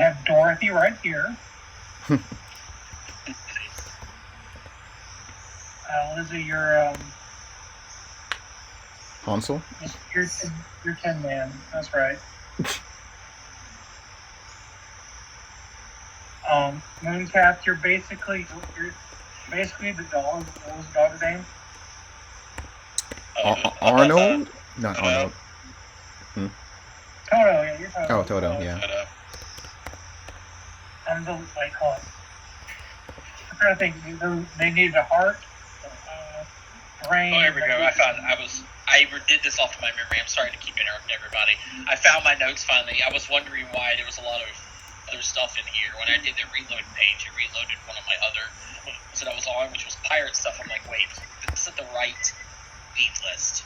have Dorothy right here. Lizzie, you're Hansel? You're Tin Man. That's right. Mooncap, you're basically the dog. What was the dog's name? Arnold? Not Arnold. Toto, yeah, you're Toto. Oh, Toto, yeah. I'm the hold on. I'm trying to think. They needed a heart, brain. Oh, here we go. I did this off of my memory. I'm sorry to keep interrupting everybody. I found my notes finally. I was wondering why there was a lot of other stuff in here. When I did the reload page, it reloaded one of my other ones that I was on, which was pirate stuff. I'm like, wait, this isn't the right feed list.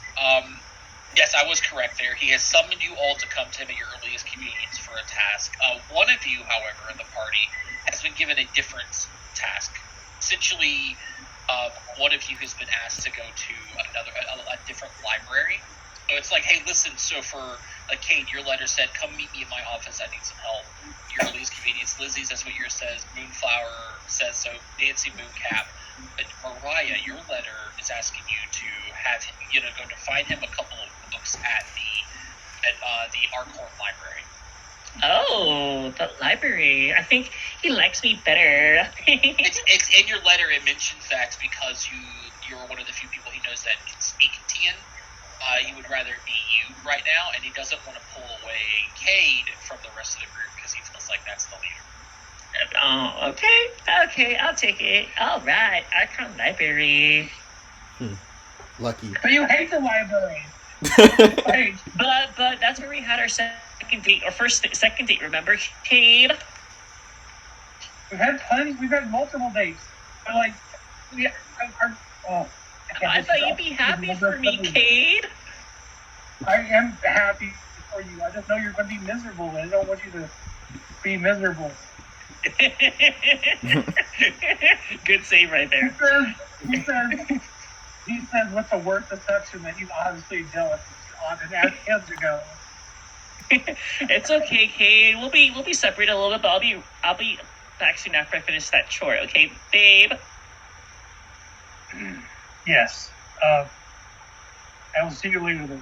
Yes, I was correct there. He has summoned you all to come to him at your earliest convenience for a task. One of you, however, in the party has been given a different task. Essentially, one of you has been asked to go to a different library. So it's like, hey, listen, so for, like, Kate, your letter said, come meet me in my office, I need some help. Your earliest convenience. Lizzie's, that's what yours says. Moonflower says so. Nancy, Mooncap. But Mariah, your letter is asking you to have him, go to find him a couple of books at the Arkhorn Library. Oh, the library. I think he likes me better. it's in your letter. It mentions that because you're one of the few people he knows that can speak Tian. He would rather be you right now, and he doesn't want to pull away Cade from the rest of the group because he feels like that's the leader. Oh, okay, I'll take it. All right, Arkham Library. Lucky. But you hate the library. Right. But that's where we had our second date, or second date. Remember, Cade? We've had multiple dates. But like, I thought you'd be happy for me, Cade. I am happy for you. I just know you're going to be miserable, and I don't want you to be miserable. Good save right there. He says what's the worst deception that he's honestly jealous on and ask him to go. It's okay, Cade. We'll be separated a little bit, but I'll be back soon after I finish that chore, okay, babe? Yes. I will see you later then.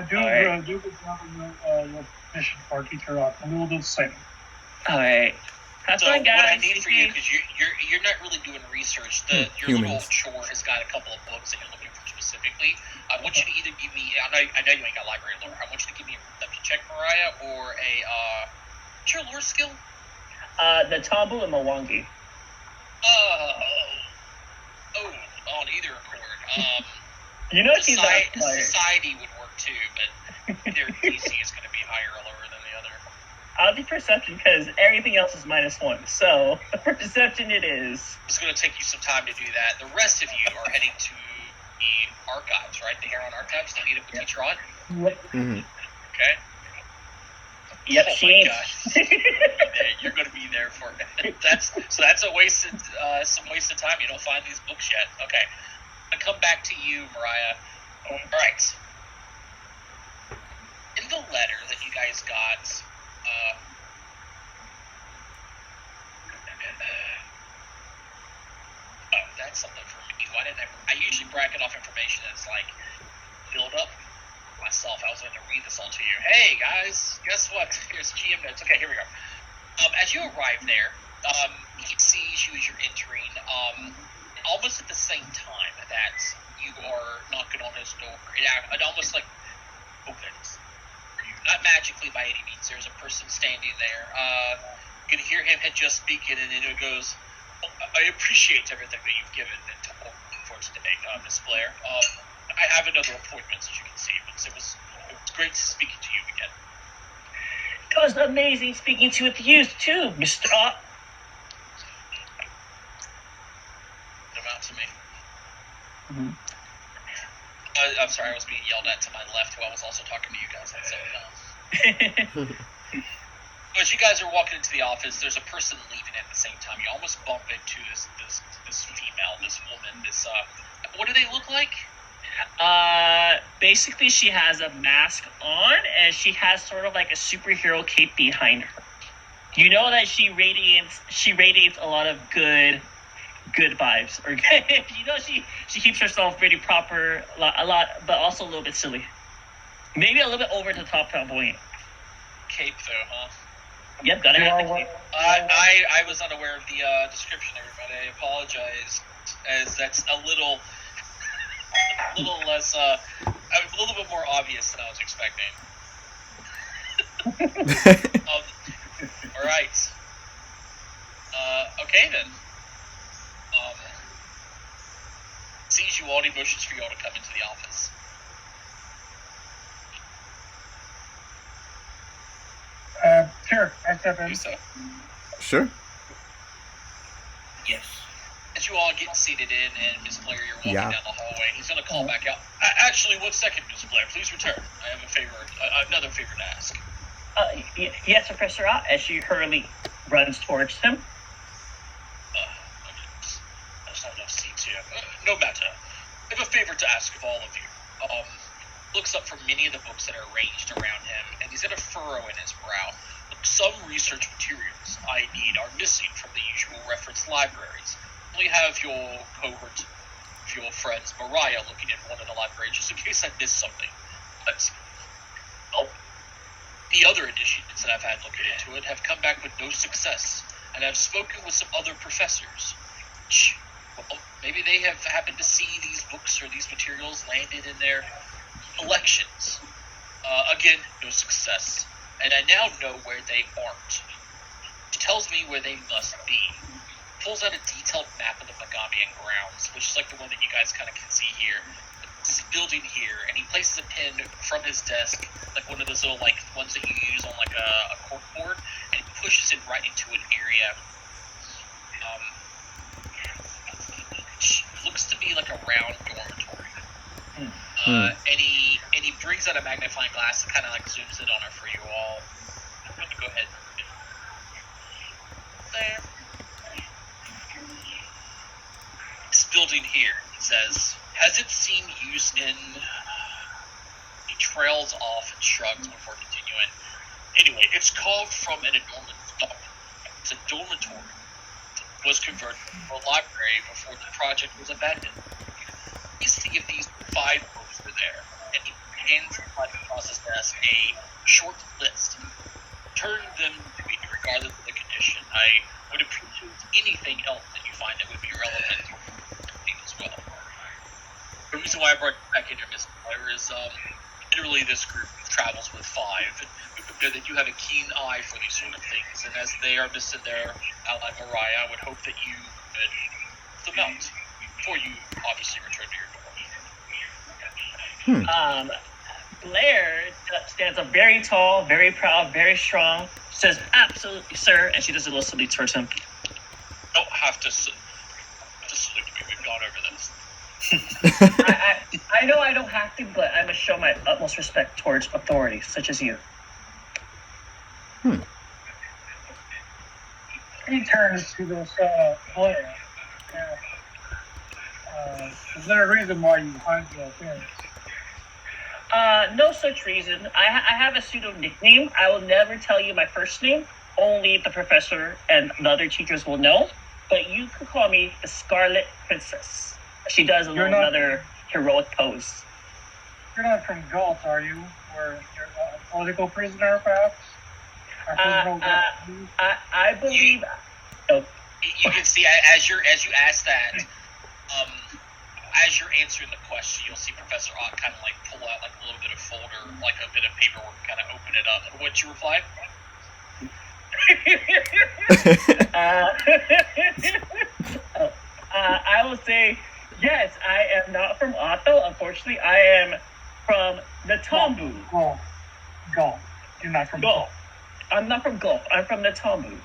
Do a good job on your mission for our teacher off, and we'll do the same. Alright. Have fun, guys. What I need for you, because you're not really doing research, your little chore has got a couple of books that you're looking for specifically. I want you to either give me, I know you ain't got library lore, I want you to give me a perception check, Mariah, or what's your lore skill? The Tabu and Mwangi. On either accord. Society would work too, but their DC is going to be higher or lower than the other. I'll do perception because everything else is -1. So perception it is. It's going to take you some time to do that. The rest of you are heading to the archives, right? The Heron Archives to meet up with Teacher Odd. Mm-hmm. Okay. Yep, You're going to be there for it. That's a wasted some wasted time. You don't find these books yet. Okay. I come back to you, Mariah. All right. In the letter that you guys got, that's something for me. Why didn't I usually bracket off information that's like filled up myself. I was going to read this all to you. Hey guys, guess what? Here's GM notes. Okay, here we go. As you arrive there, he sees you as you're entering. Almost at the same time that you are knocking on his door, it almost like opens. Not magically by any means. There's a person standing there. You can hear him just speaking, and then it goes, I appreciate everything that you've given and told for today, Miss Blair. I have another appointment, as you can see, but it was great speaking to you again. It was amazing speaking with you too, Mr. Come out to me. Mm-hmm. I'm sorry, I was being yelled at to my left while I was also talking to you guys at the same time. As you guys are walking into the office, there's a person leaving at the same time. You almost bump into this female, this woman, what do they look like? Basically she has a mask on, and she has sort of like a superhero cape behind her. You know that she radiates a lot of good vibes. Or you know she keeps herself pretty proper a lot, but also a little bit silly. Maybe a little bit over the top flamboyant. Cape though, huh? Yep, gotta have the cape. I was unaware of the description, everybody. I apologize, as that's a little less, a little bit more obvious than I was expecting. All right. Okay then. Sees you all, he motions for you all to come into the office. Sure, I step in. Do so. Sure. Yes. As you all get seated in, and Miss Blair, you're walking down the hallway, he's going to call back out. Actually, 1 second, Miss Blair. Please return. I have another favor to ask. Yes, Professor Ott, as she hurriedly runs towards him. There's not enough seats here. No matter. I have a favor to ask of all of you. Looks up from many of the books that are arranged around him, and he's got a furrow in his brow. Some research materials I need are missing from the usual reference libraries. We have your cohort of your friends, Mariah, looking at one of the libraries, just in case I missed something. But the other editions that I've had looking into it have come back with no success, and I've spoken with some other professors. Well, maybe they have happened to see these books or these materials landed in their collections. Again, no success. And I now know where they aren't. It tells me where they must be. Pulls out a detailed map of the Megamian grounds, which is like the one that you guys kind of can see here. This building here, and he places a pin from his desk, like one of those little like ones that you use on like a corkboard, and he pushes it right into an area. Which looks to be like a round dormitory. And he brings out a magnifying glass and kind of like zooms in on her for you all. I'm going to go ahead and there. This building here, it says, has it seen use in... He trails off and shrugs before continuing. Anyway, it's carved from an enormous stone. It's a dormitory. It was converted to a library before the project was abandoned. You see if these 5 books were there, and he hands across his desk a short list. Turn them to me regardless of the condition. I would appreciate anything else that you find that would be relevant as well. The reason why I brought you back in here, Miss Blair, is literally this group travels with 5, and we know that you have a keen eye for these sort of things, and as they are missing their ally Mariah, I would hope that you could help them out before you obviously return to your door. Blair stands up very tall, very proud, very strong. Says, "Absolutely, sir," and she does a little salute towards him. Don't have to salute me. We've gone over this. I know I don't have to, but I must show my utmost respect towards authorities such as you. He turns to this Blair. Is there a reason why you hide the appearance? No such reason. I have a pseudo nickname. I will never tell you my first name. Only the professor and the other teachers will know. But you could call me the Scarlet Princess. She does another heroic pose. You're not from Galt, are you? Or you're a political prisoner, perhaps? I believe. You can see as you ask that. As you're answering the question, you'll see Professor Ott kind of like pull out like a little bit of folder, like a bit of paperwork, kind of open it up. What'd you reply? I will say, yes, I am not from Otto. Unfortunately, I am from the Tombu. Gulf. You're not from Gulf. I'm not from Gulf. I'm from the Tombu.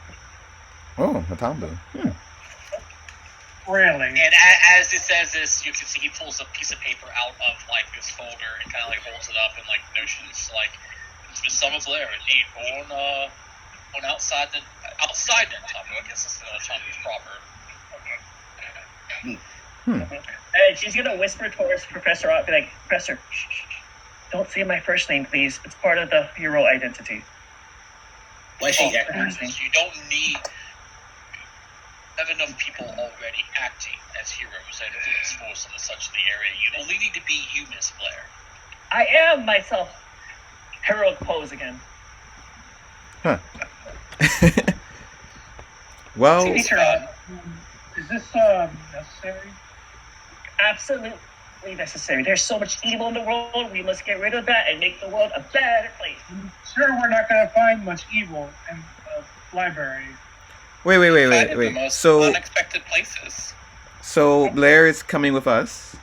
Oh, the Tombu. Really? And as it says this, you can see he pulls a piece of paper out of like this folder and kind of like holds it up and like notions like it's Miss Summer Blair, indeed, born outside the Tombu. I guess that's the Tombu's proper. And she's gonna whisper towards Professor Ott, be like, "Professor, shh, don't say my first name, please. It's part of the hero identity." Why she You don't need have enough people already acting as heroes and police force and such in the area. You only need to be you, Miss Blair. I am myself. Heroic pose again. Huh. Well, Teacher, is this necessary? Absolutely necessary. There's so much evil in the world. We must get rid of that and make the world a better place. I'm sure we're not going to find much evil in the library. wait. The most So, unexpected places. Blair is coming with us.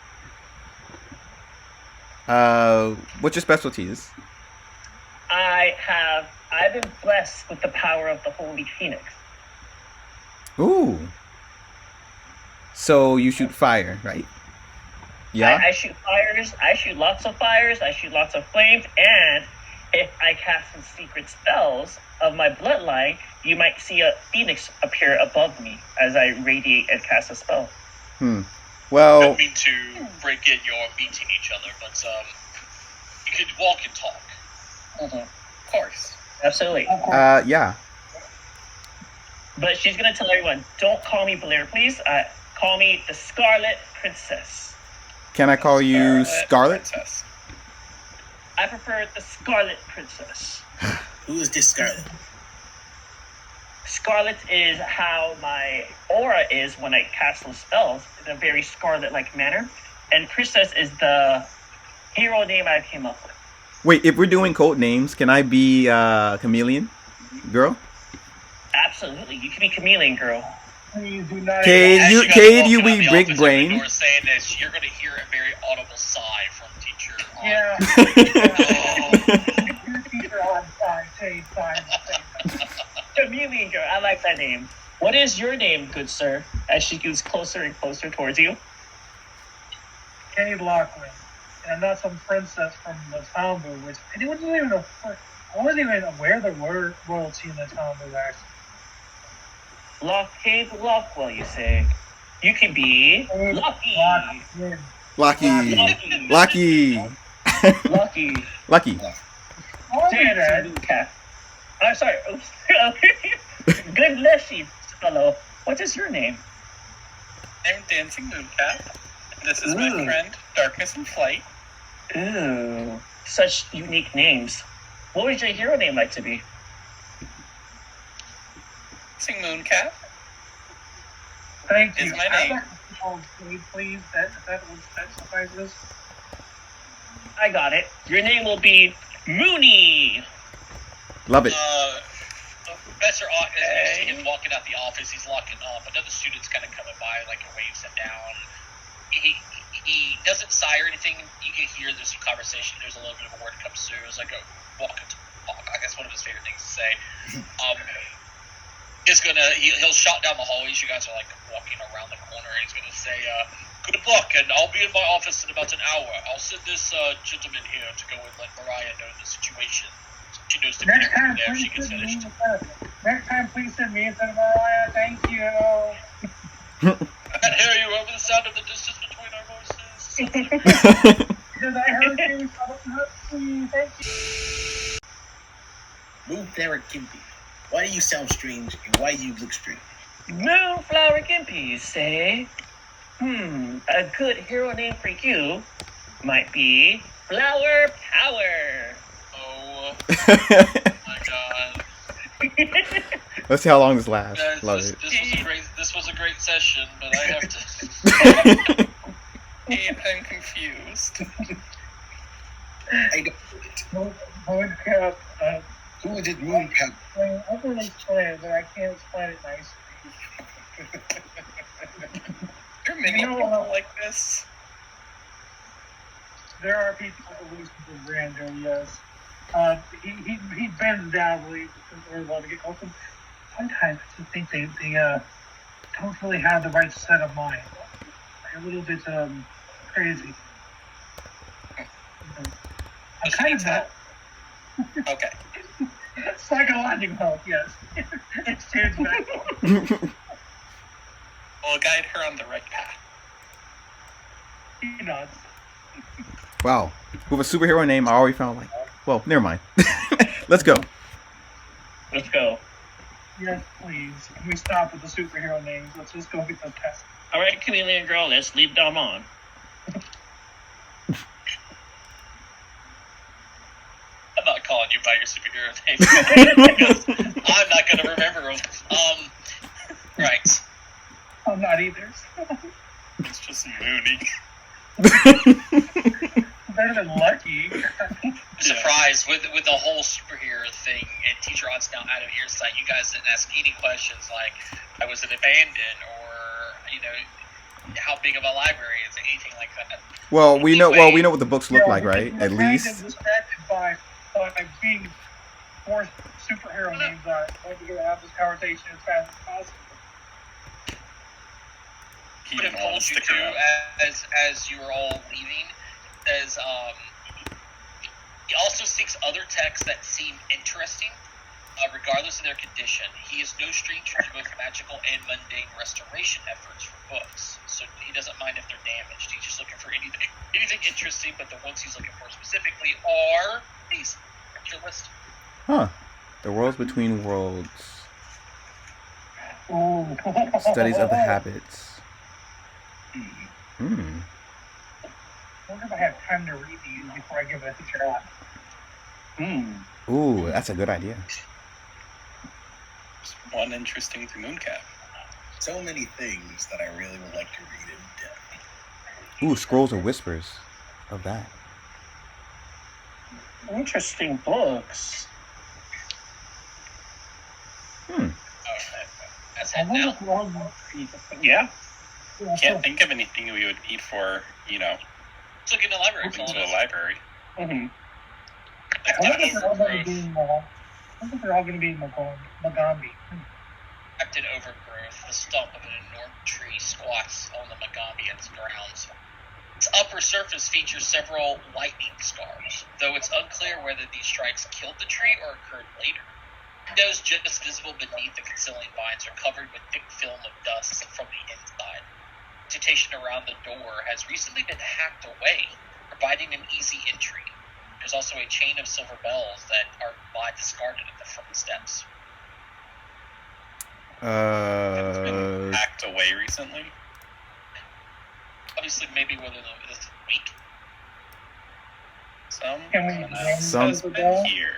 What's your specialties? I've been blessed with the power of the Holy Phoenix. Ooh. So you shoot fire, right? Yeah. I shoot fires. I shoot lots of fires. I shoot lots of flames. And if I cast some secret spells of my bloodline, you might see a phoenix appear above me as I radiate and cast a spell. I Well, don't mean to break in your meeting each other, but you could walk and talk. Mm-hmm. Of course. Absolutely. yeah. But she's going to tell everyone, don't call me Blair, please. Call me the Scarlet Princess. Can I call you Scarlet? Princess. I prefer the Scarlet Princess. Who is this Scarlet? Scarlet is how my aura is when I cast those spells in a very Scarlet-like manner. And Princess is the hero name I came up with. Wait, if we're doing code names, can I be Chameleon Girl? Absolutely. You can be Chameleon Girl. Please do not. Cade, As you guys Cade, walk you out be the big office, brain. every door saying this, you're going to hear a very audible sigh from teacher. Yeah. Oh. Your teacher on side, Cade, side. Chameleon Girl. I like that name. What is your name, good sir? As she gets closer and closer towards you. Cade Lachlan. And I'm not some princess from the Tombu, which I wasn't even aware there were royalty in the Tombu, actually. Cade Lockwell, you say? You can be Lucky. Lucky. Lucky. Dad. I'm sorry. Oops. Good lesson, fellow. What is your name? I'm Dancing Mooncat. This is my friend, Darkness and Flight. Ooh, such unique names. What would your hero name like to be? Dancing Mooncat. Thank you. Is my name. Please, that suffices. I got it. Your name will be Mooney. Love it. Professor Ott, as you see him walking out the office, he's locking up. Another student's kind of coming by, like, and waves him down. He doesn't sigh or anything. You can hear there's some conversation. There's a little bit of a word that comes through. It's like a walk and talk. I guess one of his favorite things to say. He'll shout down the hallways. You guys are like walking around the corner. And he's gonna say, "Good luck, and I'll be in my office in about an hour. I'll send this gentleman here to go and let Mariah know the situation. She knows the Next there time, if she please gets send me finished." Next time, please send me instead of Mariah. Thank you. I can hear you over the sound of the distance between our voices. Because I heard you. Thank you. Moonflower Gimpy. Why do you sound strange and why do you look strange? Moonflower Gimpy, you say? A good hero name for you might be Flower Power. Oh my god. Let's see how long this lasts. Guys, Love this it. this was a great session, but I have to. I'm confused. I don't Mooncap, Who did Mooncap? I can explain it, but I can't explain it nicely. There are many You know, people like this. There are people who lose to grandeur, yes. He bends down really to get close. Sometimes I just think they don't really have the right set of mind. They're a little bit crazy. I'm kind of help. Okay. Psychological help, yes. It's Ted's back home. We'll guide her on the right path. He nods. Wow. With a superhero name, I already found like. Well, never mind. Let's go. Let's go. Yes, please. Can we stop with the superhero names? Let's just go get those tests. All right, chameleon girl, let's leave them on. I'm not calling you by your superhero name. I'm not going to remember them. Right. I'm not either. It's just Moody. Better than Lucky. I'm surprised with the whole superhero thing and Teacher Odd's now out of earsight. You guys didn't ask any questions like, was it abandoned, or how big of a library is it, anything like that. Well, we know. Well, we know what the books look like, right? At least. I'm distracted by being forced superhero names. I want to have this conversation as fast as possible. He Would have didn't want told to you stick to around. as you were all leaving. As he also seeks other texts that seem interesting, regardless of their condition. He is no stranger to both magical and mundane restoration efforts for books, so he doesn't mind if they're damaged. He's just looking for anything interesting. But the ones he's looking for specifically are these. What's your list? Huh. The Worlds Between Worlds. Ooh. Studies of the Habits. Hmm. I wonder if I have time to read these before I give it a shot. Ooh, that's a good idea. Just one interesting to Mooncap. So many things that I really would like to read in depth. Ooh, Scrolls of Whispers. Of that. Interesting books. That's I it wonder now. if we're all Yeah. Can't think of anything we would need for, Let's look in the library. going to a library. Mm-hmm. I wonder if they're all going to be in Magambi. Acted overgrowth, the stump of an enormous tree squats on the Magambi and its grounds. Its upper surface features several lightning scars, though it's unclear whether these strikes killed the tree or occurred later. Windows just visible beneath the concealing vines are covered with thick film of dust from the inside. Vegetation around the door has recently been hacked away, providing an easy entry. There's also a chain of silver bells that lie discarded at the front steps. It's been hacked away recently. Obviously, maybe within this week. Can we examine Some- the bell? Here.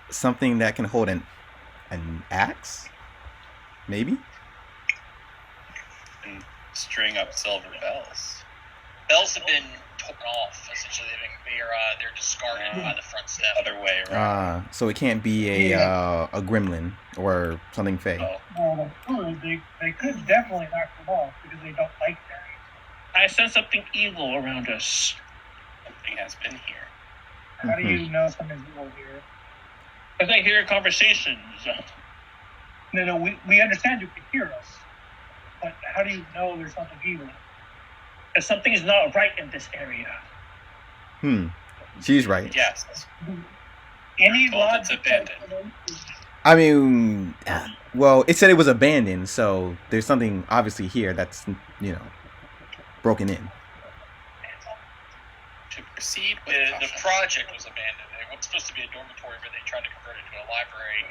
Something that can hold an axe? Maybe? And string up silver bells. Bells have been torn off. Essentially, they're discarded by the front step. Other way around. So it can't be a gremlin or something fake. Oh, They could definitely knock them off because they don't like that. I sense something evil around us. something has been here. How do you know something's evil here? Because I hear conversations. No, we understand you can hear us, but how do you know there's something evil? If something's not right in this area. She's right. Yes. Any Well, it's logic abandoned. I mean, well, it said it was abandoned, so there's something obviously here that's, broken in. To proceed with The caution. project was abandoned. It was supposed to be a dormitory, but they tried to convert it to a library.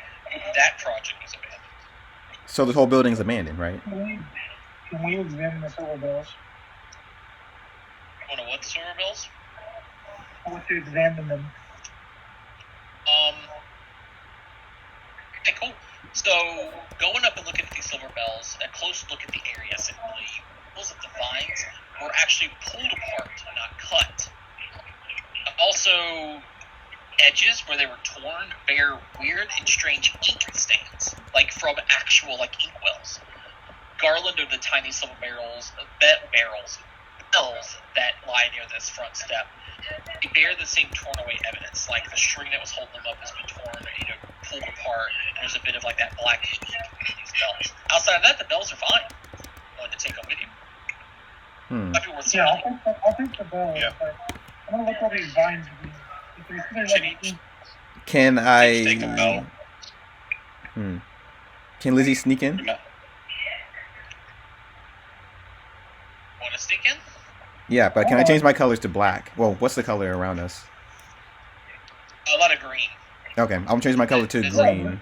That project was abandoned. So this whole building's abandoned, right? Can we examine the silver bells? You want to what, the silver bills? I want to examine them. Okay, cool. So, going up and looking at these silver bells, a close look at the area simply reveals that the vines were actually pulled apart, not cut. Also, edges where they were torn bear weird and strange ink stains, like from actual inkwells. Garland of the tiny silver bells that lie near this front step, they bear the same torn away evidence, like the string that was holding them up has been torn, pulled apart, and there's a bit of that black ink in these bells. Outside of that, the bells are fine. Wanted to take them with you. Might be worth seeing. Yeah, I'll take the bells. Yeah. But I'm gonna look over these vines again. If there's Should each- Can I? take a bell. Can Lizzie sneak in? No. Want to sneak in? Yeah, but can I change my colors to black? Well, what's the color around us? A lot of green. Okay, I'm gonna change my color to green.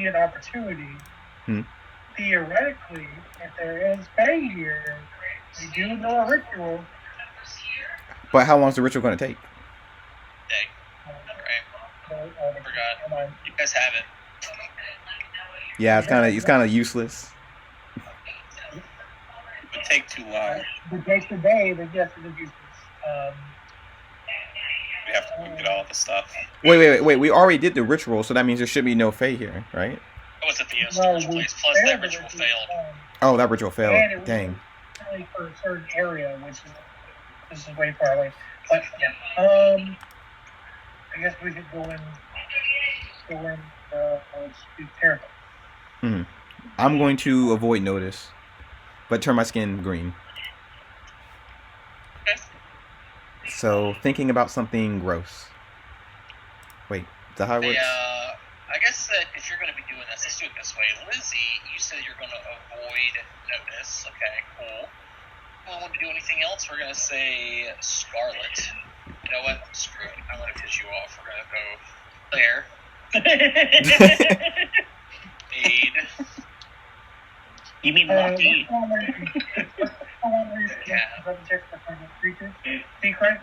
be an opportunity. Hmm. Theoretically, if there is Fae here, we do know a ritual. But how long is the ritual going to take? Dang. Right. Forgot. And You guys have it. Yeah, it's kind of useless. It would take too long. If it takes a day, then yes, it is useless. We have to look at all the stuff. Wait. We already did the ritual, so that means there should be no Fae here, right? That was at the storage place. Plus, that ritual failed. Oh, that ritual failed. And it was Dang. only for a certain area, which is way far away. But yeah, I guess we could go in. Be careful. I'm going to avoid notice, but turn my skin green. Okay. So thinking about something gross. Wait, is that how it works? I guess that if you're going to be doing this, let's do it this way. Lizzie, you said you're going to avoid notice. Okay, cool. I don't want to do anything else. We're going to say Scarlet. You know what? Screw it. I'm going to piss you off. We're going to go there. Aid. You mean lucky? Secret?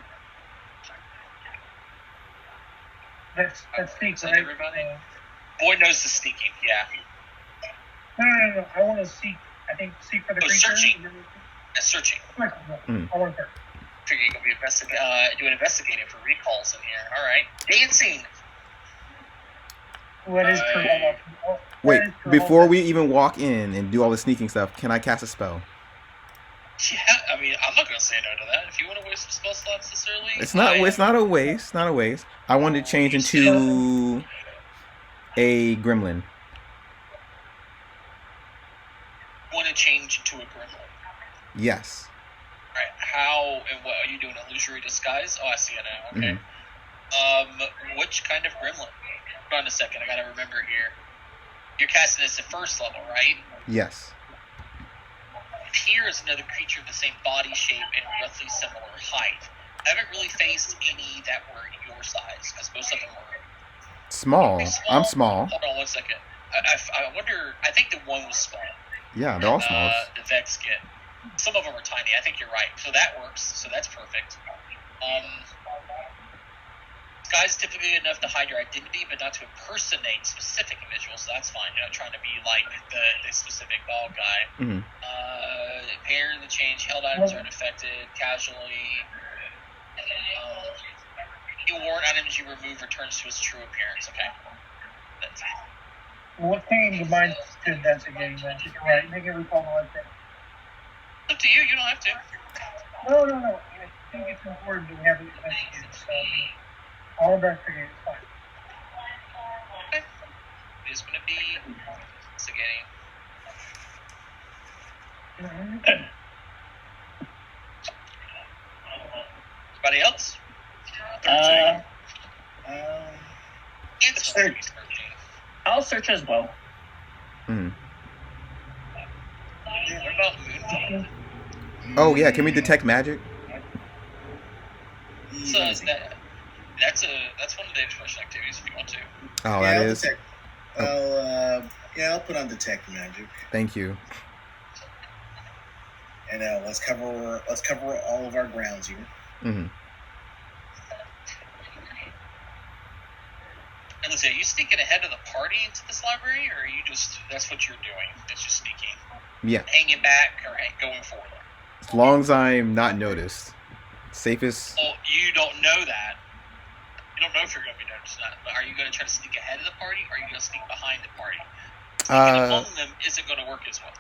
That's sneak, right? Everybody? Boyd knows the sneaking, yeah. No. I want to seek. I think seek for the creature. Searching. Searching. I want to. Figure you're going to be doing investigating for recalls in here. All right. Dancing. What is Wait, before we even walk in and do all the sneaking stuff, can I cast a spell? Yeah, I mean, I'm not going to say no to that. If you want to waste some spell slots this early, It's not a waste. Not a waste. I want to change into a gremlin. Want to change into a gremlin? Yes. All right. How and what are you doing? Illusory disguise? Oh, I see it now. Okay. Which kind of gremlin? Hold on a second. I got to remember here. You're casting this at first level, right? Yes. Here is another creature of the same body shape and roughly similar height. I haven't really faced any that were your size, because most of them were small. I'm small. Hold on 1 second. I wonder, I think the one was small. Yeah, they're all small. The Vex kit. Some of them are tiny. I think you're right. So that works. So that's perfect. Disguise is typically enough to hide your identity, but not to impersonate specific individuals, so that's fine. You're not trying to be like the specific bald guy. Pair the change, held items are unaffected, casually. Any worn items you remove returns to its true appearance, okay? That's it. What came to mind to investigate? You're right. Make it recall the right thing. It's up to you. You don't have to. No. I think it's important that we have it investigated. So all investigated is fine. Okay. It is going to be investigating. Anybody else? I'll search as well. What about Moonfall? Oh yeah, can we detect magic? So that's one of the expression activities if you want to. Oh, yeah, that I'll is. detect. I'll put on detect magic. Thank you. And let's cover all of our grounds here. Mm-hmm. And Lizzie, are you sneaking ahead of the party into this library, or are you that's what you're doing? It's just sneaking. Yeah. Hanging back or going forward? As long as I'm not noticed. Safest. Well, you don't know that. You don't know if you're going to be noticed or not. But are you going to try to sneak ahead of the party, or are you going to sneak behind the party? Sneaking among them isn't going to work as well.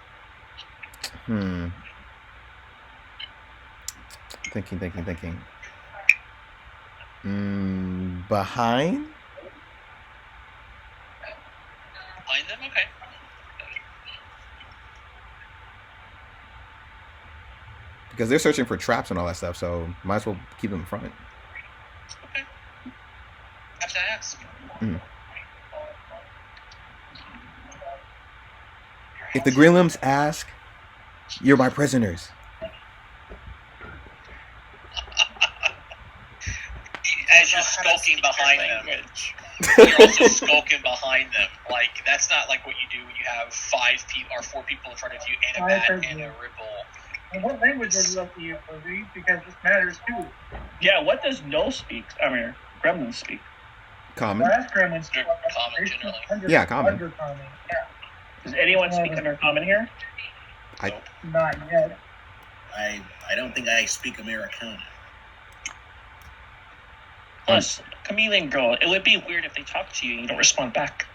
Thinking. Behind? Behind them? Okay. Because they're searching for traps and all that stuff, so might as well keep them in front. Okay. Have to ask. If the Gremlins ask, you're my prisoners. As you're skulking behind them. You're also skulking behind them. Like, that's not like what you do when you have 5 people or 4 people in front of you and a bat and a ripple. And what language are you looking at, Lizzie? Because this matters too. Yeah, what does no speak? I mean, gremlins speak. Common. Last gremlins They're common, generally. Yeah, common. Undercommon. Yeah. Does anyone speak undercommon here? Not yet. I don't think I speak Americana. Plus, chameleon girl, it would be weird if they talk to you and you don't respond back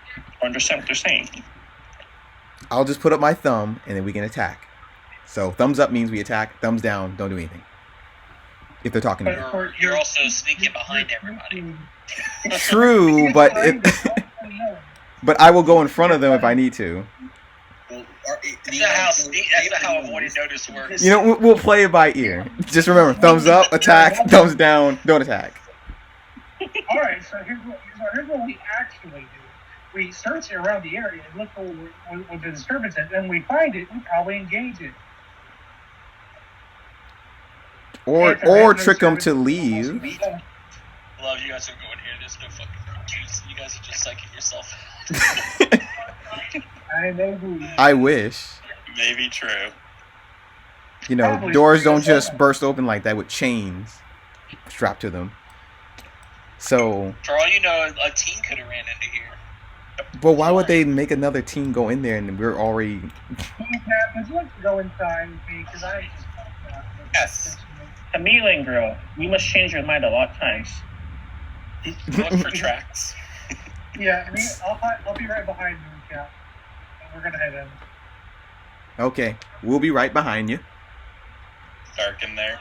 or understand what they're saying. I'll just put up my thumb and then we can attack. So thumbs up means we attack. Thumbs down, don't do anything. If they're talking to you. You're also sneaking behind everybody. True, but but I will go in front of them if I need to. Well, That's not how avoided notice works. You know, we'll play it by ear. Just remember, thumbs up, attack. Thumbs down, don't attack. All right, so here's what we actually do. We search around the area and look for what the disturbance is, and we find it, we probably engage it. Or trick them to leave. Love you guys are going here. There's no fucking juice. You guys are just psyching yourself. I wish. Maybe true. You know, doors don't just burst open like that with chains strapped to them. So. For all you know, a teen could have ran into here. But why would they make another team go in there and we're already? Would you like to go inside with me? Because I just. Yes. Chameleon girl, you must change your mind a lot of times. Look for tracks. Yeah, I mean, I'll be right behind you, Cap. We're gonna head in. Okay, we'll be right behind you. Dark in there.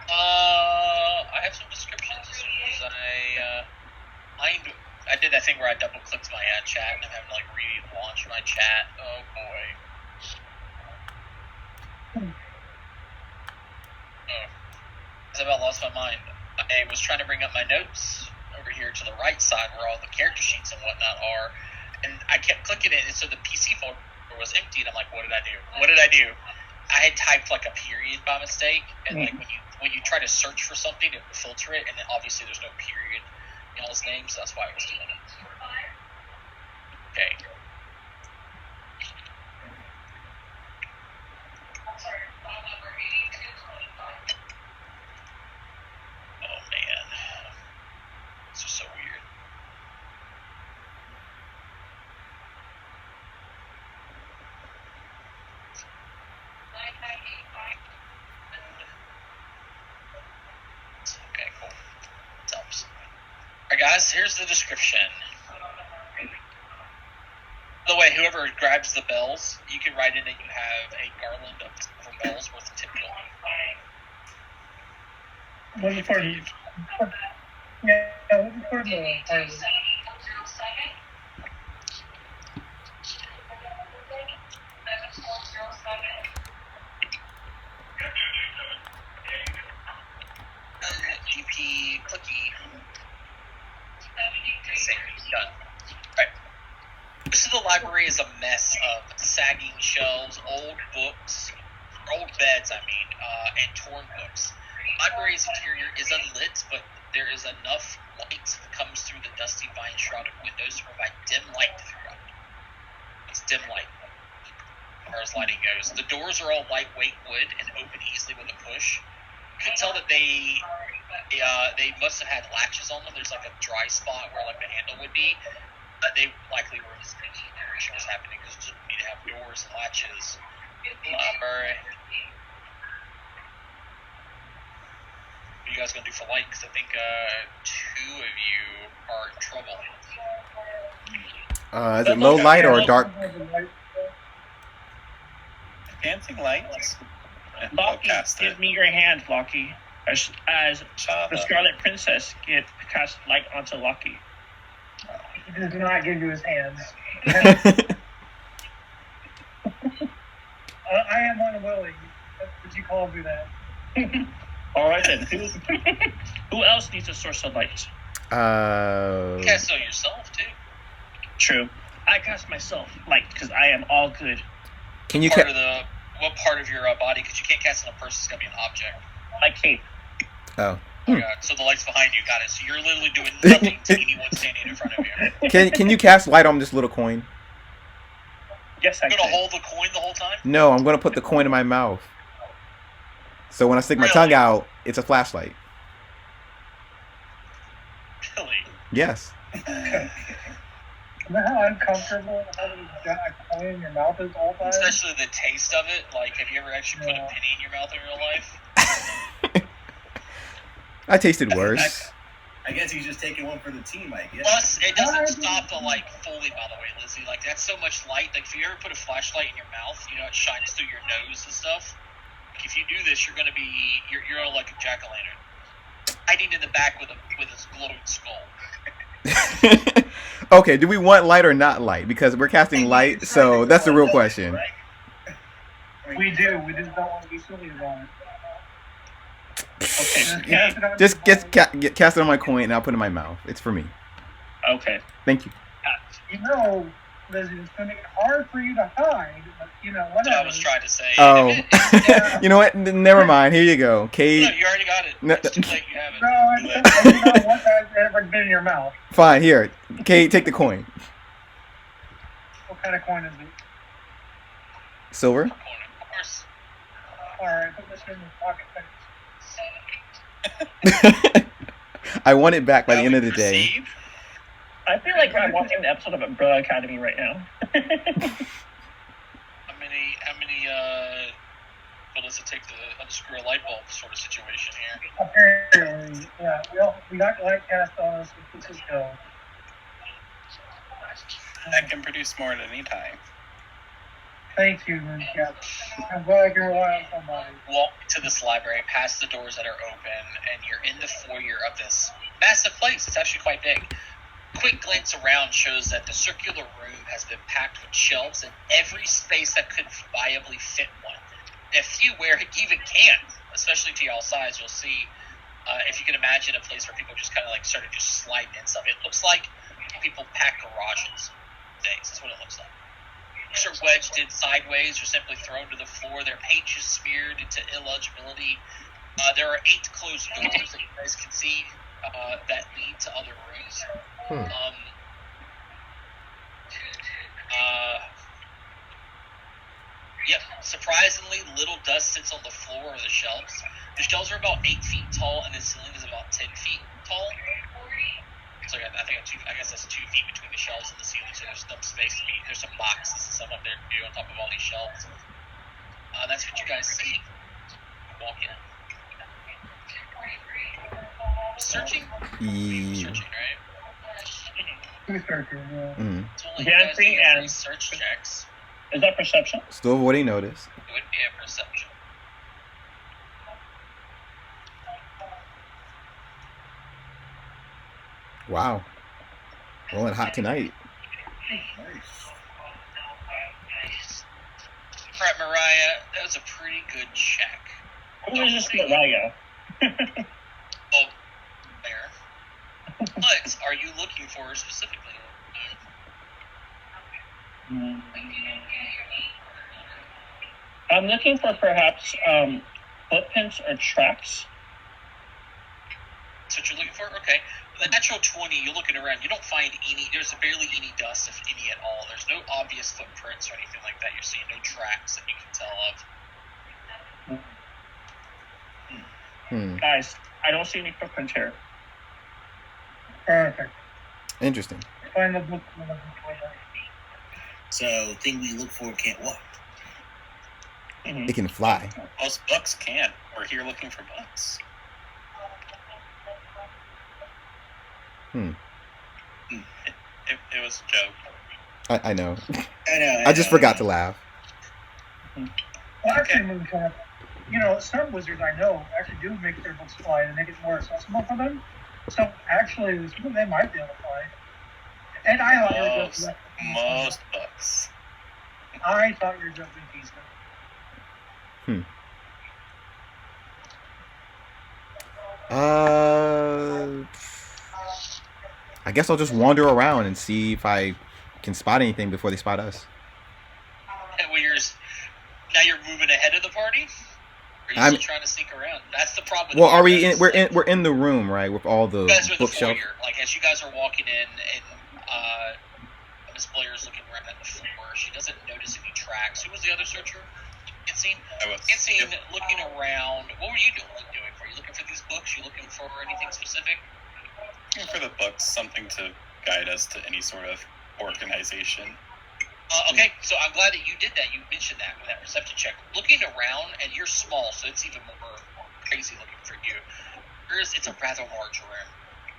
I have some descriptions as soon as I did that thing where I double clicked my chat and I'm having to like relaunch my chat. Oh boy. I about lost my mind. I was trying to bring up my notes over here to the right side where all the character sheets and whatnot are, and I kept clicking it, and so the PC folder was empty, and I'm like, what did I do? I had typed like a period by mistake, and like when you try to search for something, it will filter it, and then obviously there's no period in all his names, so that's why I was doing it. Okay. Oh man, this is so weird. Okay, cool. That helps. Alright guys, here's the description. By the way, whoever grabs the bells, you can write in that you have a garland of silver bells worth 10 million. What's the part of you? Yeah, what's the part of the part? GP clicky. Save. Done. Right. Most of the library is a mess of sagging shelves, old books, old beds, and torn books. The library's interior is unlit, but there is enough light that comes through the dusty vine-shrouded windows to provide dim light throughout. It's dim light, as far as lighting goes. The doors are all lightweight wood and open easily with a push. You can tell that they must have had latches on them. There's like a dry spot where like the handle would be. They likely were as construction was happening because you need to have doors and latches. What are you guys gonna do for light? Because I think 2 of you are in trouble. Is it low light or dark? Dancing lights. Locky, give me your hand, Locky. As the Scarlet Princess cast light onto Locky. He does not give you his hands. I am unwilling. Would you call me that? All right then. Who else needs a source of light? You cast it yourself too. True. I cast myself light because I am all good. Can you what part of your body? Because you can't cast it on a person. It's gotta be an object. My cape. Oh. Oh god, so the light's behind you, got it. So you're literally doing nothing to anyone standing in front of you. Can you cast light on this little coin? Yes, I You're gonna can. hold the coin the whole time? No, I'm gonna put the coin in my mouth. So when I stick my Really? tongue out, it's a flashlight. Really? Yes. You know how uncomfortable having a coin in your mouth is all the time? Especially the taste of it. Like, have you ever actually put a Yeah. penny in your mouth in real life? I tasted worse. I guess he's just taking one for the team, I guess. Plus, it doesn't stop the light fully, by the way, Lizzie. Like, that's so much light. Like, if you ever put a flashlight in your mouth, you know, it shines through your nose and stuff. Like, if you do this, you're gonna be, you're like a jack-o'-lantern. Hiding in the back with his glowing skull. Okay, do we want light or not light? Because we're casting light, so that's the real question. We do. We just don't want to be silly about it. Okay. Just cast it on my coin and I'll put it in my mouth. It's for me. Okay. Thank you. You know, Lizzie, it's going to be hard for you to hide, but, you know, That's what I whatever. was trying to say. Oh, you know what? Never mind. Here you go, No, Kate. you already got it. No. It's too late. You have it. No, I don't know what that's ever been in your mouth. Fine. Here, Kate, take the coin. What kind of coin is it? Silver. Of course. Alright, put this in your pocket. I want it back by the Now end we of the day. proceed. I feel like I'm watching an episode of Umbrella Academy right now. How many, what does it take to unscrew a light bulb sort of situation here? Apparently, yeah. We got light cast on us with Cisco. I can produce more at any time. Thank you, Cap. I'm glad I can rely on somebody. Walk to this library, past the doors that are open, and you're in the foyer of this massive place. It's actually quite big. Quick glance around shows that the circular room has been packed with shelves in every space that could viably fit one. And a few where it even can, especially to y'all size, you'll see, if you can imagine a place where people just kind of like started just sliding in stuff. It looks like people pack garages things. That's what it looks like. Books are wedged in sideways or simply thrown to the floor. Their pages smeared into illegibility. There are 8 closed doors that you guys can see that lead to other rooms. Yep, surprisingly, little dust sits on the floor or the shelves. The shelves are about 8 feet tall, and the ceiling is about 10 feet tall. So I guess that's 2 feet between the shelves and the ceiling, so there's some space to be. There's some boxes and stuff up there to do on top of all these shelves. That's what you guys see. Walk in. Searching? Searching, right? Who's searching? Yeah. Mm. So only you guys do Dancing your and- free search checks. Is that perception? Still avoiding notice. It would be a perception. Wow. Rolling hot tonight. Alright, Mariah, that was a pretty good check. Who is this Mariah? Oh, there. What are you looking for specifically? I'm looking for perhaps footprints or tracks. That's what you're looking for? Okay. The natural 20, you're looking around, you don't find any, there's barely any dust, if any at all. There's no obvious footprints or anything like that. You're seeing no tracks that you can tell of. Guys, I don't see any footprints here. Perfect. Interesting. Find the book. we're looking for. So, thing we look for can't walk. It can fly. Most bucks can. We're here looking for bucks. Hmm. It was a joke. I know. I know. I just forgot to laugh. Well, actually, Moonshot, you know, some wizards I know actually do make their books fly and make it more accessible for them. So actually, some of them might be able to fly. And I thought you were just Most bucks. I thought you were just decent. I guess I'll just wander around and see if I can spot anything before they spot us. And now you're moving ahead of the party? Are you still trying to sneak around? That's the problem. Well, are we in? We're in the room, right, with all the you guys are in the bookshelf. foyer. Like as you guys are walking in, and Miss Blair's looking around at the floor. She doesn't notice any tracks. Who was the other searcher? Insane. Insane. Looking around. What were you doing? Were you looking for these books? You looking for anything specific? Looking for the books, something to guide us to any sort of organization. Okay, so I'm glad that you did that. You mentioned that with that perception check. Looking around, and you're small, so it's even more crazy looking for you. It's a rather large room.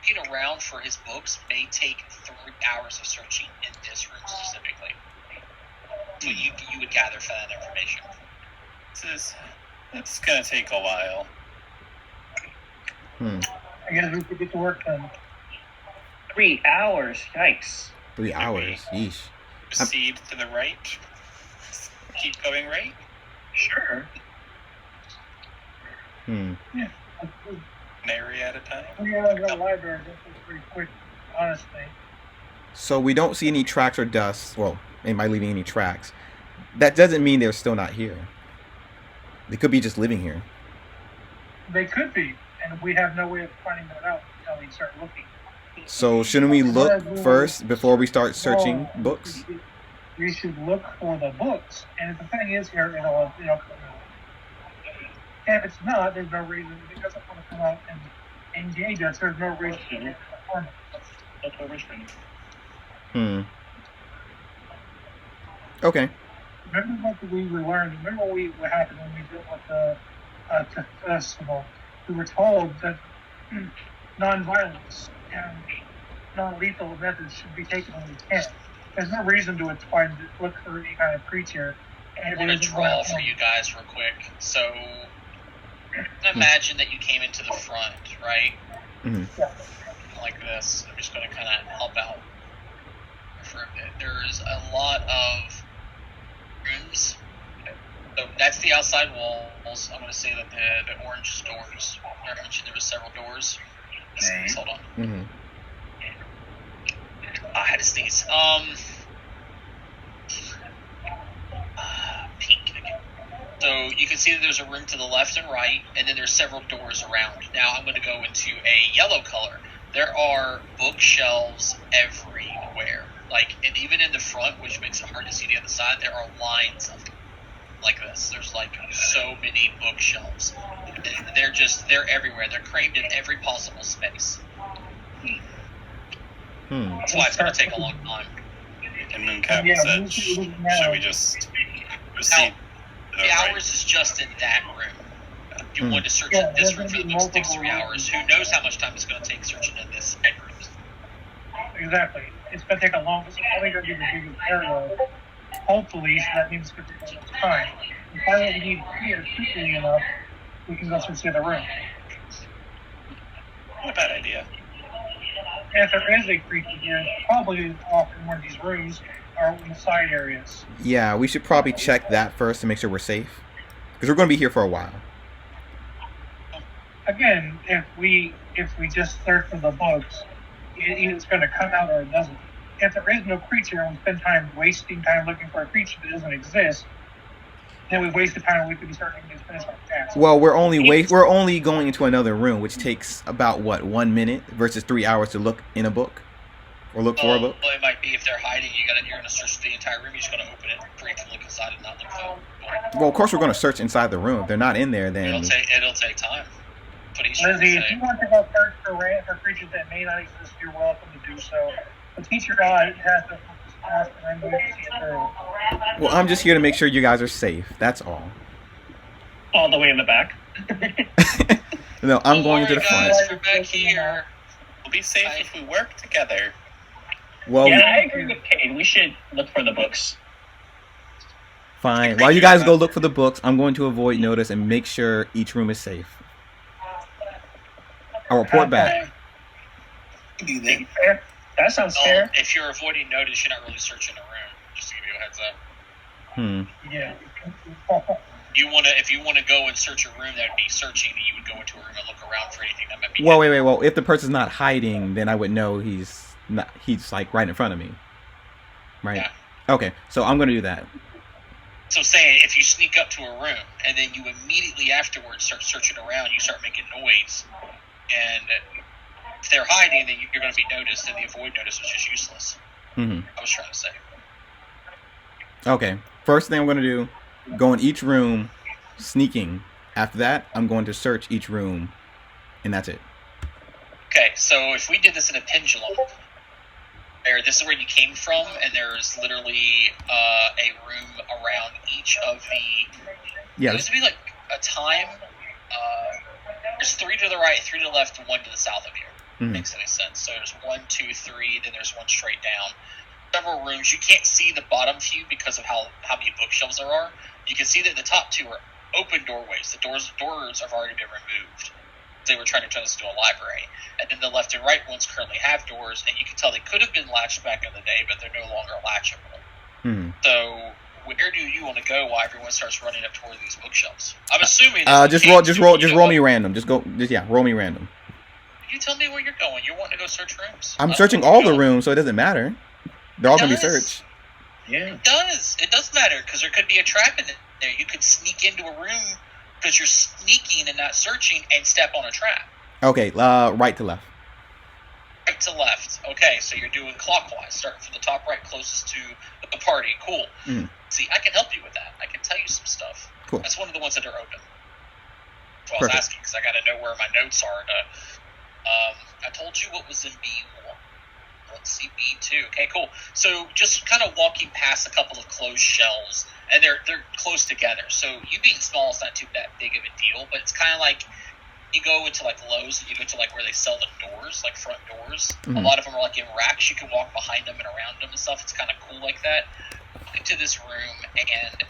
Looking around for his books may take 3 hours of searching in this room specifically. So you would gather for that information. It's gonna take a while. I guess we could get to work then. 3 hours. Yikes. 3 hours. Yeesh. Proceed to the right. Keep going right. Sure. Yeah. An area at a time. Yeah, the library. This was pretty quick, honestly. So we don't see any tracks or dust. Well, am I leaving any tracks? That doesn't mean they're still not here. They could be just living here. They could be, and we have no way of finding that out until we start looking. So shouldn't we look first before we start searching books? We should look for the books, and if the thing is here, it'll come out. And if it's not, there's no reason. If it doesn't want to come out and engage us, there's no reason to harm it. That's what we're trying. Okay. Remember what we learned? Remember what happened when we did with the festival? We were told that non-violence and non-lethal methods should be taken when we can. There's no reason to look for any kind of creature. I want to draw for you guys real quick. So, imagine that you came into the front, right? Yeah. Like this. I'm just going to kind of help out for a bit. There's a lot of rooms. So that's the outside walls. I'm going to say that the orange doors. I mentioned there were several doors. Hold on. I had to sneeze. Pink. So you can see that there's a room to the left and right, and then there's several doors around. Now I'm going to go into a yellow color. There are bookshelves everywhere. And even in the front, which makes it hard to see the other side, there are lines of them like this. There's so many bookshelves. They're everywhere. They're crammed in every possible space. That's why it's going to take a long time. And Mooncap said, should we just proceed? The hours is just in that room. If you want to search in this room for the books, it takes 3 hours. Who knows how much time it's going to take searching in this bedroom? Exactly. It's going to take a long. It's only going to be the biggest area. Hopefully, so that means it's going to take a long time. If I don't need here quickly enough, we can go search the other room. Not a bad idea. And if there is a creature here, it's probably off in one of these rooms or in the side areas. Yeah, we should probably check that first to make sure we're safe. Because we're going to be here for a while. Again, if we just search for the books, it's going to come out or it doesn't. If there is no creature and we spend time wasting time looking for a creature that doesn't exist, then we wasted time and we could be starting to finish our task. Well, we're only going into another room, which takes about 1 minute versus 3 hours to look in a book or look for a book. Well, it might be if they're hiding. You're going to search the entire room. You're just going to open it for you to look inside and not look for them. Well, of course we're going to search inside the room. If they're not in there, then It'll take time. Lizzie, if you want to go search for creatures that may not exist, you're welcome to do so. But teach your guide has to ask, and I'm going to see it through. well, I'm just here to make sure you guys are safe. That's all. All the way in the back. No, I'm going to the front. Guys, we're back here. We'll be safe if we work together. Well, Yeah, I agree with Kane. We should look for the books. fine. While you guys go look for the books, I'm going to avoid notice and make sure each room is safe. I'll report back. Do that. Fair. That sounds fair. If you're avoiding notice, you're not really searching a room. Just to give you a heads up. Yeah. If you want to go and search a room that would be searching, you would go into a room and look around for anything that might be. Well, wait. Well, if the person's not hiding, then I would know he's like right in front of me. Right. Yeah. Okay, so I'm gonna do that. So saying if you sneak up to a room and then you immediately afterwards start searching around, you start making noise, and if they're hiding, then you're going to be noticed, and the avoid notice was just useless. Mm-hmm. I was trying to say. Okay. First thing I'm going to do, go in each room, sneaking. After that, I'm going to search each room, and that's it. Okay, so if we did this in a pendulum, or this is where you came from, and there's literally a room around each of the. Yeah. It used to be like a time. There's 3 to the right, 3 to the left, and 1 to the south of you. Mhm. Makes any sense? So there's 1, 2, 3, then there's 1 straight down. Several rooms. You can't see the bottom view because of how many bookshelves there are. You can see that the top 2 are open doorways. The doors have already been removed. They were trying to turn this into a library. And then the left and right ones currently have doors, and you can tell they could have been latched back in the day, but they're no longer latchable. Mm-hmm. So where do you want to go while everyone starts running up toward these bookshelves? I'm assuming Just roll me random. Roll me random. You tell me where you're going. You're wanting to go search rooms. I'm searching all the rooms, so it doesn't matter. They're all going to be searched. Yeah. It does. It does matter, because there could be a trap in there. You could sneak into a room because you're sneaking and not searching and step on a trap. Okay, right to left. Right to left. Okay, so you're doing clockwise, starting from the top right closest to the party. Cool. Mm. See, I can help you with that. I can tell you some stuff. Cool. That's one of the ones that are open. That's what I was Perfect. asking, because I got to know where my notes are. I told you what was in B1. Let's see, B2. Okay, cool. So just kind of walking past a couple of closed shelves, and they're close together. So you being small is not too that big of a deal, but it's kind of like you go into like Lowe's and you go to like where they sell the doors, like front doors. Mm-hmm. A lot of them are like in racks. You can walk behind them and around them and stuff. It's kind of cool like that. Walk into this room, and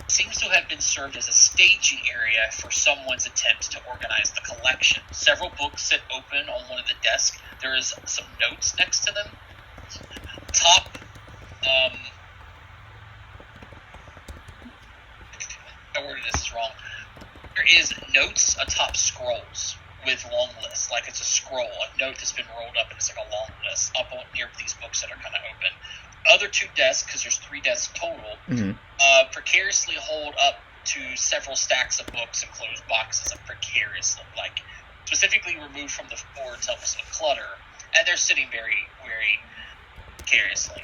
seems to have been served as a staging area for someone's attempt to organize the collection. Several books sit open on one of the desks. There is some notes next to them. Top, I worded this is wrong. There is notes atop scrolls with long lists, like it's a scroll, a note that's been rolled up, and it's like a long list up on near these books that are kind of open. Other 2 desks, because there's 3 desks total, Mm-hmm. Precariously hold up to several stacks of books and closed boxes of precariously, like specifically removed from the floor to help us with clutter, and they're sitting very, very precariously.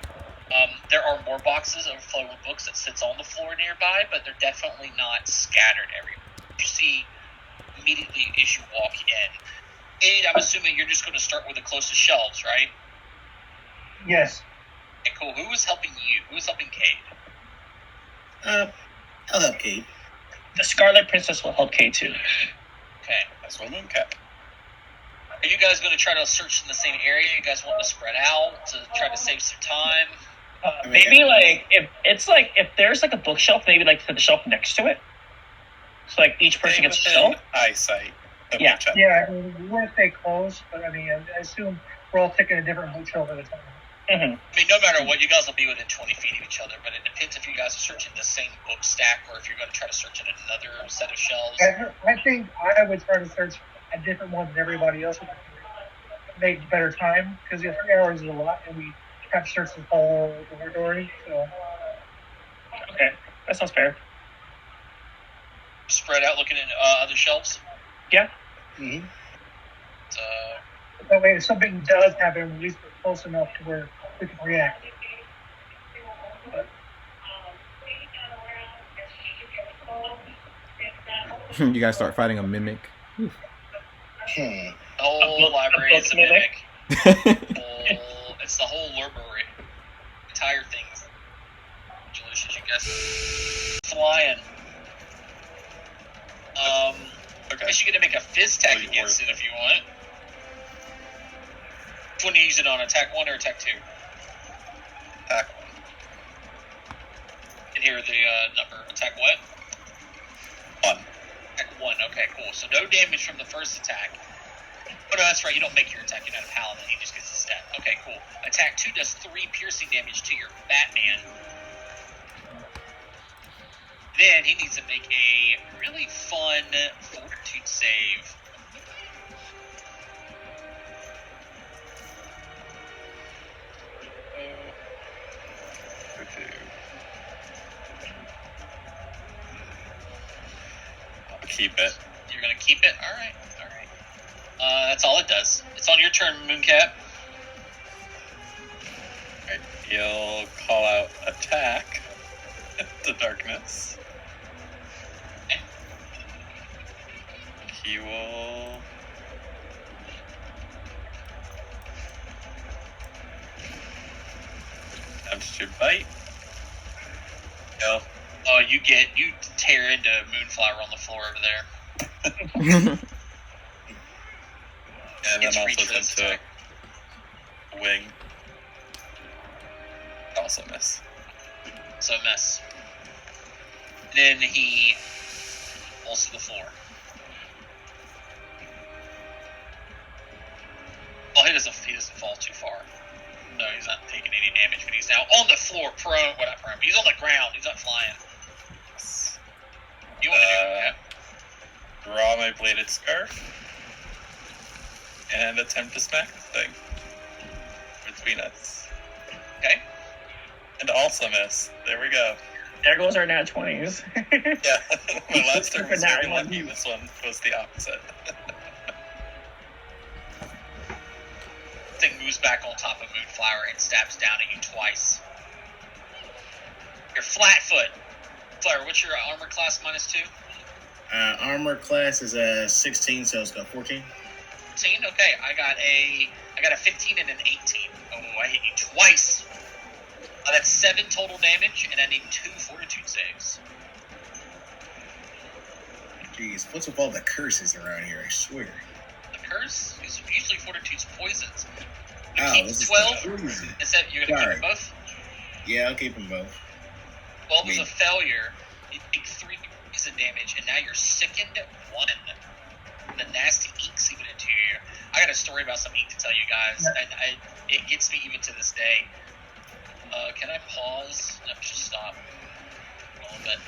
There are more boxes overflowing with books that sits on the floor nearby, but they're definitely not scattered everywhere. You see immediately as you walk in. Aid, I'm assuming you're just going to start with the closest shelves, right? Yes. Okay, cool. Who is helping you? Who is helping Cade? I'll help Kate. The Scarlet Princess will help K2. Okay. That's what Mooncap. Are you guys going to try to search in the same area? You guys want to spread out to try to save some time? Maybe like if there's like a bookshelf, maybe like to the shelf next to it. So like each person gets a shelf. Eyesight. Of Yeah. each other. Yeah, I mean, we want to stay close, but I mean, I assume we're all taking a different bookshelf at a time. Mm-hmm. I mean, no matter what, you guys will be within 20 feet of each other, but it depends if you guys are searching the same book stack or if you're going to try to search in another set of shelves. I think I would try to search a different one than everybody else would make better time, because 3 hours is a lot, and we have to search the whole dormitory, so. Okay, that sounds fair. Spread out looking in other shelves. Yeah. Mm-hmm. That way, if something does happen, at least we're close enough to where we can react. You guys start fighting a mimic. Hmm. The whole library is a mimic. It's the whole library. Entire thing. Delicious, you guys. Flying. Okay. I guess you get to make a fist tag against it if you want. Which one do you use it on? Attack 1 or attack 2? Attack 1. And here the number. Attack what? 1. Attack 1. Okay, cool. So no damage from the first attack. Oh no, that's right. You don't make your attack. You're not a paladin. He just gets a stat. Okay, cool. Attack 2 does 3 piercing damage to your Batman. Then he needs to make a really fun fortitude save. keep it. You're gonna keep it? Alright. That's all it does. It's on your turn, Mooncap. Alright, he'll call out attack to darkness. Okay. He will... attempt to bite. No. Oh, you tear into Moonflower on the floor over there. And It's then reach also for this attempt attack. to wing. Also miss. So miss. Then he falls to the floor. Well, he doesn't fall too far. No, he's not taking any damage, but he's now on the floor, prone. Well, not prone, but he's on the ground. He's not flying. You want to do that? Draw my bladed scarf. And attempt to smack the thing. Between us. Okay. And also miss. There we go. There goes our nat 20s. Yeah. My last turn was Nat very one. lucky. This one was the opposite. Thing moves back on top of Moonflower and stabs down at you twice. You're flat-foot. Flower, what's your armor class -2? Armor class is 16, so it's got 14. 14? Okay, I got a 15 and an 18. Oh, I hit you twice. That's 7 total damage, and I need 2 fortitude saves. Jeez, what's with all the curses around here? I swear. The curse is usually fortitude's poisons. You Oh, keep this is 12. crazy. Instead, you're gonna keep Sorry. them both. Yeah, I'll keep them both. 12 was Me. a failure. You take 3 poison damage, and now you're sickened 1. The nasty ink seeping into you. I got a story about some ink to tell you guys, and it gets me even to this day. Can I pause? No, just stop a little bit.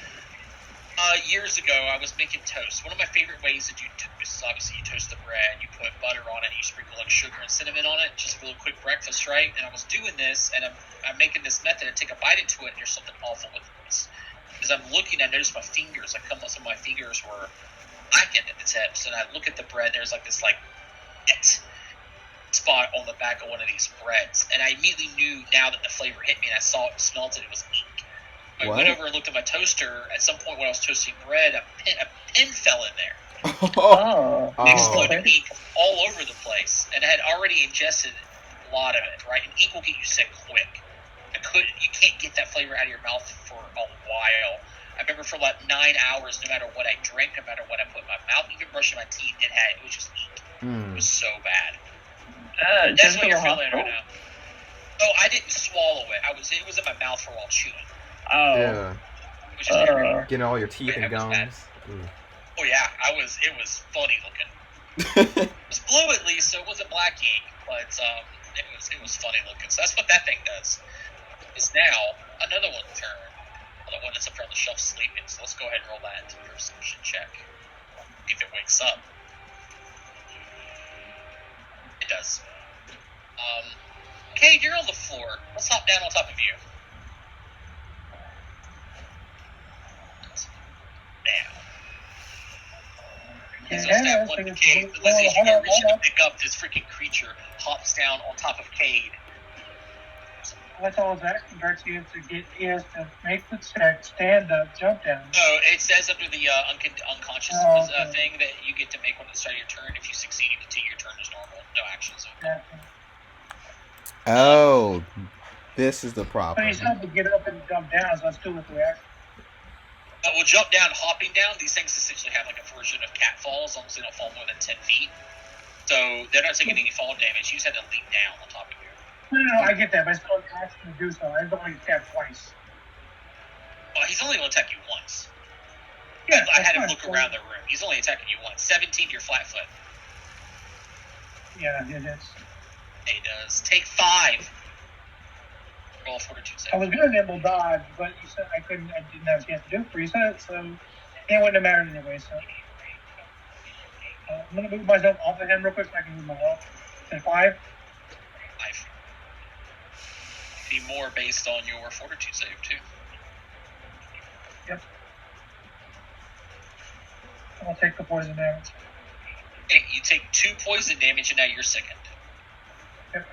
Years ago, I was making toast. One of my favorite ways to do toast is obviously you toast the bread, you put butter on it, you sprinkle like sugar and cinnamon on it, just a little quick breakfast, right? And I was doing this, and I'm making this method. I take a bite into it, and there's something awful with this. As I'm looking, I noticed my fingers, some of my fingers were blackened at the tips, and I look at the bread, there's like this spot on the back of one of these breads, and I immediately knew now that the flavor hit me, and I saw it and smelled it. It was ink. I What? went over and looked at my toaster. At some point when I was toasting bread, a pin fell in there. Oh. Oh. Exploded ink all over the place, and I had already ingested a lot of it. Right, and ink will get you sick quick. You can't get that flavor out of your mouth for a while. I remember for like 9 hours, no matter what I drank, no matter what I put in my mouth, even brushing my teeth, it was just ink. It was so bad. That's what you're feeling right now. Oh, I didn't swallow it. It was in my mouth for while chewing. Oh. Yeah. Which is weird. Getting all your teeth Yeah, and it was bad. gums. Oh yeah, it was funny looking. It was blue at least, so it wasn't black ink, but it was funny looking. So that's what that thing does. Is now another one's turn. The one that's up there on the shelf sleeping. So let's go ahead and roll that perception check. If it wakes up. It does. Cade, you're on the floor. Let's hop down on top of you. Down. He's gonna stab one of Cade. Unless you are reaching to pick up this freaking creature, hops down on top of Cade. That's all it's asking Garcia to get is to make the check, stand up, jump down. No, it says under the unconscious okay. thing that you get to make one at the start of your turn. If you succeed, you continue your turn as normal. No actions. Yeah. Oh, this is the But problem. he's told to get up and jump down, so that's still with the action. Well, jump down, hopping down. These things essentially have like a version of cat fall, as long as they don't fall more than 10 feet. So they're not taking any fall damage. You just had to leap down on top of you. No, I get that, but it's still an action to do so. I don't want to stab twice. Well, he's only going to attack you once. Yeah, I had him fine. look around the room. He's only attacking you once. 17, you're flat foot. Yeah, it is. He does. Take 5. Roll a fortitude save. I was going to nimble dodge, but you said I didn't have a chance to do it for you, so it wouldn't have mattered anyway. So I'm going to move myself off of him real quick so I can move my health. And 5. 5. Be more based on your fortitude save too. Yep. I'll take the poison damage. Okay, you take 2 poison damage, and now you're sickened. Yep.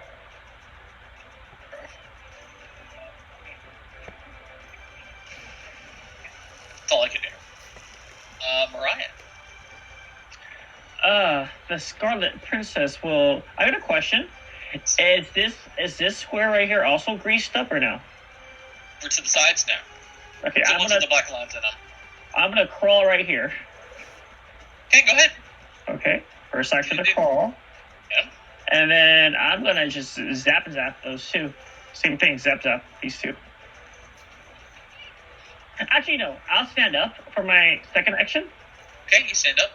That's all I can do. Mariah. The Scarlet Princess will. I got a question. Is this square right here also greased up or no? We're to the sides now. Okay, The ones with the black lines in them. I'm gonna crawl right here. Okay, go ahead. Okay, first action to crawl. Yeah. And then I'm gonna just zap those two. Same thing, zap these two. Actually, no. I'll stand up for my second action. Okay, you stand up.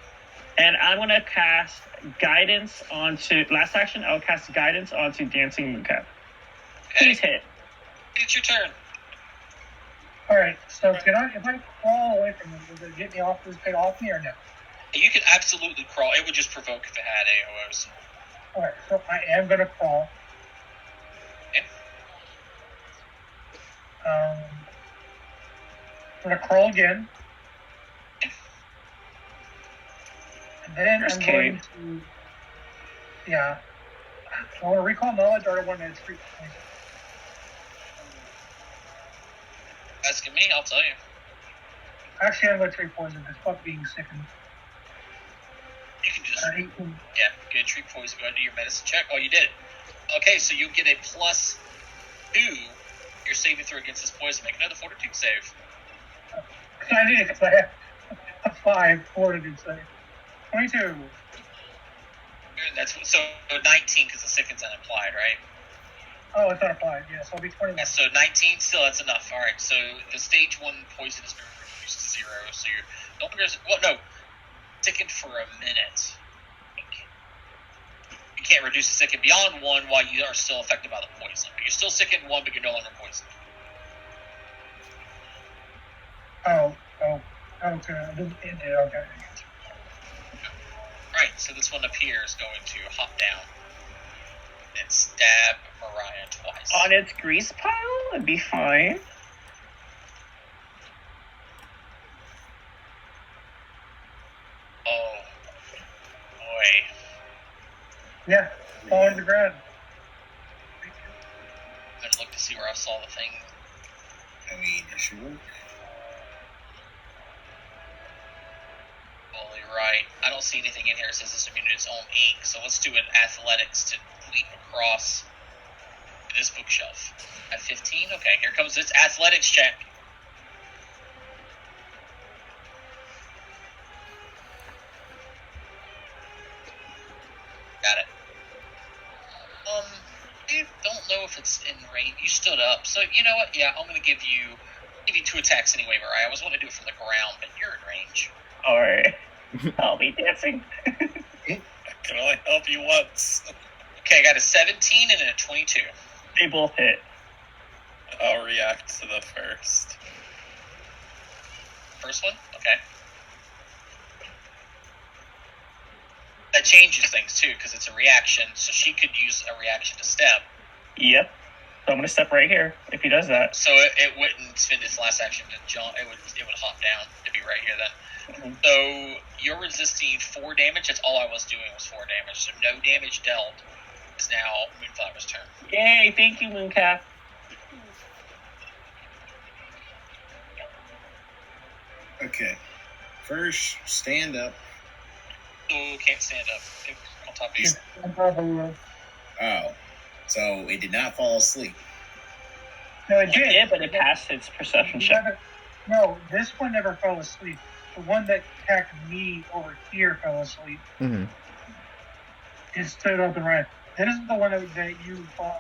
And I'm gonna cast guidance onto last action. I'll cast guidance onto Dancing Mooncap. Please hit. It's your turn. All right. So if I crawl away from him, does it get me off? Does it get off me or no? You could absolutely crawl. It would just provoke if it had AOs. All right. So I am gonna crawl. Okay. I'm gonna crawl again. And then There's I'm going to. Yeah. I want to recall knowledge or I want to treat poison. Asking me, I'll tell you. Actually, I'm going to treat poison because fuck being sickened. You can just, 18. yeah, get a treat poison. Go ahead and do your medicine check. Oh, you did it. Okay, so you get a +2. Your saving throw against this poison. Make another fortitude save. I did it because I have a 5 fortitude save. 22. And that's so 19 because the sicken's unapplied, right? Oh, it's not a 5. Yeah, so I'll be 21. Yeah, so 19 still, that's enough. All right, so the stage 1 poison has been reduced to 0. So you're sickened for a minute. You can't reduce the sicken beyond 1 while you are still affected by the poison. But you're still sickened 1, but you're no longer poisoned. Okay. Okay. Right, so this one up here is going to hop down and stab Mariah twice. On its grease pile, it'd be fine. Oh, boy. Yeah, fall into the ground. I'm going to look to see where I saw the thing. I mean, it should work. Totally right. I don't see anything in here that says it's immune to its own ink, so let's do an athletics to leap across this bookshelf. At 15? Okay, here comes its athletics check. Got it. I don't know if it's in range. You stood up, so you know what? Yeah, I'm going to give you 2 attacks anyway, Mariah. I was going to do it from the ground, but you're in range. Alright. I'll be dancing. I can only help you once. Okay, I got a 17 and a 22. They both hit. I'll react to the first. First one? Okay. That changes things, too, because it's a reaction, so she could use a reaction to step. Yep. So I'm gonna step right here if he does that. So it wouldn't spend its last action to jump. It would hop down to be right here then. Mm-hmm. So you're resisting 4 damage. That's all I was doing was 4 damage. So no damage dealt. It's now Moonflower's turn. Yay, thank you, Mooncap. Okay. First, stand up. Oh, can't stand up. On top of you. On top of you. Oh. So it did not fall asleep. No, it It did. did, but it passed its perception check. No, this one never fell asleep. The one that attacked me over here fell asleep. Mm-hmm. It stood up and ran. That isn't the one that you fought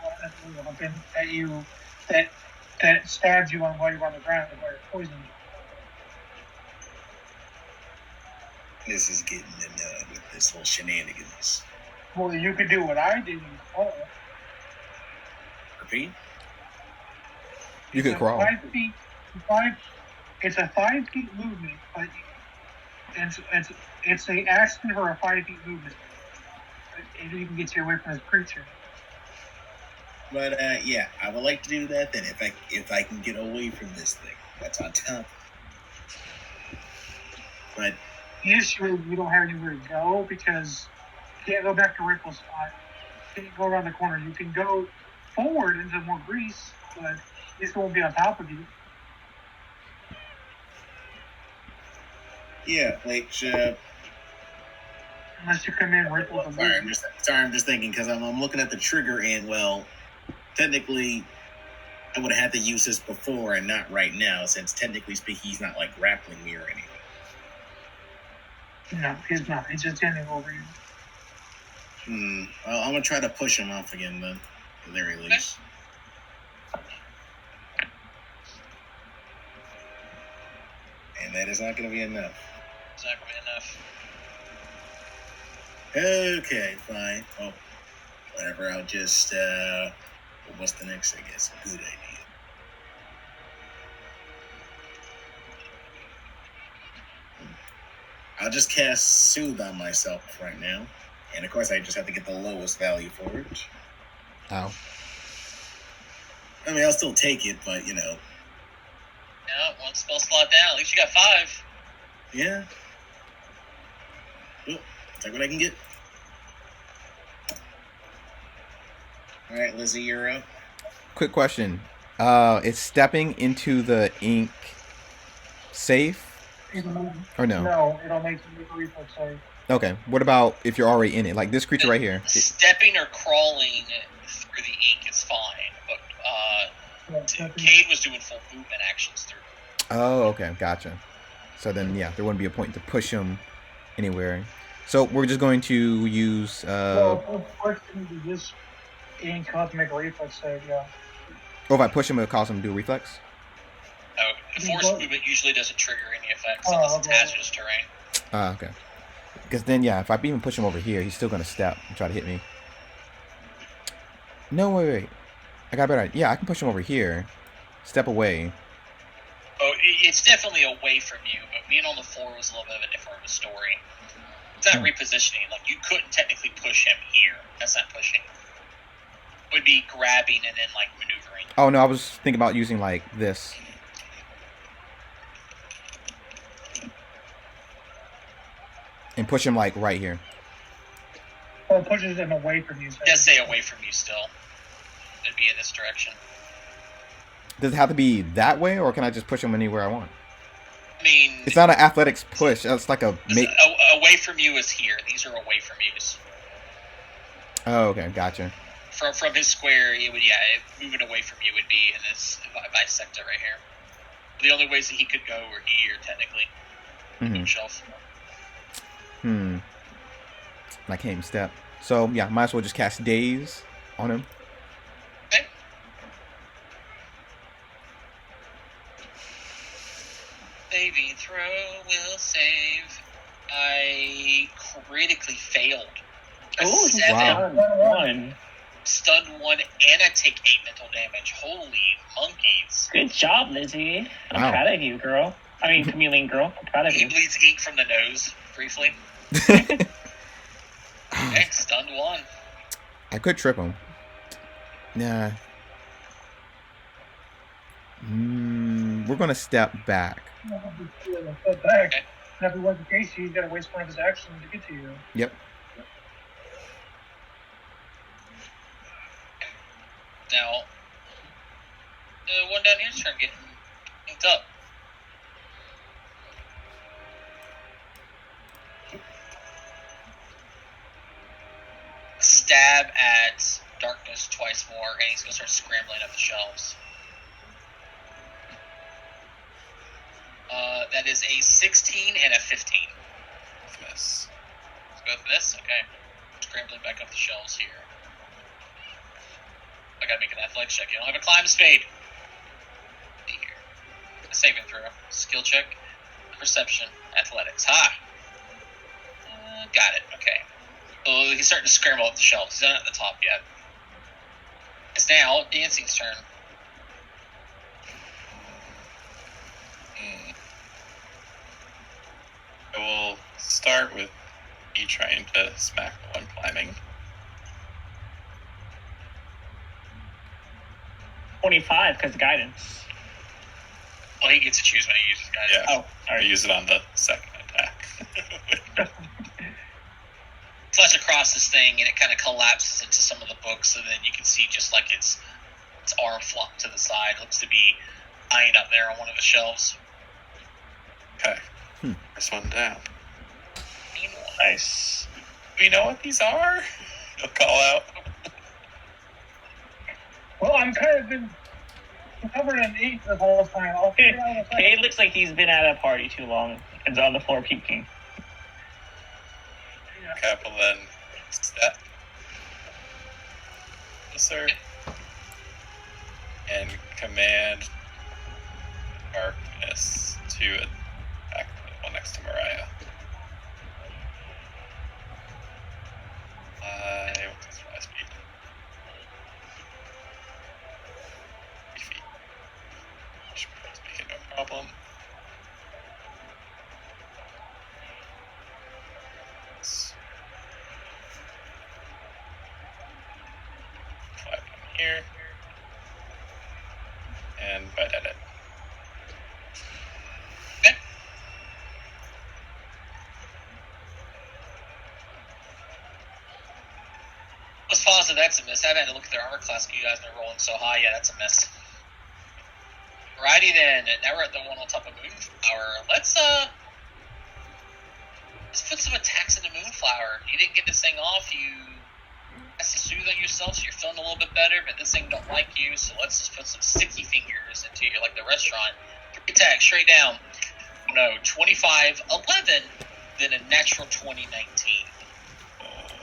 that stabs you on while you're on the ground while you're poisoned. This is getting with this whole shenanigans. Well, you could do what I did and fall. Repeat? You could crawl. 5 feet. It's a 5 feet movement, but it's a action for a 5 feet movement. It even gets you away from this creature. But yeah, I would like to do that then if I can get away from this thing that's on top. But The issue is you don't have anywhere to go because you can't go back to Ripple's spot. You can't go around the corner. You can go forward into more grease, but he still won't be on top of you. Yeah, like, Unless you come in Ripple the sorry, I'm just thinking because I'm looking at the trigger and, well, technically, I would have had to use this before and not right now, since technically speaking, he's not like grappling me or anything. No, he's not. He's just standing over you. Well, I'm gonna try to push him off again then, at the very least. And that is not gonna be enough. It's not going to be enough. Okay, fine. Well, whatever. I'll just. What's the next? I guess good idea. I'll just cast Soothe on myself right now. And of course, I just have to get the lowest value for it. Ow. I mean, I'll still take it, but you know. Yeah, one spell slot down. At least you got 5. Yeah. Well, take what I can get. All right, Lizzie, you're up. Quick question. Is stepping into the ink safe? Or no? No, it'll make you a reflex save. Okay. What about if you're already in it? Like this creature right here. Stepping or crawling through the ink is fine, but Cade was doing full movement actions through. Oh, okay. Gotcha. So then, yeah, there wouldn't be a point to push him anywhere. So we're just going to use... Well, first you do this ink, he'll have to make a reflex save, yeah. Oh, if I push him, it'll cause him to do a reflex? Oh, force movement usually doesn't trigger any effects unless it's hazardous terrain. Okay. Because then, yeah, if I even push him over here, he's still going to step and try to hit me. No, wait. I got a better idea. Yeah, I can push him over here. Step away. Oh, it's definitely away from you, but being on the floor was a little bit of a different story. It's not repositioning. Like, you couldn't technically push him here. That's not pushing. It would be grabbing and then, like, maneuvering. Oh, no, I was thinking about using, like, this. And push him, like, right here. Well, it pushes him away from you. It does say away from you still. It'd be in this direction. Does it have to be that way, or can I just push him anywhere I want? I mean... It's not an athletics push. It's like a... Away from you is here. These are away from yous. Oh, okay. Gotcha. From his square, it would, moving away from you would be in this bisector right here. The only ways that he could go were here, technically. Himself. And I can't even step. So, yeah, might as well just cast Daze on him. Okay. Saving throw will save. I critically failed. Oh, 7. Wow. 1. Stunned 1, and I take 8 mental damage. Holy monkeys. Good job, Lizzie. I'm Wow. proud of you, girl. I mean, chameleon girl. I'm proud of He you. bleeds ink from the nose, briefly. Okay, stunned 1. I could trip him. Nah. We're going to step back. Step back. Okay. And if it was the case, he's got to waste one of his actions to get to you. Yep. Now, the one down here's trying to get inked up. Stab at darkness twice more, and he's going to start scrambling up the shelves. That is a 16 and a 15. Miss. Let's go for this. Okay. Scrambling back up the shelves here. I gotta make an athletics check. You don't have a climb spade. Here. A saving throw. Skill check. Perception. Athletics. Ha! Got it. Okay. So he's starting to scramble up the shelves. He's not at the top yet. It's now Dancing's turn. I will start with me trying to smack the one climbing. 25, because guidance. Well, he gets to choose when he uses guidance. Yeah. Oh, I use it on the second attack. across this thing, and it kind of collapses into some of the books, and then you can see just like its arm flopped to the side. It looks to be lying up there on one of the shelves. Okay. First one down. Nice. We know what these are? You'll call out. Well, I'm kind of been covered in ink the whole time. I'll figure out what's Cade looks like he's been at a party too long and on the floor peeking. Okay, well then, step. Yes, sir. And command darkness to attack the one next to Mariah. What's his fly speed? 3 feet. Speaking, no problem. Fly down here. And bite at it. Okay. Let's pause if that's a miss. I've had to look at their armor class, but you guys are rolling so high. Yeah, that's a miss. Alrighty then. Now we're at the one on top of Moonflower. Let's put some attacks into Moonflower. You didn't get this thing off. You has to soothe on yourself, so you're feeling a little bit better. But this thing don't like you, so let's just put some sticky fingers into you, like the restaurant. 3 attacks straight down. No, 25, 11, then a natural 20, 19.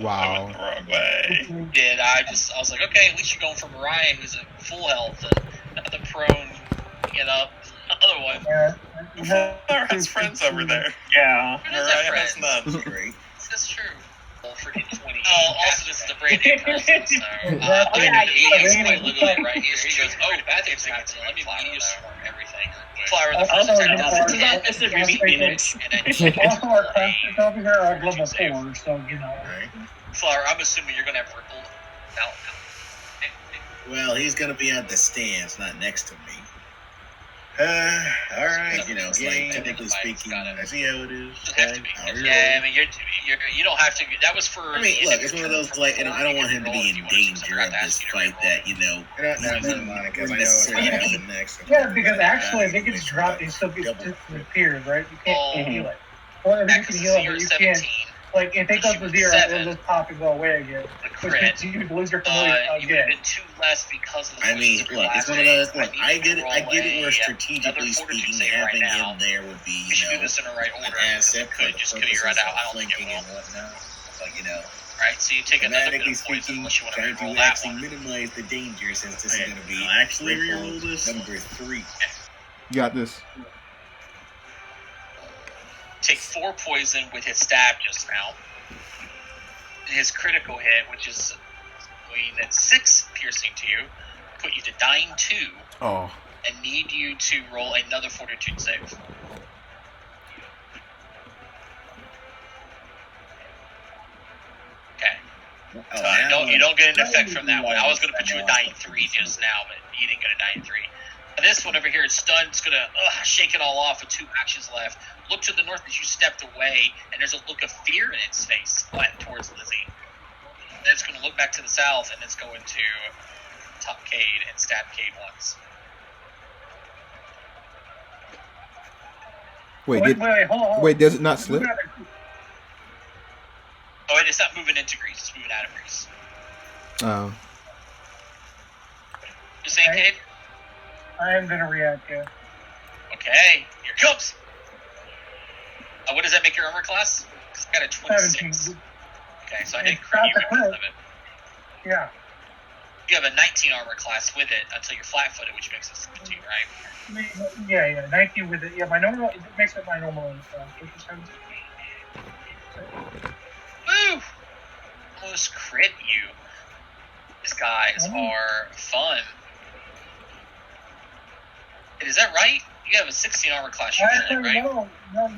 Wow. I went the wrong way. Did I was like, okay, at least you're going for Mariah, who's at full health, and not the prone, get up. Other one. Moonflower has friends over there. Yeah. Mariah has none. Great. That's true. Well, freaking 20. Oh, also, this is a brand new person, so. Yeah, He's quite literally right here. He goes, oh, bathroom seconds. Let me just swarm everything. Flower, the first attack does a 10. This is really Phoenix. And then you get Also, our to classmates over here are level 4, so, you know. Right. Flower, I'm assuming you're going to have rippled out. Well, he's gonna be at the stands, not next to me. All right. You know, it's like technically speaking, I see how it is. Doesn't have to be. I'll Yeah, I reroll. mean, you don't have to. That was for. I mean, look, it's one of those like, I don't want him to be in danger of this fight that No, never mind, because I know it's wouldn't gonna necessarily happen next. Yeah, because actually, if it gets dropped, it still gets disappeared, right? You can't heal it. Well, if you can heal it, but you can't. Like, if it goes to 0, it'll just pop and go away again. The Which crit. means you lose your familiar You would have again. been 2 less because of the. I mean, look, it's one of those. Look, I get it. I get it. Where Another strategically fortitude speaking, save having right now. him there would be, We should you do know, this in the right an order. asset for the Just kill purposes you right out. I of don't think it flanking will. and whatnot. But you know, Right, so you take another bit thematically of poison speaking, unless you want to trying reroll to that actually one. minimize the danger since this is Okay, going to be I'll actually ripple reroll this. number 3. You got this. Take 4 poison with his stab just now. His critical hit, which is at 6 piercing to you, put you to dying 2, Oh. and need you to roll another fortitude save. Okay. You don't get an effect from that one. I was going to put you a dying 3 just now, but you didn't get a dying 3. This one over here is stunned. It's going to shake it all off with 2 actions left. Look to the north as you stepped away, and there's a look of fear in its face towards Lizzie. Then it's going to look back to the south, and it's going to top Cade and stab Cade once. Wait, hold on. wait, does it not slip? Oh, it's not moving into Greece. It's moving out of Greece. Oh. You saying, Okay. Cade? I am going to react, yeah. Okay, here it comes. What does that make your armor class? 'Cause I got a 26. 17. Okay, so I It's didn't crit not you the because crit. of it. Yeah. You have a 19 armor class with it until you're flat-footed, which makes it 17, right? Yeah, 19 with it. Yeah, my normal, it makes it my normal. Woo! Almost crit you. These guys are fun. Is that right? You have a 16 armor class usually, Actually, right? no,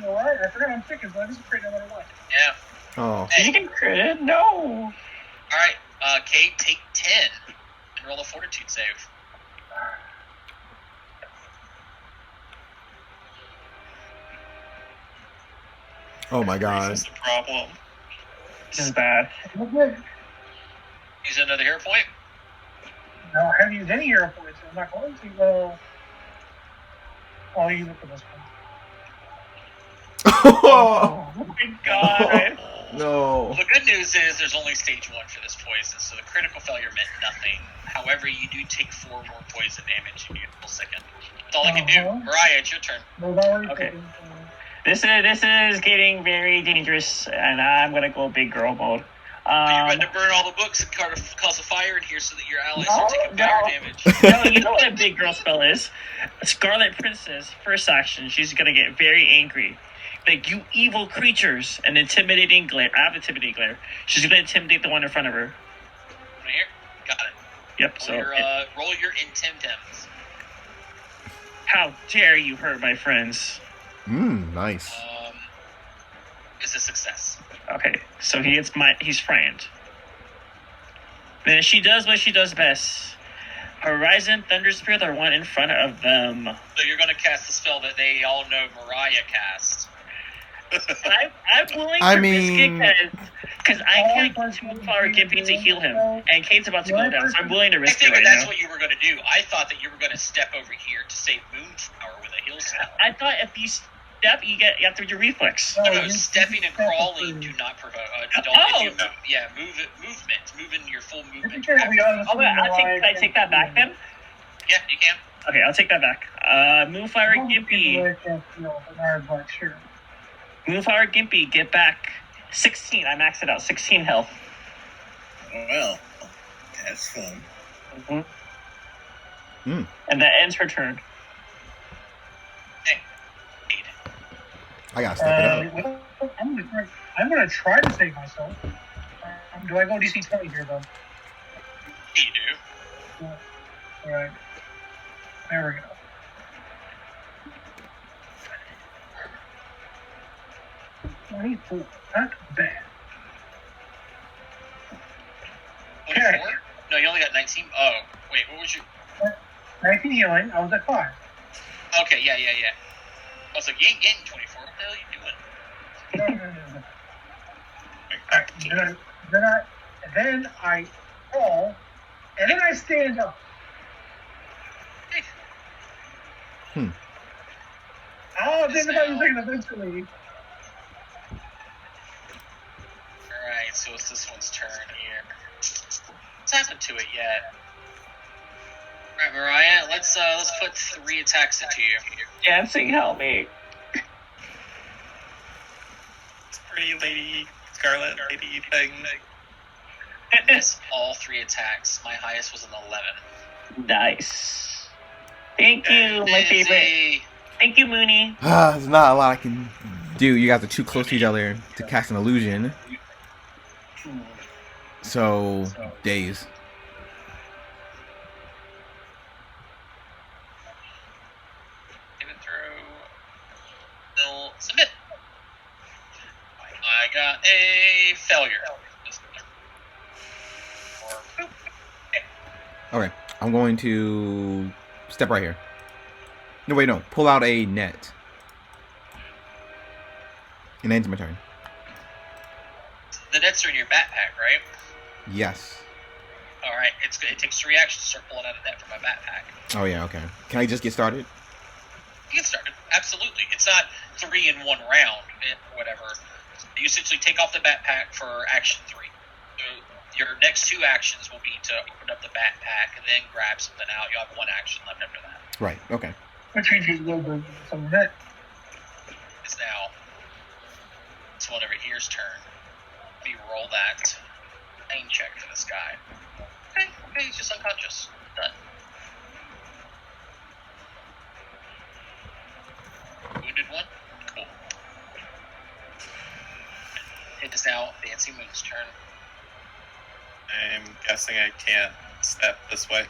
you're right. I forgot I'm thinking, so I just crit no matter what. Yeah. Oh. Hey, You can crit? No. alright, Kate, take 10 and roll a fortitude save. Oh my This god. is the problem. This is bad. Good. Use another hero point. No, I haven't used any hero points. I'm not going to. I'll use it for this one. Oh, Oh my god. no. The good news is there's only stage 1 for this poison, so the critical failure meant nothing. However, you do take 4 more poison damage and you get full second. That's all I can do. Mariah, it's your turn. No, that works. Okay. This is getting very dangerous, and I'm gonna go big girl mode. You're going to burn all the books and cause a fire in here so that your allies are taking fire damage. No, you know what a big girl spell is? Scarlet Princess, first action, she's gonna get very angry. Like, you evil creatures, an intimidating glare. I have intimidating glare. She's gonna intimidate the one in front of her. Right here? Got it. Yep, Roll your intimidems. How dare you hurt my friends? Nice. It's a success. Okay, so he's frightened. Then she does what she does best. Horizon Thunder Spirit, the one in front of them. So you're going to cast the spell that they all know Mariah cast. I'm willing to risk it because I can't get to Moonflower Gimpy to heal him, and Kate's about to go down, so I'm willing to I risk it figured right that's now. what you were going to do. I thought that you were going to step over here to save Moonflower with a heal spell. I thought if you step, you have to do reflex. No, stepping and crawling do not provoke. Movement. Moving your full movement. Can I take that back then? Yeah, you can. Okay, I'll take that back. Moonflower Gimpy. Moonflower Gimpy, get back. 16. I maxed it out. 16 health. Well, that's fun. And that ends her turn. I gotta step it up. I'm gonna try to save myself. Do I go DC 20 here though? You do. All right. There we go. Not bad. 24? No, you only got 19. Oh, wait, what was your... 19 healing. I was at 5. Okay, yeah. I was like, you ain't getting 24. What the hell are you doing? No. Then I fall, and then I stand up. Oh, I think about using it eventually. Alright, so it's this one's turn here. What's happened to it yet? Alright, Mariah, let's put 3 attacks into you. Dancing, help me. It's pretty lady, Scarlet lady thing. Miss all 3 attacks. My highest was an 11. Nice. Thank you, my favorite. Thank you, Mooney. There's not a lot I can do. You guys are too close to each other to cast an illusion. So, days. Give it through. Still submit. I got a failure. Okay, I'm going to step right here. No, wait, no. Pull out a net. And ends my turn. The nets are in your backpack, right? Yes. Alright, it takes 3 actions to start pulling out a net from my backpack. Oh, yeah, okay. Can I just get started? You can start it. Absolutely. It's not 3 in 1 round, whatever. You essentially take off the backpack for action 3. So your next 2 actions will be to open up the backpack and then grab something out. You'll have 1 action left after that. Right, okay. Which means you go to some net. It's now. It's one over here's turn. Let me roll that pain check for this guy. Okay, he's just unconscious. Done. Wounded 1? Cool. It is now Fancy Moon's turn. I'm guessing I can't step this way.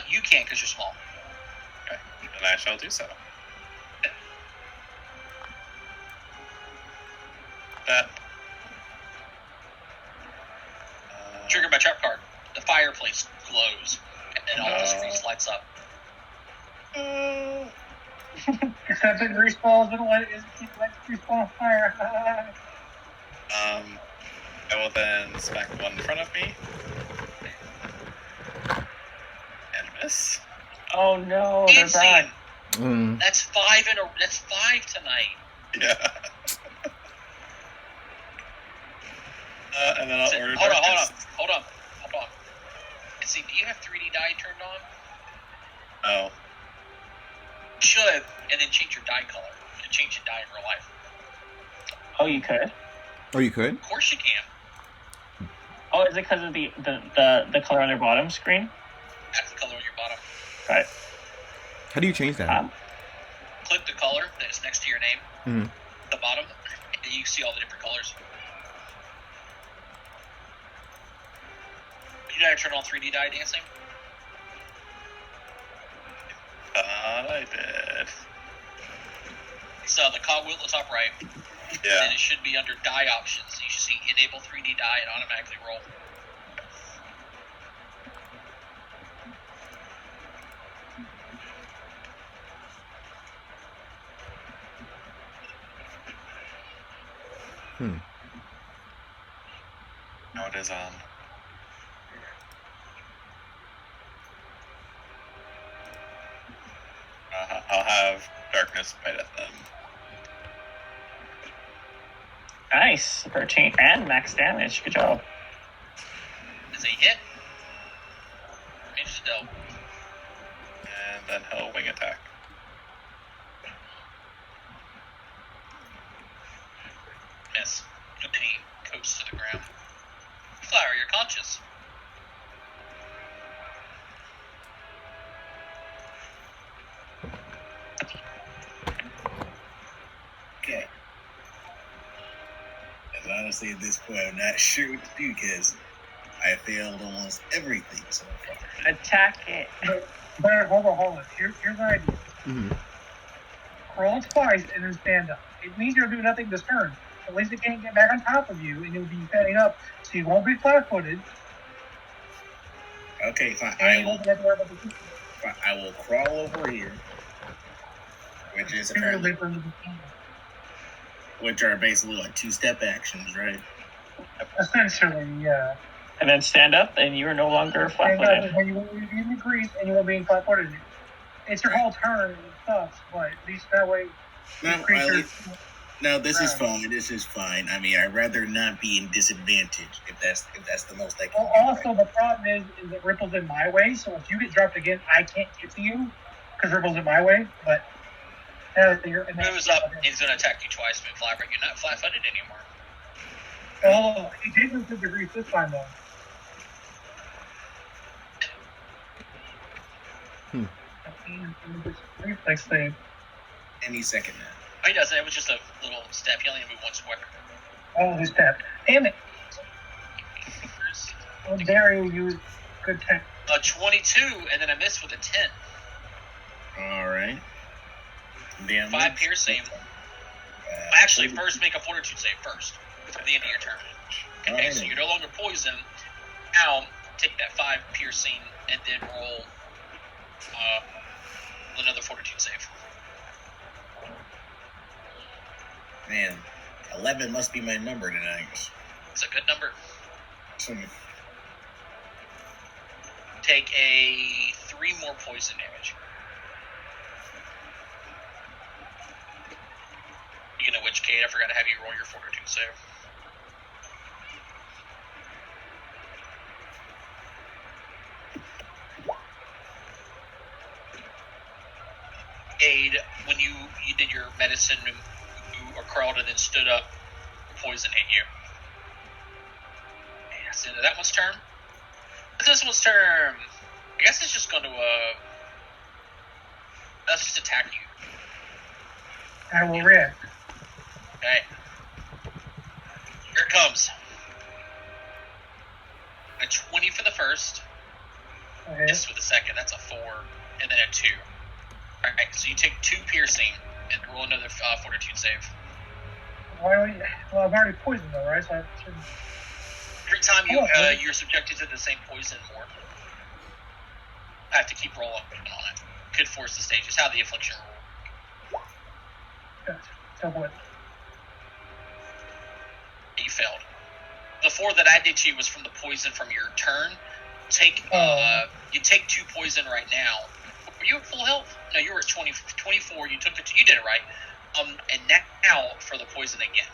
You can because you're small. Okay, then I shall do so. That. Trigger my trap card. The fireplace glows, and all the screens lights up. Except it respawns when it is keep like respawn fire. I will then smack the one in front of me. And miss. Oh no, they're back. Dancing. That's five tonight. Yeah. And then I'll order Hold darkness. on. And see, do you have 3D die turned on? Oh. You should, and then change your die color to change your die in real life. Oh, you could? Oh, you could? Of course you can. Oh, is it because of the color on your bottom screen? That's the color on your bottom. Right. How do you change that? Click the color that's next to your name, the bottom, and you see all the different colors. You know how to turn on 3D die dancing? I did. So the cogwheel at the top right, Yeah. and it should be under die options. You should see enable 3D die and automatically roll. No, it is on. I'll have darkness bite at them. Nice. 13 and max damage. Good job. Is a hit. Range still. And then he'll wing attack. Miss. And then he coats to the ground. Flower, you're conscious. Okay. And honestly, at this point, I'm not sure what to do because I failed almost everything so far. Attack it. But hold on. Here's the idea. Crawl twice and then stand up. It means you'll do nothing this turn. At least it can't get back on top of you, and you'll be standing up, so you won't be flat-footed. Okay, fine. And you won't have to worry about the people. I will crawl over here, which is apparently, which are basically like two-step actions, right? Essentially, yeah. And then stand up, and you are no longer And flat-footed. you won't be in the grease, and you won't be flat-footed. It's your whole turn and stuff, but at least that way, No, the creature... No, this is fine. This is fine. I mean, I'd rather not be in disadvantage if that's the most I can Well, do. also, the problem is it ripples in my way, so if you get dropped again, I can't get to you, because ripples in my way, but... Moves up, he's going to attack you twice, move flat, but you're not flat-footed anymore. Oh, he did move to the grease this time, though. Reflex save. Any second now. Oh, he doesn't. It was just a little step. He only moved one square. Oh, he stepped. Damn it. How dare you use good tech. A 22, and then I missed with a 10. All right. Damn. 5 piercing. Actually, first make a fortitude save first at the end of your turn. Okay, Right. so you're no longer poisoned. Now, take that 5 piercing and then roll another fortitude save. Man, 11 must be my number tonight. It's a good number. So, Take a 3 more poison damage. Speaking of which, Kate, I forgot to have you roll your fortitude save. Aid, when you did your medicine, you crawled and then stood up, poison hit you. And that's the end of that one's turn. This one's turn. I guess it's just going to, let's just attack you. I will react. Okay. Here it comes. A 20 for the first. Okay. Miss with the second. That's a 4. And then a 2. Alright, so you take 2 piercing and roll another fortitude save. Well, I've already poisoned though, right? So I should... Every time you're subjected to the same poison more, I have to keep rolling on it. Could force the stage. It's how the affliction roll. Gotcha. So what? You failed. The 4 that I did to you was from the poison from your turn. You take 2 poison right now. Were you at full health? No, you were at 24. You took you did it right. And now for the poison again.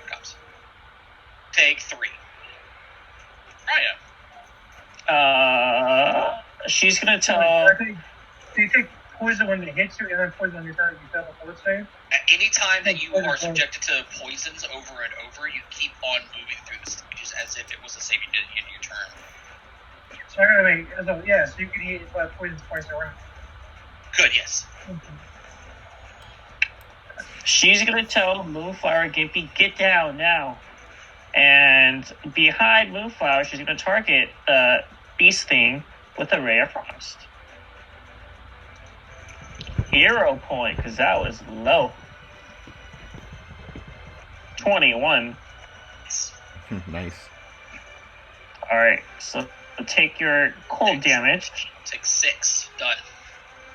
Here comes. Take 3. Raya. She's gonna tell. Do you take poison when it hits you, and then poison on your turn? You fail the fort save. At any time that you are subjected to poisons over and over, you keep on moving through the stages as if it was a save you did in your turn. So I gotta make so you can eat poison twice around. Good, yes. She's gonna tell Moonflower Gimpy, get down now. And behind Moonflower, she's gonna target Beast Thing with a Ray of Frost. Hero point, because that was low. 21. Nice. Alright, so take your cold damage. Take 6. Done.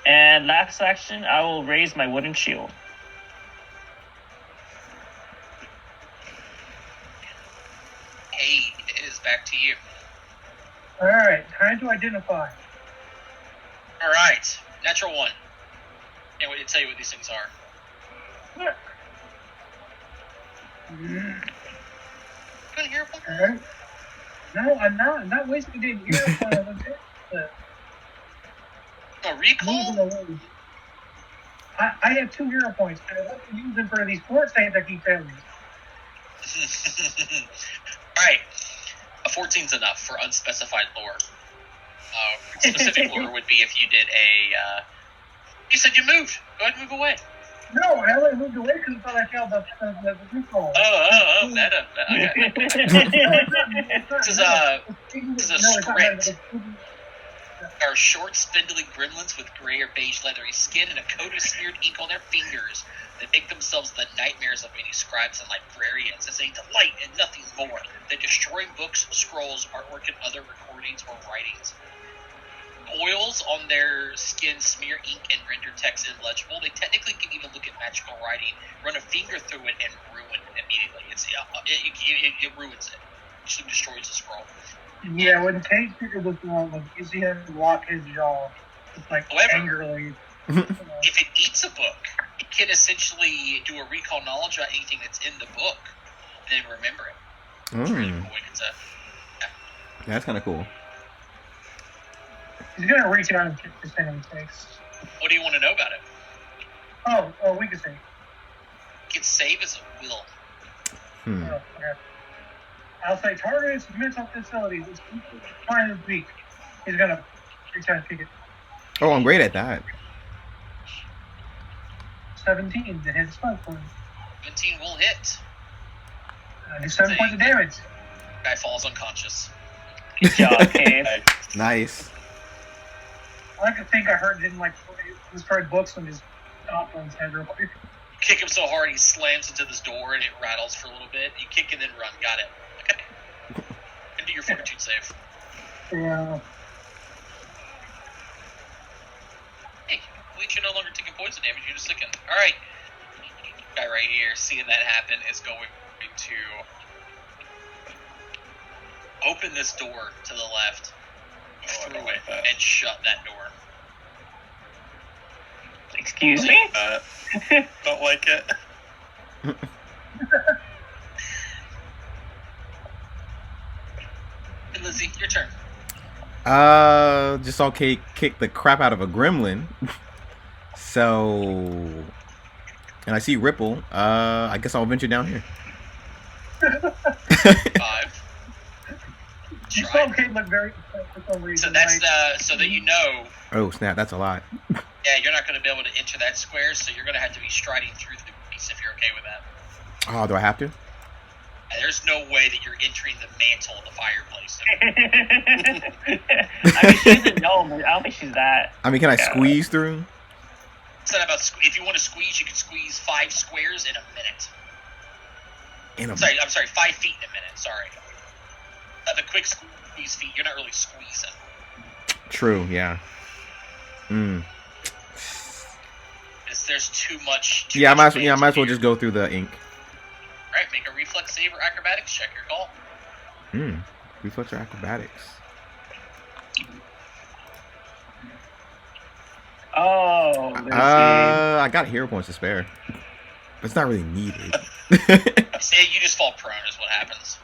And last action, I will raise my wooden shield. Hey, it is back to you. Alright, time to identify. Alright, natural 1. Can't wait to tell you what these things are. What? Good hero point? Alright. No, I'm not. I'm not wasting a hero point on the A recall? I have 2 hero points. I have to use them for these fort saves I keep failing. Alright. A 14's enough for unspecified lore. Specific lore would be if you did a... you said you moved. Go ahead and move away. No, I only moved away because I thought I failed the recall. Meta. Okay. This is a script. Are short, spindly gremlins with gray or beige leathery skin and a coat of smeared ink on their fingers that make themselves the nightmares of many scribes and librarians as they delight in nothing more than destroying books, scrolls, artwork, and other recordings or writings. Oils on their skin smear ink and render text illegible. They technically can even look at magical writing, run a finger through it, and ruin it immediately. It ruins it. It just destroys the scroll. Yeah, when Kate figured this out, you see him lock his jaw, just like However, angrily. If it eats a book, it can essentially do a recall knowledge about anything that's in the book, and then remember it. It's really cool. That's kind of cool. He's gonna reach out and kick this thing in the face. What do you want to know about it? Oh, we can see. It can save as a will. Oh, okay. I'll say target is mental facilities. It's fine as weak. He's gonna reach out and kick it. Oh, I'm great at that. 17 to hit his spell point. 17 will hit. 7 points of damage. Guy falls unconscious. Good job, Cave. Nice. I like to think I heard him destroyed books and just stopped on his head real quick. Kick him so hard he slams into this door and it rattles for a little bit. You kick and then run. Got it. Okay. And do your fortitude save. Yeah. Hey, at least you're no longer taking poison damage. You're just sicking. All right. Guy right here, seeing that happen, is going to open this door to the left, through it, and shut that door. Excuse me? Don't like it. And Lizzie, your turn. Just saw Kate kick the crap out of a gremlin. So, and I see Ripple. I guess I'll venture down here. 5. You saw Kate look very upset for some reason. So that's so that you know. Oh snap! That's a lot. Yeah, you're not going to be able to enter that square, so you're going to have to be striding through the piece if you're okay with that. Oh, do I have to? And there's no way that you're entering the mantle of the fireplace. I mean, she's a gnome. I don't think she's that. I mean, can I squeeze through? It's not about if you want to squeeze, you can squeeze 5 squares in a minute. I'm sorry, 5 feet in a minute. Sorry. The quick squeeze feet, you're not really squeezing. True. Yeah. There's too much. I might as well just go through the ink. Right. Alright, make a reflex save or acrobatics check, your call. Reflex or acrobatics? Oh, let's I got hero points to spare. But it's not really needed. You just fall prone is what happens.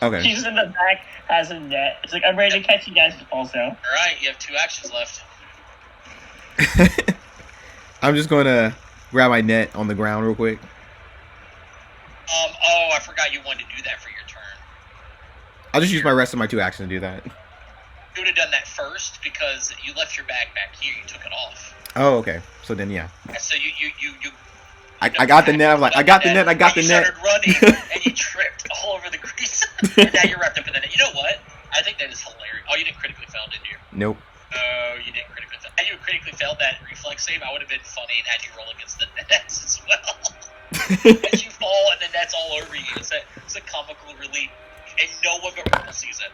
see. Okay. She's in the back, has a net. It's like, I'm ready to catch you guys also. Alright, you have 2 actions left. I'm just going to grab my net on the ground real quick. Oh, I forgot you wanted to do that for your turn. I'll just use my rest of my 2 actions to do that. You would have done that first because you left your bag back here. You took it off. Oh, okay. So then, yeah. And so you I got the net. I'm like, I got the net. I got the you net. started running and you tripped all over the grease. And now you're wrapped up in the net. You know what? I think that is hilarious. Oh, you didn't critically fail, did you? Nope. Oh, you didn't critically fail. Had you critically failed that reflex save, I would have been funny and had you roll against the nets as well. As you fall and the net's all over you. It's a comical relief. And no one but Ripple sees it.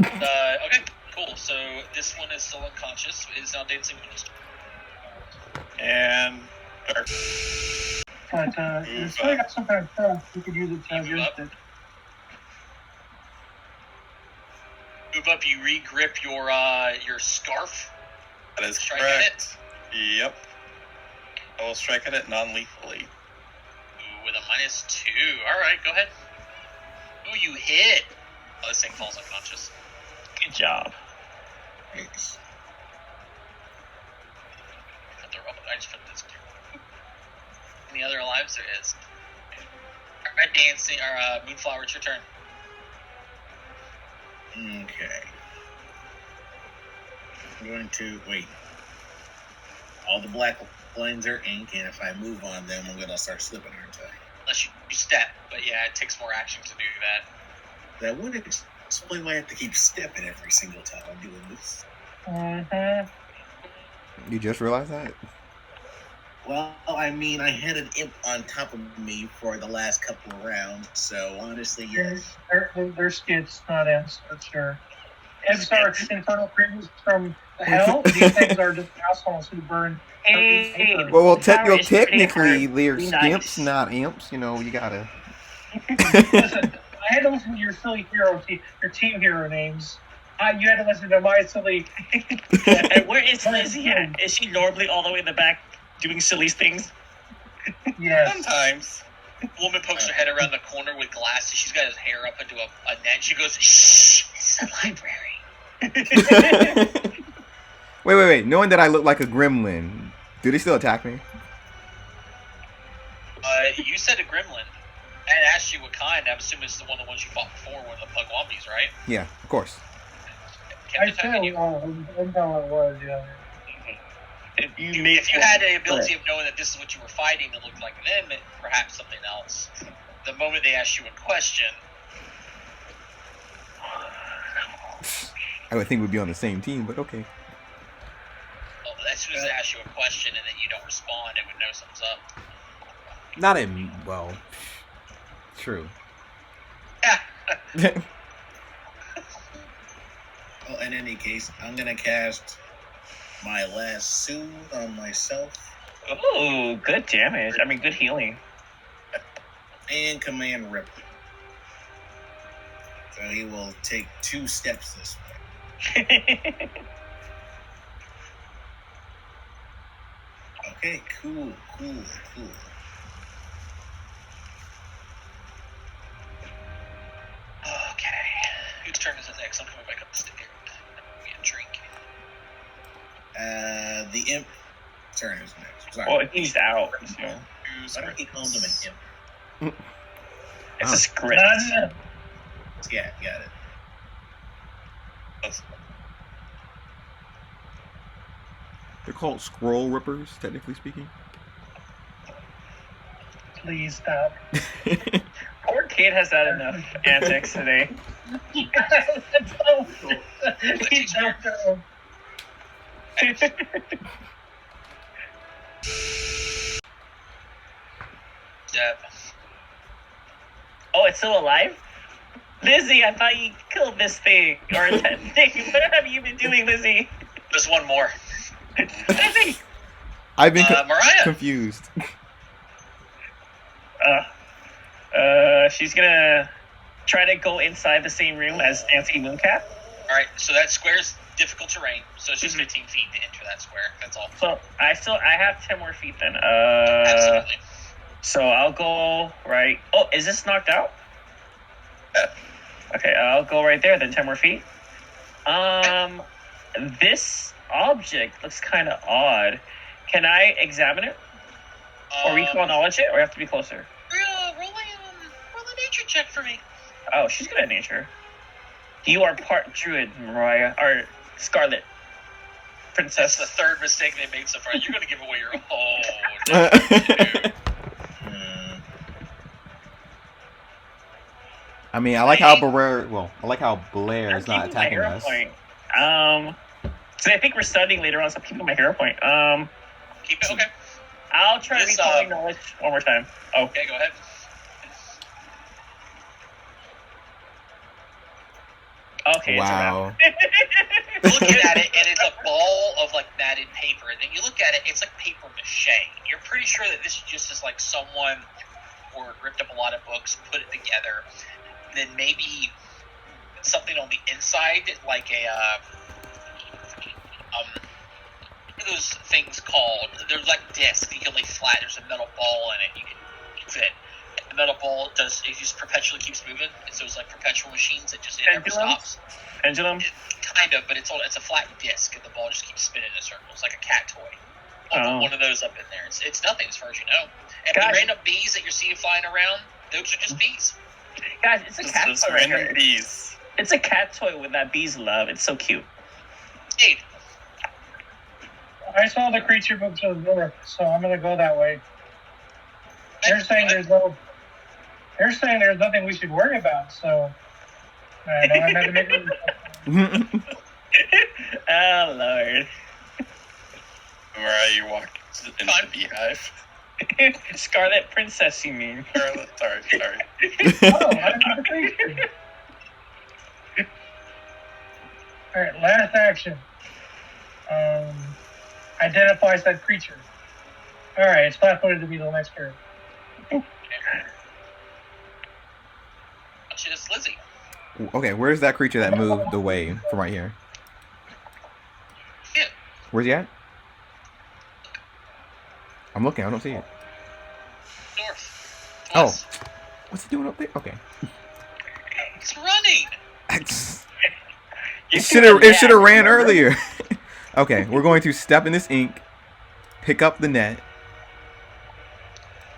Okay, cool. So this one is still unconscious. It is now dancing ghost. And dark. But it's still got some kind of throw. You could use it to against it. Move up. You re-grip your scarf. That is Strike correct. Yep. I will strike at it non-lethally. Ooh, with a -2. All right, go ahead. Ooh, you hit. Oh, this thing falls unconscious. Good job. Thanks. I just put this. Any other lives? There is. Alright, dancing or Moonflower, it's your turn. Okay. I'm going to wait. All the black lines are ink, and if I move on them, I'm gonna start slipping, aren't I? Unless you step, but yeah, it takes more action to do that. That would explain why I have to keep stepping every single time I'm doing this. You just realized that? Well, I mean, I had an imp on top of me for the last couple of rounds, so honestly, yes. They're skits, not imps, but sure. Imps are infernal creatures from hell. These things are just assholes who burn. Hey. Well, Power is pretty technically, hard. they're Be skimps, nice. not imps. You know, you gotta. Listen, I had to listen to your silly hero, your team hero names. You had to listen to my silly. And where is Lizzie at? Is she normally all the way in the back doing silly things? Yes. Sometimes. Woman pokes her head around the corner with glasses. She's got his hair up into a net. She goes, "Shh, this is a library." Wait. Knowing that I look like a gremlin, do they still attack me? You said a gremlin. I asked you what kind. I'm assuming it's the ones you fought before, one of the Pugwambies, right? Yeah, of course. I said, I know it was, yeah. If you had the ability of knowing that this is what you were fighting that looked like them, perhaps something else. The moment they asked you a question, I would think we'd be on the same team, but okay. well, as soon as they ask you a question and then you don't respond, it would know something's up. Not in well. True. Well, in any case, I'm gonna cast my last soothe on myself Ooh, good damage. I mean, good healing. and command Ripple. So he will take 2 steps this way. Okay, cool. Okay. Whose turn is it next? I'm coming back up the stairs. Give me a drink. The imp turn is next. Sorry. Well, he's out. So. Why don't he call them an imp? It's a script. Yeah, got it. They're called scroll rippers, technically speaking. Please stop. Poor kid has had enough antics today. He jumped out. Deb. Oh, it's still alive? Lizzie, I thought you killed this thing. Or that thing. What have you been doing, Lizzie? There's one more. Lizzie! I've been Mariah. confused. She's gonna try to go inside the same room as Nancy Mooncap. All right, so that square's difficult terrain, so it's just 15 feet to enter that square. That's all. So I have 10 more feet then. Absolutely. So I'll go right. Oh, is this knocked out? Okay, I'll go right there then. 10 more feet. This object looks kind of odd. Can I examine it or recall knowledge it, or have to be closer? Roll a nature check for me. Oh, she's good at nature. You are part druid, Mariah, or Scarlet Princess. That's the third mistake they made so far. You're going to give away your whole. I mean, I like how Blair is not attacking us. Point. So I think we're studying later on, so I'm keeping my hero point. Keep it, okay. I'll try to recall knowledge one more time. Oh. Okay, go ahead. Okay, wow. Looking at it, and it's a ball of like matted paper, and then you look at it, it's like paper mache. You're pretty sure that this just is like someone or ripped up a lot of books, put it together, and then maybe something on the inside, like a what are those things called? They're like discs. You can lay flat. There's a metal ball in it. You can fit. The metal ball it just perpetually keeps moving. And so it's like perpetual machines that just it never stops. Pendulum? Kind of, but it's a flat disc, and the ball just keeps spinning in circles like a cat toy. I'll put one of those up in there. It's nothing as far as you know. And the random bees that you're seeing flying around, those are just bees. Guys, it's a cat toy right here. Bees. It's a cat toy with that bees love. It's so cute. Indeed. I saw the creature move to the north, so I'm gonna go that way. They're saying there's nothing we should worry about, so I know I'm going to make it. Oh Lord. Mariah, you walk into the beehive. Scarlet Princess, you mean? Sorry. Oh, I'm the creature. Alright, last action. Identify said creature. Alright, it's flat-footed to be the next turn. It's Lizzie. Okay, where's that creature that moved away from right here? Yeah. Where's he at? I'm looking, I don't see it. North. Oh. West. What's he doing up there? Okay. It's running. It should have ran earlier. Okay, we're going to step in this ink, pick up the net,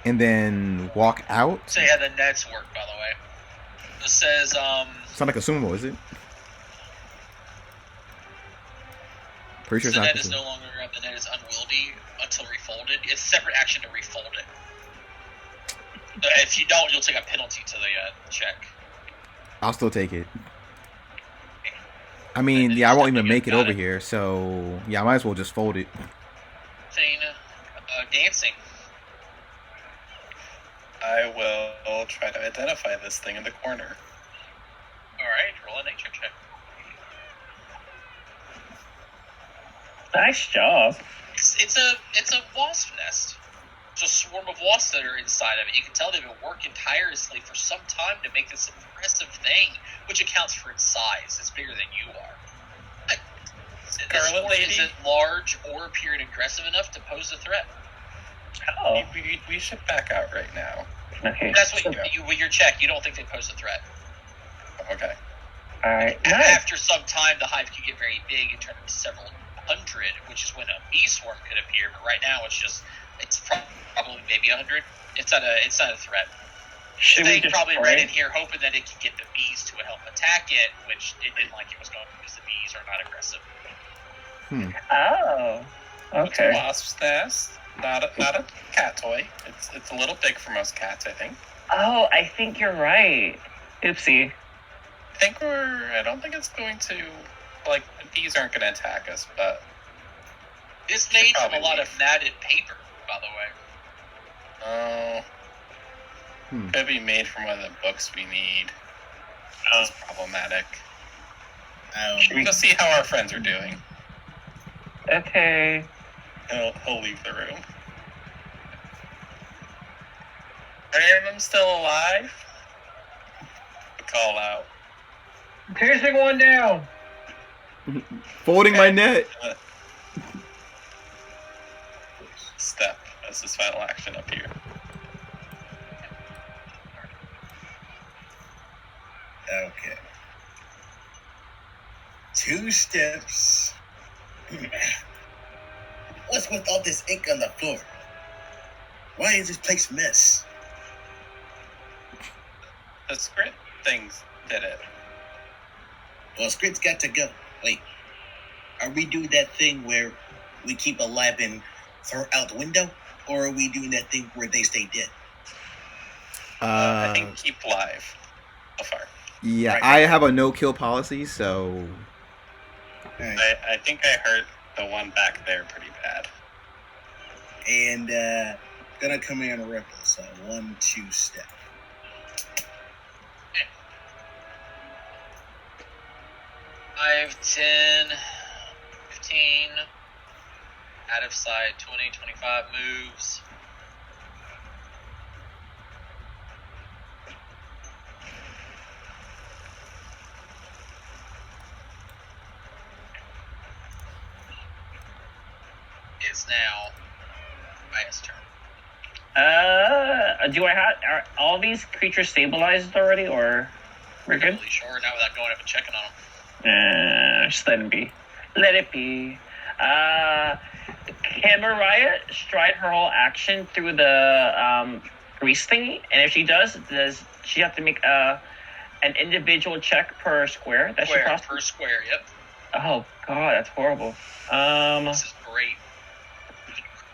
and then walk out. So yeah, the nets work, by the way. It says, It's not like a sumo, is it? Pretty sure it's the not. net is no longer up. The net is unwieldy until refolded. It's a separate action to refold it. If you don't, you'll take a penalty to the check. I'll still take it. I mean, yeah, I won't even make it over here, so yeah, I might as well just fold it. Saying, dancing. I will try to identify this thing in the corner. Alright, roll a nature check. Nice job. It's a wasp nest. It's a swarm of wasps that are inside of it. You can tell they've been working tirelessly for some time to make this impressive thing, which accounts for its size. It's bigger than you are. This swarm isn't large or appearing aggressive enough to pose a threat. Oh. We should back out right now. Okay. That's what you with your check. You don't think they pose a threat. Okay. All right. Nice. After some time, the hive could get very big and turn into several hundred, which is when a bee swarm could appear. But right now, it's probably maybe 100. It's not a threat. They probably ran in here hoping that it could get the bees to help attack it, which it didn't like it was going because the bees are not aggressive. Oh. Okay. It's a wasp's nest. Not a cat toy. It's a little big for most cats, I think. Oh, I think you're right. Oopsie. I don't think it's going to, like, the bees aren't going to attack us, but... This made from a lot of matted paper, by the way. Oh. Could be made from one of the books we need. This is problematic. We'll see how our friends are doing. Okay. He'll leave the room. Random's still alive? Call out. Chasing one down. Folding my net. Step. That's his final action up here. Okay. 2 steps. What's with all this ink on the floor? Why is this place a mess? The script things did it. Well, script's got to go. Wait. Are we doing that thing where we keep a lab and throw out the window? Or are we doing that thing where they stay dead? I think keep live. So far. Yeah, Right. I have a no-kill policy, so... Right. I think I hurt the one back there pretty bad. And gonna come in a ripple, so 1-2 step. Five, 10, 15, out of sight, 20, 25 moves. It's now Maya's turn. Do I have are all these creatures stabilized already, or we're good? Not really sure now without going up and checking on them. Just let it be. Let it be. Can Mariah stride her whole action through the grease thingy? And if she does she have to make an individual check per square that she Square, crosses? per square, yep. Oh god, that's horrible. This is great.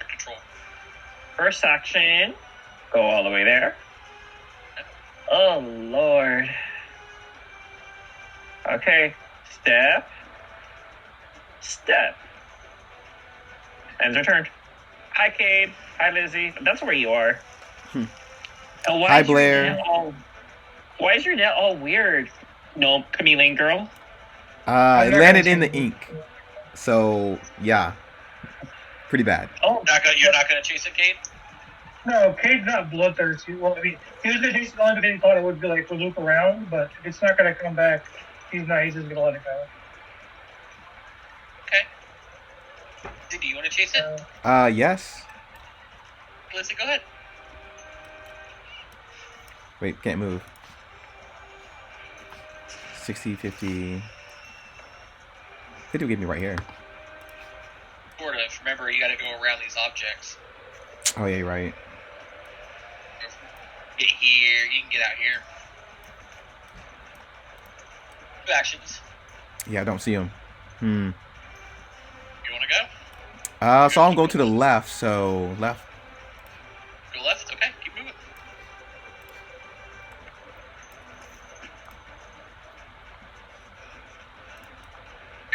Control. First action, go all the way there. Oh lord. Okay, step. Ends her turn. Hi, Cade. Hi, Lizzie. That's where you are. And why Hi, is your Blair. net why is your net all weird? No, chameleon girl. It landed in the ink. So, yeah. Pretty bad. Oh, You're not gonna chase it, Kate? No, Cade's not bloodthirsty. Well, I mean, he was going to chase it only because he thought it would be like to loop around, but if it's not going to come back, he's not. He's just going to let it go. Okay. Do you want to chase it? Yes. Lizzie, go ahead. Wait, can't move. 60, 50. 50 will get me right here. Sort of. Remember, you gotta go around these objects. Oh, yeah, you're right. Get here. You can get out here. 2 actions. Yeah, I don't see him. You wanna go? So I'll go to the left, so left. Go left? Okay, keep moving.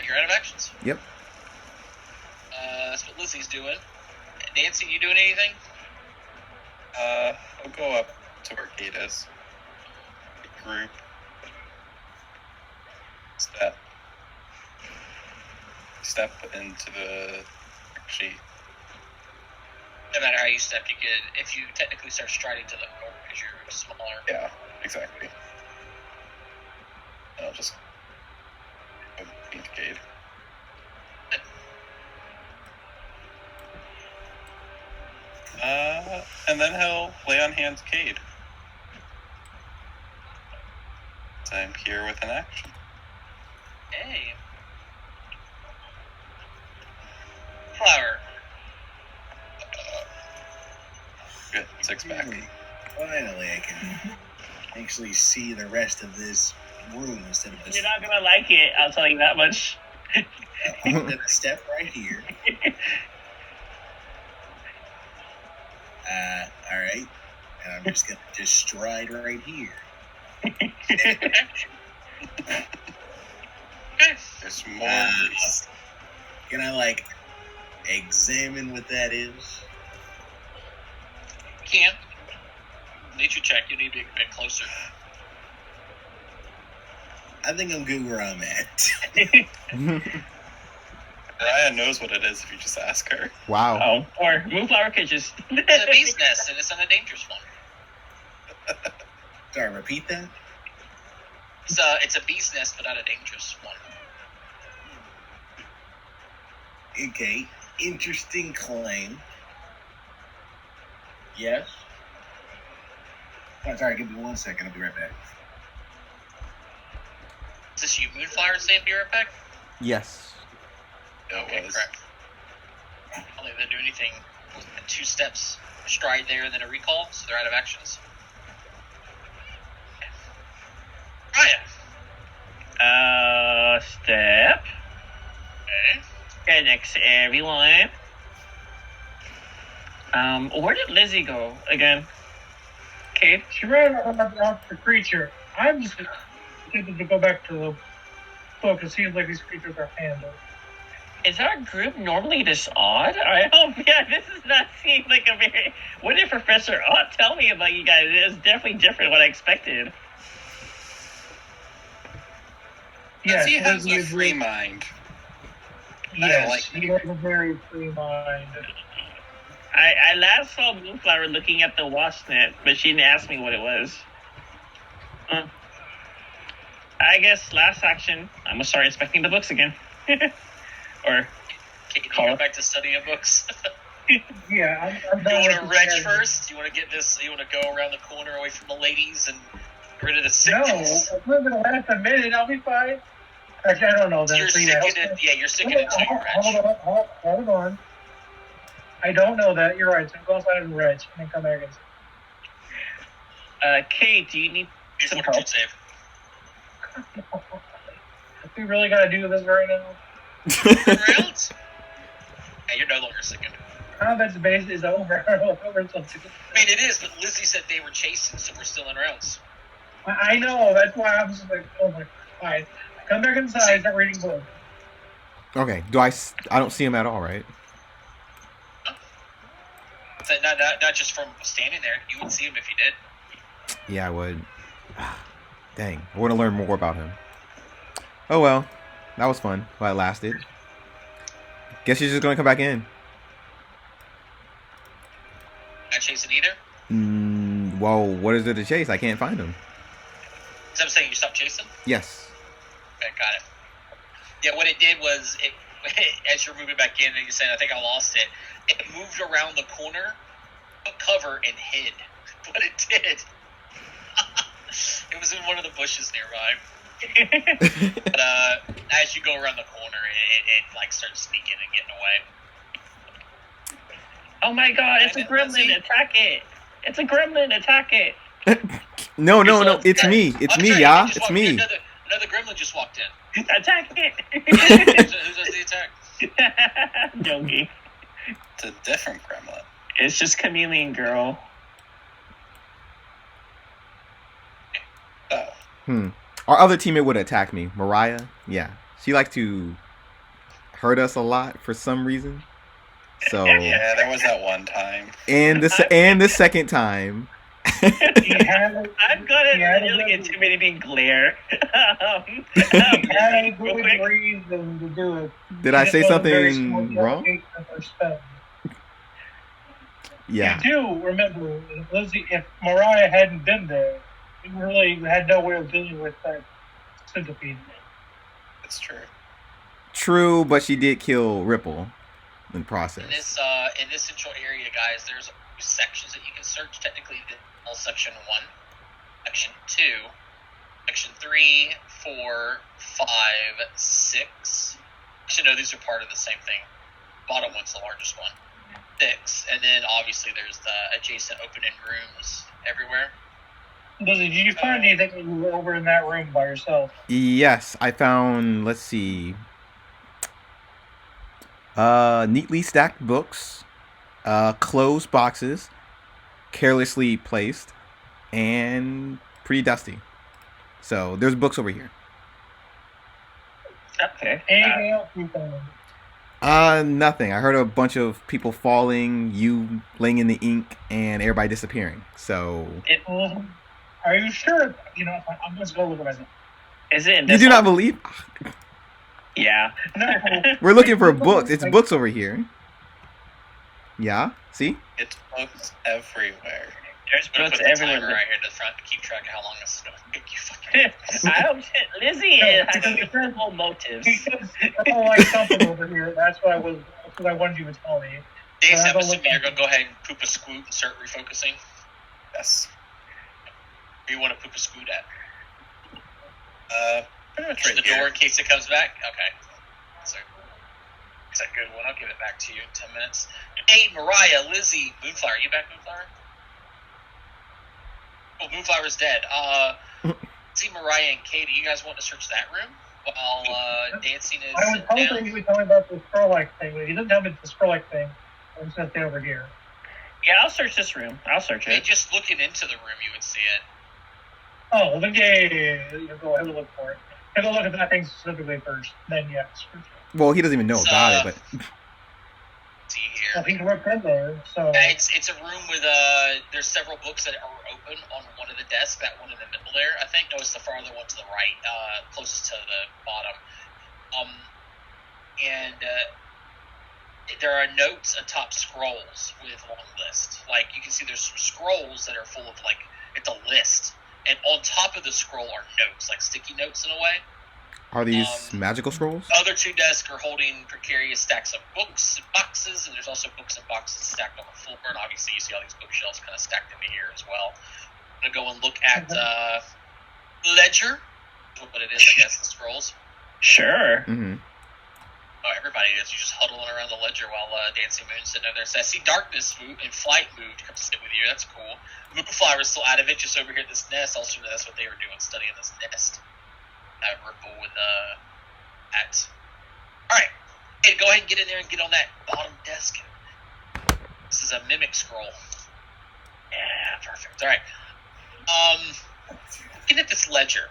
You're out of actions? Yep. That's what Lizzie's doing. Nancy, you doing anything? I'll go up to where Kate is. Group. Step into the sheet. No matter how you step, you could, if you technically start striding to the north because you're smaller. Yeah, exactly. I'll just go into Kate. And then he'll lay on hands Cade. So I'm here with an action. Hey. Flower. Good, 6 back. Finally, I can actually see the rest of this room instead of this. you're not gonna like it. I'll tell you that much. I'm gonna step right here. All right, and I'm just gonna just stride right here. There's more. Can I like examine what that is? Can. Nature check, you need to be a bit closer. I think I'm good where I'm at. Mariah knows what it is if you just ask her. Wow. Oh, or Moonflower Kitchens. It's a bee's nest, and it's an a dangerous one. Sorry, repeat that? It's a bee's nest, but not a dangerous one. Okay, interesting claim. Yes? Oh, sorry, give me 1 second. I'll be right back. Is this you, Moonflower, saying be right back? Yes. Okay, correct. I don't think they do anything. 2 steps, a stride there, and then a recall, so they're out of actions. Raya. Step. Okay. Okay, next to everyone. Where did Lizzie go again? Kate? She ran off the creature. I'm just tempted to go back to the book. It seems like these creatures are handled. Is our group normally this odd? I hope, yeah, this does not seem like a very... What did Professor Ott tell me about you guys? It is definitely different what I expected. Yes, he has a free mind. Yes, he has a very free mind. I last saw Moonflower looking at the wasp net, but she didn't ask me what it was. I guess last action, I'm gonna start inspecting the books again. Or can you go back to studying books? Yeah, I'm you want to wrench first? You want to get this? You want to go around the corner away from the ladies and get rid of the sickness? No, I'm gonna last a minute. I'll be fine. Actually, I don't know. You're sicking it. Yeah, you're sicking it too, Reg. Hold on. I don't know that. You're right. So go outside and Reg and then come back and. Kate, do you need some help? Save. We really gotta do this right now. Rounds? Hey, you're no longer sickened. Combat's base is over. I mean, it is, but Lizzie said they were chasing, so we're still in rounds. I know. That's why I was just like, oh my god. Come back inside. Start reading books. Okay. I don't see him at all, right? So not just from standing there. You would see him if you did. Yeah, I would. Dang. I want to learn more about him. Oh, well. That was fun while it lasted. Guess you're just going to come back in. Not chasing either? Well, what is there to chase? I can't find him. Is that I'm saying you stopped chasing? Yes. Okay, got it. Yeah, what it did was, as you're moving back in and you're saying, I think I lost it, it moved around the corner, took cover, and hid. What it did. It was in one of the bushes nearby. But as you go around the corner, it like starts sneaking and getting away. Oh my god, it's a gremlin, attack it! It's a gremlin, attack it! No, it's me. It's me, yeah. It's me. Another gremlin just walked in. Attack it! Who does the attack? Yogi. It's a different gremlin. It's just Chameleon Girl. Oh. Our other teammate would attack me. Mariah. Yeah. She likes to hurt us a lot for some reason. So yeah, there was that one time. And the second time. I'm gonna really intimidating glare. Reason to do it. Did I say something wrong? Yeah. You do remember, Lizzie, if Mariah hadn't been there, we really had no way of dealing with that centipede. That's true. True, but she did kill Ripple in process. In this central area, guys, there's sections that you can search. Technically, section 1, section 2, section 3, 4, 5, 6. Actually, no, these are part of the same thing. Bottom one's the largest one. 6, and then obviously there's the adjacent open-end rooms everywhere. Lizzie, did you find anything when you were over in that room by yourself? Yes, I found, let's see, neatly stacked books, closed boxes, carelessly placed, and pretty dusty. So there's books over here. Okay. Anything else you found? Nothing. I heard a bunch of people falling, you laying in the ink, and everybody disappearing. So are you sure? You know, I'm just going to look at myself. Is it? You do not believe? Yeah. No. We're looking for books. It's books over here. Yeah. See? It's books everywhere. There's I'm gonna books put the everywhere. timer right here to the front to keep track of how long this is going to take you. Fucking. I don't. Lizzie has multiple motives. I don't like something over here. That's what I wanted you to tell me. Dace, I'm assuming you're going to go ahead and poop a scoot and start refocusing. Yes. Where you want to poop a scoot at? Pretty much To right the here. door in case it comes back? Okay. It's a good one. I'll give it back to you in 10 minutes. Hey, Mariah, Lizzie, Moonflower. Are you back, Moonflower? Oh, Moonflower's dead. See, Mariah and Katie, you guys want to search that room while dancing is I was hoping down? you would tell me about the scroll-like thing, but you didn't tell me the scroll-like thing. I'm just going to stay over here. Yeah, I'll search this room. I'll search Hey, it. just looking into the room, you would see it. Oh, then yeah. Go ahead and look for it. Take a look at that thing specifically first. Then, yes. Well, he doesn't even know about it, but See here. Well, he worked in there, so... It's a room with there's several books that are open on one of the desks, that one in the middle there. I think no, it's the farther one to the right, closest to the bottom. And there are notes atop scrolls with long lists. Like you can see, there's some scrolls that are full of it's a list, and on top of the scroll are notes, like sticky notes in a way. are these magical scrolls? Other two desks are holding precarious stacks of books and boxes, and there's also books and boxes stacked on the floor. And obviously, you see all these bookshelves kind of stacked into here as well. I'm gonna go and look at ledger, what it is, I guess, the scrolls. Sure. Mm-hmm. Oh, everybody is. You're just huddling around the ledger while Dancing Moon's sitting over there. So I see Darkness and Flight moved to come sit with you. That's cool. Moonflower's still out of it, just over here at this nest. Also, that's what they were doing, studying this nest. Ripple with at. Alright. Hey, go ahead and get in there and get on that bottom desk. This is a mimic scroll. Yeah, perfect. Alright. Looking at this ledger.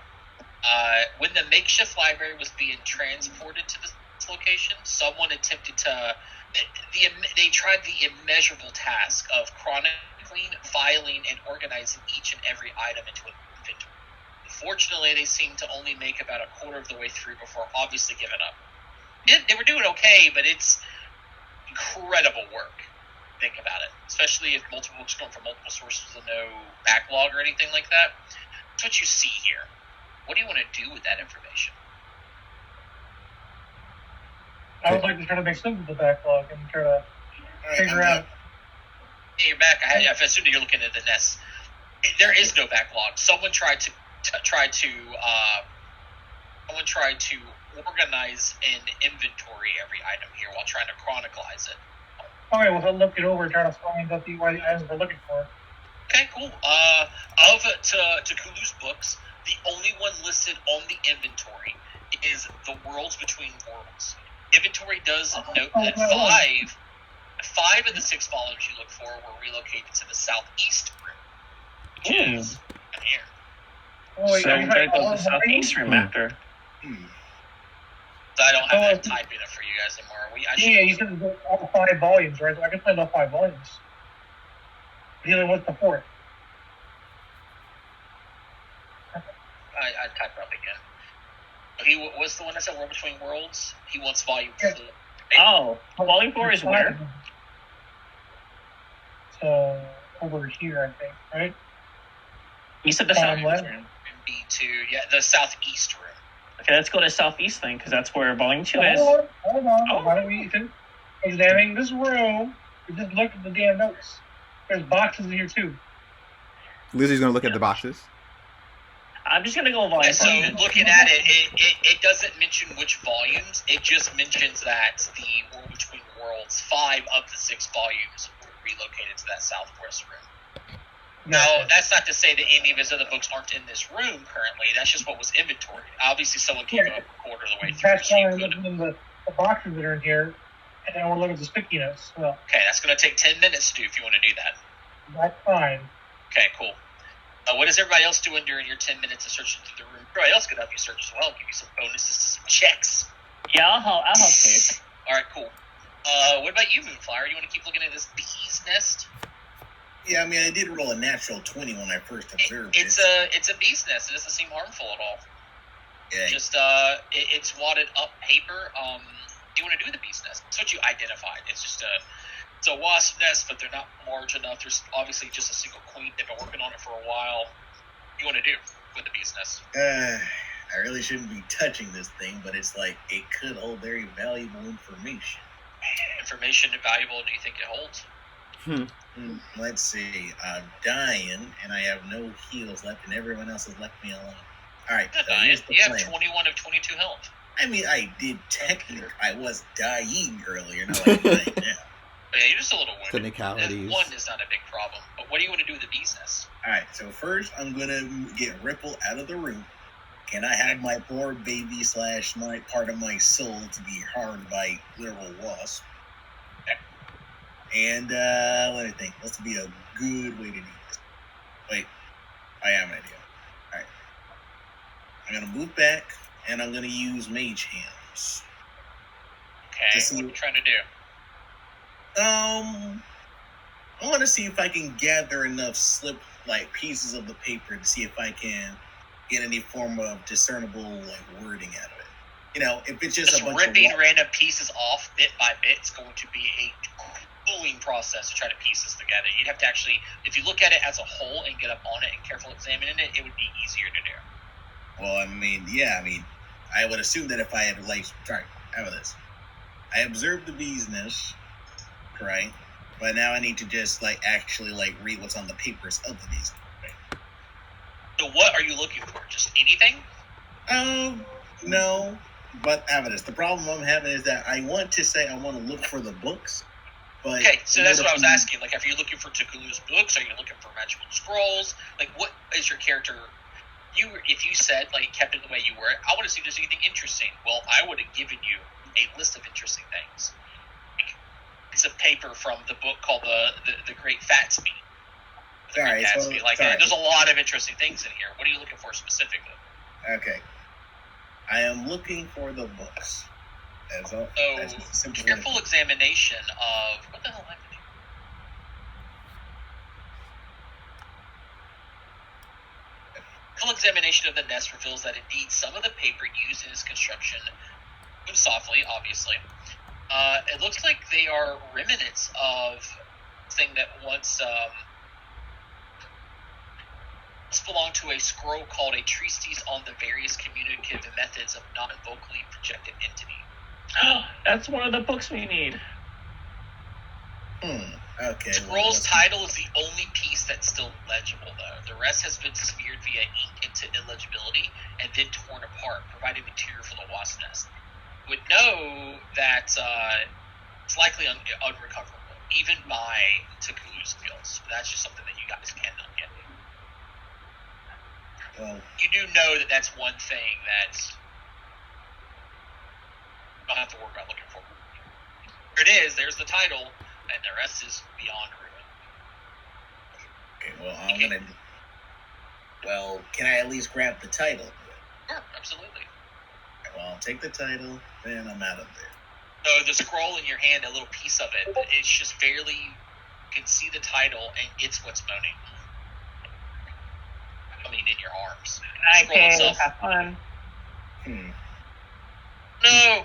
When the makeshift library was being transported to this location, someone attempted to they tried the immeasurable task of chronicling, filing, and organizing each and every item into an inventory. Unfortunately, they seemed to only make about a quarter of the way through before obviously giving up. They were doing okay, but it's incredible work. Think about it, especially if multiple books come from multiple sources with no backlog or anything like that. That's what you see here. What do you want to do with that information? I would like to try to make sense of the backlog and try to figure out... Hey, you're back. I assume you're looking at the nest. There is no backlog. Someone tried to organize and inventory every item here while trying to chronicleize it. Okay, well, I'll look it over and try to find out the items we're looking for. Okay, cool. To Kulu's books, the only one listed on the inventory is The Worlds Between Worlds. Inventory does note that five of the 6 volumes you look for were relocated to the southeast room, which is in here. Oh, wait, So I'm going to go to the southeast room after. So I don't have that typing it for you guys anymore. You said all 5 volumes, right? So I can find all 5 volumes. He only wants the 4th. I type it up again. What's the one that said World Between Worlds? He wants volume 4. Oh, volume 4 is where? So, over here, I think, right? You said the southeast room. B2, yeah, the southeast room. Okay, let's go to southeast then, because that's where volume 2 is. Hold on. Oh. Why don't we examining this room? We just look at the damn notes. There's boxes in here, too. Lizzie's gonna look at the boxes. I'm just going to go volume 4. So, looking at it doesn't mention which volumes. It just mentions that the World Between Worlds, 5 of the 6 volumes were relocated to that southwest room. Now, that's not to say that any of his other books aren't in this room currently. That's just what was inventoried. Obviously, someone came up a quarter of the way through. That's why I'm looking in the boxes that are in here, and I want to look at the sticky notes. Well, okay, that's going to take 10 minutes to do if you want to do that. That's fine. Okay, cool. What is everybody else doing during your 10 minutes of searching through the room? Everybody else could help you search as well. Give you some bonuses to some checks. Yeah, I'll help too. All right, cool. What about you, Moonflower? You want to keep looking at this bee's nest? Yeah, I mean, I did roll a natural 20 when I first observed it. It's a bee's nest. It doesn't seem harmful at all. Yeah. Just it's wadded up paper. Do you want to do the bee's nest? That's what you identified. It's just It's a wasp nest, but they're not large enough. There's obviously just a single queen. They've been working on it for a while. What do you want to do with the bee's nest? I really shouldn't be touching this thing, but it's like it could hold very valuable information. Information valuable do you think it holds? Let's see. I'm dying, and I have no heals left, and everyone else has left me alone. All right. You have 21 of 22 health. I mean, I did technically. I was dying earlier, not like dying now. Yeah, you're just a little wounded. Technicalities. One is not a big problem. But what do you want to do with the bee's nest? All right. So first, I'm gonna get Ripple out of the room. Can I have my poor baby / my part of my soul to be harmed by literal wasp? And let me think. What's be a good way to do this? Wait, I have an idea. All right, I'm gonna move back, and I'm gonna use Mage Hands. Okay, what are you trying to do? I want to see if I can gather enough pieces of the paper to see if I can get any form of discernible wording out of it. You know, if it's just a bunch ripping of random pieces off bit by bit, it's going to be a grueling process to try to piece this together. You'd have to actually, if you look at it as a whole and get up on it and carefully examine it, it would be easier to do. Well, I would assume that if I had how about this? I observed the bee's nest, right? But now I need to just actually read what's on the papers of the bee's nest. Right? So what are you looking for? Just anything? No. But how about this? The problem I'm having is that I want to look for the books. But okay, so that's what I was asking. If you're looking for Tukulu's books, are you looking for magical scrolls? What is your character? If you said kept it the way you were, I want to see if there's anything interesting. Well, I would have given you a list of interesting things. It's a paper from the book called the Great Fatsby. There's a lot of interesting things in here. What are you looking for specifically? Okay, I am looking for the books. Careful examination of what the hell happened here? Careful examination of the nest reveals that indeed some of the paper used in its construction moves softly, obviously. It looks like they are remnants of something that once belonged to a scroll called a treatise on the various communicative methods of non-vocally projected entity. That's one of the books we need. Okay. Scroll's title is the only piece that's still legible, though. The rest has been smeared via ink into illegibility and then torn apart, providing material for the wasp nest. You would know that it's likely unrecoverable, even by Tukulu's skills. That's just something that you guys cannot get. You do know that that's one thing that you don't have to worry about looking for. There it is. There's the title, and the rest is beyond ruin. Okay, can I at least grab the title? Sure, absolutely. Okay, I'll take the title, then I'm out of there. So the scroll in your hand, a little piece of it, it's just barely, you can see the title, and it's what's moaning. In your arms. Okay, have fun. No!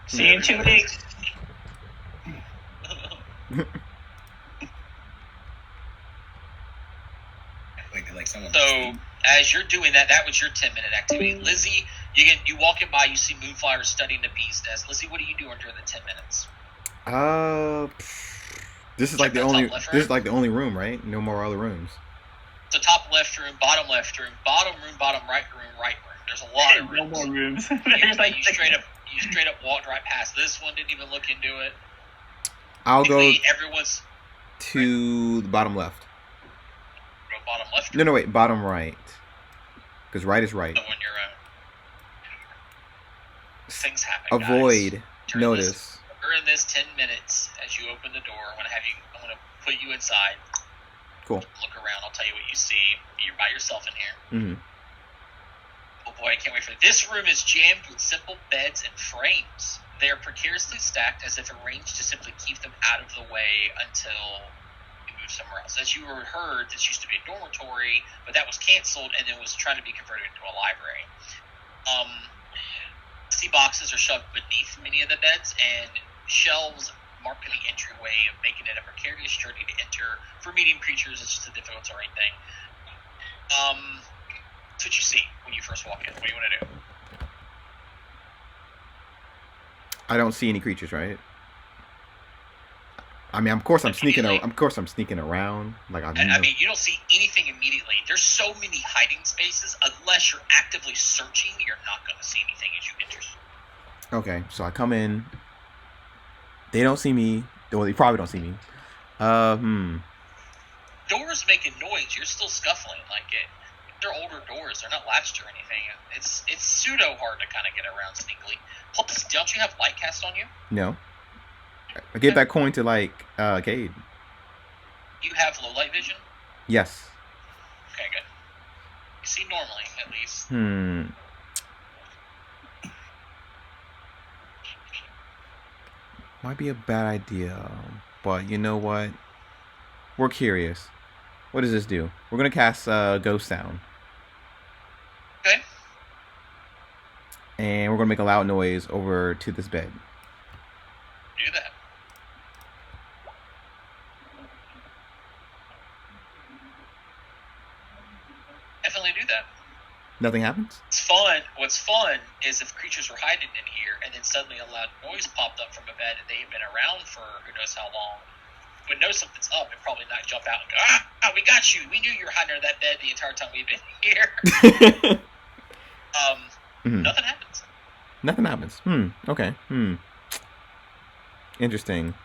See you in 2 weeks. So, as you're doing that was your 10-minute activity. Lizzie, you walking by, you see Moonflower studying the bee's nest. Lizzie, what are you doing during the 10 minutes? This is the only room, right? No more other rooms. The top left room, bottom left room, bottom room, bottom right room, right room. There's a lot of rooms. No more rooms. You straight up walked right past this one. Didn't even look into it. I'll go everyone's to the bottom left. Bottom left. No, wait, bottom right. Because right is right. The one you're things happen. Avoid. Notice. During this 10 minutes, as you open the door, I'm gonna put you inside. Cool. Look around. I'll tell you what you see. You're by yourself in here. Oh boy, I can't wait for it. This room is jammed with simple beds and frames. They are precariously stacked as if arranged to simply keep them out of the way until you move somewhere else. As you heard, this used to be a dormitory, but that was canceled and then was trying to be converted into a library. Sea boxes are shoved beneath many of the beds, and shelves marking the entryway of making it a precarious journey to enter. For medium creatures, it's just a difficult terrain thing. That's what you see when you first walk in. What do you want to do? I don't see any creatures, right? I mean, of course I'm sneaking around. Like I mean, you don't see anything immediately. There's so many hiding spaces. Unless you're actively searching, you're not going to see anything as you enter. Okay, so I come in. They don't see me. Well, they probably don't see me. Doors making noise. You're still scuffling. Like it. They're older doors. They're not latched or anything. It's pseudo hard to kind of get around sneakily. Plus, don't you have light cast on you? No. I gave that coin to Cade. You have low light vision? Yes. Okay, good. You see normally, at least. Might be a bad idea, but you know what? We're curious. What does this do? We're gonna cast Ghost Sound. Okay. And we're gonna make a loud noise over to this bed. Do that. Definitely do that. Nothing happens? It's fun. What's fun is if creatures were hiding in here and then suddenly a loud noise popped up from a bed and they had been around for who knows how long, would know something's up and probably not jump out and go, we got you. We knew you were hiding under that bed the entire time we've been here. Nothing happens. Nothing happens. Okay. Interesting.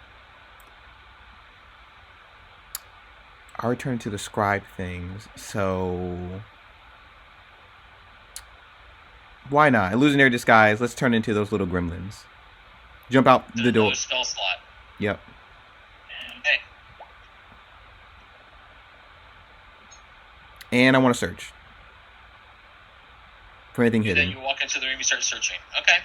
I'll return to the scribe things, so why not? Illusionary disguise, let's turn into those little gremlins. Jump out the door. Spell slot. Yep. Okay. And I want to search for anything hidden. Then you walk into the room, you start searching. Okay.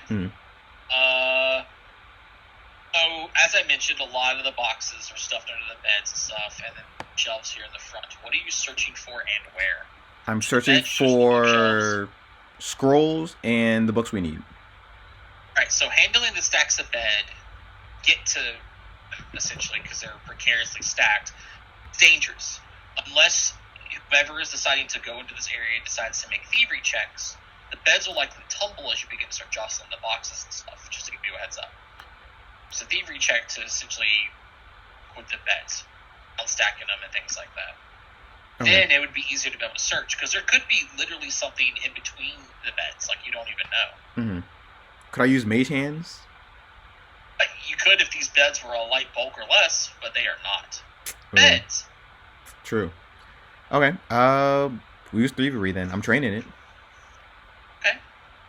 So, as I mentioned, a lot of the boxes are stuffed under the beds and stuff, and then shelves here in the front. What are you searching for and where? I'm searching for scrolls and the books we need. Alright, so handling the stacks of bed, get to, essentially, because they're precariously stacked, it's dangerous. Unless whoever is deciding to go into this area decides to make thievery checks, the beds will likely tumble as you begin to start jostling the boxes and stuff, just to give you a heads up. It's a thievery check to essentially with the beds, unstacking them and things like that. Okay. Then it would be easier to be able to search, because there could be literally something in between the beds, like you don't even know. Could I use mage hands? You could if these beds were a light bulk or less, but they are not. Beds. True. Okay. We use thievery then. I'm training it. Okay.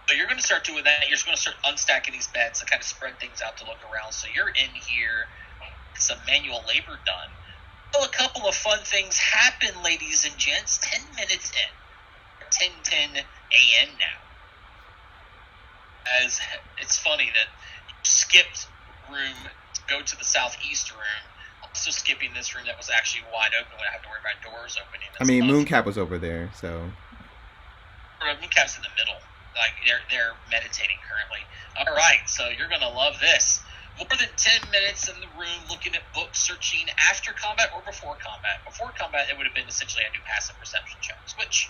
So you're going to start doing that. You're just going to start unstacking these beds to kind of spread things out to look around. So you're in here. Some manual labor done. Well, a couple of fun things happen, ladies and gents. 10 minutes in. 10:10 a.m. now. As it's funny that you skipped room to go to the southeast room, also skipping this room that was actually wide open when I have to worry about doors opening. I mean, Mooncap was over there, so. Mooncap's in the middle. Like they're meditating currently. All right, so you're gonna love this. More than 10 minutes in the room looking at books, searching after combat or before combat. Before combat, it would have been essentially I do passive perception checks, which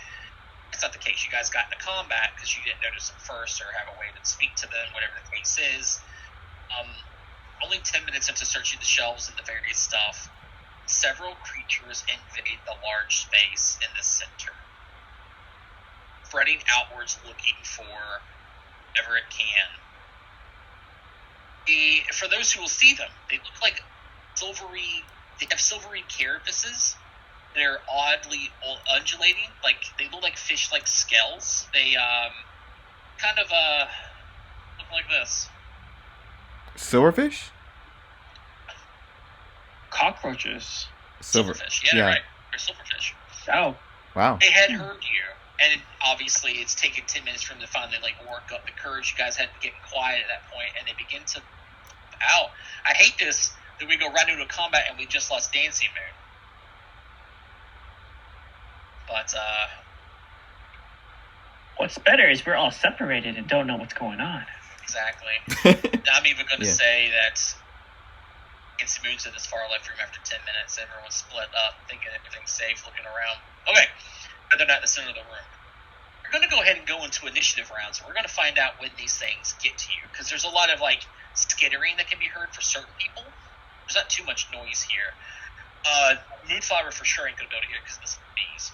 it's not the case. You guys got into combat because you didn't notice them first or have a way to speak to them, whatever the case is. Only 10 minutes into searching the shelves and the various stuff, several creatures invade the large space in the center, spreading outwards looking for whatever it can. For those who will see them, they look like silvery. They have silvery carapaces. They're oddly undulating, like they look like fish-like scales. They kind of look like this. Silverfish? Cockroaches. Silverfish. Yeah, right. They're silverfish. Oh. Wow. They had heard you, and obviously it's taken 10 minutes for them to finally work up the courage. You guys had to get quiet at that point, and they begin to out. I hate this that we go right into a combat and we just lost dancing mood. But what's better is we're all separated and don't know what's going on. Exactly. I'm even going to say that It's moves in this far left room after 10 minutes. Everyone's split up, thinking everything's safe, looking around. Okay, but they're not in the center of the room. We're going to go ahead and go into initiative rounds. We're going to find out when these things get to you, because there's a lot of like skittering that can be heard for certain people. There's not too much noise here. Moonflower for sure ain't going to be able to hear because of the bees.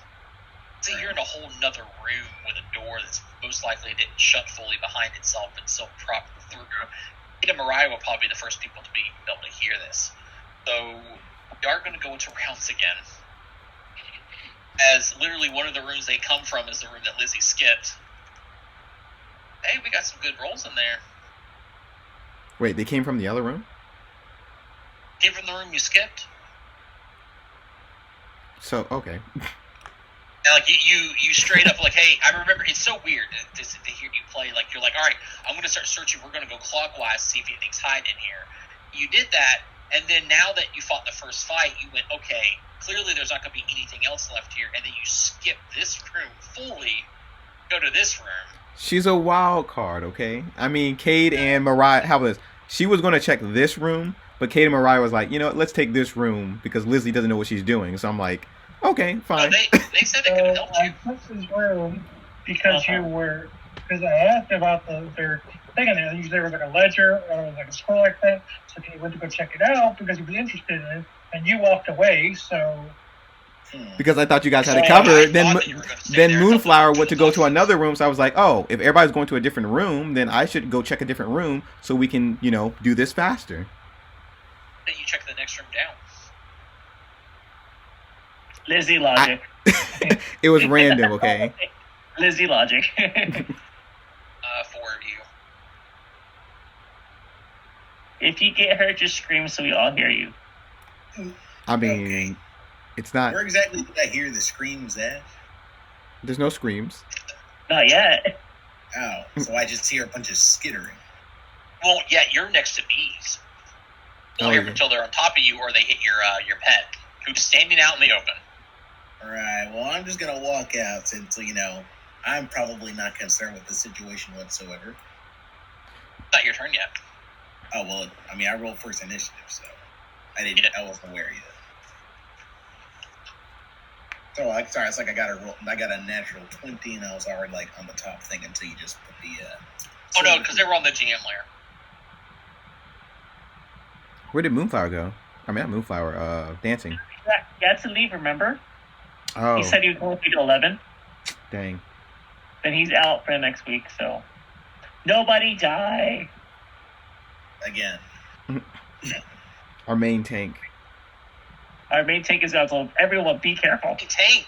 So you're in a whole nother room with a door that's most likely didn't shut fully behind itself and still propped through. Kate and Mariah will probably be the first people to be able to hear this. So we are going to go into rounds again. As literally one of the rooms they come from is the room that Lizzie skipped. Hey, we got some good rolls in there. Wait, they came from the other room? Came from the room you skipped. So, okay. And like you straight up like, hey, I remember, it's so weird to hear you play. Like, you're like, all right, I'm going to start searching. We're going to go clockwise, see if anything's hiding in here. You did that, and then now that you fought the first fight, you went, okay, clearly there's not going to be anything else left here. And then you skip this room fully, go to this room. She's a wild card, okay? I mean, Cade and Mariah, how was this? She was going to check this room, but Cade and Mariah was like, you know what, let's take this room because Lizzie doesn't know what she's doing. So I'm like, okay, fine. No, they said they could have helped you. I took this room because because I asked about their thing, and usually there was like a ledger or like a scroll like that. So he went to go check it out because he was interested in it, and you walked away, so. Because I thought you guys had it covered. Then Moonflower went to go to another room, so I was like, oh, if everybody's going to a different room, then I should go check a different room so we can, do this faster. Then you check the next room down. Lizzie logic. It was random, okay? Lizzie logic. 4 of you. If you get hurt, just scream so we all hear you. I mean, it's not... Where exactly did I hear the screams at? There's no screams. Not yet. Oh, so I just hear a bunch of skittering. Well, yeah, you're next to bees. You'll hear them until they're on top of you or they hit your pet, who's standing out in the open. Alright, well, I'm just gonna walk out since, I'm probably not concerned with the situation whatsoever. It's not your turn yet. Oh, well, I rolled first initiative, so I wasn't aware yet. So, sorry, it's like I got a natural 20 and I was already, on the top thing until you just put the, Oh, no, because they were on the GM layer. Where did Moonflower go? I mean, not Moonflower, dancing. He had to leave, remember? Oh. He said he was going to 11. Dang. Then he's out for the next week, so. Nobody die. Again. Our main tank. Our main tank is out, so everyone be careful. Tank.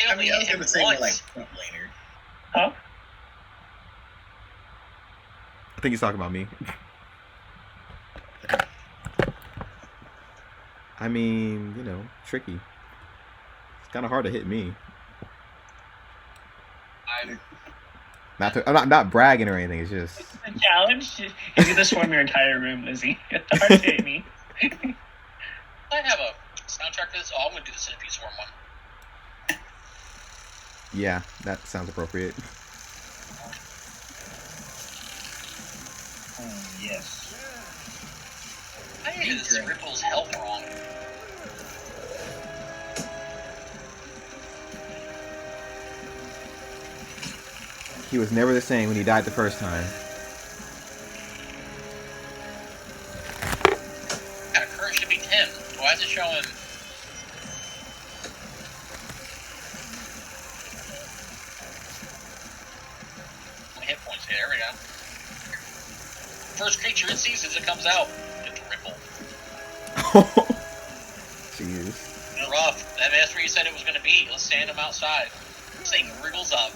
I was going to say more like front laner. Huh? I think he's talking about me. I mean, tricky. It's kind of hard to hit me. I'm not bragging or anything. It's just It's a challenge. You're gonna swarm your entire room, Lizzie. It's hard to hit me. I have a soundtrack for this. Oh, I'm gonna do the Centipede Swarm one. Yeah, that sounds appropriate. Yes. I hear this Ripple's health wrong. He was never the same when he died the first time. Current should be 10. Why is it showing? Hit points here. There we go. First creature it sees as it comes out. It's Ripple. Jeez. Rough. That's where you said it was going to be. Let's stand him outside. This thing wriggles up.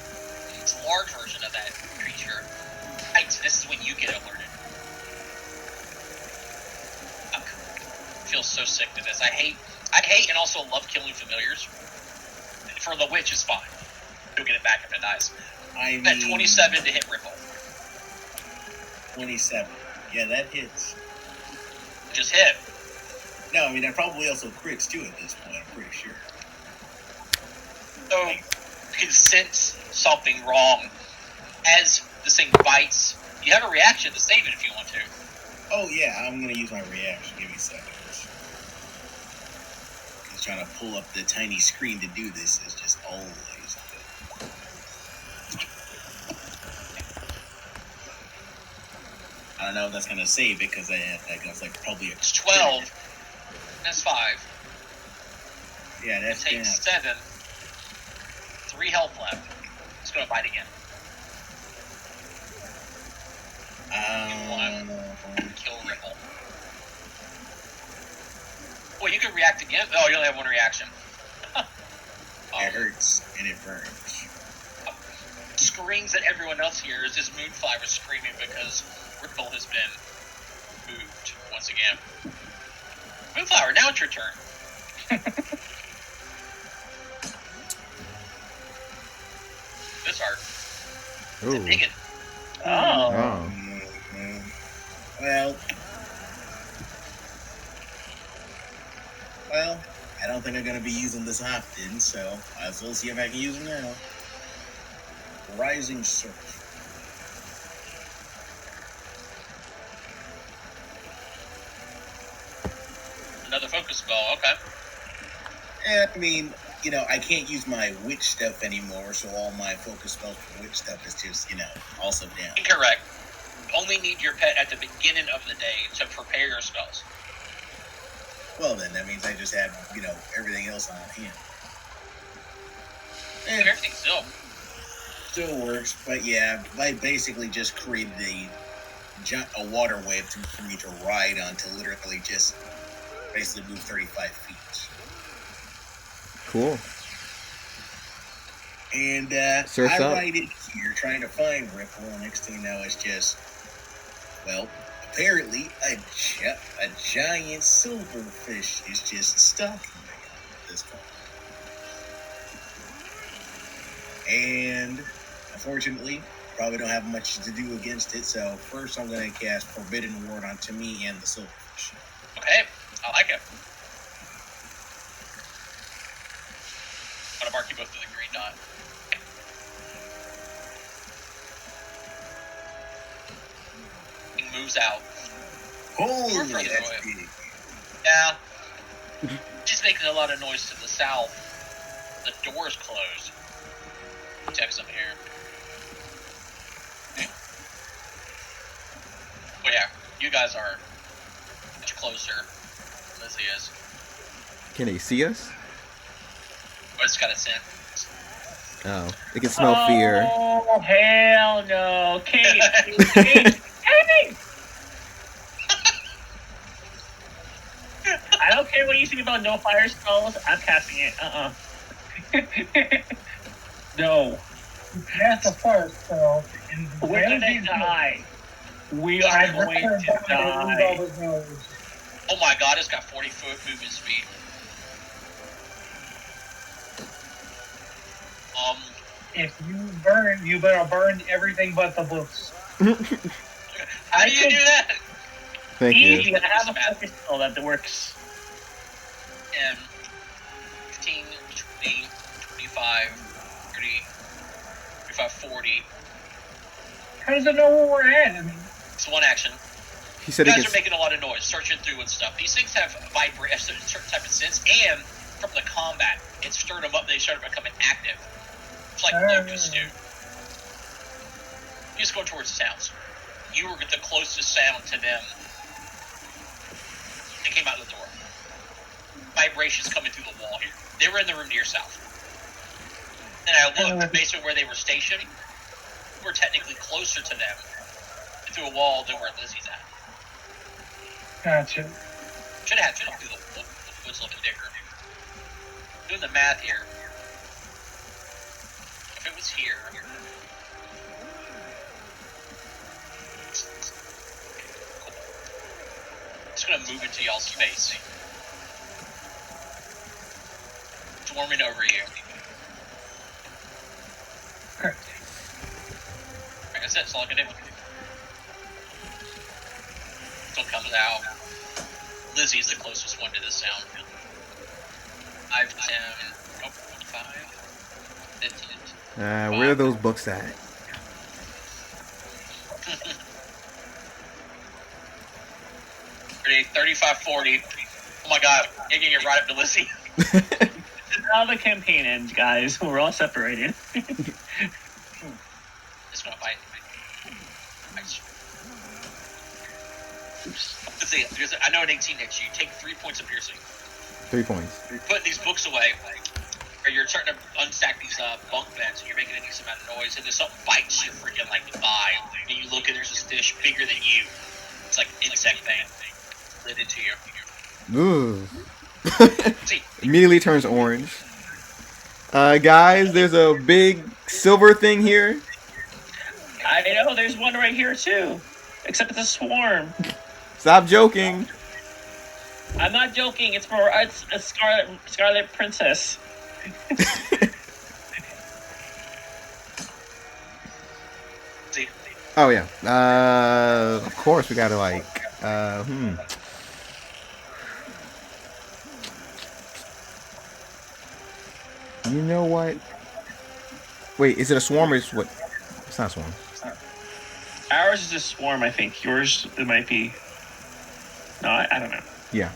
It's a large version of that creature. Right, this is when you get alerted. I feel so sick to this. I hate and also love killing familiars. For the witch is fine. You'll get it back if it dies. At 27 to hit Ripple. 27. Yeah, that hits. Just hit. No, that probably also crits too at this point, I'm pretty sure. So, you can sense something wrong as this thing bites. You have a reaction to save it if you want to. Oh, yeah, I'm going to use my reaction. Give me seconds. trying to pull up the tiny screen to do this is just always good. I don't know if that's gonna save it because I guess like probably it's 12. That's 5. Yeah, that's it takes 7. 3 health left. It's gonna bite again. Kill Ripple. Well, you can react again. Oh, you only have 1 reaction. It hurts and it burns. Screams that everyone else hears is Moonflower screaming because Ripple has been moved once again. Moonflower, now it's your turn. This art. Ooh. Dig it. Oh. Well, I don't think I'm going to be using this often, so I'll still see if I can use it now. Rising Surf. Another focus spell, okay. Yeah, I mean, you know, I can't use my witch stuff anymore, so all my focus spells for witch stuff is just, you know, also down. Incorrect. Only need your pet at the beginning of the day to prepare your spells. Well, then, that means I just have, you know, everything else on hand. Everything Still works, but yeah, I basically just created a water wave for me to ride on to literally just basically move 35 feet. Cool. And Surf's I up. ride it here trying to find Ripple, and next thing you know, it's just, well, apparently a giant silverfish is just stalking me at this point. And unfortunately, probably don't have much to do against it, so first I'm going to cast Forbidden Ward onto me and the silverfish. Okay, I like it. I'm going to mark you both with a green dot. He moves out. Holy, further that's away. big. Yeah. Just making a lot of noise to the south. The door's closed. Check some here. Well, yeah, you guys are much closer than Lizzie is. Can they see us? But it's got a scent. Oh, they can smell fear. Oh, hell no. Kate, Kate, Kate! I don't care what you think about no fire spells. I'm casting it. No. You cast a fire spell, and We're gonna die. We are going to die. Oh my god, it's got 40-foot movement speed. If you burn, you better burn everything but the books. How do you do that? Thank Easy. you. I have a focus spell that works. 10, 15, 20, 25, 30, 35, 40. How does it know where we're at? I mean, It's one action. He said You he guys gets. are making a lot of noise, searching through and stuff. These things have a certain type of sense, and from the combat, it stirred them up. They started becoming active. It's like locusts do. You just go towards the sounds. You were the closest sound to them. They came out the door. Vibrations coming through the wall here. They were in the room to your south. And I looked based on where they were stationed. We're technically closer to them through a wall than where Lizzie's at. gotcha. Should have through the woods a little bit bigger. Doing the math here. If it was here. Cool. Just gonna move into y'all's space. Swarming over you. Okay. Like I said, that's all I can do. Still comes out. Lizzie's the closest one to this sound. 5, 10, 5, 15. Where are those books at? Ready, 35, 40. Oh my god, you're gonna get right up to Lizzie. How the campaign ends, guys. We're all separated. It's gonna bite. Let's see. I know an 18 hits you. Take 3 points of piercing. 3 points. You're putting these books away, or you're starting to unstack these bunk beds, and you're making a decent amount of noise, and then something bites your freaking like thigh, and you look and there's this fish bigger than you. It's like an insect thing. Lit into you. Ooh. Immediately turns orange. Guys, there's a big silver thing here. I know, there's one right here too. Except it's a swarm. Stop joking. I'm not joking. It's a Scarlet Princess. Oh yeah. Of course we gotta like. You know what? Wait, is it a swarm or is what? It's not a swarm. Ours is a swarm, I think. Yours, it might be. No, I don't know. Yeah.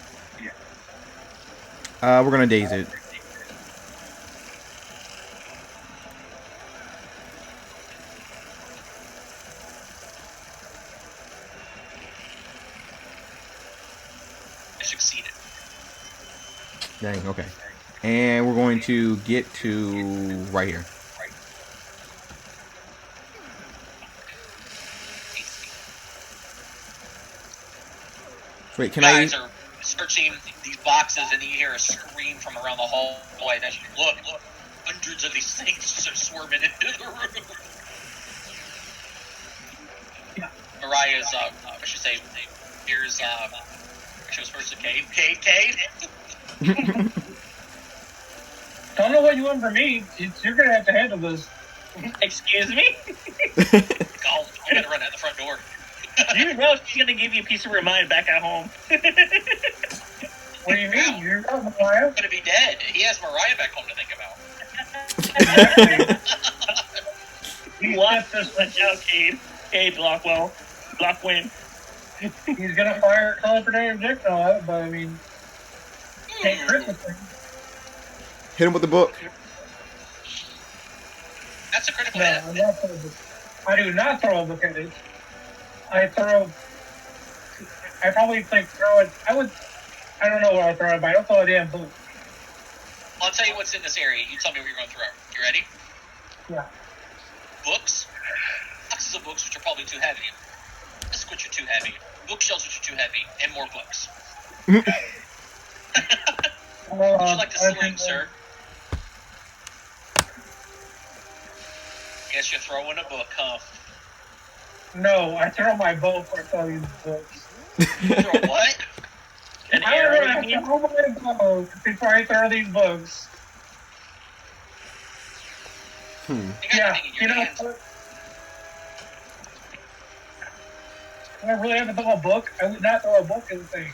We're gonna daze it. I succeeded. Dang. Okay. And we're going to get to right here. Wait, can I? Guys are searching these boxes, and you hear a scream from around the hallway. And as you look, hundreds of these things are swarming into the room. Mariah's, I should say, here's, she was first to Cade. Cade. Don't know what you want from me. You're gonna have to handle this. Excuse me? I'm gonna run out the front door. You know she's gonna give you a piece of her mind back at home. What do you mean? You're not I'm Mariah? gonna be dead. He has Mariah back home to think about. You lost this one out, Cade. Cade Blockwell. Blockwin. He's gonna fire a color projectile at it, but I mean, can't Christmas thing. Hit him with the book. That's a critical No, hit. I'm not throwing a book. I do not throw a book at it. I probably think throw it. I don't know what I throw it, but I don't throw a damn book. I'll tell you what's in this area. You tell me what you're gonna throw. You ready? Yeah. Books. Boxes of books, which are probably too heavy. Discs, which are too heavy. Bookshelves, which are too heavy, and more books. Would you like to sling, sir? Guess you're throwing a book, huh? No, I throw my bow before I throw these books. You throw what? An I arrow? have to throw my bow before I throw these books. You got Yeah, anything in you your know hands? what? If I really have to throw a book, I would not throw a book in the thing.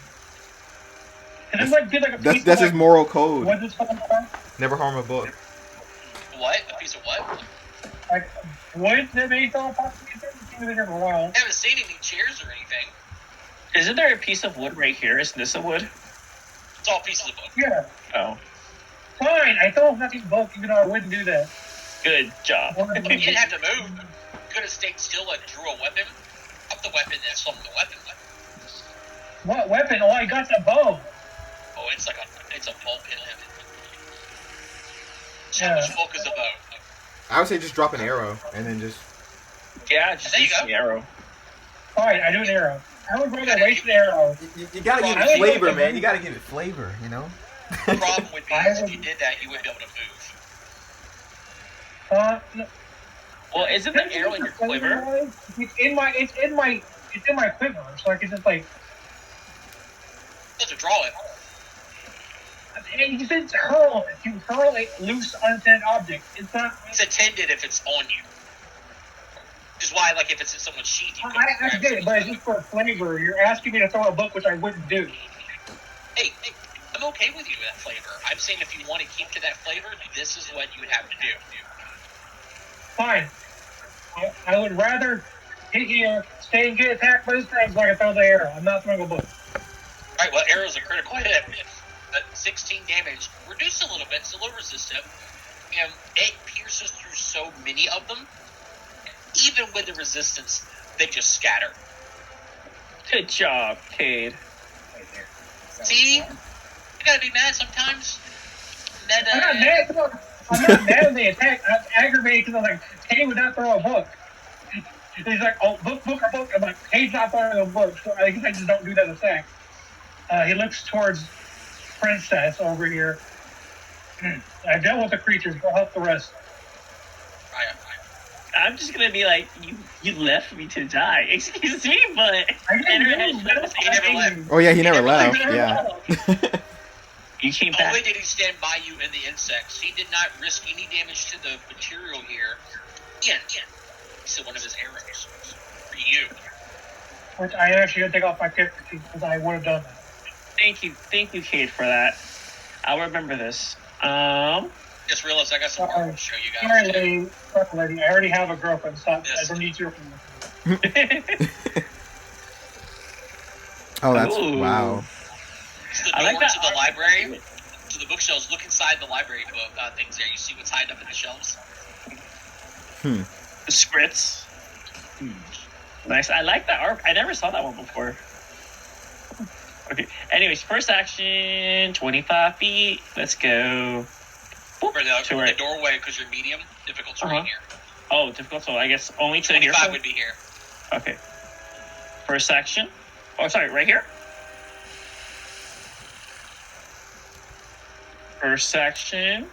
Can this like be like a piece That's of, his moral code. what's this called? Never harm a book. What? A piece of what? Like wood that may throw a possibly thing? It's been here for a while. I haven't seen any chairs or anything. Isn't there a piece of wood right here? Isn't this a wood? It's all pieces of book. Yeah. Oh. Fine, I throw a fucking book even though I wouldn't do that. Good job. You didn't have to move. You could have stayed still and drew a weapon. Up the weapon and swung the weapon. What weapon? Oh, I got the bow. Oh, it's a bulk in it. Yeah. How much bulk is a bow? I would say just drop an arrow and then just. Yeah, just There you use go. the arrow. Fine, I do an arrow. I would rather waste an arrow. You gotta give it flavor, man. You gotta give it flavor, you know? The problem would be is if you did that, you wouldn't be able to move. No, Well, isn't the arrow in your quiver? It's in my quiver, so I can just like. You have to draw it. And you said hurl. If you hurl a loose, unintended object, it's not. It's intended if it's on you. Which is why, like, if it's in someone's sheet, you I get it, but it's just for flavor. You're asking me to throw a book, which I wouldn't do. Hey, I'm okay with you with that flavor. I'm saying if you want to keep to that flavor, this is what you would have to do. Fine. I would rather hit here, stay and get attacked by this thing so I can throw the arrow. I'm not throwing a book. Alright, well, arrow's a critical hit. but 16 damage, reduced a little bit, it's a little resistant, and it pierces through so many of them. Even with the resistance, they just scatter. Good job, Cade. Right there. See? You gotta be mad sometimes. I'm not mad. I'm not mad at the attack. I'm aggravated because I'm like, Cade would not throw a book. He's like, oh, book. I'm like, Cade's not throwing a book, so I guess I just don't do that attack. He looks towards Princess over here. I dealt with the creatures. Go help the rest. I'm just gonna be like, you left me to die. Excuse me, but He never left. Oh yeah, he never left. never Yeah. You came Not back. only did he stand by you in the insects, he did not risk any damage to the material here. Yeah. He said one of his arrows for you. Which I actually gotta take off my character sheet because I would have done that. Thank you, Cade, for that. I'll remember this. Just realized I got some more to show you guys. Sorry, lady. I already have a girlfriend, so Yes. I don't need your. Oh, that's Ooh. wow. It's the I door like that to the art. library, to the bookshelves. Look inside the library book things there. You see what's hiding up in the shelves? The scripts. Nice. I like that art. I never saw that one before. Okay. Anyways, first action, 25 feet. Let's go. For the doorway, because you're medium, difficult terrain here. Oh, difficult. So I guess only to 25 here. would be here. Okay. First action. Oh, sorry, right here. First action.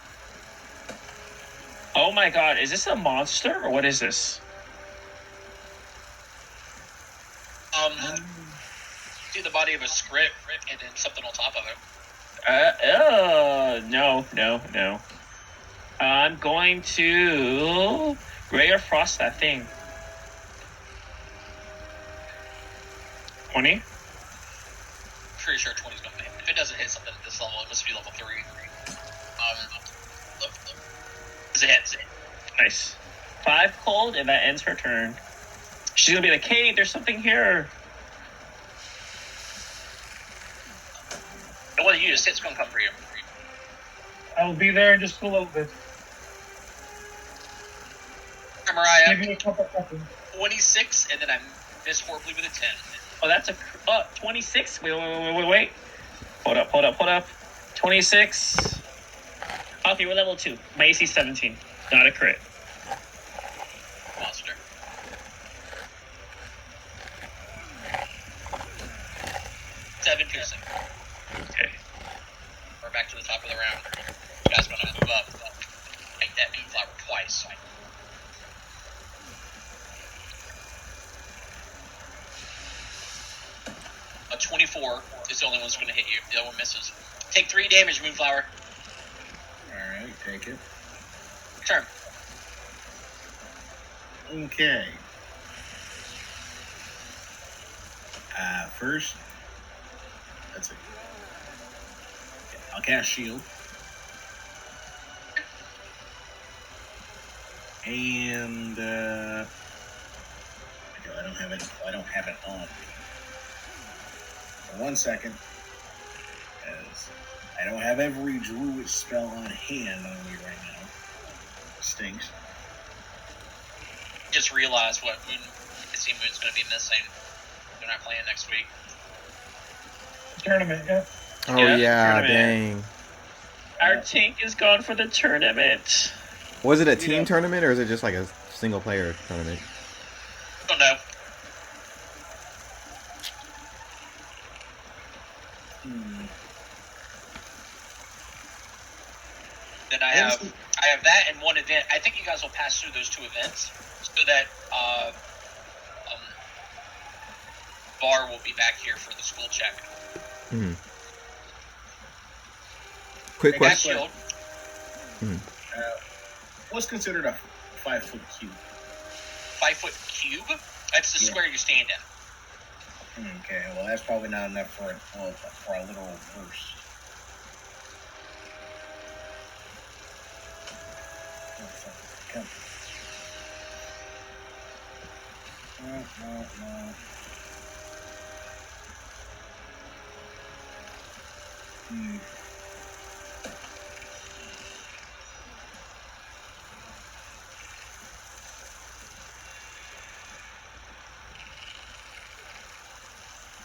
Oh my God, is this a monster or what is this? See the body of a script and then something on top of it. No. I'm going to Ray or Frost that thing. 20? Pretty sure 20's gonna hit. If it doesn't hit something at this level, it must be level 3. Look. It's a hit. Nice. 5 cold, and that ends her turn. She's gonna be like, hey, there's something here. The one that you just hit's gonna come for you. I will be there in just a little bit. Mariah, Give me a couple seconds. 26, and then I missed horribly with a 10. Oh, that's a 26. Wait. Hold up. 26. Okay, we're level 2. My AC 17. Not a crit. Monster. Seven piercing. Okay. We're back to the top of the round. You guys gonna move up. Take that bean flower twice. A 24 is the only one that's going to hit you. The other one misses. Take 3 damage, Moonflower. Alright, take it. Turn. Okay. First, that's it. Okay, I'll cast shield. And I don't have it on. For 1 second, as I don't have every druid spell on hand on me right now. Stinks. Just realize what Moon's going to be missing. They're not playing next week. Tournament, yeah. Oh Yeah, yeah, tournament. dang. Our tank is gone for the tournament. Was it a team tournament or is it just like a single player tournament? I don't know. Then I have that and one event. I think you guys will pass through those 2 events so that Bar will be back here for the school check. Quick They got question. shield. What's considered a 5-foot cube? 5-foot cube? That's the square you stand in. Okay, well that's probably not enough for a literal burst. Come. No.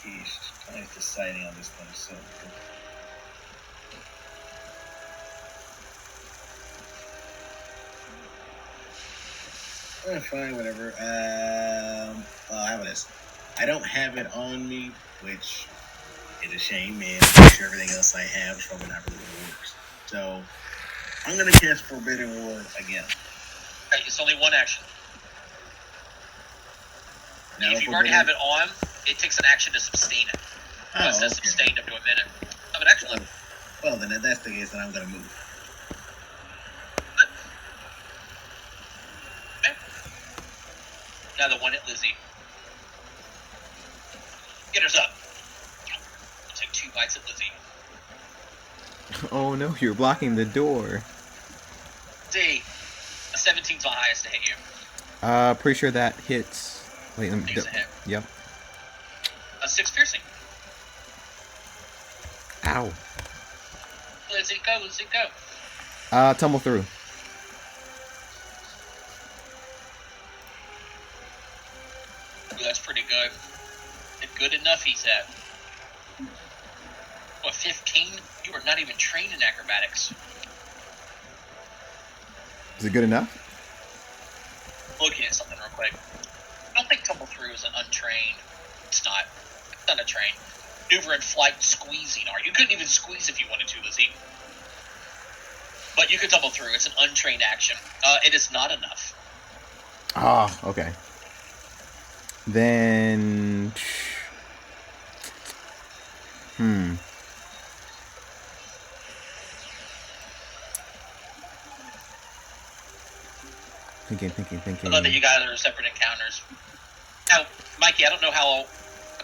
Sheesh. I'm deciding on this one, so. Fine, whatever. Well, how about this? I don't have it on me, which is a shame, and I'm sure everything else I have is probably not really going to work. So, I'm going to cast Forbidden Ward again. Hey, it's only one action. Now, if you already have it on, it takes an action to sustain it. It says sustained up to a minute. Have an action left. Well, then if that's the case, then I'm going to move. Okay. Now the one at Lizzie. Get her up. I'll take 2 bites at Lizzie. Oh no, you're blocking the door. D. A 17's my highest to hit you. Pretty sure that hits. Wait, let me. Yep. A 6 piercing. Ow. Lizzie, go, Lizzie, go. Tumble through. Ooh, that's pretty good. Good enough, he said. What, 15? You are not even trained in acrobatics. Is it good enough? Looking at something real quick. I don't think tumble through is an untrained. It's not. It's not a train. Maneuver and flight squeezing are. You couldn't even squeeze if you wanted to, Lizzie. But you could tumble through. It's an untrained action. It is not enough. Ah, okay. Then... Thinking. I love that you guys are separate encounters. Now, Mikey, I don't know how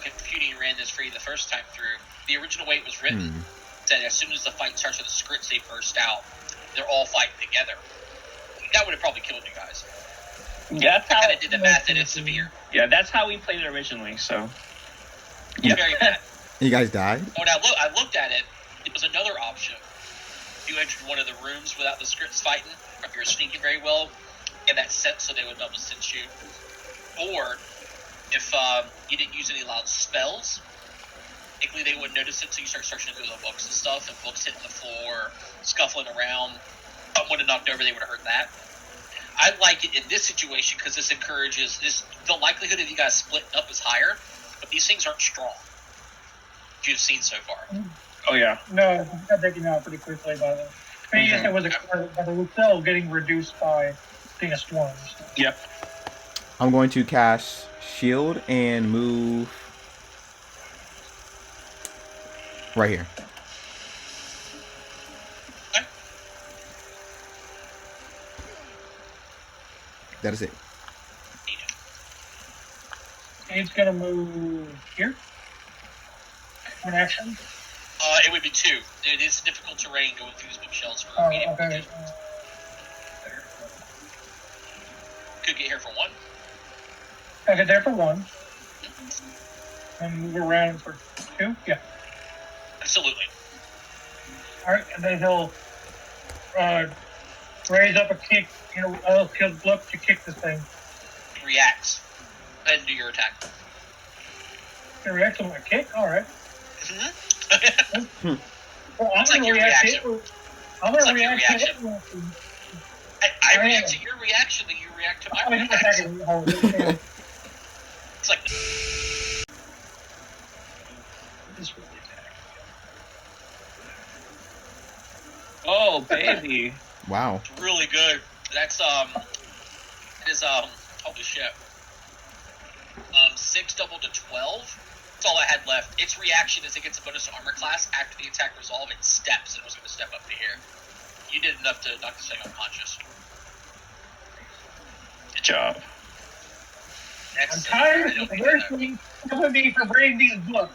computing ran this for you the first time through. The original way it was written said as soon as the fight starts with the scripts, they burst out. They're all fighting together. That would have probably killed you guys. Yeah, that's how I kind of did the math and it's severe. Yeah, that's how we played it originally, so. It's very bad. You guys died? Oh, now look, I looked at it. It was another option. You entered one of the rooms without the scripts fighting, or if you were sneaking very well, and that set so they would double sense you. Or if you didn't use any loud spells, likely they wouldn't notice it until you start searching through the books and stuff, and books hitting the floor, scuffling around. Something would have knocked over, they would have heard that. I like it in this situation because this encourages this. The likelihood of you guys splitting up is higher, but these things aren't strong. You've seen so far. Oh yeah. No, it's got breaking out pretty quickly by the. I mean, yes, it was but it was still getting reduced by being a storm. So. Yep. I'm going to cast shield and move right here. Okay. That is it. He's gonna move here. One action. It would be 2. It is difficult terrain going through these bookshelves for medium. Okay. Could get here for 1. Okay, there for 1. And move around for 2. Yeah. Absolutely. All right, and then he'll raise up a kick. He'll look to kick this thing. It reacts. And do your attack. He reacts to my kick. All right. Mm-hmm. Well, I'm gonna react to it. I'm gonna react to it. I react to your reaction, then you react to my reaction. It's like Oh baby. Wow. it's really good. That's it is holy shit. 6 doubled to 12. That's all I had left. Its reaction is it gets a bonus to armor class after the attack resolve. It steps and it was going to step up to here. You did enough to knock this thing unconscious. Good job. I'm tired of working with me for reading these books.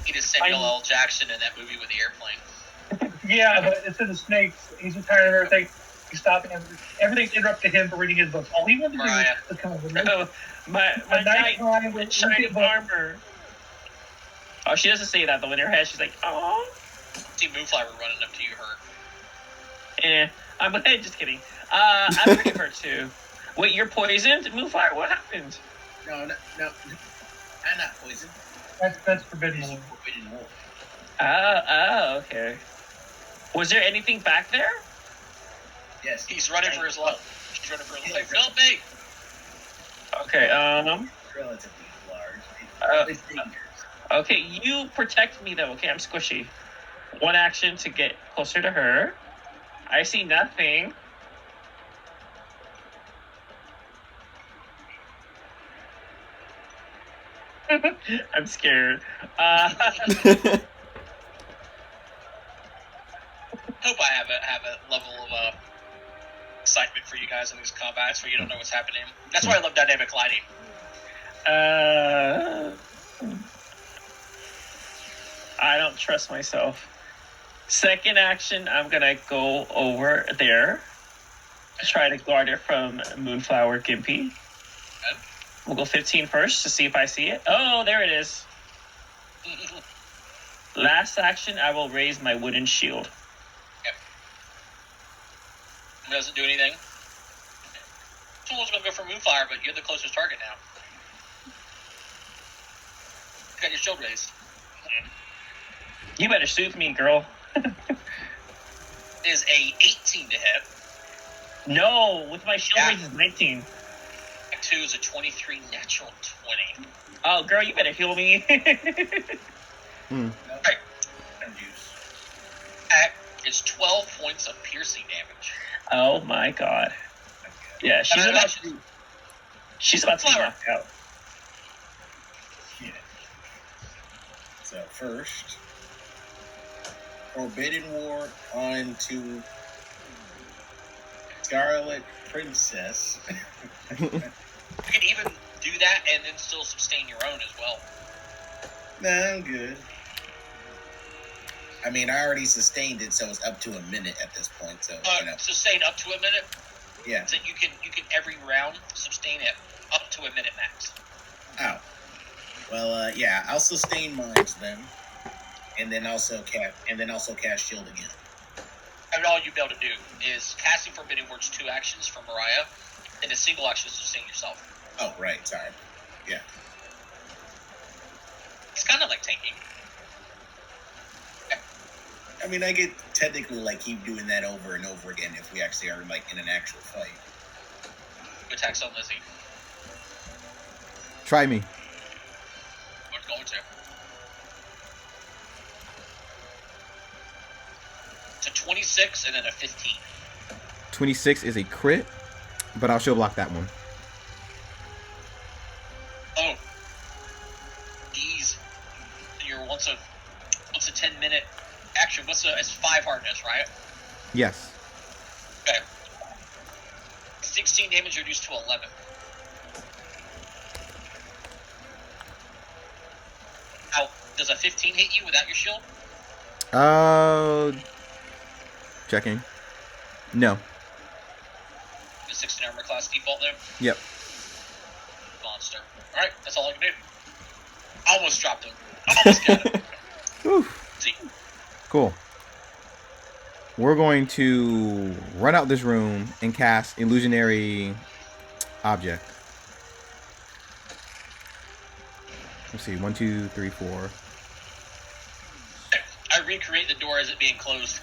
He is Samuel L. Jackson in that movie with the airplane. Yeah, but it's in the snakes. He's just tired of everything. He's stopping everything. Everything's interrupted him for reading his books. All he wanted to do was come over. My nighttime with shining armor. Oh, she doesn't say that though. In her head, she's like, "Oh." See Moonflower running up to you, hurt. I'm just kidding. I'm pretty hurt too. Wait, you're poisoned, Moonflower? What happened? No. I'm not poisoned. That's forbidden. Forbidden wolf. Okay. Was there anything back there? Yes. He's running for his life. He's running for his life. Help me! Okay, Relatively large. It's dangerous. Okay, you protect me though, okay? I'm squishy. One action to get closer to her. I see nothing. I'm scared. Hope I have a level of excitement for you guys in these combats where you don't know what's happening. That's why I love dynamic lighting. I don't trust myself. Second action, I'm gonna go over there to try to guard it from Moonflower Gimpy. Okay. We'll go 15 first to see if I see it. Oh, there it is. Last action, I will raise my wooden shield. Yep. It doesn't do anything. Someone's gonna go for Moonflower, but you're the closest target now. You got your shield raised. You better soothe me, girl. Is a 18 to hit. No, with my shield raise is 19. 2 is a 23 natural 20. Oh, girl, you better heal me. Alright. That is 12 points of piercing damage. Oh my god. Yeah, she's about to be knocked out. Yeah. So first, Forbidden War on to Scarlet Princess. You can even do that and then still sustain your own as well. Nah, I'm good. I mean, I already sustained it, so it's up to a minute at this point. So sustain up to a minute. Yeah. So you can every round sustain it up to a minute max. Oh. Well, yeah, I'll sustain mine then, and then also cast shield again. And all you'll be able to do is casting Forbidden Word's 2 actions for Mariah, and a single action to sustain yourself. Oh, right. Sorry. Yeah. It's kind of like tanking. I mean, I could technically keep doing that over and over again if we actually are in an actual fight. Attacks on Lizzie. Try me. We're going to. It's a 26 and then a 15. 26 is a crit, but I'll shield block that one. Oh. Geez. You're once a 10-minute action. It's 5 hardness, right? Yes. Okay. 16 damage reduced to 11. How does a 15 hit you without your shield? Checking. No. The 16 armor class default there? Yep. Monster. Alright, that's all I can do. Almost dropped him. Almost got him. Whew. See. Cool. We're going to run out this room and cast Illusionary Object. Let's see. 1, 2, 3, 4. I recreate the door as it being closed.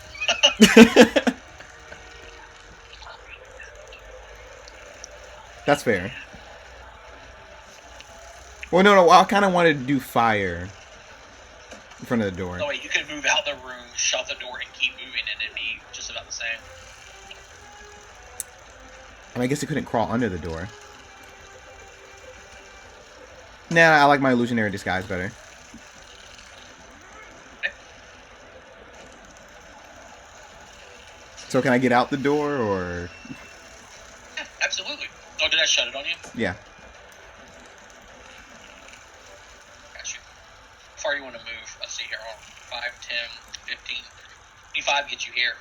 That's fair. Well, no. I kind of wanted to do fire in front of the door. Oh wait, you could move out the room, shut the door, and keep moving, and it'd be just about the same. I mean, I guess it couldn't crawl under the door. Nah, I like my illusionary disguise better. Okay. So can I get out the door, or? Yeah, absolutely. Oh, did I shut it on you? Yeah. Got you. How far you want to move? Let's see here. 5, 10, 15. 25 gets you here.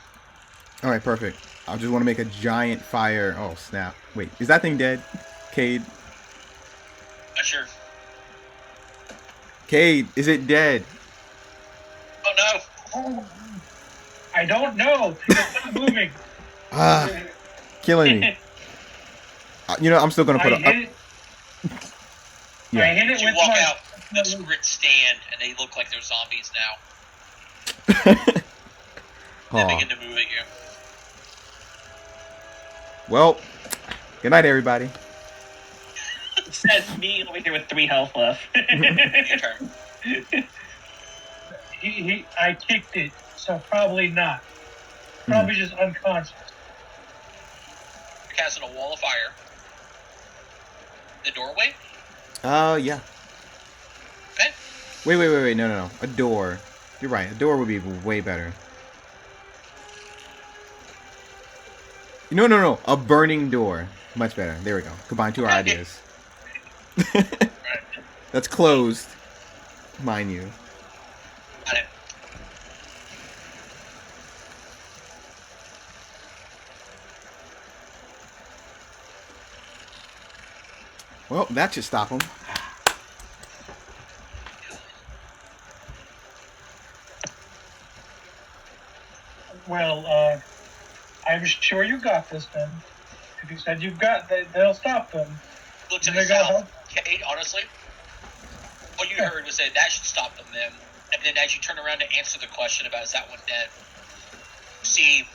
All right, perfect. I just want to make a giant fire. Oh, snap. Wait, is that thing dead? Cade? Not sure. Cade, is it dead? Oh, no. Oh, I don't know. It's not moving. Killing me. You know, I'm still going to put I hit it. Yeah. I hit it Did you with walk my... out? the script stand, and they look like they're zombies now. They begin to move at you. Well, good night, everybody. Says me over here with 3 health left. Your turn. I kicked it, so probably not. Probably just unconscious. You're casting a wall of fire. The doorway? Yeah. Okay. Wait. No. A door. You're right. A door would be way better. No. A burning door. Much better. There we go. Combine 2 ideas. That's closed. Mind you. Got it. Well, that should stop him. Well, I'm sure you got this then. If you said you've got, they'll stop them. Look to the south. Kate, honestly, what you heard was that should stop them then. And then as you turn around to answer the question about is that one dead, see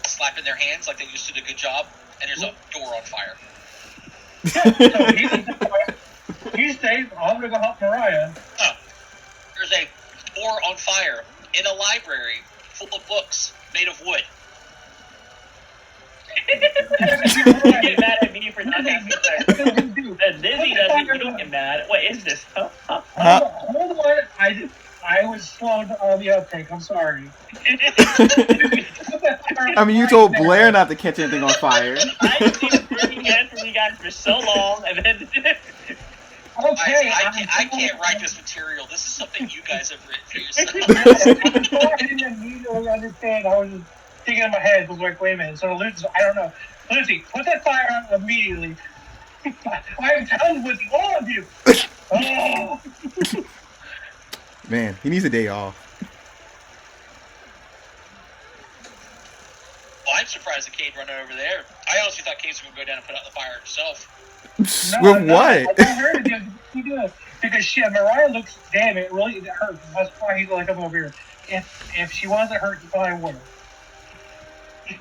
slapping their hands like they just did a good job, and there's a door on fire. Yeah, so he's safe. I'm gonna go help Mariah. Oh, there's a door on fire in a library full of books made of wood. You get mad at me for not taking that. Lizzie doesn't get mad. What is this? Hold on. I was slow on the uptake. I'm sorry. I mean, you told Blair not to catch anything on fire. I've seen it working hand from you guys for so long, and then. Okay. I can't write this material. This is something you guys have written for yourselves. I didn't immediately understand. I was just thinking in my head. I was like, wait a minute. So Lucy, I don't know. Lucy, put that fire out immediately. I'm telling with all of you. Oh. Man, he needs a day off. Well, I'm surprised that Cade running over there. I honestly thought Cade was going to go down and put out the fire herself. With what? I heard it. She did. Because Mariah looks, damn, it really hurts. That's why he's like, I'm over here. If she wasn't hurt, he probably would have.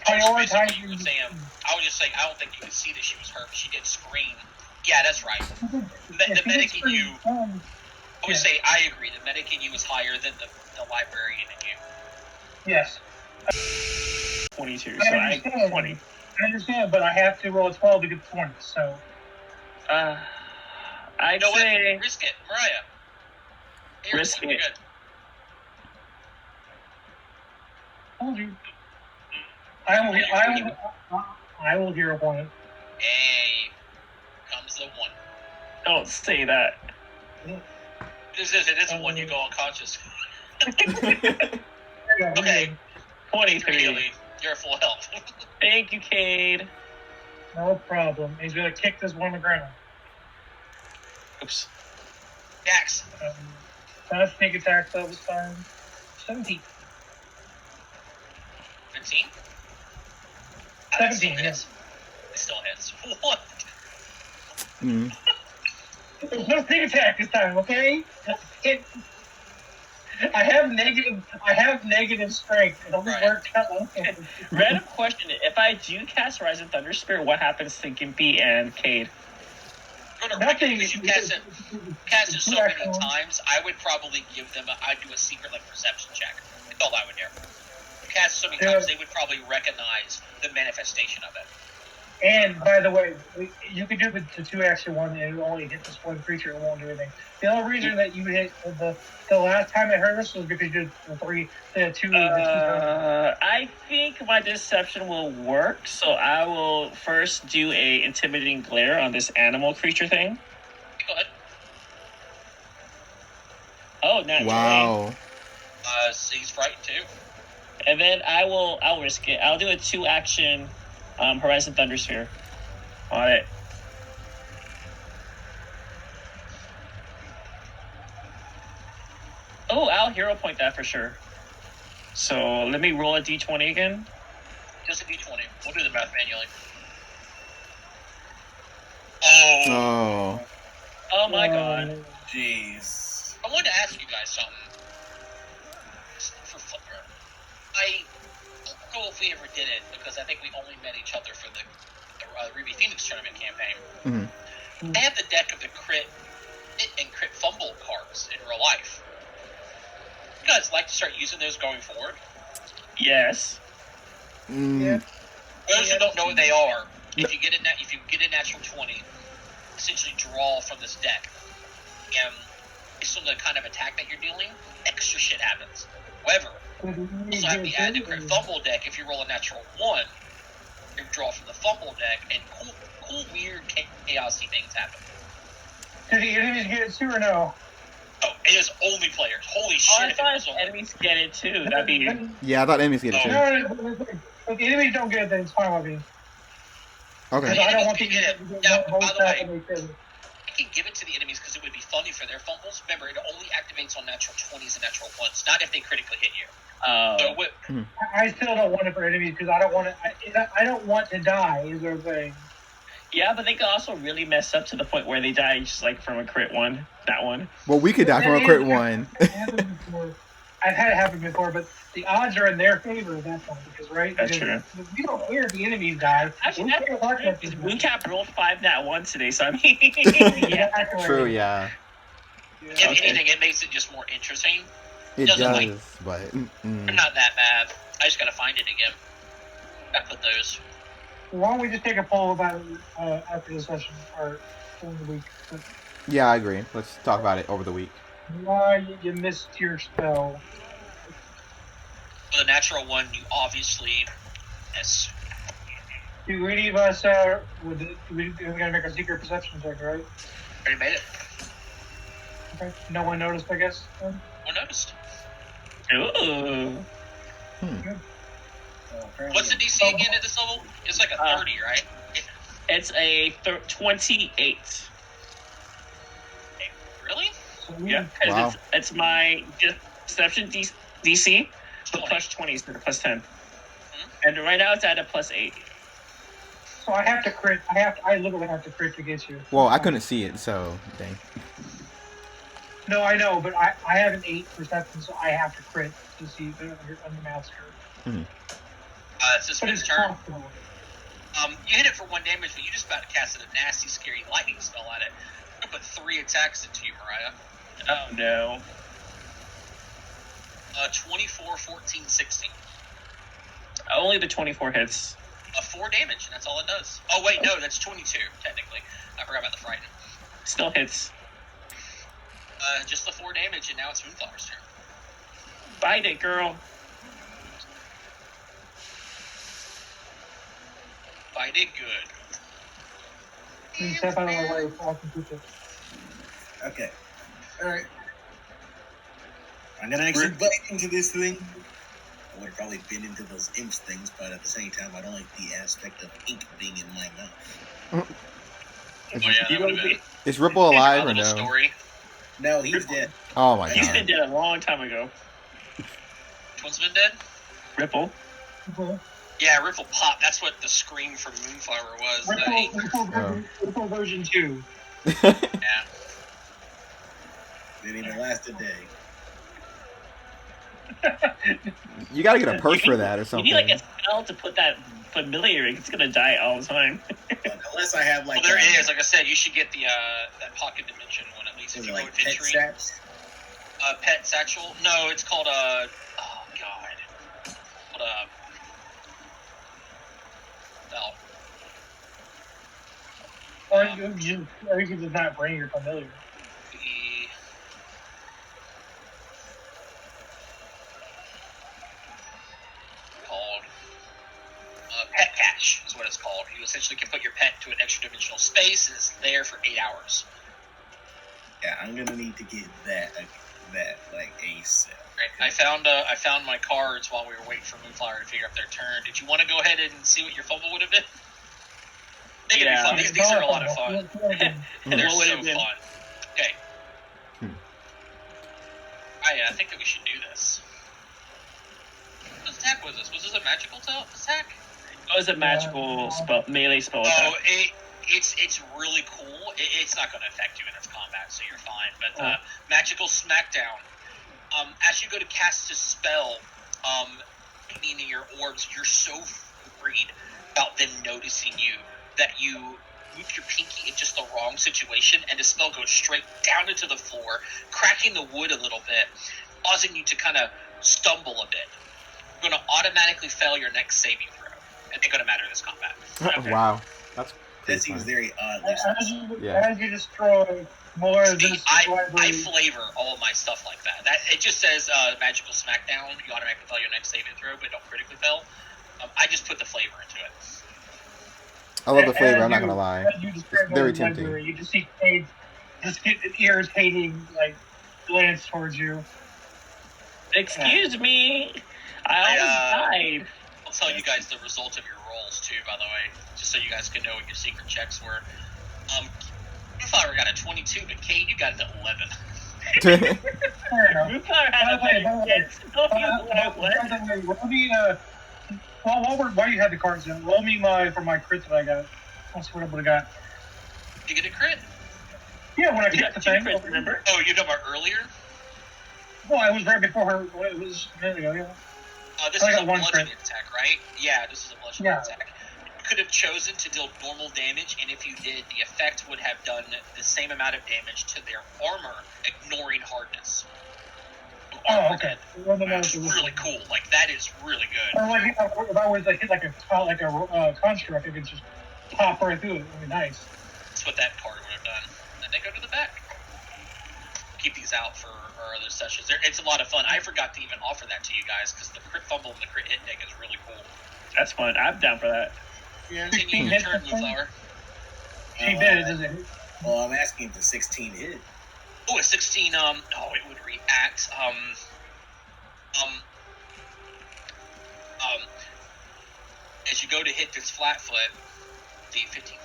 I was just saying, I don't think you could see that she was hurt, but she did scream. Yeah, that's right. The medic in you, I would say, I agree. The medic in you is higher than the librarian in you. Yes. 22, so I 20. I understand, but I have to roll a 12 to get 20, so. I'd say... Risk it, Mariah. Risk it. Good. Told you. I will hear a point. Hey, comes the one. Don't say that. This is it. It's one you go unconscious. Okay. 23. You're full health. Thank you, Cade. No problem. He's gonna kick this one on the ground. Oops. Dax. Last sneak attack that was fine. 17. 15? 17, yes. It still hits. What? There's no sneak attack this time, okay? I have negative strength. It only worked out. Random question: if I do cast Rise of Thunder Spirit, what happens to Gimpy and Cade? Nothing. Because you cast it so many times, I would probably give them. I'd do a secret perception check. That's all I would do. You cast it so many times, they would probably recognize the manifestation of it. And by the way, you could do the 2-action one, and it only hit this one creature. It won't do anything. The only reason that you hit the last time I heard this was because you did the two. I think my deception will work, so I will first do a intimidating glare on this animal creature thing. Go ahead. Oh, natural. Wow. He's frightened too. And then I'll risk it. I'll do a 2-action. Horizon Thundersphere on it. Oh, I'll hero point that for sure. So let me roll a d20 again. Just a d20. We'll do the math manually. Oh my god. Jeez. I wanted to ask you guys something. For Flipper, I don't know if we ever did it because I think we only met each other for the Ruby Phoenix tournament campaign. Mm-hmm. I have the deck of the crit and crit fumble cards in real life. You guys like to start using those going forward? Yes. Mm. Those who don't know what they are, if you get a natural 20, essentially draw from this deck. And based on the kind of attack that you're dealing, extra shit happens. However, you also have the added crit fumble deck. If you roll a natural 1, you draw from the fumble deck, and cool weird, chaosy things happen. Did the enemies get it too or no? Oh, it is only players. Holy shit! I thought enemies get it too. That'd be. Yeah, I thought enemies get it too. No, if the enemies don't get it, then it's fine with me. Okay. Because I don't want to to get it. get Now, both by the sides way, of my favor. I can give it to the enemies because it would be funny for their fumbles. Remember, it only activates on natural 20s and natural 1s, not if they critically hit you. So I still don't want it for enemies because I don't want to. I don't want to die. Is what I'm saying. Yeah, but they could also really mess up to the point where they die just like from a crit one. That one. Well, we could die from a crit one. I've had it happen before, but the odds are in their favor at that point because That's true. We don't care if the enemies die. Actually, Mooncap rolled 5 nat 1 today, so I mean, yeah. True, yeah. If anything, it makes it just more interesting. It does, but they're not that bad. I just gotta find it again. I put those. Why don't we just take a poll about it after the session or during the week? Yeah, I agree. Let's talk about it over the week. Why you missed your spell? For the natural 1, you obviously miss. Do any of us we gotta make a secret perception check, right? Already made it. Okay. No one noticed, I guess. No one noticed. Ooh. Good. What's the DC again at this level? It's like a 30, right? It's a 28. Really? Yeah, because it's my deception DC, so plus 20 instead of plus 10. And right now it's at a plus 8. So I have to crit. I literally have to crit to get you. Well, I couldn't see it, so dang. No, I know, but I have an 8 perception, so I have to crit to see the master. It's this one's turn. You hit it for 1 damage, but you just about casted a nasty, scary lightning spell at it. I'm gonna put 3 attacks into you, Mariah. Oh no. 24, 14, 16. Only the 24 hits. 4 damage, and that's all it does. Oh wait, no, that's 22 technically. I forgot about the frighten. Still hits. Just the 4 damage, and now it's Moonflower's turn. Bite it, girl. Bite it good. Can you step out of my way so I can keep it? Okay. Alright. I'm gonna actually bite into this thing. I would have probably been into those imps things, but at the same time, I don't like the aspect of ink being in my mouth. That would have been. Is Ripple alive or no? Story. No, he's dead. Oh my god. He's been dead a long time ago. Which one's been dead? Ripple. Yeah, Ripple Pop. That's what the scream from Moonflower was. Ripple version 2. Yeah. Didn't even last a day. You gotta get a perk for that or something. You need like a spell to put that familiar. It's gonna die all the time. Unless I have like. Well, there is. Like I said, you should get the that pocket dimension one at least if you go adventuring. Pet satchel? No, it's called oh god. Called Or you could not bring your familiar. Pet cache is what it's called. You essentially can put your pet into an extra dimensional space, and it's there for 8 hours. Yeah, I'm gonna need to get that like ASAP. Right. I found my cards while we were waiting for Moonflower to figure out their turn. Did you want to go ahead and see what your fumble would have been? They can be fun. These are a lot of fun. They're so fun. Okay. I think that we should do this. What attack was this? Was this a magical attack? It was a magical spell, melee spell attack. Oh, It's really cool. It's not going to affect you in its combat, so you're fine. But Magical Smackdown. As you go to cast a spell, meaning your orbs, you're so worried about them noticing you that you move your pinky in just the wrong situation, and the spell goes straight down into the floor, cracking the wood a little bit, causing you to kind of stumble a bit. You're going to automatically fail your next saving throw. It ain't going to matter in this combat. Okay. Wow. That seems very odd. As you destroy more of this I flavor all of my stuff like that. It just says Magical Smackdown. You automatically fail your next saving throw, but don't critically fail. I just put the flavor into it. I love the flavor. I'm not gonna lie. It's very tempting. You just see Cade just get an irritating glance towards you. Excuse me, I almost died. I'll tell you guys the result of your rolls too, by the way, just so you guys can know what your secret checks were. Moonflower got a 22, but Cade, you got an 11. Moonflower had while you had the cards in, roll me for my crit that I got. That's what I would have got. Did you get a crit? Yeah, when I kicked the thing. Crits, remember? Oh, you talking about earlier? Well, it was right before her. It was a minute ago, yeah. This is a bludgeoning attack, right? Yeah, this is a bludgeoning attack. You could have chosen to deal normal damage, and if you did, the effect would have done the same amount of damage to their armor, ignoring hardness. Oh, okay. That's really cool. That is really good. Or if I was hit like a construct, it could just pop right through it. It would be nice. That's what that card would have done. And then go to the back. Keep these out for our other sessions. It's a lot of fun. I forgot to even offer that to you guys because the crit fumble and the crit hit deck is really cool. That's fun. I'm down for that. Yeah. Continue your turn, Moonflower. She did, doesn't it? Well, I'm asking if the 16 hit. Oh, a 16, it would react, as you go to hit this flat foot, the 15.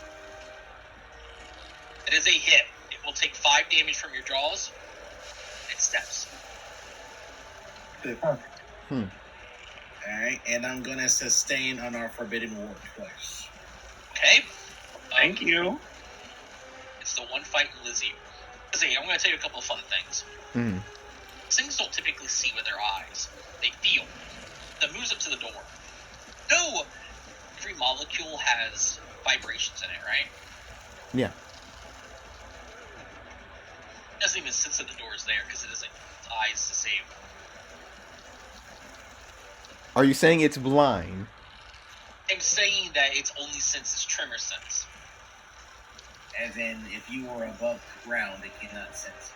It is a hit. It will take 5 damage from your jaws. It steps. Alright, and I'm gonna sustain on our Forbidden Ward twice. Okay. Thank you. It's the one fight in Lizzie. Lizzie, I'm going to tell you a couple of fun things. Things don't typically see with their eyes. They feel. That moves up to the door. No! Every molecule has vibrations in it, right? Yeah. It doesn't even sense that the door is there because it doesn't have eyes to save. Are you saying it's blind? I'm saying that its only sense is tremor sense. As in, if you were above ground, it cannot sense.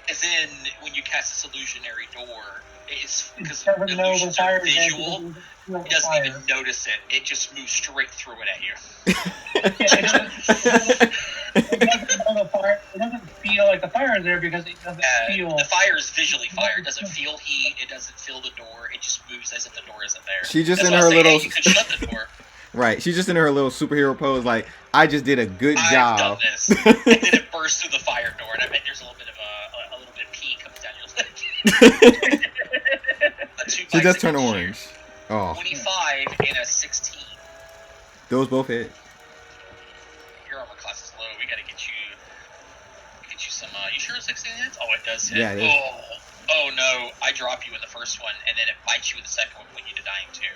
As in, when you cast this illusionary door, it's because illusions are visual. It doesn't even notice it. It just moves straight through it at you. It doesn't feel like the fire is there because it doesn't feel. The fire is visually fire. It doesn't feel heat. It doesn't feel the door. It just moves as if the door isn't there. She just That's in her little. Hey, you could shut the door. Right. She's just in her little superhero pose, like, I just did a good job. I've done this. And then it bursts through the fire door, and I bet there's a little bit of pee comes down your leg. She does turn orange. Oh. 25 and a 16. Those both hit. Your armor class is low. We gotta get you some. You sure 16 hits? Oh, it does hit. Yeah, it is. Oh no! I drop you in the first one, and then it bites you in the second one, putting you to dying too.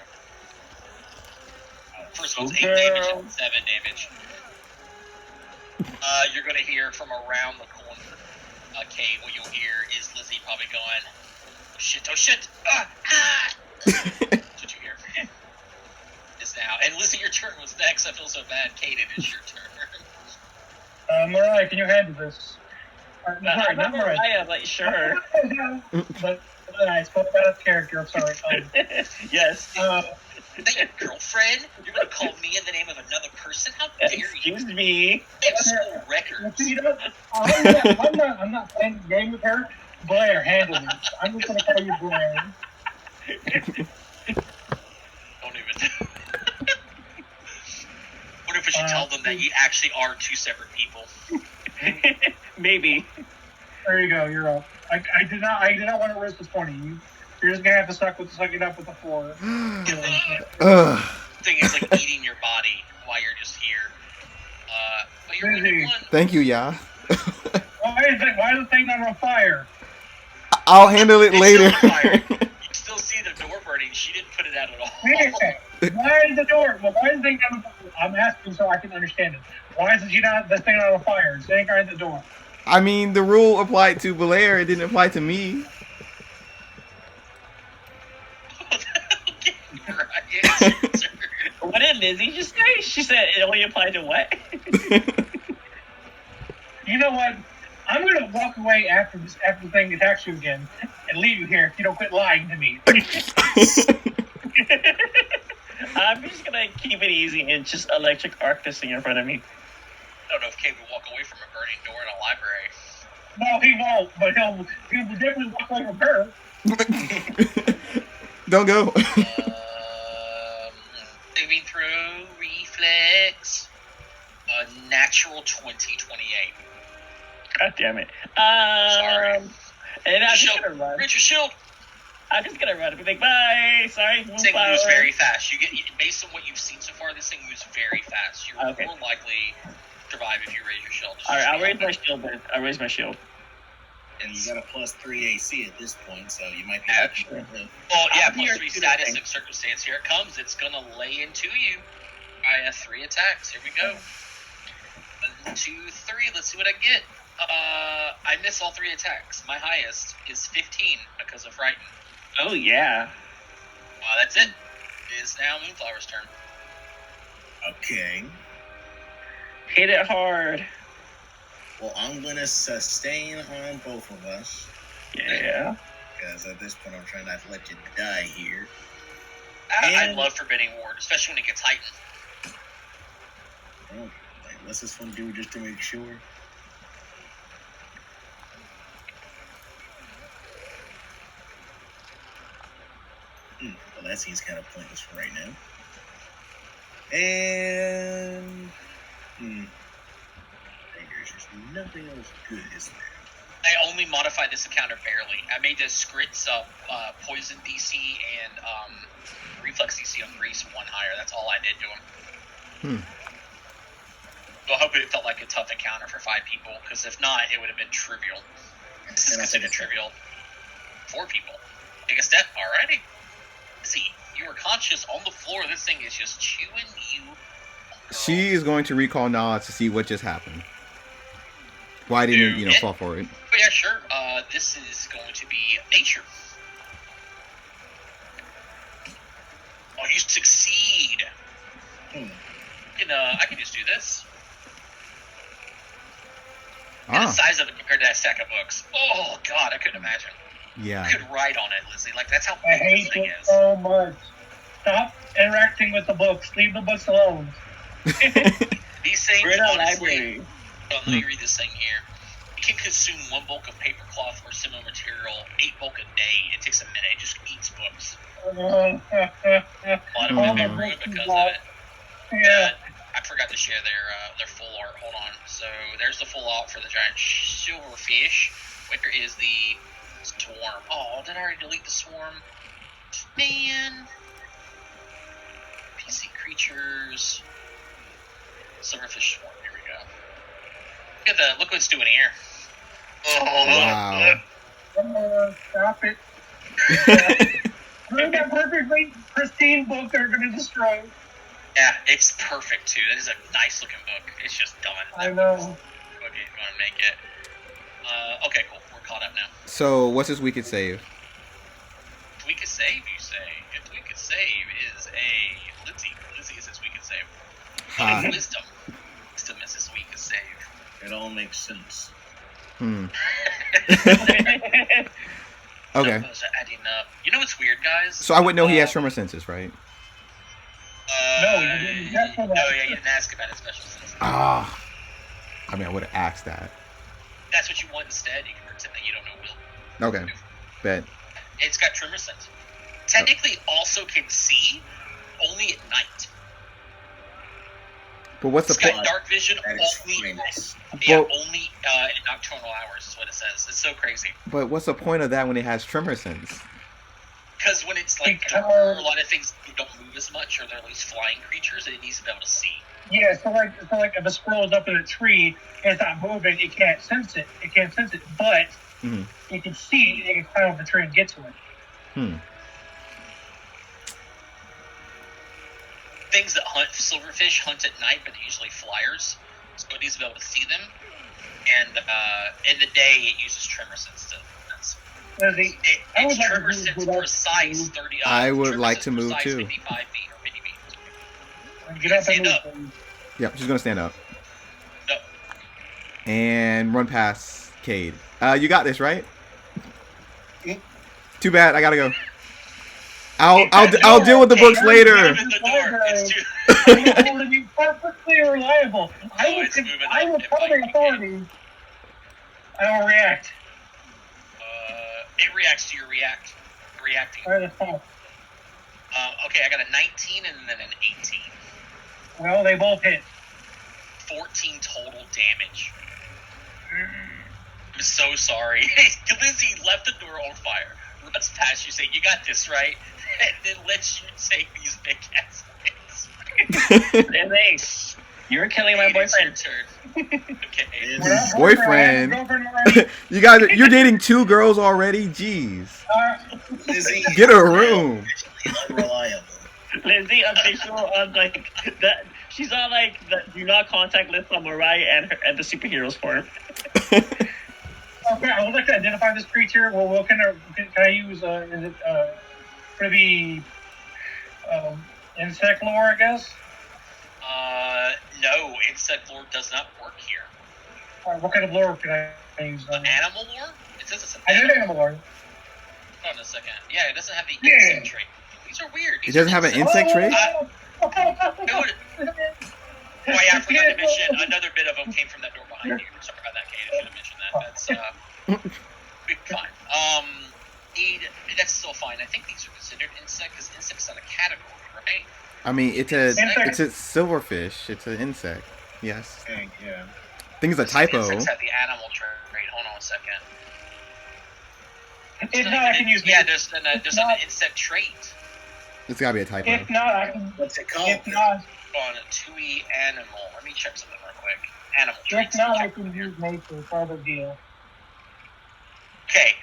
First one's 8 damage and 7 damage. You're gonna hear from around the corner, Kate. What you'll hear is Lizzie probably going, "Oh shit! That's what you hear. Is now. And Lizzie, your turn was next. I feel so bad. Kate, it is your turn. Mariah, can you handle this? I'm not Mariah, but sure. but I spoke out of character. I'm sorry. Yes. Is that your girlfriend? You're gonna call me in the name of another person? How dare you? Excuse me. I have school records. I'm not playing the game with her. Blair, handle this. I'm just gonna call you Blair. Don't even. What if we should tell them that you actually are 2 separate people? Maybe. There you go. You're up. I did not want to risk this point. You're just gonna have to suck it up with the 4. Thing is like eating your body while you're just here. Busy. Thank you, yeah. Why is the thing not on fire? I'll handle it later. You still see the door burning. She didn't put it out at all. Why is the door? Well, why is the thing not on fire? I'm asking so I can understand it. Why is the thing not on fire? It's sitting right at the door. I mean, the rule applied to Belair. It didn't apply to me. What did Lizzie just say? She said it only applied to what? You know what? I'm gonna walk away after the thing attacks you again and leave you here if you don't quit lying to me. I'm just gonna keep it easy and just electric arc this thing in front of me. I don't know if Kate would walk away from a burning door in a library. No, he won't, but he'll definitely walk away from her. Don't go. Moving through reflex. A natural 2028. God damn it. Sorry. And I'm just gonna run. Richard Shield. I'm just gonna run and be like, bye. Sorry. This thing moves very fast. Based on what you've seen so far, this thing moves very fast. You're more likely to survive if you raise your shield. Alright, I'll raise my shield then. I'll raise my shield. And you got a +3 AC at this point, so you might be actually. Well, yeah, +3 status and circumstance. Here it comes. It's gonna lay into you by 3 attacks. Here we go. 1, 2, 3. Let's see what I get. I miss all 3 attacks. My highest is 15 because of frightened. Oh yeah. That's it. It is now Moonflower's turn. Okay. Hit it hard. Well, I'm gonna sustain on both of us. Yeah. Because at this point, I'm trying not to let you die here. I love Forbidding Ward, especially when it gets heightened. Oh, what's this one do just to make sure? Well, that seems kind of pointless for right now. And there's just nothing else good, is there? I only modified this encounter barely. I made the scrits poison DC and reflex DC on Grease 1 higher. That's all I did to him. Well, hoping it felt like a tough encounter for 5 people, because if not, it would have been trivial. This is considered trivial. 4 people. Take a step. Alrighty. See, you were conscious on the floor. This thing is just chewing you. She is going to recall knowledge to see what just happened. Why didn't you fall for it? Oh, yeah, sure. This is going to be nature. Oh, you succeed. I can just do this. And the size of it compared to that stack of books. Oh God, I couldn't imagine. Yeah. You could write on it, Lizzie. Like that's how I big hate this thing it is. so much. Stop interacting with the books. Leave the books alone. These things, We're in a honestly, library. let me read this thing here. It can consume 1 bulk of paper cloth or similar material, 8 bulk a day. It takes a minute. It just eats books. A lot of people get ruined because of it. Yeah. I forgot to share their full art. Hold on. So there's the full art for the giant silverfish. Where is the swarm? Oh, did I already delete the swarm? Man. PC creatures. Silverfish swarm. Here we go. Look what it's doing here. Oh, Wow. Stop it. That perfectly pristine book they're going to destroy. Yeah, it's perfect too. That is a nice looking book. It's just done. I know. Okay, go and make it. Okay, cool. We're caught up now. So, what's his weakest save? Weakest save, you say? If weakest save is a Lizzie. Lizzie is his weakest save. Wisdom. Wisdom is his weakest save. It all makes sense. Okay. Numbers are adding up. You know what's weird, guys? So I would know he has tremor senses, right? No, you didn't ask for that. No, yeah, you didn't ask about his special sense. I mean, I would have asked that. That's what you want instead. You can pretend that you don't know will. Okay. Bet. It's got tremor sense. Technically, also can see, only at night. But what's the It's got point? dark vision That only. explains. Only in nocturnal hours is what it says. It's so crazy. But what's the point of that when it has tremor sense? Because when it's like darker, a lot of things don't move as much, or they're at least flying creatures, and it needs to be able to see. Yeah, so like if a squirrel is up in a tree and it's not moving, it can't sense it. It can't sense it, but it can see it. It can climb up the tree and get to it. Things that hunt silverfish hunt at night, but they're usually flyers, so it needs to be able to see them. And in the day, it uses tremor sense. Its tremor sense precise 30. I would like to move too. 55 feet or 50 feet. Get up and stand move. up. Yep, she's gonna stand up. No. And run past Cade. You got this, right? Too bad, I gotta go. I'll deal with the books later. I'm going to be perfectly reliable. I will tell the authorities. I will react. It reacts to your reacting. All right, that's fine. Okay, I got a 19 and then an 18. Well, they both hit. 14 total damage. I'm so sorry. Lizzie left the door on fire. Runs past you, saying, "You got this, right?" And then lets you take these big ass hits. And Ace, you're killing my boyfriend. Okay. Boyfriend. You're dating 2 girls already? Jeez. Lizzie, Get a room. Unreliable. Lizzie official on like that. She's on like the do not contact list on Mariah and the superheroes form. Okay, I would like to identify this creature. Well, can I use is it for the insect lore, I guess? No, insect lore does not work here. All right, what kind of lore can I use? Animal lore? It says it's an I did animal lore. Hold on a second. Yeah, it doesn't have the insect trait. These are weird. It doesn't have an insect trait? Oh yeah, I forgot to mention another bit of them came from that door behind you. Sorry about that, Kate. I should have mentioned that. That's fine. That's still fine. I think these are considered insect because insect's not a category, right? I mean, it's a silverfish. It's an insect. Yes. Yeah. I think it's a typo. Insects have the animal trait. Hold on a second. If not, I can use. Yeah, there's an insect trait. It's gotta be a typo. If not, I can. What's it called? If not, on a 2E animal. Let me check something real quick. Animal traits. If not, I can use nature for the deal. Okay.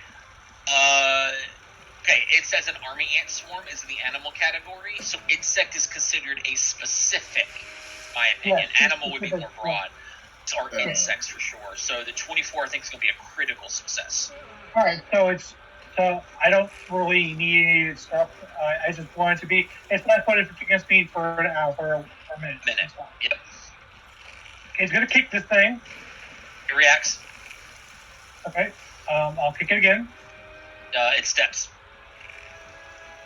Okay, it says an army ant swarm is in the animal category, so insect is considered a specific, in my opinion. Yeah, Animal would be more broad. It's our insects for sure. So the 24, I think, is going to be a critical success. All right, so I don't really need any stuff. I just want it to be. It's not put it against speed for an hour for a minute. Yep. He's gonna kick this thing. It reacts. Okay. I'll kick it again. It steps.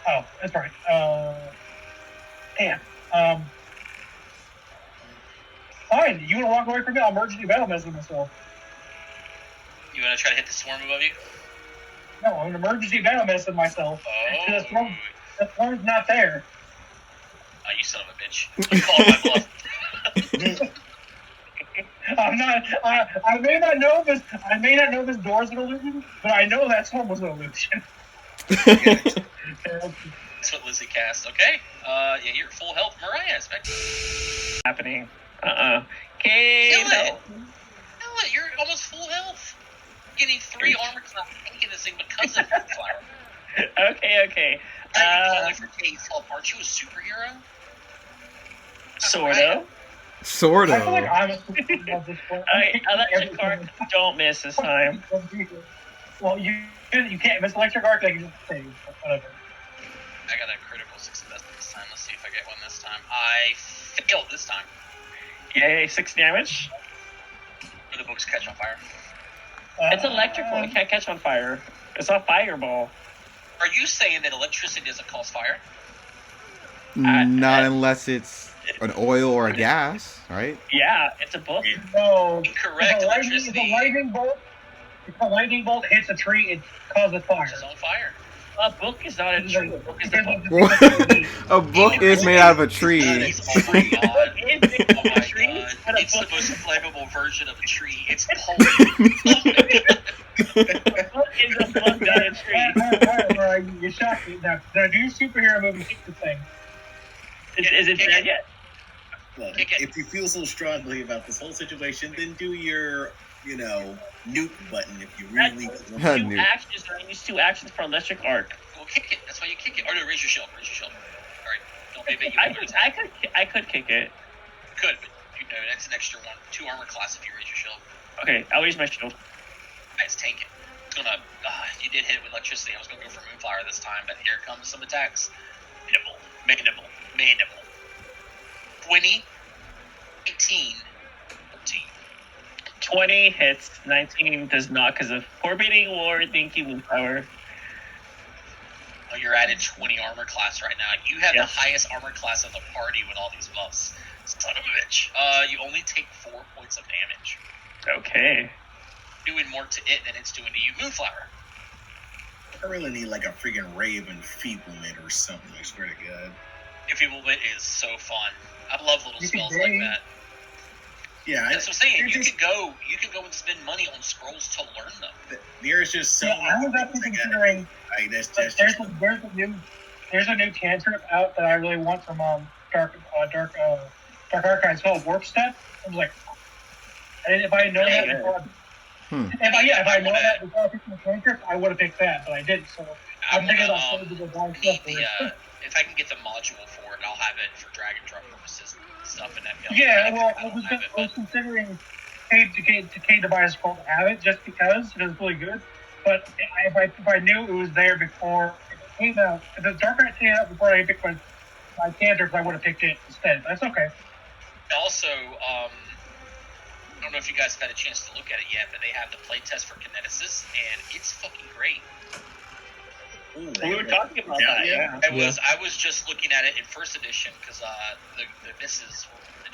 Oh, that's right. Damn. Fine. You want to walk away from me? I'll emergency battle message myself. You want to try to hit the swarm above you? No, I'm an emergency battle message myself. Oh. The swarm's not there. Oh, you son of a bitch. You called my bluff. I'm not. I may not know this door's an illusion, but I know that swarm was an illusion. That's what Lizzie cast. Okay. Yeah, you're at full health. Mariah is back. Happening. Okay. Kill it. You're almost full health. You're getting 3 armor class in this thing because of your flower. Okay. Calling for Kate's help. Aren't you a superhero? Sort of. I feel like I'm a superhero at this point. Electric arc, don't miss this time. Well, you can't miss electric arc. Like you just say whatever. I got a critical success this time. Let's see if I get one this time. I failed this time. Yay, 6 damage. Or the books catch on fire. It's electrical. It can't catch on fire. It's a fireball. Are you saying that electricity doesn't cause fire? Not unless it's an oil or a gas, right? Yeah, it's a book. No. Incorrect. If a lightning bolt hits a tree, it causes fire. It's on fire. A book is not a tree. A book is a book. A book is made out of a tree. Oh my god. It's the most flammable version of a tree. It's pulp. A book is a book, not a tree. Alright, you shocked me. Now do superhero movie, kick the thing. Is it dead yet? Look, if you feel so strongly about this whole situation, then do your, nuke button if you really want to. Two actions, I use 2 actions for electric arc. Well, kick it. That's why you kick it. Or no, raise your shield. Raise your shield. All right. Don't be a bit. I could kick it. You could, but that's an extra 2 armor class if you raise your shield. Okay, I'll raise my shield. Nice, tank it. It's gonna. You did hit it with electricity. I was gonna go for Moonflower this time, but here comes some attacks. Mandible. 20, 18, 13. 20 hits, 19 does not because of Forbidding War. Thank you, Moonflower. Oh, you're added 20 armor class right now. You have the highest armor class of the party with all these buffs. Son of a bitch. You only take 4 points of damage. Okay. Doing more to it than it's doing to you, Moonflower. I really need like a freaking Rave Enfeeblement or something, I swear to God. Enfeeblement is so fun. I love little spells like that. Yeah, that's what I'm saying. You can go and spend money on scrolls to learn them. There's just so I was actually considering there's a new cantrip out that I really want from Dark Archives called Warp Step. I was like, if I know that before, if I know that before I picked the cantrip, I would have picked that, but I didn't. So I'm thinking about if I can get the module for it, I'll have it for drag and drop purposes and stuff. And I was considering Decay Device to have it just because it was really good. But if I knew it was there before it came out, if the Dark Archives came out before I picked my cantrips, I would have picked it instead. That's okay. Also, I don't know if you guys have had a chance to look at it yet, but they have the playtest for Kineticus, and it's fucking great. Ooh, we were talking about that. Yeah. I was just looking at it in first edition because the misses.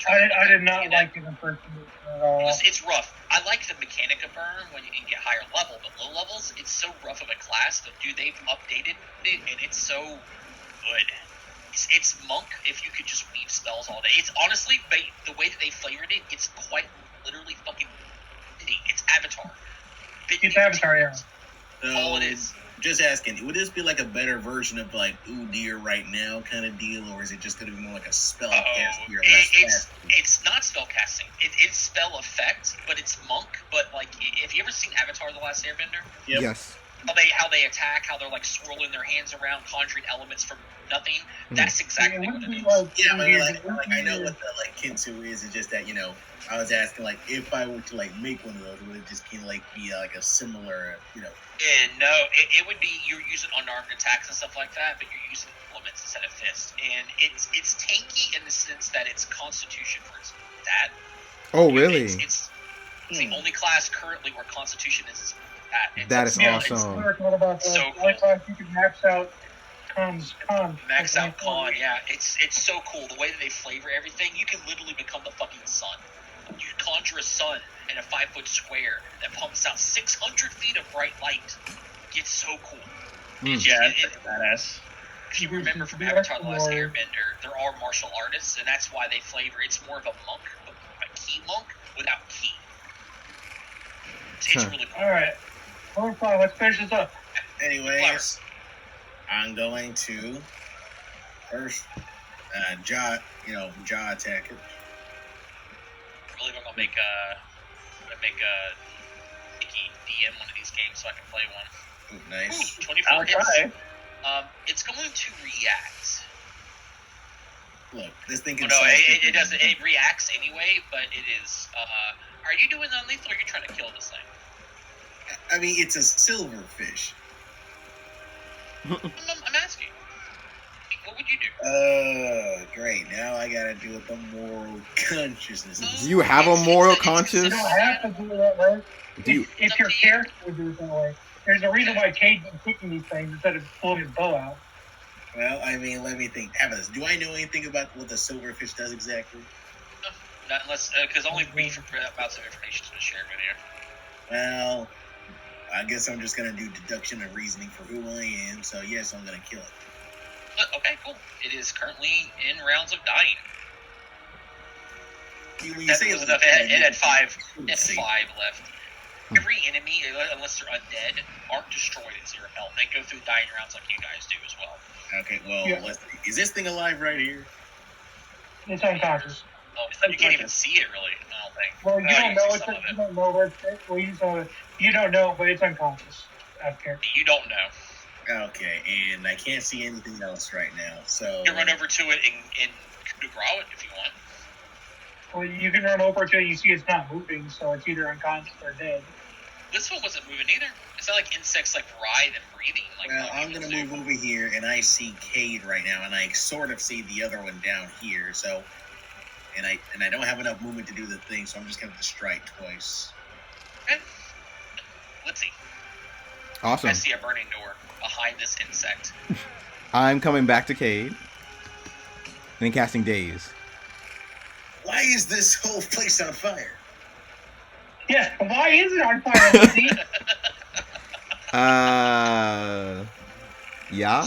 I did not like it in first edition at all. It's rough. I like the Mechanica burn when you can get higher level, but low levels, it's so rough of a class that they've updated it, and it's so good. It's monk if you could just weave spells all day. It's honestly the way that they flavored it. It's quite literally fucking neat. It's Avatar. It's Avatar, yeah. All it is. Just asking, would this be like a better version of like Ooh Dear Right Now kind of deal, or is it just going to be more like a spell cast? It's not spell casting. It's spell effect, but it's monk. But like, have you ever seen Avatar: The Last Airbender? Yep. Yes. How they attack, how they're like swirling their hands around, conjuring elements from nothing. That's exactly what it is. Yeah, I know what the like Kintsu is. It's just that I was asking like if I were to like make one of those, would it just be like a similar No, it would be you're using unarmed attacks and stuff like that, but you're using implements instead of fists, and it's tanky in the sense that it's Constitution for its stat. Oh, really? It's the only class currently where Constitution is that. That is awesome. So cool. You can max out Max out con, yeah. It's so cool. The way that they flavor everything, you can literally become the fucking sun. You conjure a sun in a 5-foot square that pumps out 600 feet of bright light. It's so cool. It's badass. If you remember from Avatar: The Last Airbender, there are martial artists, and that's why they flavor. It's more of a monk, a key monk without key. It's really cool. All right. Let's finish this up. Anyways, I'm going to first jaw attack it. I believe I'm gonna make Mikey DM one of these games so I can play one. Ooh, nice. 24 hits. It's going to react. Look, this thing can. It doesn't. It reacts anyway, but it is. Are you doing non-lethal, or are you trying to kill this thing? I mean, it's a silverfish. I'm asking. What would you do? Great. Now I gotta deal with the moral consciousness. Do you have a moral conscience? You don't have to do it that way. If your character would do it that way. There's a reason why Cade's been kicking these things instead of pulling his bow out. Well, I mean, let me think. Avatar, do I know anything about what the silverfish does exactly? No, not unless, because only brief amounts of information has been shared with you. Well, I guess I'm just gonna do deduction and reasoning for who I am, so yes, I'm gonna kill it. Okay, cool. It is currently in rounds of dying. It had five left. Every enemy, unless they're undead, aren't destroyed at 0 health. They go through dying rounds like you guys do as well. Okay, well, let's see. Is this thing alive right here? It's unconscious. You can't even see it really. I don't think. Well, you don't know. You don't know where it's. Well, you don't know, but it's unconscious. Okay. You don't know. Okay, and I can't see anything else right now. So you can run over to it and draw it if you want. Well, you can run over to it. You see it's not moving, so it's either unconscious or dead. This one wasn't moving either. It's not like insects like writhe and breathing. Like well, I'm gonna move over here, and I see Cade right now, and I sort of see the other one down here. So, and I don't have enough movement to do the thing, so I'm just gonna have to strike twice. Okay. Let's see. Awesome. I see a burning door behind this insect. I'm coming back to Cade. And then casting Daze. Why is this whole place on fire? Yeah, why is it on fire, Lizzie? Yeah.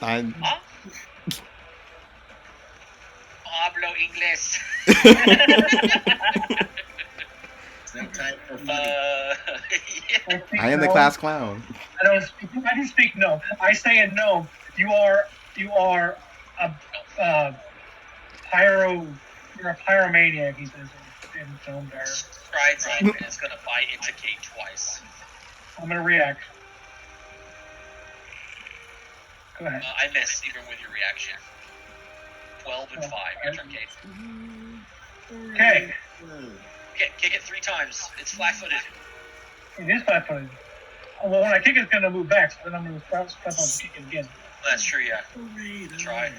I'm. Huh? Hablo English. It's no time for fun. Yeah. I am the class clown. I do speak no. I say a no. You are a pyro. You're a pyromaniac. He says in film there. Strides up and it's gonna bite into Cade twice. I'm gonna react. Go ahead. I missed even with your reaction. 12 and 5. Your turn, Cade. Okay. Kick it 3 times. It's flat-footed. It is flat-footed. Well, when I kick it, it's gonna move back, so then I'm gonna step on and kick it again. That's true, yeah. Try.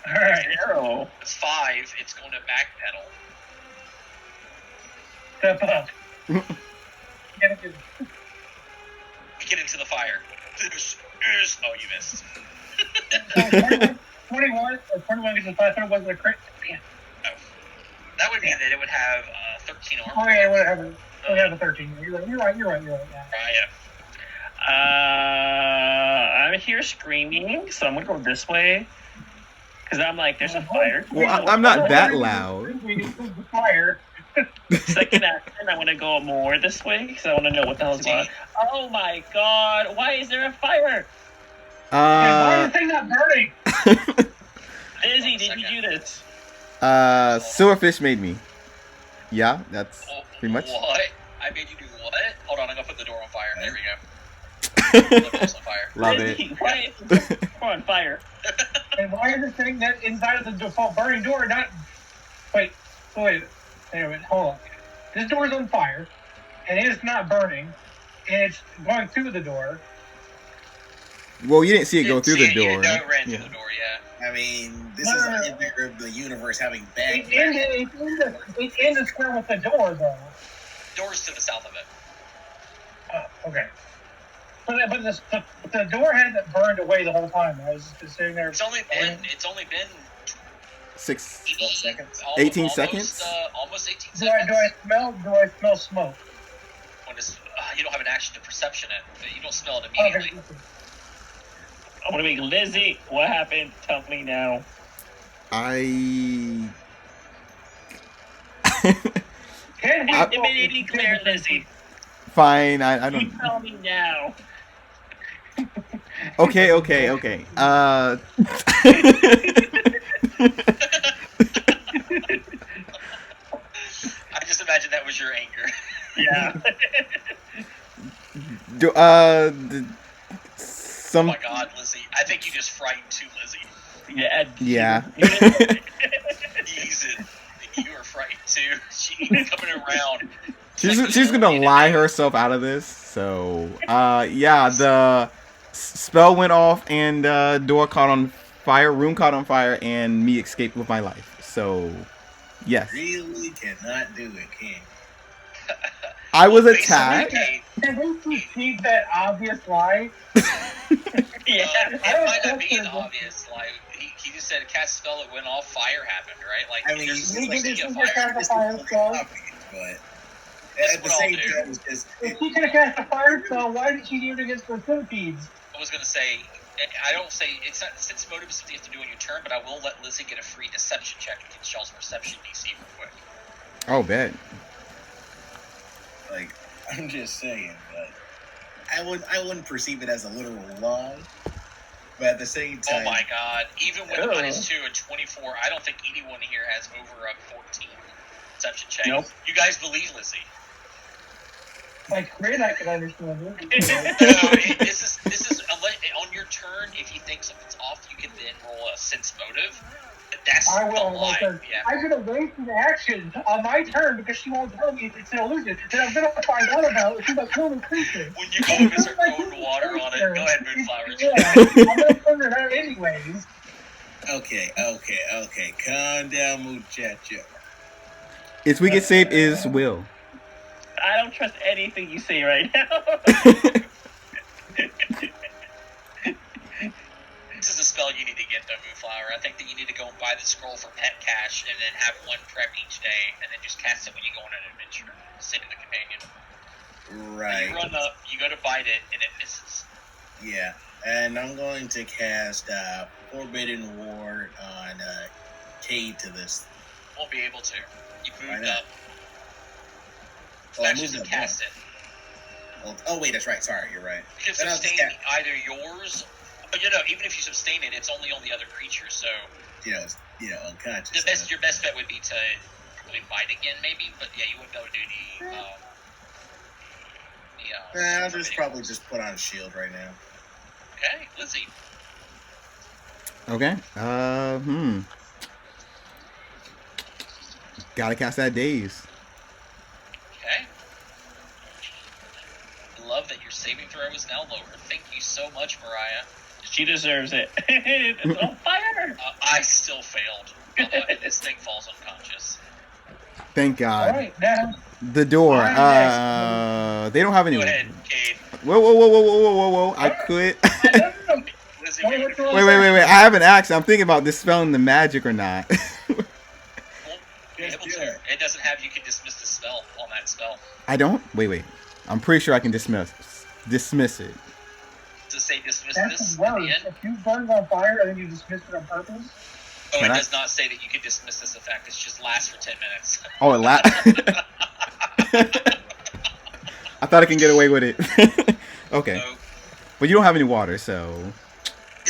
All right. Arrow. It's 5. It's going to backpedal. Step up. Get it. Get into the fire. This is... Oh, you missed. 21 gets a 500 wasn't a crit. Yeah. No. That would mean that it would have 13 armor. Oh yeah, it would have a 13. You're right. Yeah. Yeah. I'm here screaming, so I'm gonna go this way. Because I'm like, there's a fire. Well, I'm not that loud. Fire. Second action, I want to go more this way because I want to know what the hell's going on. Oh my god, why is there a fire? Why is the thing not burning? Izzy, did you do this? Silverfish made me. Yeah, that's pretty much. What? I made you do what? Hold on, I'm gonna put the door on fire. There we go. The door's on fire. Love Izzy, it. why is the door on fire? And why is the thing that inside of the default burning door not... Wait. Anyway, hold on. This door is on fire, and it is not burning, and it's going through the door. Well, you didn't see it go through the You door. didn't know it ran through the door, yeah. I mean, this is an indicator of the universe having bad. It's in the square with the door, though. Door's to the south of it. Oh, okay. But the door hasn't burned away the whole time. I was just sitting there. It's only been 18 seconds. Almost 18 seconds. Do I smell smoke? When you don't have an action to perception it, but you don't smell it immediately. Okay. I'm gonna make Lizzie. What happened? Tell me now. Immediately clear, Lizzie. Fine, I don't. You tell me now. Okay. I just imagine that was your anger. Yeah. Oh my god, Lizzie. I think you just frightened two Lizzie. Yeah. Easy. You were frightened too. She's coming around. She's gonna lie herself out of this. So, the spell went off and door caught on fire, room caught on fire, and me escaped with my life. So, yes. Really cannot do it, King. I was attacked. Can we perceive that obvious lie? Yeah, it might not be an obvious lie. He just said cast spell, it went off, fire happened, right? Like, I mean, there's it's like a fire spell, but at the same time, it's just... If she could have cast a fire spell, why did she do it against the centipedes? I was going to say, I don't say, it's not sense motive, something you have to do on your turn, but I will let Lizzie get a free deception check against y'all's perception DC real quick. Oh, bet. Like, I'm just saying, but I wouldn't perceive it as a literal lie. But at the same time... Oh my god. Even with a -2 and 24, I don't think anyone here has over a 14 perception check. Nope. You guys believe Lizzie? Like, great, I can understand No, this is on your turn. If you think something's off, you can then roll a sense motive. But that's I the will. lie. Yeah. I'm going to waste an action on my turn because she won't tell me it's an illusion. And I'm going to find out about it. She's like, holy creature. When you go over and start pouring water on it, go ahead, Moonflower. Yeah, I'm going to figure it out anyways. Okay. Calm down, muchacho. Its weakest save is will. I don't trust anything you say right now. This is a spell you need to get, though, Moonflower. I think that you need to go and buy the scroll for pet cash and then have one prep each day and then just cast it when you go on an adventure. Say to the companion. Right. You run up, you go to bite it, and it misses. Yeah. And I'm going to cast Forbidden Ward on Cade to this. Won't be able to. You moved not? up. Oh, I That moved doesn't up. cast it. Oh, wait, that's right. Sorry, you're right. You can Then I'll just sustain either yours, but even if you sustain it, it's only on the other creature. So unconscious. your best bet would be to probably bite again, maybe. But yeah, you wouldn't be able to do I'll just probably just put on a shield right now. Okay, Lizzie. Okay. Gotta cast that daze. Okay. Love that your saving throw is now lower. Thank you so much, Mariah. She deserves it. It's on fire. I still failed. This thing falls unconscious. Thank God. All right, now. The door. They don't have any. Go ahead, Cade. Whoa! I quit. Lizzie, Wait, Wait! I have an axe. I'm thinking about dispelling the magic or not. Won't be able to. It doesn't have you can dismiss the spell on that spell. I don't. Wait. I'm pretty sure I can dismiss it. To say dismiss That's this worse. at the end. If you burn it on fire and then you dismiss it on purpose, Oh, Can it I- does not say that you can dismiss this effect. It just lasts for 10 minutes. Oh, it I thought I can get away with it. Okay, So, but you don't have any water, so. I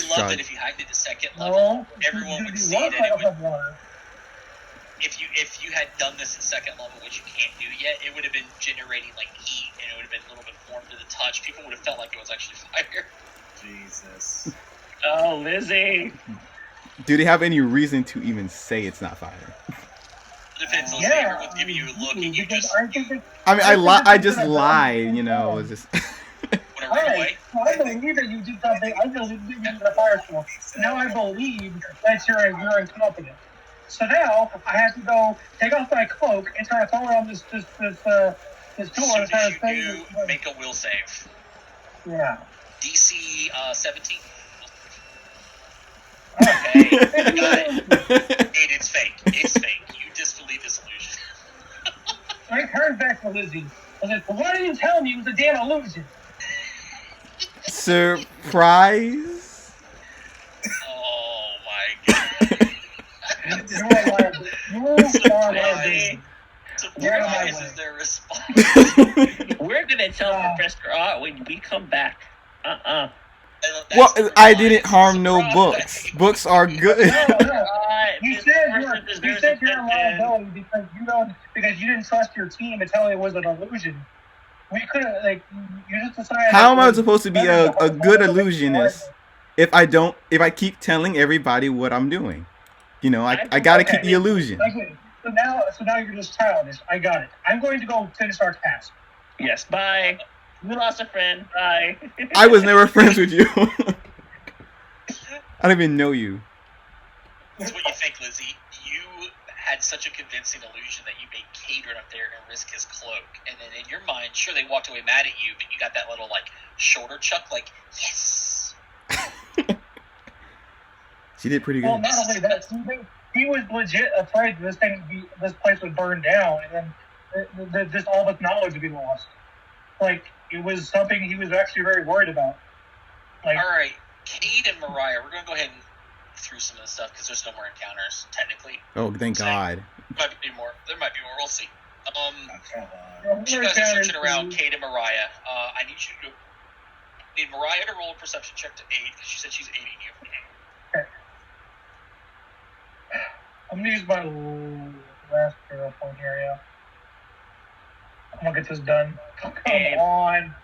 love Try. that if you hacked it to second level, no, everyone would you see want that it to would. have water. If you had done this at second level, which you can't do yet, it would have been generating like heat, and it would have been a little bit warm to the touch. People would have felt like it was actually fire. Jesus. Oh, Lizzie. Do they have any reason to even say it's not fire? It depends on Yeah, everyone's giving you a look, and you because just I think that. I mean, I just lied. Yeah. It's just. want to run Alright, away. so I believe that you did something. I believe that you did a firestorm. Now I believe that you're incompetent. So now I have to go take off my cloak and try to fall around this door As soon and try as to you save do, make a will save. Yeah. DC 17. Okay. Got it. It's fake. It's fake. You disbelieve this illusion. I turned back to Lizzie. I said, well, why didn't you tell me it was a damn illusion? Surprise! Oh my god. You are liable. You are Surprise. liable. Surprise is their response. We're gonna tell Professor Ott when we come back. Well, I didn't harm no books. Books are good. No. You said you're a liability because you didn't trust your team until it was an illusion. We couldn't you just decided. How am I supposed to be a good illusionist if I keep telling everybody what I'm doing? I gotta keep the illusion. Okay, so now you're just childish. I got it. I'm going to go finish our task. Yes, bye. We lost a friend. Bye. I was never friends with you. I don't even know you. That's what you think, Lizzie. You had such a convincing illusion that you made Cade run up there and risk his cloak. And then in your mind, sure, they walked away mad at you, but you got that little, shoulder chuck, yes. She did pretty Well, good. not only that, he was legit afraid this place would burn down, and then just all this knowledge would be lost. It was something he was actually very worried about. All right, Cade and Mariah, we're going to go ahead and through some of the stuff because there's no more encounters, technically. Oh, thank God. There might be more. We'll see. Come on. You guys are searching around Cade and Mariah. I need need Mariah to roll a perception check to aid, because she said she's aiding you. Okay. I'm going to use my last hero point here, yeah. I'm going to get this done. Come on.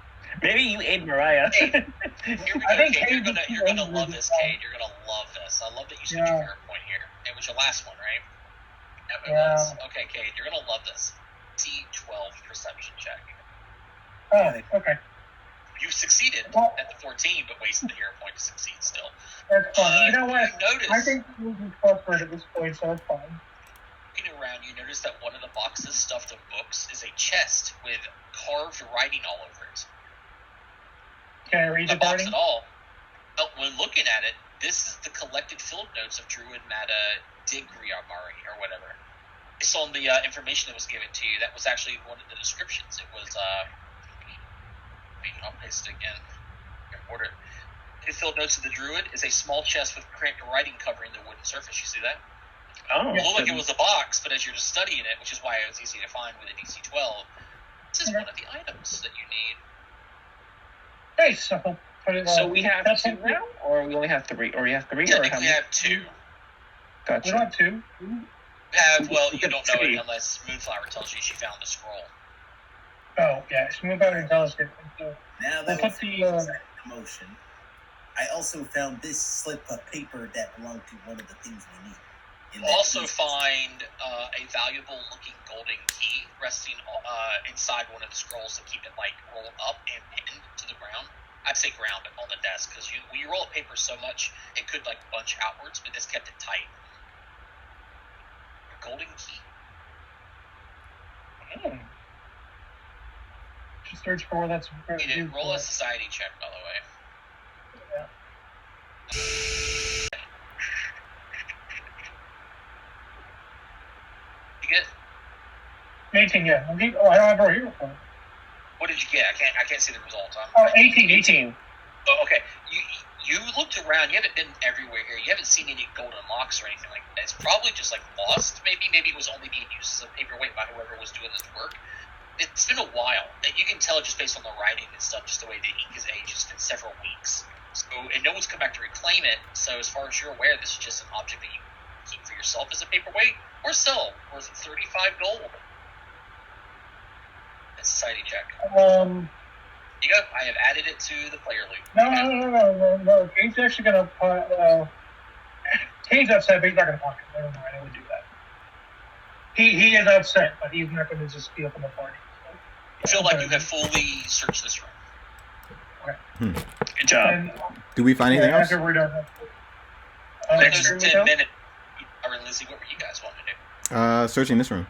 Maybe you aid Mariah. Hey, here we go, Cade. You're gonna love this, Cade. You're gonna love this. I love that you switched your hero point here. It was your last one, right? Yep, it was. Okay, Cade, you're gonna love this. C12 perception check. Oh, okay. You succeeded at the 14, but wasted the hero point to succeed still. That's fine. You know what? Notice, I think we'll be plus at this point, so it's fine. Looking around, you notice that one of the boxes stuffed with books is a chest with carved writing all over it. Can I read the box at all? But when looking at it, this is the collected field notes of Druid Mata Digriamari, or whatever. Based on the information that was given to you, that was actually one of the descriptions. It was, I'll paste it again. Order. The field notes of the Druid is a small chest with cramped writing covering the wooden surface. You see that? Oh. It looked like it was a box, but as you're just studying it, which is why it was easy to find with a DC 12, this is one of the items that you need. Nice. So we have two now, or we only have three, or we have three, or how many? We have two. We Gotcha. have two. Well, you don't know it unless Moonflower tells you she found the scroll. Oh, yeah. Moonflower and tell us it. Now that was the promotion. I also found this slip of paper that belonged to one of the things we need. You also find a valuable-looking golden key resting inside one of the scrolls to keep it rolled up and pinned to the ground. I'd say ground, but on the desk, because when you roll a paper so much, it could bunch outwards, but this kept it tight. A golden key. Just search for where that's. Roll a society check, by the way. Yeah. You get 18, yeah. I don't have our hero point. What did you get? I can't see the results. 18. Oh, okay. You looked around. You haven't been everywhere here. You haven't seen any golden locks or anything like that. It's probably just lost. Maybe it was only being used as a paperweight by whoever was doing this work. It's been a while. You can tell just based on the writing and stuff, just the way the ink is aged. It's been several weeks. So, and no one's come back to reclaim it. So as far as you're aware, this is just an object that you keep for yourself as a paperweight or sell. Or is it 35 gold? That's a society check. You go. I have added it to the player loop. No. Kane's actually going to... Kane's upset, but he's not going to pocket. Never mind, I would do that. He is upset, but he's not going to just be up in the party. I feel like you have fully searched this room. Okay. Good job. And, do we find anything else? After we're done. There's 10 minutes. Or Lizzie, what were you guys wanting to do? Searching this room.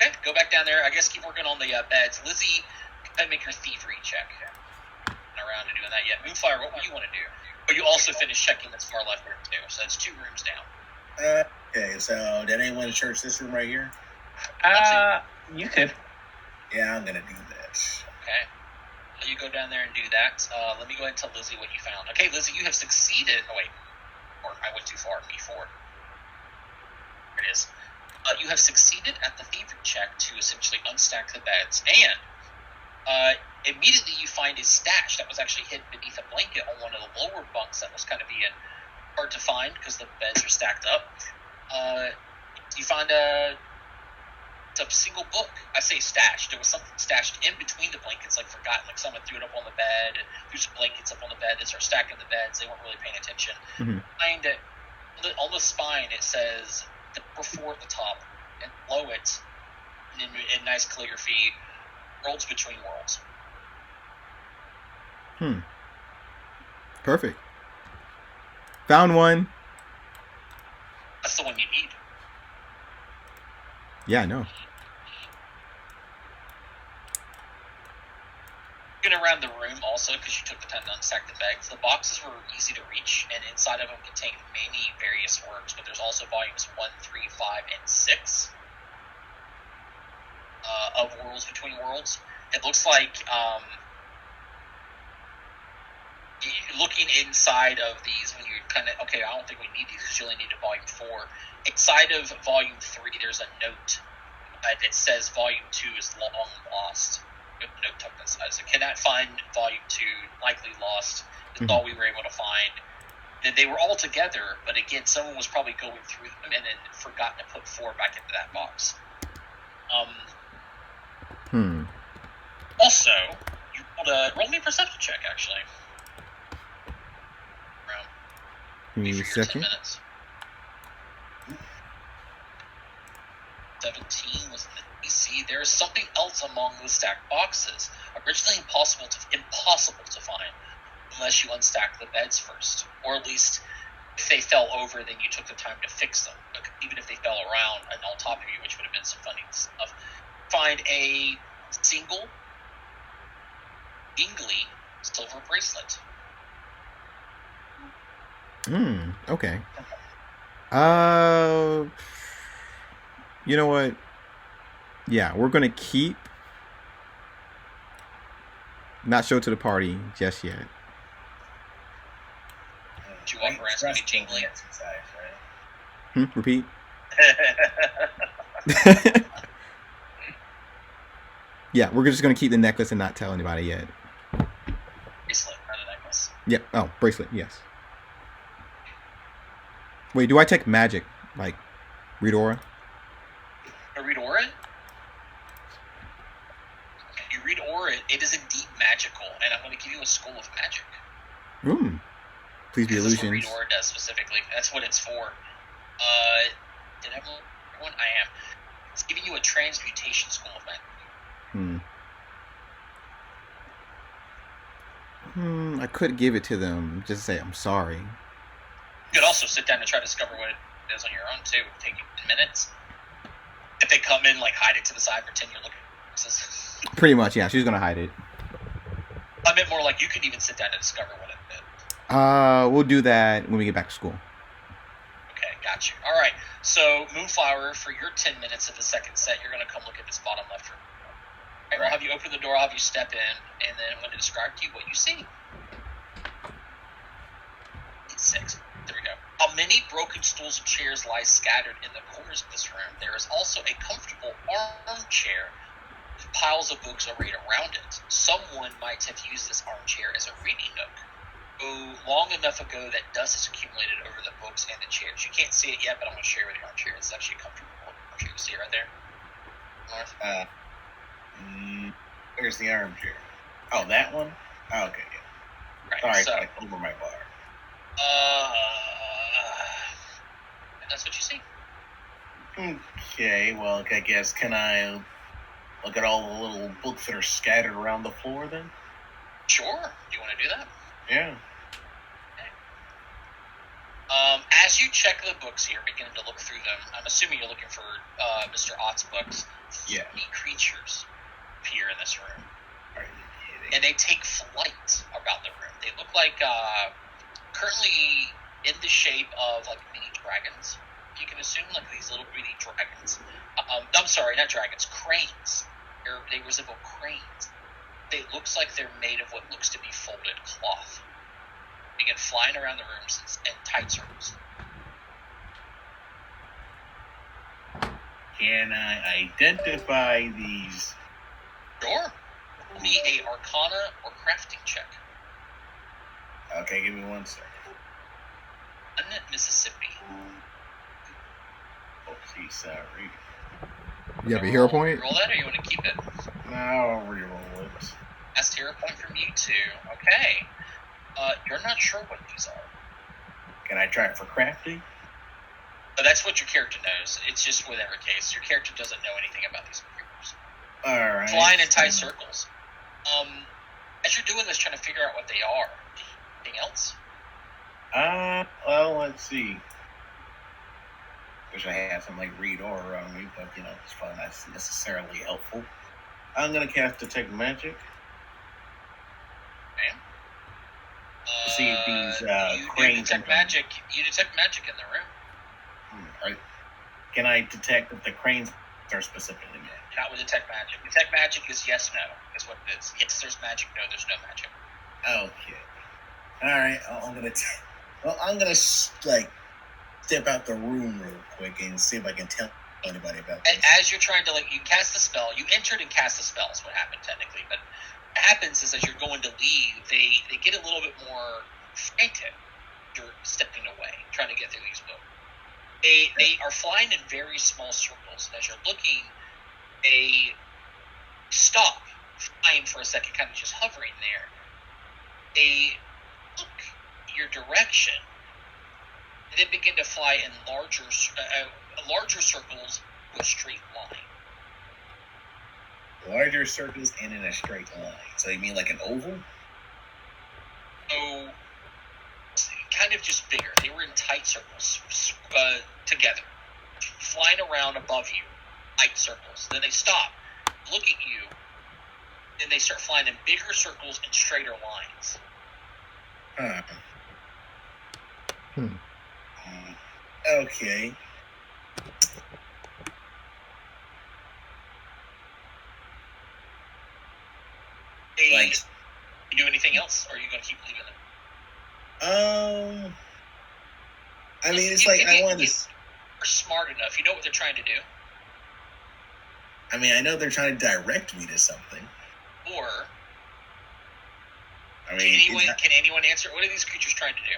Okay, go back down there. I guess keep working on the beds. Lizzie, go ahead and make your thievery check. Not around to doing that yet. Moonfire, what would you want to do? But you also finished checking this far left room too, so that's 2 rooms down. Okay, so did anyone search this room right here? You could. Yeah, I'm gonna do that. Okay. You go down there and do that. Let me go ahead and tell Lizzie what you found. Okay, Lizzie, you have succeeded. Oh, wait. Or I went too far. B4. There it is. You have succeeded at the thievery check to essentially unstack the beds, and immediately you find a stash that was actually hidden beneath a blanket on one of the lower bunks that was kind of being hard to find because the beds are stacked up. You find a single book. I say stashed. There was something stashed in between the blankets, forgotten. Someone threw it up on the bed, threw some blankets up on the bed. They start stacking the beds. They weren't really paying attention. Mm-hmm. Behind it, on the spine, it says number 4 at the top, and below it, in nice calligraphy, Worlds Between Worlds. Perfect. Found one. That's the one you need. Yeah, I know. Looking around the room also, because you took the time to unstack the bags, the boxes were easy to reach, and inside of them contain many various works, but there's also volumes 1, 3, 5, and 6 of Worlds Between Worlds. It looks like looking inside of these, when you're kind of, okay, I don't think we need these because you only need a volume 4. Inside of volume 3, there's a note that says volume 2 is long lost. note tucked inside. So cannot find volume 2, likely lost. That's all we were able to find. Then they were all together, but again, someone was probably going through them and then forgotten to put 4 back into that box. Also, you roll me a perception check, actually. Give me a second. 10 minutes. 17 was in the DC. There is something else among the stacked boxes. Originally impossible to find unless you unstack the beds first, or at least if they fell over, then you took the time to fix them. But even if they fell around and on top of you, which would have been some funny stuff, find a single jingly silver bracelet. Okay. You know what? Yeah, we're gonna keep. Not show to the party just yet. You walk around and be jingly. Repeat. Yeah, we're just gonna keep the necklace and not tell anybody yet. Bracelet, not a necklace. Yeah. Oh, bracelet. Yes. Wait, do I take magic? Like, read aura? Read aura? You read aura, it is indeed magical, and I'm going to give you a school of magic. Please be illusions. That's what read aura does specifically. That's what it's for. Did everyone? I am. It's giving you a transmutation school of magic. I could give it to them. Just say I'm sorry. You could also sit down and try to discover what it is on your own too. It would take you 10 minutes. If they come in, like hide it to the side, pretend you're looking for boxes. Pretty much, yeah. She's gonna hide it. I meant more like you could even sit down and discover what it is. We'll do that when we get back to school. Okay, got you. All right. So, Moonflower, for your 10 minutes of the second set, you're gonna come look at this bottom left room. Right, we'll have you open the door, I'll have you step in, and then I'm going to describe to you what you see. 6. There we go. How many broken stools and chairs lie scattered in the corners of this room. There is also a comfortable armchair with piles of books arrayed around it. Someone might have used this armchair as a reading nook. Long enough ago that dust has accumulated over the books and the chairs. You can't see it yet, but I'm going to share with the armchair. It's actually a comfortable armchair. You see it right there? North? Where's the armchair? Oh, that one? Oh, okay, yeah. Right, sorry, so, like over my bar. That's what you see. Okay, well, I guess, can I look at all the little books that are scattered around the floor then? Sure. Do you want to do that? Yeah. Okay. As you check the books here, beginning to look through them, I'm assuming you're looking for Mr. Ott's books. Yeah. 3 creatures appear in this room. Are you kidding? And they take flight about the room. They look like currently in the shape of like mini dragons. You can assume like these little mini dragons. I'm sorry, not dragons, cranes. They resemble cranes. It looks like they're made of what looks to be folded cloth. Begin flying around the rooms in tight circles. Can I identify these? Sure. Roll me a Arcana or crafting check. Okay, give me 1 second. Mississippi. Oopsie, sorry. You have a hero point? Roll that, or you want to keep it? No, I'll reroll it. That's hero point from you two. Okay. You're not sure what these are. Can I try it for crafting? But that's what your character knows. It's just whatever case. Your character doesn't know anything about these creatures. Alright. Flying in tight circles. As you're doing this, trying to figure out what they are. Anything else? Well, let's see. Wish I had some, like, read aura on me, but, it's probably not necessarily helpful. I'm gonna cast Detect Magic. Okay. See if these, you cranes... detect magic. You detect magic in the room. Can I detect if the cranes are specifically magic? Not with Detect Magic. Detect Magic is yes, no. Is what it is. Yes, there's magic. No, there's no magic. Okay. Alright, I'm gonna, like, step out the room real quick and see if I can tell anybody about this. As you're trying to, like, you cast the spell, you entered and cast the spell is what happened technically, but what happens is as you're going to leave, they get a little bit more frantic. You're stepping away, trying to get through these books. They are flying in very small circles, and as you're looking, they stop flying for a second, kind of just hovering there. They look your direction, and then begin to fly in larger circles with a straight line. Larger circles and in a straight line. So you mean like an oval? So, kind of just bigger. They were in tight circles together, flying around above you, tight circles. Then they stop, look at you, and they start flying in bigger circles and straighter lines. Okay. Like, you do anything else, or are you going to keep leaving them? I mean, it's like I want to. You're smart enough. You know what they're trying to do. I mean, I know they're trying to direct me to something. Or, I mean, can anyone answer? What are these creatures trying to do?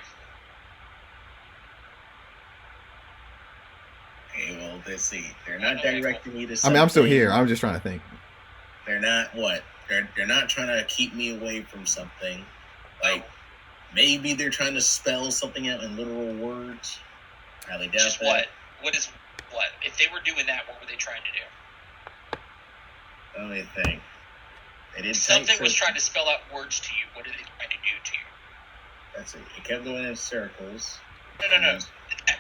Okay, well, let's see. They're not directing me to something. I mean, I'm still here. I'm just trying to think. They're not what? They're not trying to keep me away from something. Like, maybe they're trying to spell something out in literal words. Highly doubt Just that. What? If they were doing that, what were they trying to do? Let me think. Something was trying to spell out words to you. What are they trying to do to you? That's it. It kept going in circles. No.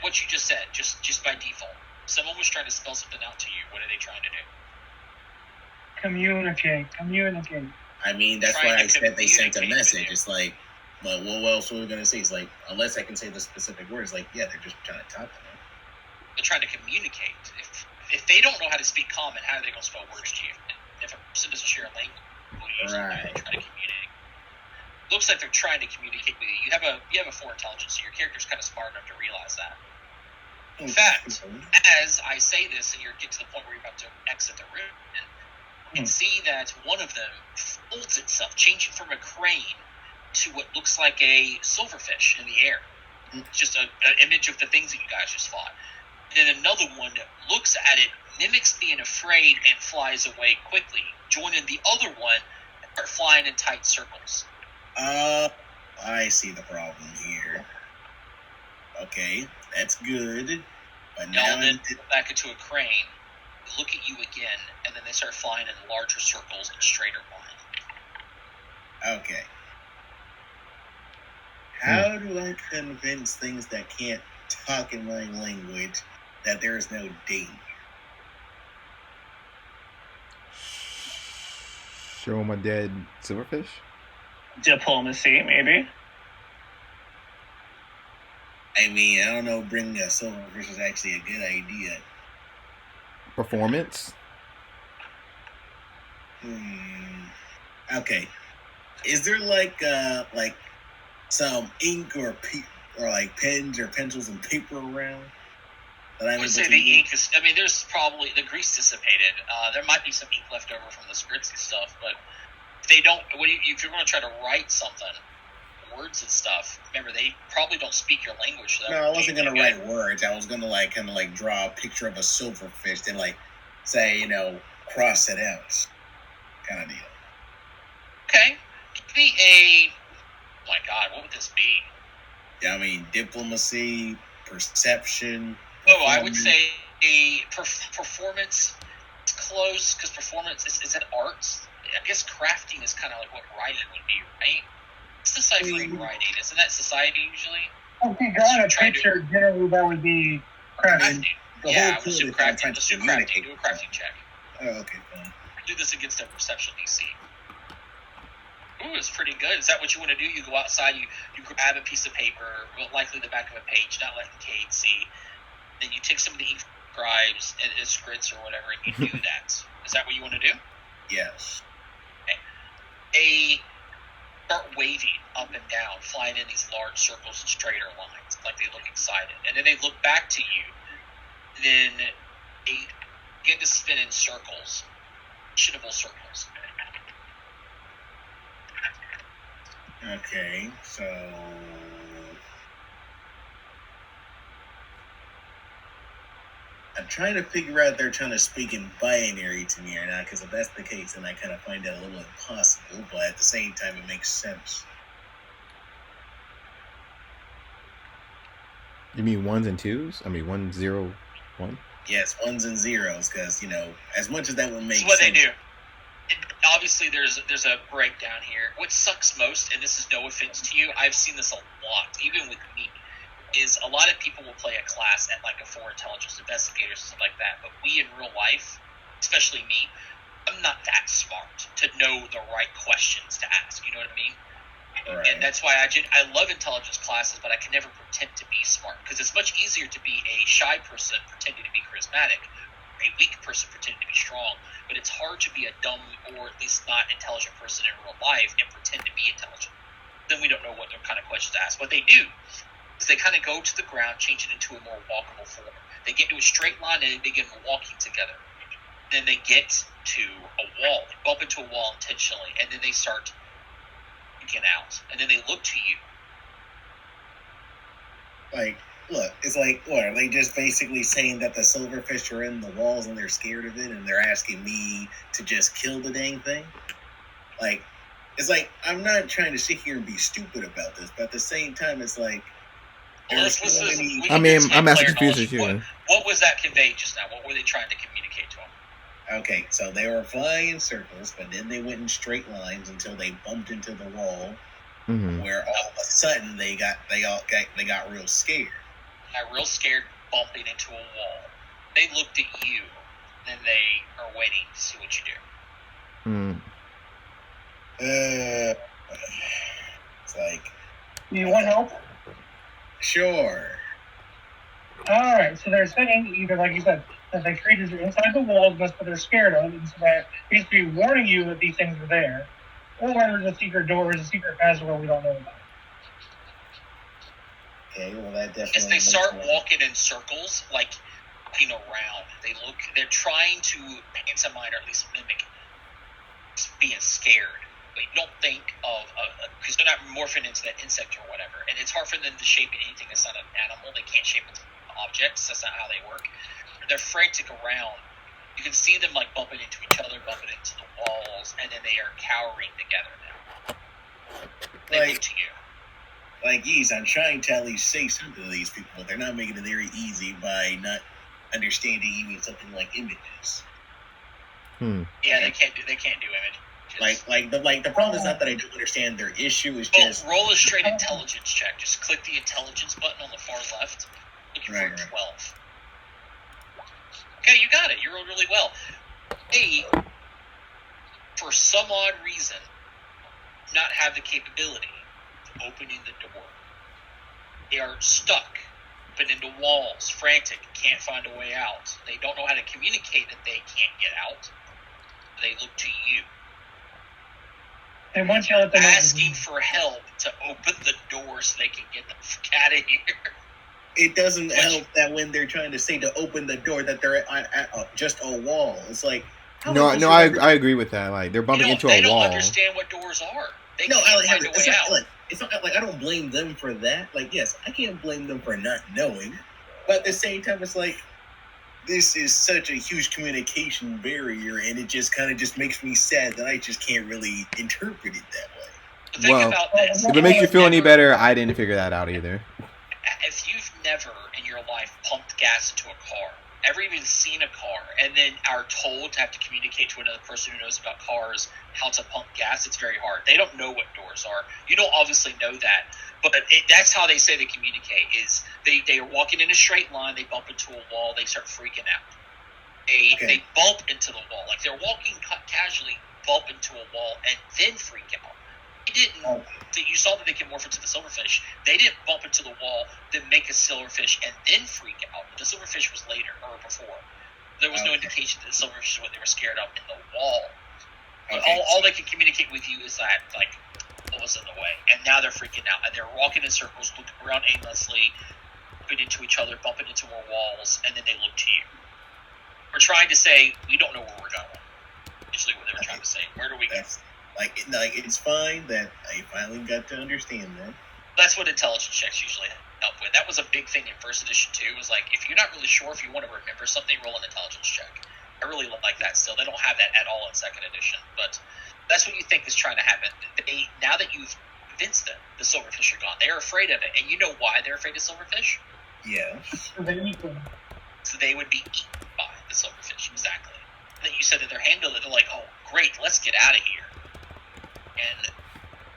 What you just said, just by default. Someone was trying to spell something out to you. What are they trying to do? Communicate. I mean, that's why I said they sent a message. It's like, well, what else were we going to say? It's like, unless I can say the specific words, like, yeah, they're just trying to talk to me. They're trying to communicate. If they don't know how to speak common, how are they going to spell words to you? If a person doesn't share a language, they're trying to communicate. Looks like they're trying to communicate with you. You have a 4 intelligence, so your character's kind of smart enough to realize that. In fact, as I say this, and you get to the point where you're about to exit the room, you can see that one of them folds itself, changing from a crane to what looks like a silverfish in the air. It's just an image of the things that you guys just fought. And then another one looks at it, mimics being afraid, and flies away quickly, joining the other one and start flying in tight circles. I see the problem here. Okay, that's good. But now then back into a crane, look at you again, and then they start flying in larger circles and straighter lines. Okay. How do I convince things that can't talk in my language that there is no danger? Show him a dead silverfish? Diplomacy, maybe. I mean, I don't know, bringing a silverfish is actually a good idea. Performance? Okay. Is there like some ink or like pens or pencils and paper around? I would say the ink is. I mean, there's probably the grease dissipated. There might be some ink left over from the spritzy stuff, but if they don't, if you're going to try to write something, words and stuff, remember they probably don't speak your language. So no, I wasn't going to write words. I was going to kind of draw a picture of a silverfish and say, cross it out, kind of deal. Okay, give me a. Oh my God, what would this be? Yeah, I mean, diplomacy, perception. Oh, I would say a performance. It's close because performance is it arts? I guess crafting is kind of like what writing would be, right? It's deciphering writing, isn't that society usually? If you got a picture, generally that would be crafting. Yeah, let's do crafting. Let's do crafting. Do a crafting check. Oh, okay, fine. Do this against a perception DC. Ooh, it's pretty good. Is that what you want to do? You go outside, you grab a piece of paper, well, likely the back of a page, not letting Kate see. Then you take some of the ink scribes and scripts or whatever, and you do that. Is that what you want to do? Yes. Okay. Start waving up and down, flying in these large circles and straighter lines, like they look excited. And then they look back to you. Then a You had to spin in circles. Actionable circles. Okay, so... I'm trying to figure out they're trying to speak in binary to me or not, because if that's the case, then I kind of find that a little impossible, but at the same time, it makes sense. You mean ones and twos? I mean 1, 0, 1? Yes, ones and zeros, because, as much as that would make sense. This is what they do. Obviously, there's a breakdown here. What sucks most, and this is no offense to you, I've seen this a lot, even with me, is a lot of people will play a class at like a 4 intelligence investigators and stuff like that, but we in real life, especially me, I'm not that smart to know the right questions to ask. You know what I mean? Right. And that's why I love intelligence classes, but I can never pretend to be smart, because it's much easier to be a shy person pretending to be charismatic, a weak person pretending to be strong, but it's hard to be a dumb or at least not intelligent person in real life and pretend to be intelligent. Then we don't know what kind of questions to ask. What they do is they kind of go to the ground, change it into a more walkable form. They get to a straight line and they begin walking together. Then they get to a wall, they bump into a wall intentionally, and then they start freaking out. And then they look to you. Like, look, it's like, what, are they just basically saying that the silverfish are in the walls and they're scared of it and they're asking me to just kill the dang thing? Like, it's like, I'm not trying to sit here and be stupid about this, but at the same time, it's like, I'm as confused as you. What was that conveyed just now? What were they trying to communicate to him? Okay, so they were flying in circles, but then they went in straight lines until they bumped into the wall, where all of a sudden they got real scared. Got real scared, bumping into a wall. They looked at you, then they are waiting to see what you do. It's like, you want help? Sure. Alright, so they're saying either, like you said, that the creatures are inside the walls, but they're scared of, and so that he's be warning you that these things are there. Or there's a secret door, there's a secret password we don't know about. Okay, well that definitely. As they start walking in circles, like looking around, they're trying to pantomime or at least mimic being scared. But you don't think of, because they're not morphing into that insect or whatever, and it's hard for them to shape anything that's not an animal. They can't shape into objects. That's not how they work. They're frantic around. You can see them like bumping into each other, bumping into the walls, and then they are cowering together now. They look to you. Like, geez, I'm trying to at least say something to these people, but they're not making it very easy by not understanding even something like images. Yeah, they can't do images. Like the problem is not that I don't understand their issue. Is just roll a straight intelligence check. Just click the intelligence button on the far left. Looking for 12. Okay, you got it. You rolled really well. They, for some odd reason, not have the capability of opening the door. They are stuck, open into walls, frantic, can't find a way out. They don't know how to communicate that they can't get out. They look to you. And once you let them asking for help to open the door so they can get the fuck out of here. It doesn't help that when they're trying to say to open the door that they're at just a wall. It's like I agree with that. Like they're bumping into a wall. They don't understand what doors are. They can't find a way out. It's not like I don't blame them for that. Like, yes, I can't blame them for not knowing, but at the same time, it's like this is such a huge communication barrier, and it just kind of just makes me sad that I just can't really interpret it that way. Think about this. If it makes you feel any better, I didn't figure that out either. If you've never in your life pumped gas into a car, ever even seen a car, and then are told to have to communicate to another person who knows about cars how to pump gas, it's very hard. They don't know what doors are. You don't obviously know that, but that's how they say they communicate, is they are walking in a straight line, they bump into a wall, they start freaking out. They bump into the wall. Like they're walking casually, bump into a wall, and then freak out. You saw that they can morph into the silverfish. They didn't bump into the wall, then make a silverfish, and then freak out. The silverfish was later, or before. There was no indication that the silverfish is what they were scared of in the wall. All they can communicate with you is that, like, what was in the way. And now they're freaking out. And they're walking in circles, looking around aimlessly, bumping into each other, bumping into more walls, and then they look to you. We're trying to say, we don't know where we're going. Usually what they were trying to say. Where do we go? Like, it's fine that I finally got to understand that. That's what intelligence checks usually help with. That was a big thing in first edition too. Was like, if you're not really sure if you want to remember something, roll an intelligence check. I really like that still. They don't have that at all in second edition, but that's what you think is trying to happen. Now that you've convinced them the silverfish are gone, they're afraid of it. And you know why they're afraid of silverfish? Yeah. They eat them. So they would be eaten by the silverfish, exactly. And then you said that they're handled it, they're like, oh, great, let's get out of here. And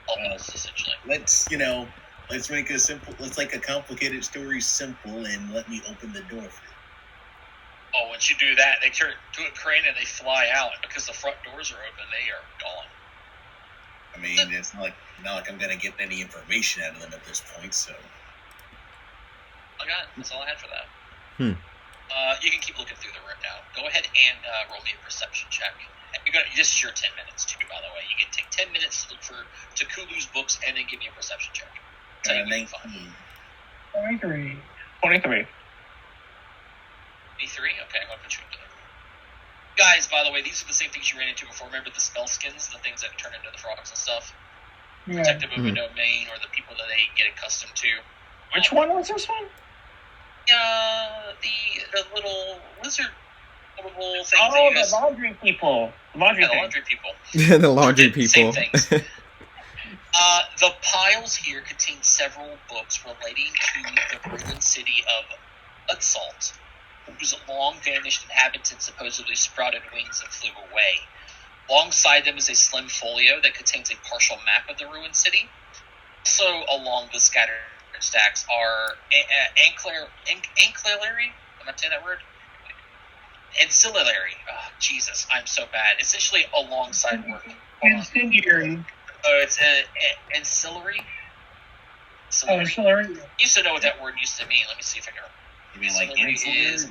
almost, essentially. Let's make let's make a complicated story simple and let me open the door for it. Oh, once you do that, they turn to a crane and they fly out. And because the front doors are open, they are gone. I mean, it's not like I'm going to get any information out of them at this point, so. That's all I had for that. Hmm. You can keep looking through the room now. Go ahead and roll me a perception check. And this is your 10 minutes, too, by the way. You can take 10 minutes to look for Takulu's books and then give me a perception check. 19. 23. 23. 23? Okay, I'm going to put you into there. Guys, by the way, these are the same things you ran into before. Remember the spell skins? The things that turn into the frogs and stuff? Yeah. Protective of a domain, or the people that they get accustomed to. Which one was this one? The little lizard little things Oh, the laundry people. The laundry people. The laundry people. Same things. The piles here contain several books relating to the ruined city of Utsalt, whose long-vanished inhabitants supposedly sprouted wings and flew away. Alongside them is a slim folio that contains a partial map of the ruined city. Also, along the scattered stacks are ancillary. Am I saying that word? Ancillary. Oh, Jesus, I'm so bad. Essentially, alongside work. Incendiary. Oh, it's ancillary. Ancillary. I used to know what that word used to mean. Let me see if I can. You mean like is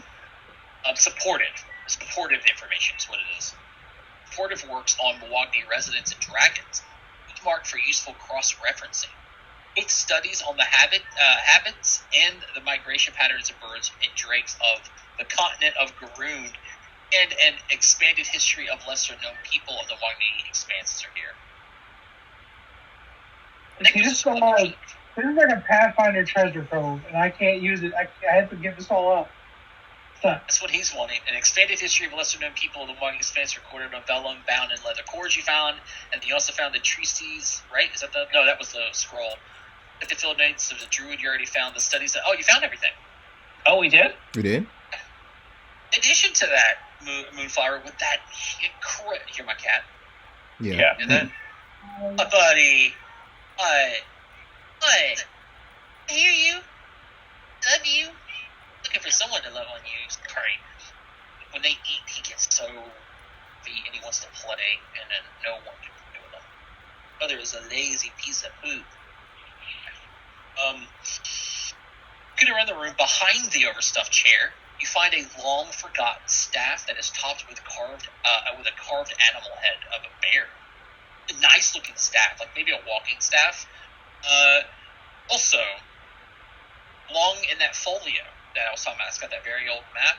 supportive. Supportive information is what it is. Supportive works on Mawagni residents and dragons, marked for useful cross-referencing. Both studies on the habits and the migration patterns of birds and drakes of the continent of Garoon, and an expanded history of lesser-known people of the Mawagni expanses are here. This is like a Pathfinder treasure trove, and I can't use it. I have to give this all up. That's what he's wanting. An expanded history of lesser-known people of the Mawagni expanse recorded on vellum, bound in leather cords you found, and you also found the treatises, right? Is that no, that was the scroll. The field notes of the druid you already found, the studies that, you found everything. Oh, we did? We did? In addition to that, Moonflower, with that, hear my cat? Yeah. And then, buddy, what? I hear you. Love you. Looking for someone to love on you. Sorry. When they eat, he gets so feet and he wants to play, and then no one can do with him. Brother is a lazy piece of poop. Looking around the room, behind the overstuffed chair, you find a long-forgotten staff that is topped with a carved animal head of a bear. A nice-looking staff, like maybe a walking staff. Also, along in that folio that I was talking about, it's got that very old map.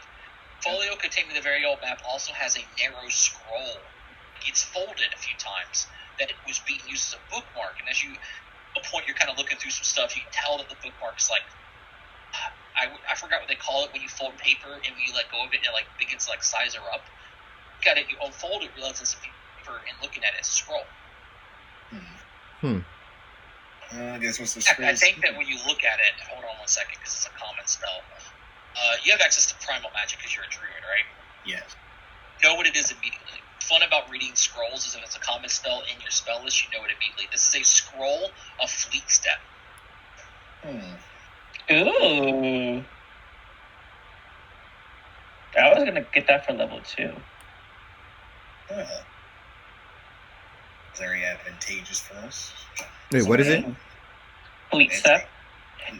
Folio containing the very old map also has a narrow scroll. It's folded a few times, that it was being used as a bookmark, and as you a point you're kind of looking through some stuff, you can tell that the bookmark's like, I forgot what they call it when you fold paper, and when you let go of it, it like begins to like size her up. Got it, you unfold it, realize it's a paper, and looking at it, it's a scroll. I guess what's the scroll? I think that when you look at it, hold on one second, because it's a common spell. You have access to primal magic because you're a druid, right? Yes. Know what it is immediately. Fun about reading scrolls is if it's a common spell in your spell list, you know it immediately. This is a scroll of Fleet Step. Ooh. I was gonna get that for level 2. Very advantageous for us. Wait, what is it? Fleet Step.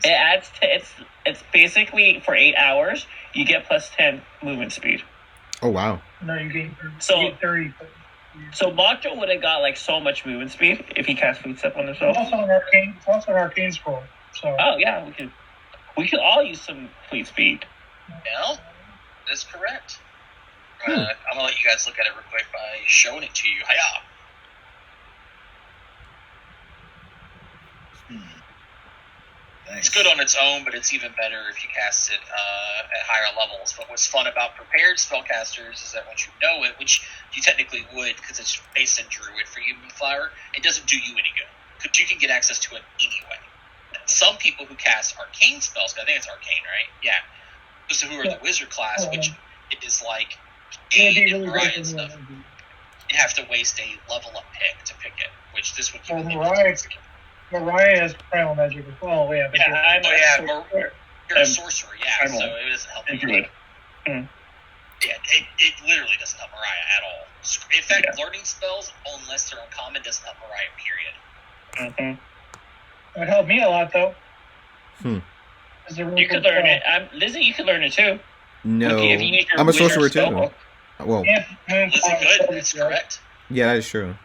It adds to it's basically for 8 hours you get plus 10 movement speed. Oh wow. No, you get 30. So Macho would have got like so much movement speed if he cast Fleet Step on himself. It's also an arcane scroll. So. Oh yeah, we could all use some fleet speed. Yeah, that's correct. I'm gonna let you guys look at it real quick by showing it to you. Hiya! Nice. It's good on its own, but it's even better if you cast it at higher levels. But what's fun about prepared spellcasters is that once you know it, which you technically would because it's based in Druid for you, Moonflower, it doesn't do you any good because you can get access to it anyway. Some people who cast arcane spells, I think it's arcane, right? Yeah. Those who are the wizard class, which is like Aid and Mariah and stuff, you have to waste a level up pick to pick it, which this would give you. Mariah has primal magic as well. You're a sorcerer, so it doesn't help you. Mm. Yeah, it literally doesn't help Mariah at all. In fact, learning spells, unless they're uncommon, doesn't help Mariah, period. It helped me a lot, though. You could learn it. Lizzie, you could learn it, too. No. If you need your I'm a sorcerer, too. spellbook. Well, Lizzie could, that's correct. Yeah, that is true.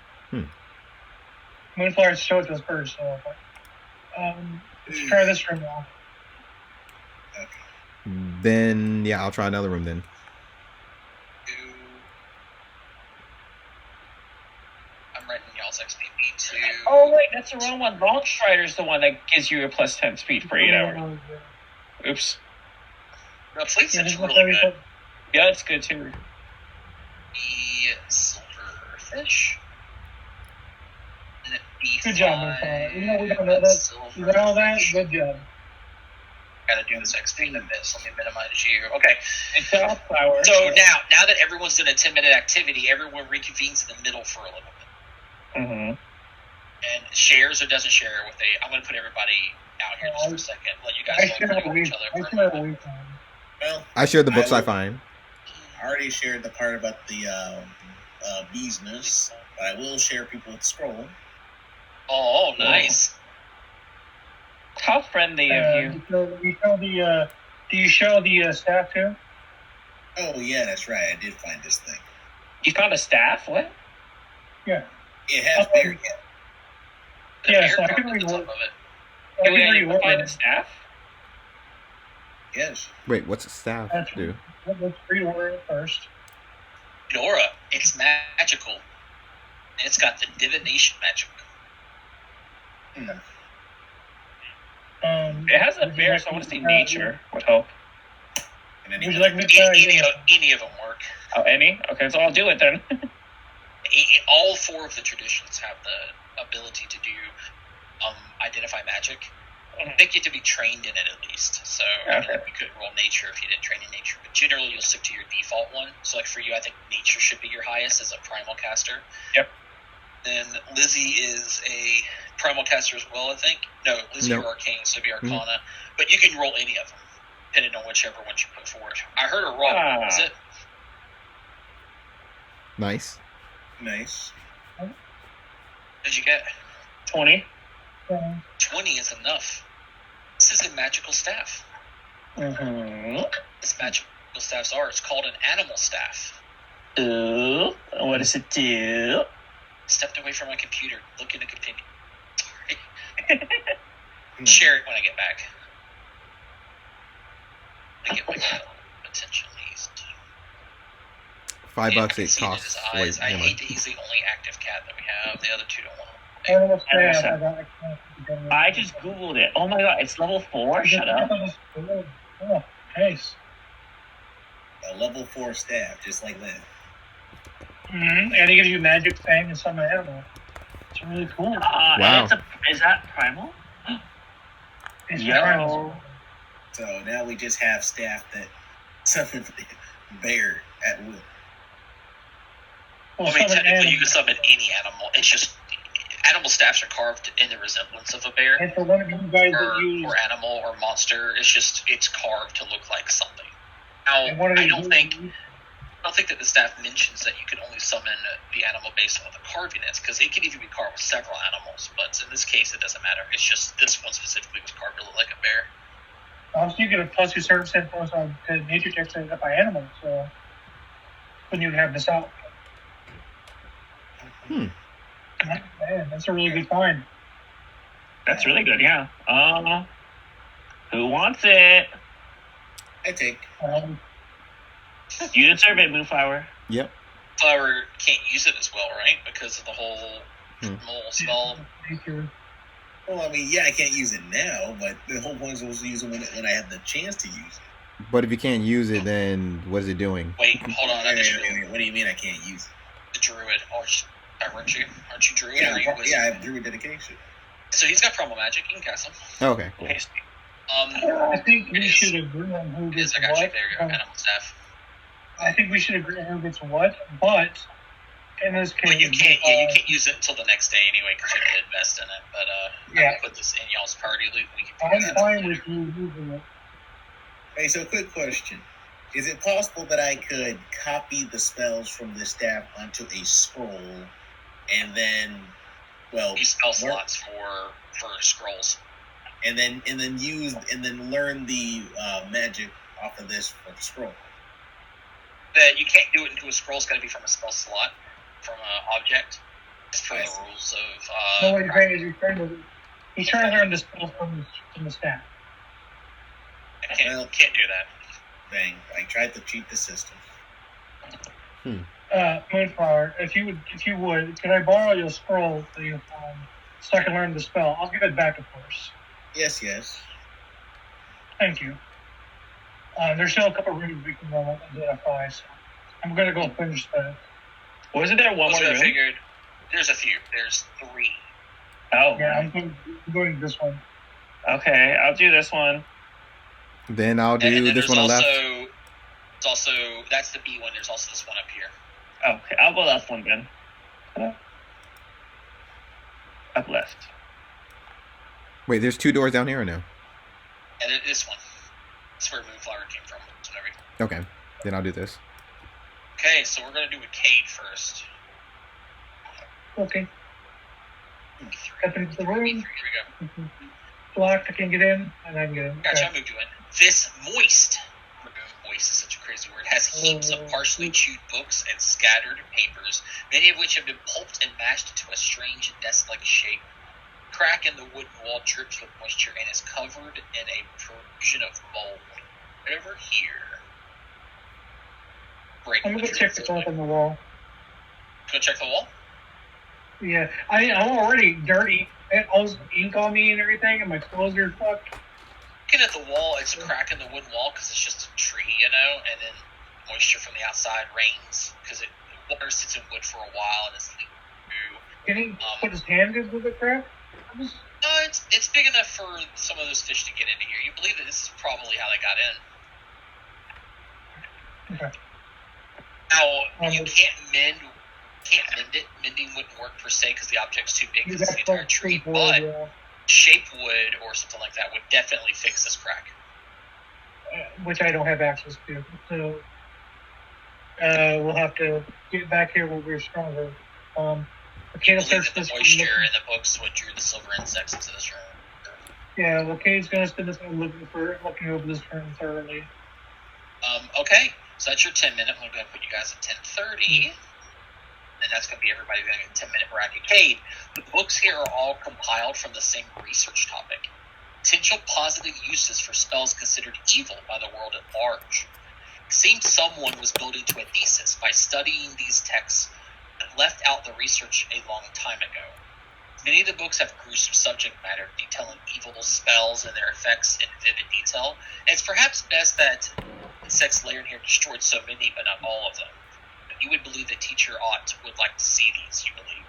Moonflower showed it to us first, so let's try this room now. Then, yeah, I'll try another room then. I'm writing y'all's XP too. Oh, wait, that's the wrong one. Long Strider's the one that gives you a plus 10 speed for 8 hours. Oops. No, Fleet Set's really good. Yeah, it's good, too. The Silverfish. Good job, Moonflower. We don't know that. You got all that? Good job. Gotta do this XP in this. Let me minimize you. Okay. Flower. So now that everyone's done a 10-minute activity, everyone reconvenes in the middle for a little bit. Mm-hmm. And shares or doesn't share with I'm going to put everybody out here just for a second. Let you guys know each other for a moment. Well, I shared the books I find. I already shared the part about the business, but I will share people with scroll. Oh, nice. How friendly of you. Do you show the staff too? Oh, yeah, that's right. I did find this thing. You found a staff? What? Yeah. It has bear yet. Yeah, so I can reward it. Can we find a staff? Yes. Wait, what's a staff do? Let's reward it first. Nora, it's magical. And it's got the divination magic. It has a bear, so I want to see nature would help. Would you like me to try any of them work. Oh, any? Okay, so I'll do it then. All 4 of the traditions have the ability to do identify magic. I think you have to be trained in it at least. So you could roll nature if you didn't train in nature. But generally, you'll stick to your default one. So like for you, I think nature should be your highest as a primal caster. Yep. Then Lizzie is a primal caster as well, I think. No, Lizzie or Arcane, so it'd be Arcana. Mm-hmm. But you can roll any of them, depending on whichever ones you put forward. I heard a roll. Is it? Nice. What did you get? 20. 20 is enough. This is a magical staff. Mm-hmm. This magical staffs are. It's called an animal staff. Ooh. What does it do? Stepped away from my computer. Looking to continue. Sorry. Share it when I get back. I get my attention eased. $5 it costs. I hate that he's the only active cat that we have. The other 2 don't want him. I just googled it. Oh my god, it's level 4? Shut up. Oh, nice. A level 4 staff, just like that. Mm-hmm. And it gives you magic, fang, and summon animal. It's really cool. Wow. Is that primal? It's primal. So now we just have staff that summon bear at will. Well, I mean, technically, you can summon any animal. It's just animal staffs are carved in the resemblance of a bear, and for one of you guys or animal or monster. It's carved to look like something. Now, I don't think that the staff mentions that you can only summon the animal based on what the carving is, because it can even be carved with several animals. But in this case, it doesn't matter. It's just this one specifically was carved to look like a bear. Also, you get a plus 2 service influence on nature checks by animals, so when you have this out. Man, that's a really good find. That's really good, yeah. Who wants it? I take. You deserve it, Moonflower. Yep. Flower can't use it as well, right? Because of the whole spell. Well, I mean, yeah, I can't use it now, but the whole point is supposed to use it when I have the chance to use it. But if you can't use it, then what is it doing? Wait, hold on. What do you mean I can't use it? The druid. Aren't you? Aren't you druid? Yeah, I have druid dedication. So he's got primal magic. You can cast him. Oh, okay, cool. I think we should agree on who gets I got what. you. There you go. Animal staff. I think we should agree on who gets what, but in this case, well, you can't use it until the next day anyway because you have to invest in it. But I will put this in y'all's party loop. We can I'm fine with you using it. Hey, so quick question. Is it possible that I could copy the spells from this staff onto a scroll and then, use spell slots for scrolls, and then learn the magic off of this for the scroll? That you can't do it into a scroll. It's got to be from a spell slot, from an object. It's for the rules of. No, what he's trying to learn the spell from the staff. Can't do that. Dang, I tried to cheat the system. Moonflower, if you would, could I borrow your scroll so I can learn the spell? I'll give it back, of course. Yes. Thank you. There's still a couple of rooms we can identify, so I'm gonna go finish that. Wasn't there one more room? I figured there's a few. There's 3. Oh. Yeah, I'm going to this one. Okay, I'll do this one. Then I'll do this one on left. It's also, that's the B one. There's also this one up here. Okay, I'll go left one then. Up left. Wait, there's 2 doors down here or no? And this one. That's where Moonflower came from. Okay, then I'll do this. Okay, so we're going to do a Cade first. Okay. Step into the room. Here we go. Blocked, I can get in, and I can get in. Gotcha, I moved you in. This moist is such a crazy word, has heaps of partially chewed books and scattered papers, many of which have been pulped and mashed into a strange desk-like shape. Crack in the wooden wall drips with moisture and is covered in a profusion of mold. Right over here. I'm going to check the clock on the wall. Go check the wall? Yeah, I'm already dirty. It all ink on me and everything, and my clothes are fucked. Looking at the wall, it's a crack in the wooden wall because it's just a tree, and then moisture from the outside rains because the water sits in wood for a while and it's leaking through. Can he put his hand into the crack? It's big enough for some of those fish to get into here. You believe that this is probably how they got in. Okay. Now, you can't mend it. Mending wouldn't work per se because the object's too big because it's the entire tree, but shape wood or something like that would definitely fix this crack. Which I don't have access to. So we'll have to get back here when we're stronger. Okay, search the moisture in the books what drew the silver insects into this room. Yeah, well, Kate's going to spend this time looking over this room thoroughly. Okay, so that's your 10-minute. I'm going to put you guys at 10:30. And that's going to be everybody going to get a 10-minute bracket. Cade, the books here are all compiled from the same research topic. Potential positive uses for spells considered evil by the world at large. It seems someone was building to a thesis by studying these texts and left out the research a long time ago. Many of the books have gruesome subject matter detailing evil spells and their effects in vivid detail. And it's perhaps best that insects layered here destroyed so many, but not all of them. You would believe the teacher would like to see these, you believe.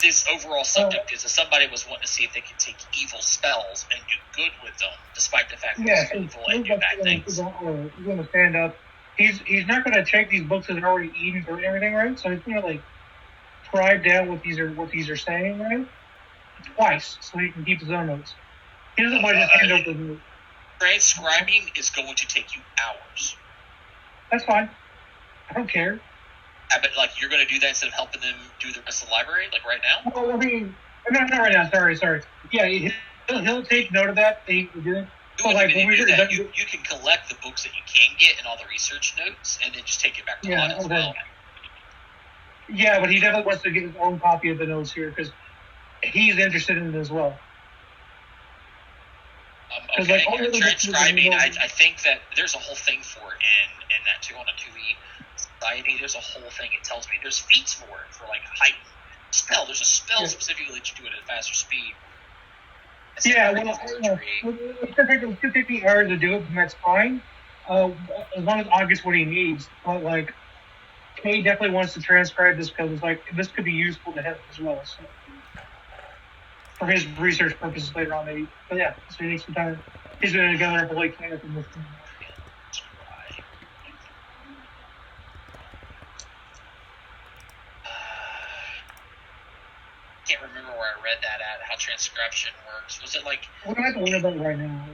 This overall subject is that somebody was wanting to see if they could take evil spells and do good with them, despite the fact that they're evil and do bad things. He's going to stand up. He's not going to check these books that are already eaten or everything, right? So he's going to scribe down what these are saying, right? Twice, so he can keep his own notes. He doesn't want to just hand over the notes. Transcribing is going to take you hours. That's fine. I don't care. But you're going to do that instead of helping them do the rest of the library, right now? Well, I mean, no, not right now. Sorry. Yeah, he'll take note of that. When we do that, you can collect the books that you can get and all the research notes, and then just take it back to Lon as well. Yeah, but he definitely wants to get his own copy of the notes here because he's interested in it as well. Okay, you're transcribing. I think that there's a whole thing for it in that too on a 2e society. There's a whole thing. It tells me there's feats for it for like height spell. There's a spell specifically that you do it at a faster speed. Yeah, well, it's going to take me hours to do it, and that's fine. As long as August what he needs. But like, Kay definitely wants to transcribe this because it's like this could be useful to him as well. So for his research purposes later on, maybe. But yeah, so he needs some time. He's been together for like 10 minutes. Can't remember where I read that at. How transcription works. Was it like? We're gonna have to learn about it right now.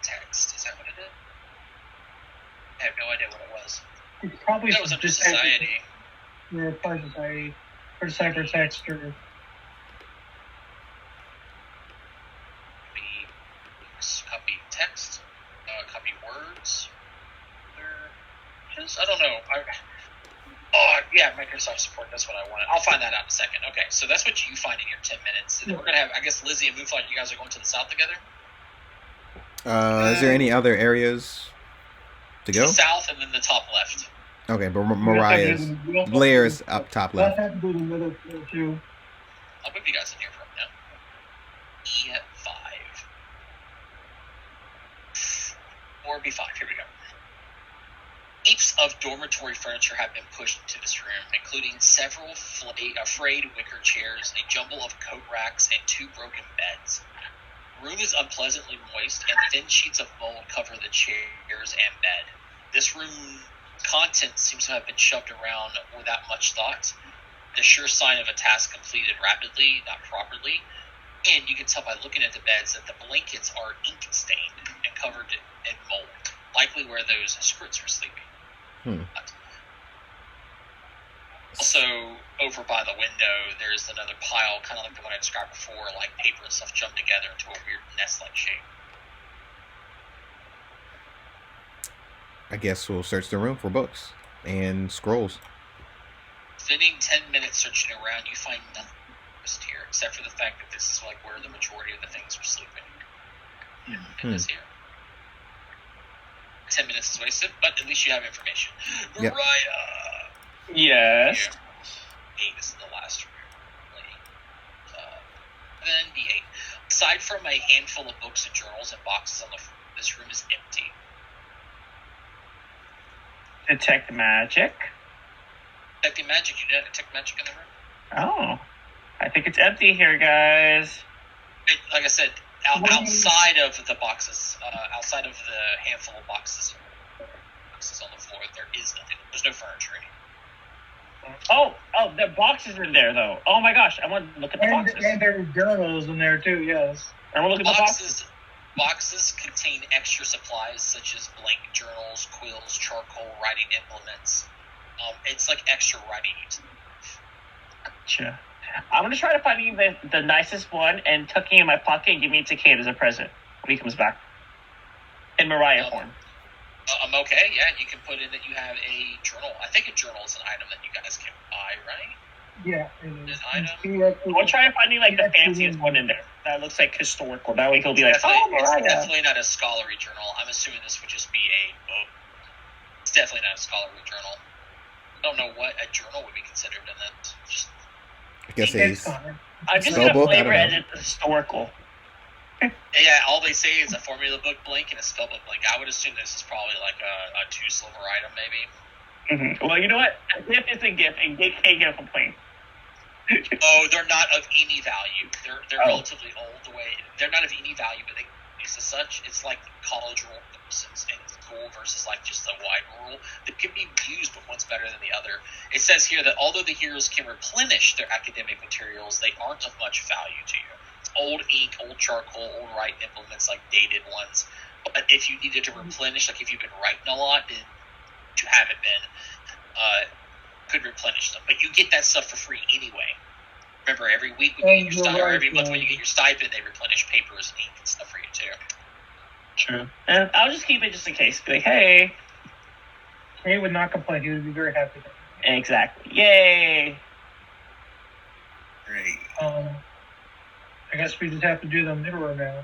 Text. Is that what it is? I have no idea what it was. It's probably that was under society. Yeah, probably society or ciphertext or. Copy text. Copy words. I don't know. Oh, yeah, Microsoft support. That's what I wanted. I'll find that out in a second. Okay, so that's what you find in your 10 minutes. And then we're going to have, I guess, Lizzie and Moonflight, you guys are going to the south together? Is there any other areas to go? The south and then the top left. Okay, but Blair's up top left. I'll move you guys in here for now. E5. Or B5. Here we go. Heaps of dormitory furniture have been pushed into this room, including several frayed wicker chairs, a jumble of coat racks, and 2 broken beds. The room is unpleasantly moist, and thin sheets of mold cover the chairs and bed. This room's contents seems to have been shoved around without much thought, the sure sign of a task completed rapidly, not properly, and you can tell by looking at the beds that the blankets are ink-stained and covered in mold, likely where those scrits were sleeping. Also, over by the window, there's another pile, kind of like the one I described before, like paper and stuff jumped together into a weird nest-like shape. I guess we'll search the room for books and scrolls. Spending 10 minutes searching around, you find nothing here, except for the fact that this is like where the majority of the things were sleeping. In this here. 10 minutes is wasted, but at least you have information. Yep. Mariah! Yes. Yeah. 8 is the last room. Then D8. Aside from a handful of books and journals and boxes on the floor, this room is empty. Detect magic. Detecting magic? You didn't detect magic in the room? Oh. I think it's empty here, guys. Like I said, outside of the boxes, outside of the handful of boxes on the floor, there is nothing. There's no furniture anymore. Oh, the boxes are in there, though. Oh my gosh, I want to look at the boxes. And there are journals in there, too, yes. I want to look at the boxes. Boxes contain extra supplies, such as blank journals, quills, charcoal, writing implements. It's like extra writing utensils. Gotcha. I'm going to try to find the nicest one and tuck it in my pocket and give it to Kate as a present when he comes back. In Mariah form. Okay, yeah, you can put in that you have a journal. I think a journal is an item that you guys can buy, right? Yeah. An item? We'll try finding like the fanciest one in there. That looks like historical. That way he'll be like, It's definitely not a scholarly journal. I'm assuming this would just be a book. It's definitely not a scholarly journal. I don't know what a journal would be considered in that. I guess it's I'm just going to flavor it as historical. Yeah, all they say is a formula book blank and a spellbook blank. I would assume this is probably like a 2 silver item, maybe. Mm-hmm. Well, you know what? A gift is a gift, and they can't get a complaint. Oh, they're not of any value. They're relatively old. They're not of any value, but they use as such. It's like college rule versus in school versus like just a wide rule that can be used, but one's better than the other. It says here that although the heroes can replenish their academic materials, they aren't of much value to you. It's old ink, old charcoal, old writing implements, like dated ones. But if you needed to replenish, like if you've been writing a lot, and you haven't been, could replenish them. But you get that stuff for free anyway. Remember, every week when you get your stipend, or every month when you get your stipend, they replenish papers and ink and stuff for you too. True. And I'll just keep it just in case. Be like, hey. He would not complain. He would be very happy. Exactly. Yay. Great. I guess we just have to do the mirror now.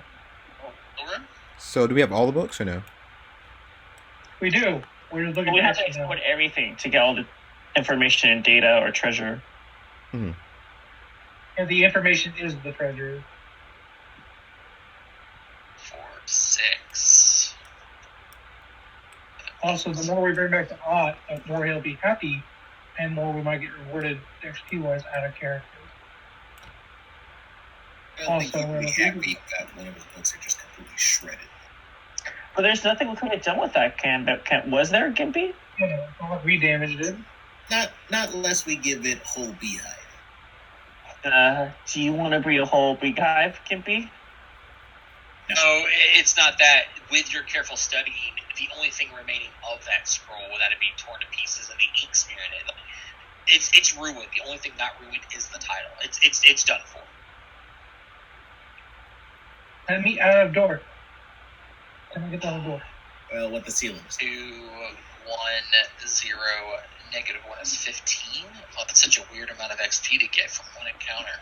So do we have all the books or no? We do. We're just looking We at have to this now. export everything to get all the information and data or treasure. Hmm. And the information is the treasure. 4, 6. Also, the more we bring back to Ott, the more he'll be happy, and more we might get rewarded XP-wise out of characters. I don't think Also, he'd be happy that one of his books are just completely shredded. But there's nothing we could have done with that can. Was there, Gimpy? Yeah, we damaged it. Not unless we give it whole beehive. Do you want to breed a whole beehive, Gimpy? No, it's not that. With your careful studying, the only thing remaining of that scroll without it being torn to pieces and the ink smear in it, it's ruined. The only thing not ruined is the title. It's done for. Let me out of door. Can I get out of door? Well, what the ceilings? 2, 1, 0, -1 is 15. Oh, that's such a weird amount of XP to get from one encounter.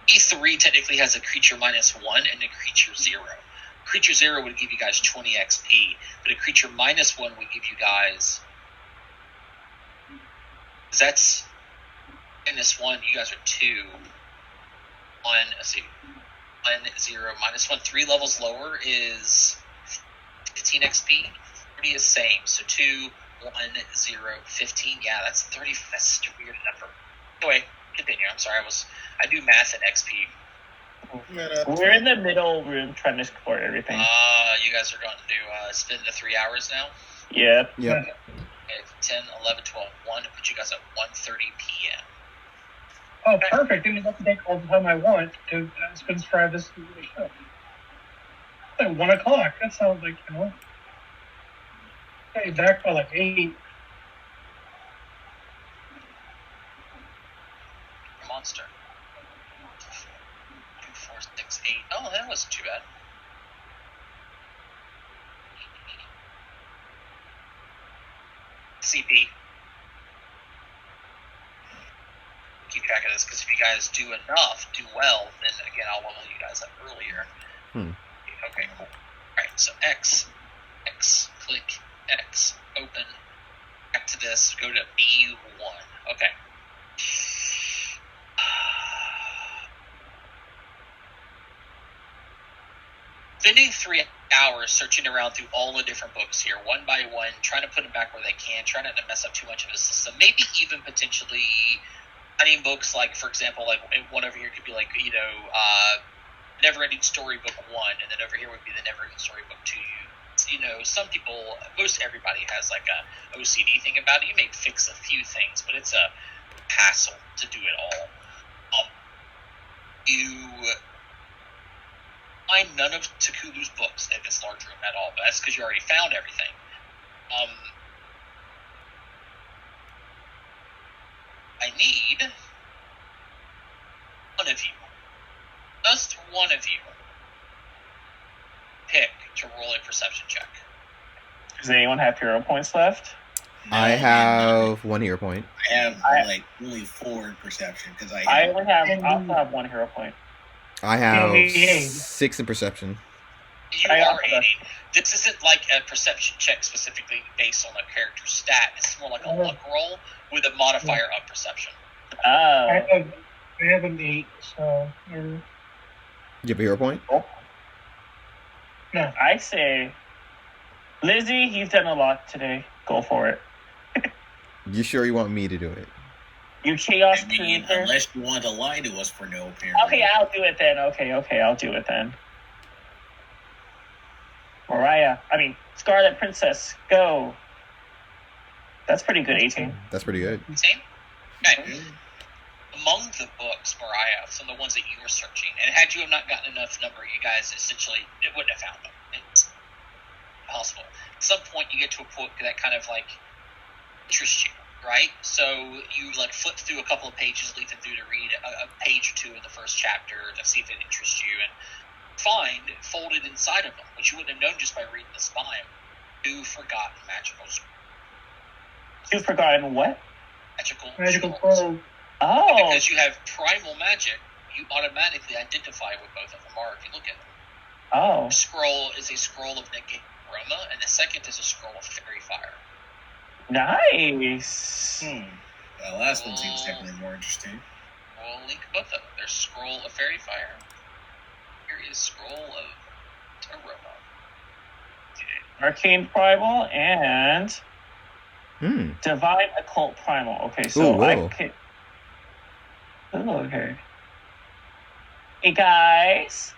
E3 technically has a creature -1 and a creature 0. Creature 0 would give you guys 20 XP, but a creature -1 would give you guys. That's -1. You guys are 2. 1. Let's see. 1, 0, -1. 3 levels lower is 15 XP. 30 is same. So 2, 1, 0, 15. Yeah, that's 30. That's such a weird number. Anyway, continue. I'm sorry. I do math and XP. We're in the middle room trying to explore everything. You guys are going to spend the 3 hours now? Yep. Okay, 10, 11, 12, 1. Put you guys at 1:30 p.m. Oh, perfect. Then I can take all the time I want to transcribe this show. At 1 o'clock. That sounds like, Hey, back by like 8. Monster. 2, 4, 6, 8. Oh, that wasn't too bad. CP. Keep track of this, because if you guys do well, then again, I'll level you guys up earlier. Okay, cool. Alright, so X, click, X, open, back to this, go to B1. Okay. Spending 3 hours searching around through all the different books here, one by one, trying to put them back where they can, trying not to mess up too much of the system, maybe even potentially finding books like, for example, like one over here could be like, Never Ending Story Book 1, and then over here would be the Never Ending Story Book 2. Some people, most everybody has like a OCD thing about it. You may fix a few things, but it's a hassle to do it all. You find none of Takulu's books in this large room at all, but that's because you already found everything. I need one of you, just one of you, pick to roll a perception check. Does anyone have hero points left? No, I have 1 hero point. I have only 4 in perception because I also have 1 hero point. I have 6 in perception. You are aiding. This isn't like a perception check specifically based on a character's stat. It's more like a luck roll with a modifier of perception. I have an 8, so... You have a hero point? Oh. No. I say, Lizzie, you've done a lot today. Go for it. You sure you want me to do it? You chaos creator. Unless you want to lie to us for no apparent. Okay, I'll do it then. Okay, I'll do it then. Scarlet Princess, go. That's pretty good, 18. That's pretty good. 18? Okay. Among the books, Mariah, some of the ones that you were searching, and had you have not gotten enough number, you guys essentially wouldn't have found them. It's possible. At some point, you get to a book that kind of interests you, right? So you flip through a couple of pages, leafing through to read a page or two of the first chapter to see if it interests you, and find folded inside of them, which you wouldn't have known just by reading the spine, 2 forgotten magical scrolls. 2 forgotten what? Magical scrolls. scrolls. Oh. Because you have primal magic you automatically identify what both of them are if you look at them. Oh. The scroll is a scroll of negate aroma, and the second is a scroll of fairy fire. Nice. The last one seems definitely more interesting. We'll link both of them. There's scroll of fairy fire. Here is scroll of aroma. Arcane Primal and Divine Occult Primal. Okay, so okay. Hey guys,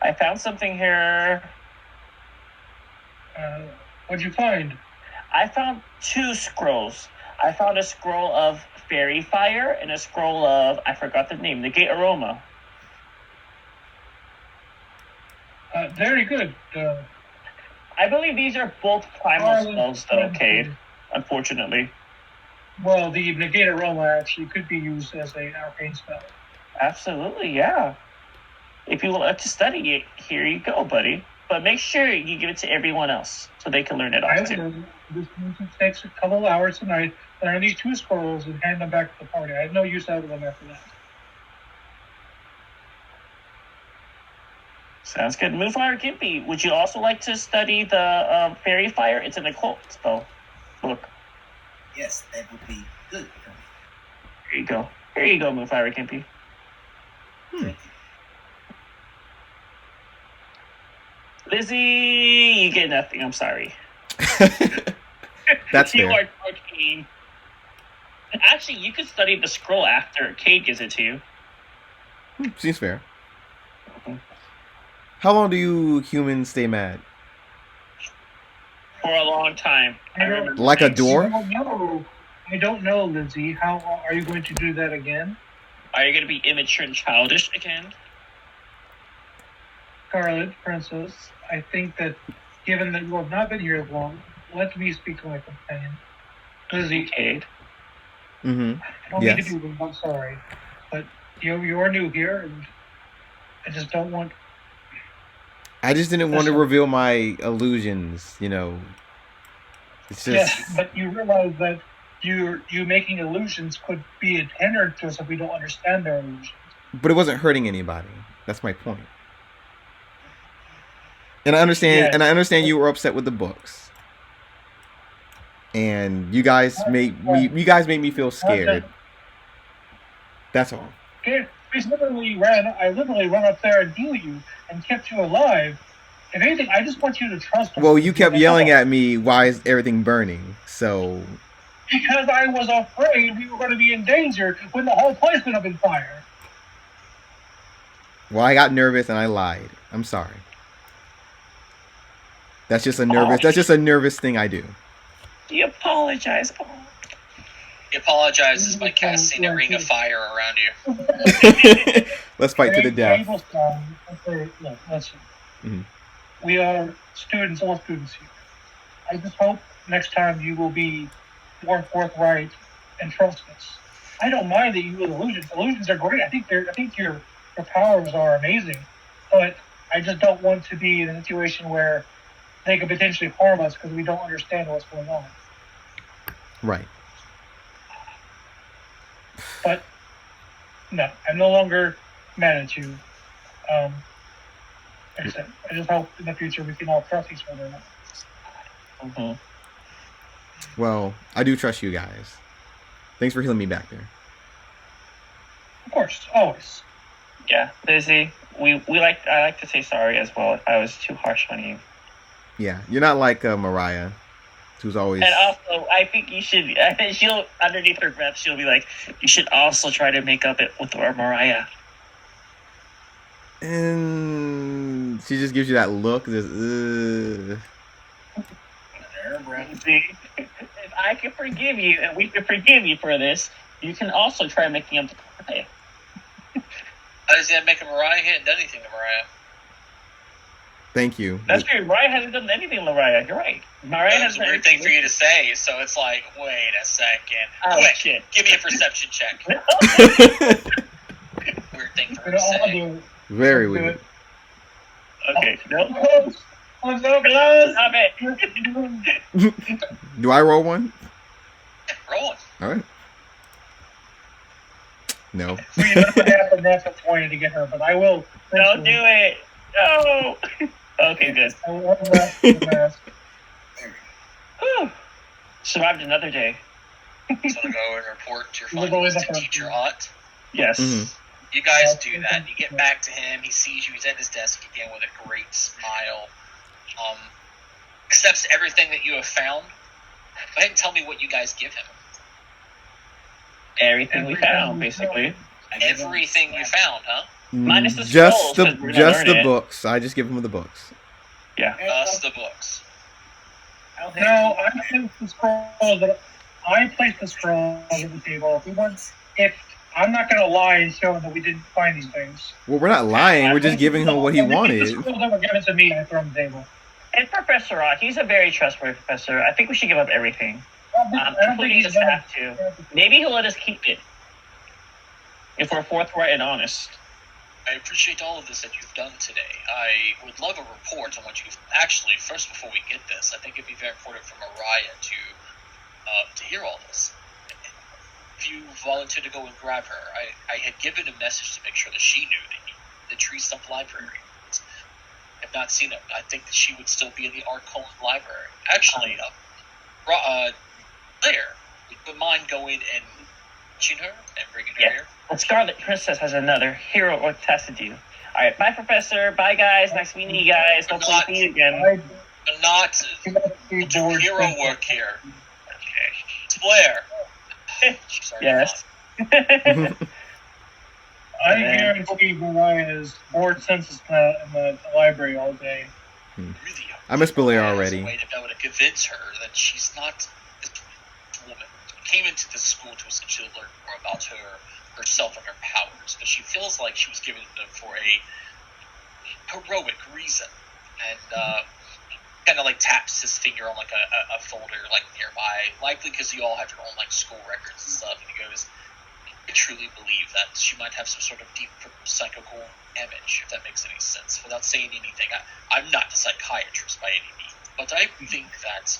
I found something here. What'd you find? I found 2 scrolls. I found a scroll of Fairy Fire and a scroll of, I forgot the name, Negate Aroma. Very good. I believe these are both primal spells, though, Cade, unfortunately. Well, the Negate Aroma actually could be used as an arcane spell. Absolutely, yeah. If you would like to study it, here you go, buddy. But make sure you give it to everyone else so they can learn it off, too. This takes a couple of hours tonight. Learn these 2 scrolls and hand them back to the party. I have no use out of them after that. Sounds good. Moonfire Gimpy, would you also like to study the Fairy Fire? It's an occult spell. Look. Yes, that would be good for me. Here you go. Here you go, Moonfire Gimpy. Lizzie, you get nothing. I'm sorry. That's you fair. are arcane. Actually, you could study the scroll after Cade gives it to you. Seems fair. How long do you humans stay mad? For a long time. Like a door? I don't know, Lizzie. How are you going to do that again? Are you going to be immature and childish again? Scarlet, Princess, I think that given that you have not been here long, let me speak to my companion. Lizzie. Cade. I don't mean to be rude, I'm sorry. But you are new here, and I just don't want... I just didn't want to reveal my illusions, you know. It's just... Yes, but you realize that you making illusions could be a hindrance to us if we don't understand their illusions. But it wasn't hurting anybody. That's my point. And I understand, you were upset with the books. And you guys made me feel scared. That's all. Okay, I literally ran up there and healed you and kept you alive. If anything, I just want you to trust me. Well, you kept yelling at me, why is everything burning? So... Because I was afraid we were going to be in danger when the whole place went up in fire. Well, I got nervous and I lied. I'm sorry. That's just a nervous thing I do. You apologize. He apologizes by casting a ring of fire around you. Let's fight to the death. Listen. We are students, all students here. I just hope next time you will be more forthright and trust us. I don't mind that you use illusions. Illusions are great. I think your powers are amazing. But I just don't want to be in a situation where they could potentially harm us because we don't understand what's going on. Right. But no, I'm no longer mad at you. Like I said, I just hope in the future we can all trust each other. Well, I do trust you guys. Thanks for healing me back there. Of course, always. Yeah, Lizzie, I like to say sorry as well if I was too harsh on you. Yeah, you're not like Mariah, who's always... And also, I think you should... She'll, underneath her breath, she'll be like, you should also try to make up it with our Mariah. And she just gives you that look. Just, See, if I can forgive you, and we can forgive you for this, you can also try making up the Mariah. How does that make a Mariah? He hadn't done anything to Mariah. Thank you. That's true. Mariah hasn't done anything to Mariah. You're right. Mariah That's a weird thing for you to say, so it's like, wait a second. Oh, quick, shit. Give me a perception check. Weird thing for her to say. Very weird. Okay. Nope. I'm so close. Stop it. Do I roll one? Roll it. All right. No. We don't have the natural 20 to get her, but I will. Don't do it. No. Okay, good. I will unmask the mask. Whew. Survived another day. So to go and report to your findings to Teacher Ott. Yes. Mhm. You guys do that. You get back to him. He sees you. He's at his desk again with a great smile. Accepts everything that you have found. Go ahead and tell me what you guys give him. Everything we found, basically. Everything you found, huh? Minus the just scrolls, the 'cause we're gonna just learn the it. books. I just give him the books. Yeah. Us the books. No, I placed the scrolls. I placed the scrolls at the table. If I'm not going to lie and show him that we didn't find these things. Well, we're not lying. We're just giving him what he The wanted. scrolls that were given to me, I threw on the table. And Professor Ott, he's a very trustworthy professor. I think we should give up everything. I don't think Including the he's done staff, too. Maybe he'll let us keep it. If we're forthright and honest. I appreciate all of this that you've done today. I would love a report on what you've... Actually, first, before we get this, I think it'd be very important for Mariah to hear all this. If you volunteer to go and grab her, I had given a message to make sure that she knew the Tree Stump Library. I have not seen it. I think that she would still be in the Arcone Library. Actually, Claire, would you mind going and fetching her and bringing her here? The Scarlet Princess has another hero or task to do. Alright, bye, Professor. Bye, guys. Nice meeting you guys. Hopefully see you again. But not do hero work here. Okay. It's Blair. She's already Yes. I guarantee Mariah is bored census in the library all day. Really, I miss Blair there's already. a way to be able to convince her that she's not this woman. Came into this school to essentially learn more about herself and her powers, but she feels like she was given them for a heroic reason. And kind of like taps his finger on like a folder like nearby, likely because you all have your own like school records and stuff. And he goes, I truly believe that she might have some sort of deep psychical damage, if that makes any sense. Without saying anything, I'm not a psychiatrist by any means, but I think that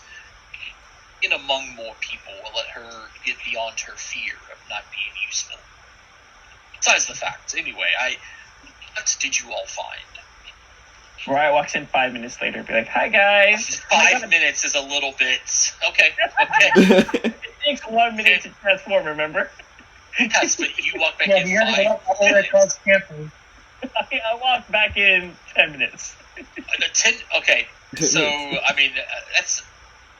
in among more people will let her get beyond her fear of not being useful. Besides the facts, anyway, what did you all find? Mariah walks in 5 minutes later and be like, hi, guys. 5 minutes is a little bit... Okay. It takes 1 minute to transform, remember? Yes, but you walk back Yeah, in you have to 5 walk all the way minutes. across campus. I walked back in 10 minutes. Okay, so, I mean, that's...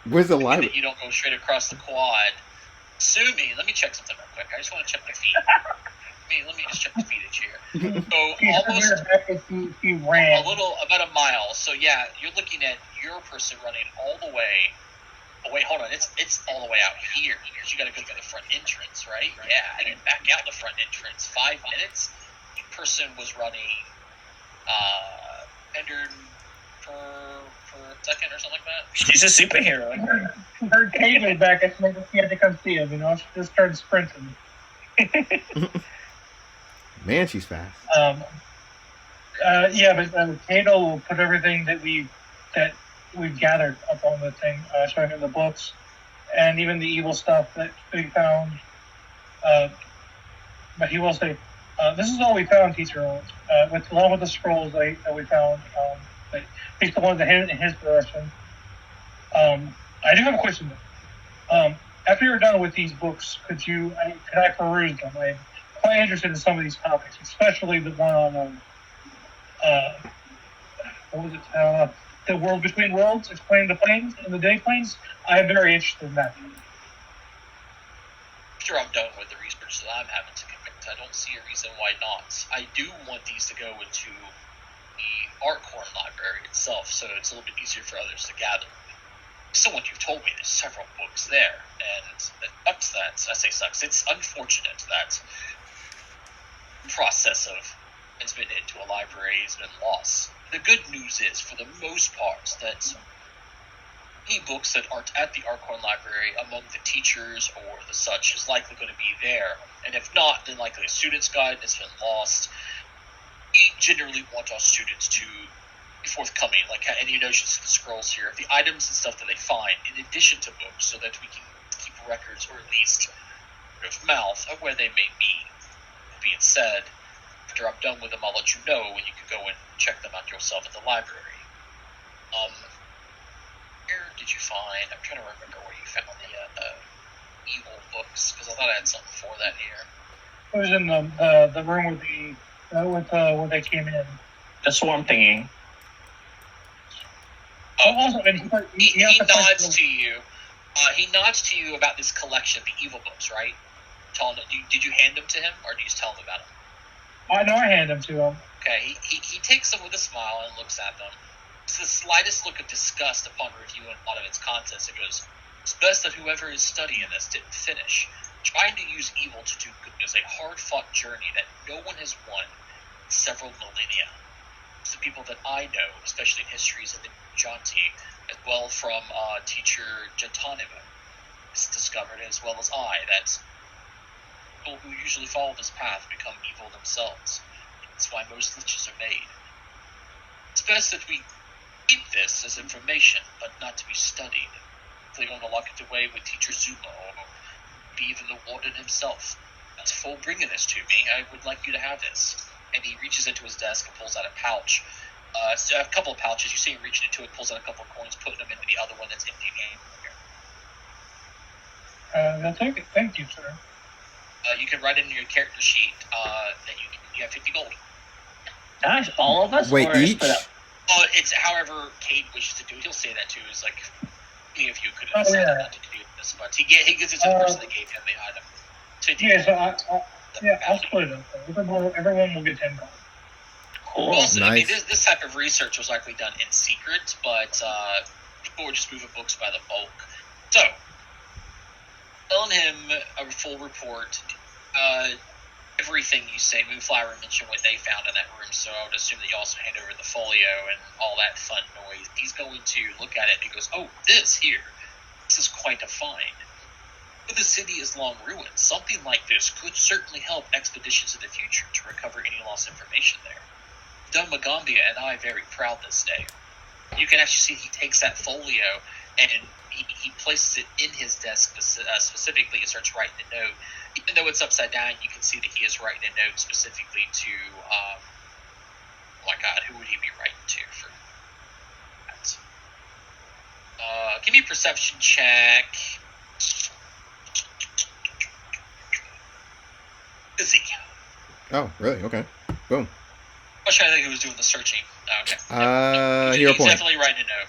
Where's the that library? you don't go straight across the quad. Assuming... Let me check something real quick. I just want to check my feet. Let me just check the feetage here. So, almost... He ran. About a mile. So, yeah, you're looking at your person running all the way... Oh, wait, hold on. It's all the way out here because you got to go through the front entrance, right? Yeah, and then back out the front entrance. 5 minutes. The person was running 100 per second or something like that. She's a superhero. Her Kate was back. I think she had to come see him. She just started sprinting. Man, she's fast. Yeah, but Cato will put everything that we've gathered up on the thing, showing him the books, and even the evil stuff that we found. But he will say, "This is all we found, teacher. Along with the scrolls that we found. He's the one that headed in his direction." I do have a question. After you're done with these books, could I peruse them? I'm quite interested in some of these topics, especially the one on what was it? The world between worlds, explaining the planes and the day planes. I'm very interested in that. After I'm done with the research that I'm having to conduct, I don't see a reason why not. I do want these to go into the Arcone Library itself, so it's a little bit easier for others to gather. So what you've told me, there's several books there, and it sucks that, I say sucks, it's unfortunate that the process of transmitting it into a library has been lost. The good news is, for the most part, that any books that aren't at the Arcone Library among the teachers or the such is likely going to be there, and if not, then likely a student's guide has been lost. We generally want our students to be forthcoming, like any notions of the scrolls here, the items and stuff that they find, in addition to books, so that we can keep records, or at least word of mouth, of where they may be. being said, after I'm done with them, I'll let you know, and you can go and check them out yourself at the library. Where did you find? I'm trying to remember where you found the evil books, because I thought I had something for that here. It was in the room with when they came in. The swarm thingy. Also, and he nods to you. He nods to you about this collection, the evil books, right? Did you hand them to him, or did you just tell him about them? I know I handed them to him. Okay, he takes them with a smile and looks at them. It's the slightest look of disgust upon reviewing a lot of its contents. It goes, "It's best that whoever is studying this didn't finish. Trying to use evil to do good is a hard-fought journey that no one has won in several millennia. It's the people that I know, especially in histories of the Janti, as well from teacher Jantanima, has discovered, as well as I, that people who usually follow this path become evil themselves. That's why most liches are made. It's best that we keep this as information, but not to be studied. If they want to lock it away with Teacher Zuma, or maybe even the warden himself. That's for bringing this to me. I would like you to have this." And he reaches into his desk and pulls out a pouch. A couple of pouches. You see him reaching into it, pulls out a couple of coins, putting them into the other one that's empty. I'll take it. Thank you, sir. You can write in your character sheet that you have 50 gold. Nice. All of us? Wait, each? It's however Cade wishes to do it. He'll say that too. It's like any of you could Oh, decide yeah. not to do this, but he gives it to the person that gave him the item. So I'll split it up. Everyone will get 10 gold. Cool. Also, Nice. I mean, this type of research was likely done in secret, but people were just moving books by the bulk. So, telling him a full report. Everything you say, Moonflower mentioned what they found in that room, so I would assume that you also hand over the folio and all that fun noise. He's going to look at it and he goes, "Oh, this is quite a find. But the city is long ruined. Something like this could certainly help expeditions in the future to recover any lost information there. Done Magambia and I very proud this day." You can actually see he takes that folio and he places it in his desk specifically and starts writing a note. Even though it's upside down, you can see that he is writing a note specifically to, oh my god, who would he be writing to for that? Give me a perception check. Busy. Oh, really? Okay. Boom. I was trying to think who was doing the searching. Oh, okay. Hero He's point. definitely writing a note.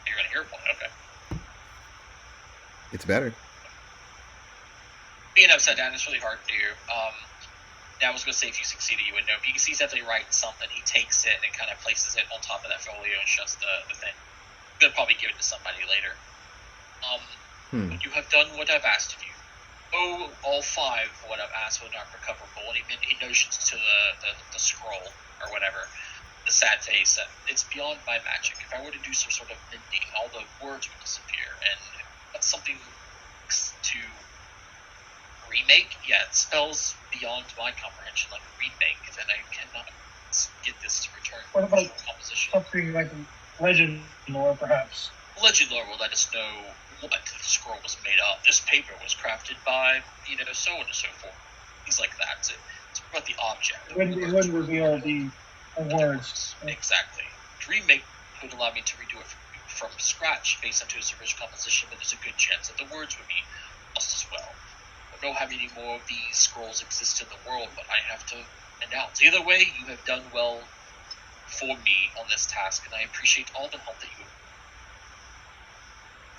You're going to hero point, okay. It's better. Being upside down is really hard to do. I was going to say if you succeeded, you would know. But you can see he's definitely writing something. He takes it and kind of places it on top of that folio and shuts the thing. He'll probably give it to somebody later. You have done what I've asked of you. Oh, all 5 of what I've asked were not recoverable. And he notions to the scroll or whatever, the sad face. It's beyond my magic. If I were to do some sort of mending, all the words would disappear. And that's something to remake. Yeah, it spells beyond my comprehension, like remake. Then I cannot get this to return. What about composition? Something like legend lore, perhaps? Legend lore will let us know what the scroll was made of. This paper was crafted by, so on and so forth. Things like that. It's about the object. It wouldn't reveal the words. Exactly. Remake would allow me to redo it from scratch based on its original composition, but there's a good chance that the words would be lost as well. I don't know how many more of these scrolls exist in the world, but I have to announce. Either way, you have done well for me on this task, and I appreciate all the help that you have.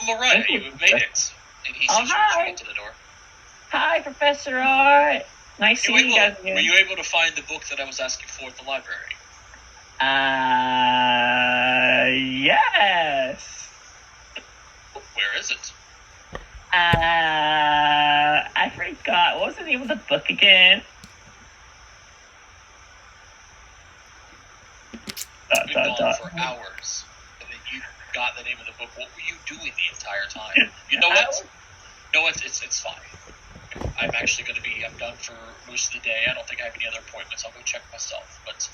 Mariah, you have made it. And he sees you into the door. Hi, Professor Art. Nice seeing you guys again. Were you able to find the book that I was asking for at the library? Yes. Where is it? I forgot. What was the name of the book again? We've been gone for hours, and then you got the name of the book. What were you doing the entire time? You know what? No, it's fine. I'm actually going to be. I'm done for most of the day. I don't think I have any other appointments. I'll go check myself. But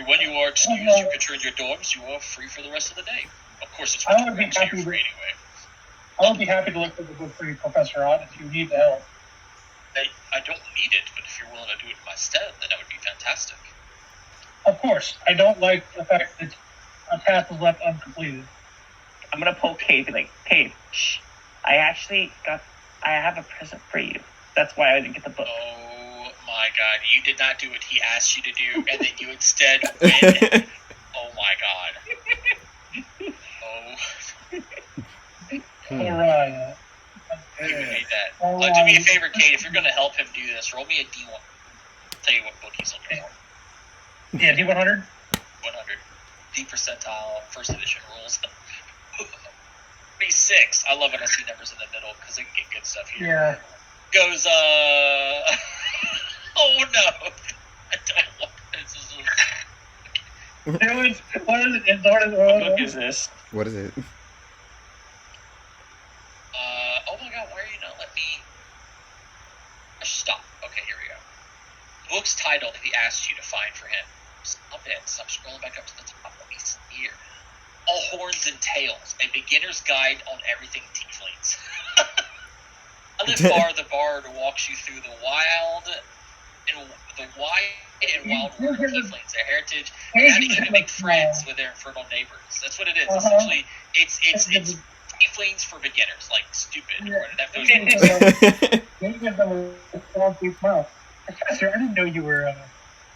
when you are excused, you can return your dorms. You are free for the rest of the day. Of course, it's winter break, so you're free anyway. I would be happy to look at the book for you, Professor Ott, if you need the help. I don't need it, but if if you're willing to do it in my stead, then that would be fantastic. Of course, I don't like the fact that a task was left uncompleted. I'm gonna poke Cave and like, Cave, shh. I have a present for you. That's why I didn't get the book. Oh my god, you did not do what he asked you to do, and then you instead win. Oh my god. Oh. Mariah. You hate that. Do me a favor, Kate, if you're gonna help him do this, roll me a D1. I'll tell you what book he's looking for. Yeah, D100? 100. D percentile, first edition rules. B6. I love when I see numbers in the middle because I can get good stuff here. Yeah. Goes, oh no. I don't want this. What is it? What book is this? What is it? Oh my god, why are you not letting me... Stop. Okay, here we go. The book's title that he asked you to find for him. Stop it. Stop scrolling back up to the top. Let me see here. All Horns and Tails, a beginner's guide on everything tieflings. I live far the bard walks you through the wild and wild world of tieflings, their heritage, and how to even make friends with their infernal neighbors. That's what it is. Essentially, it's tieflings for beginners, like stupid. Yeah. That goes Professor, I didn't know you were.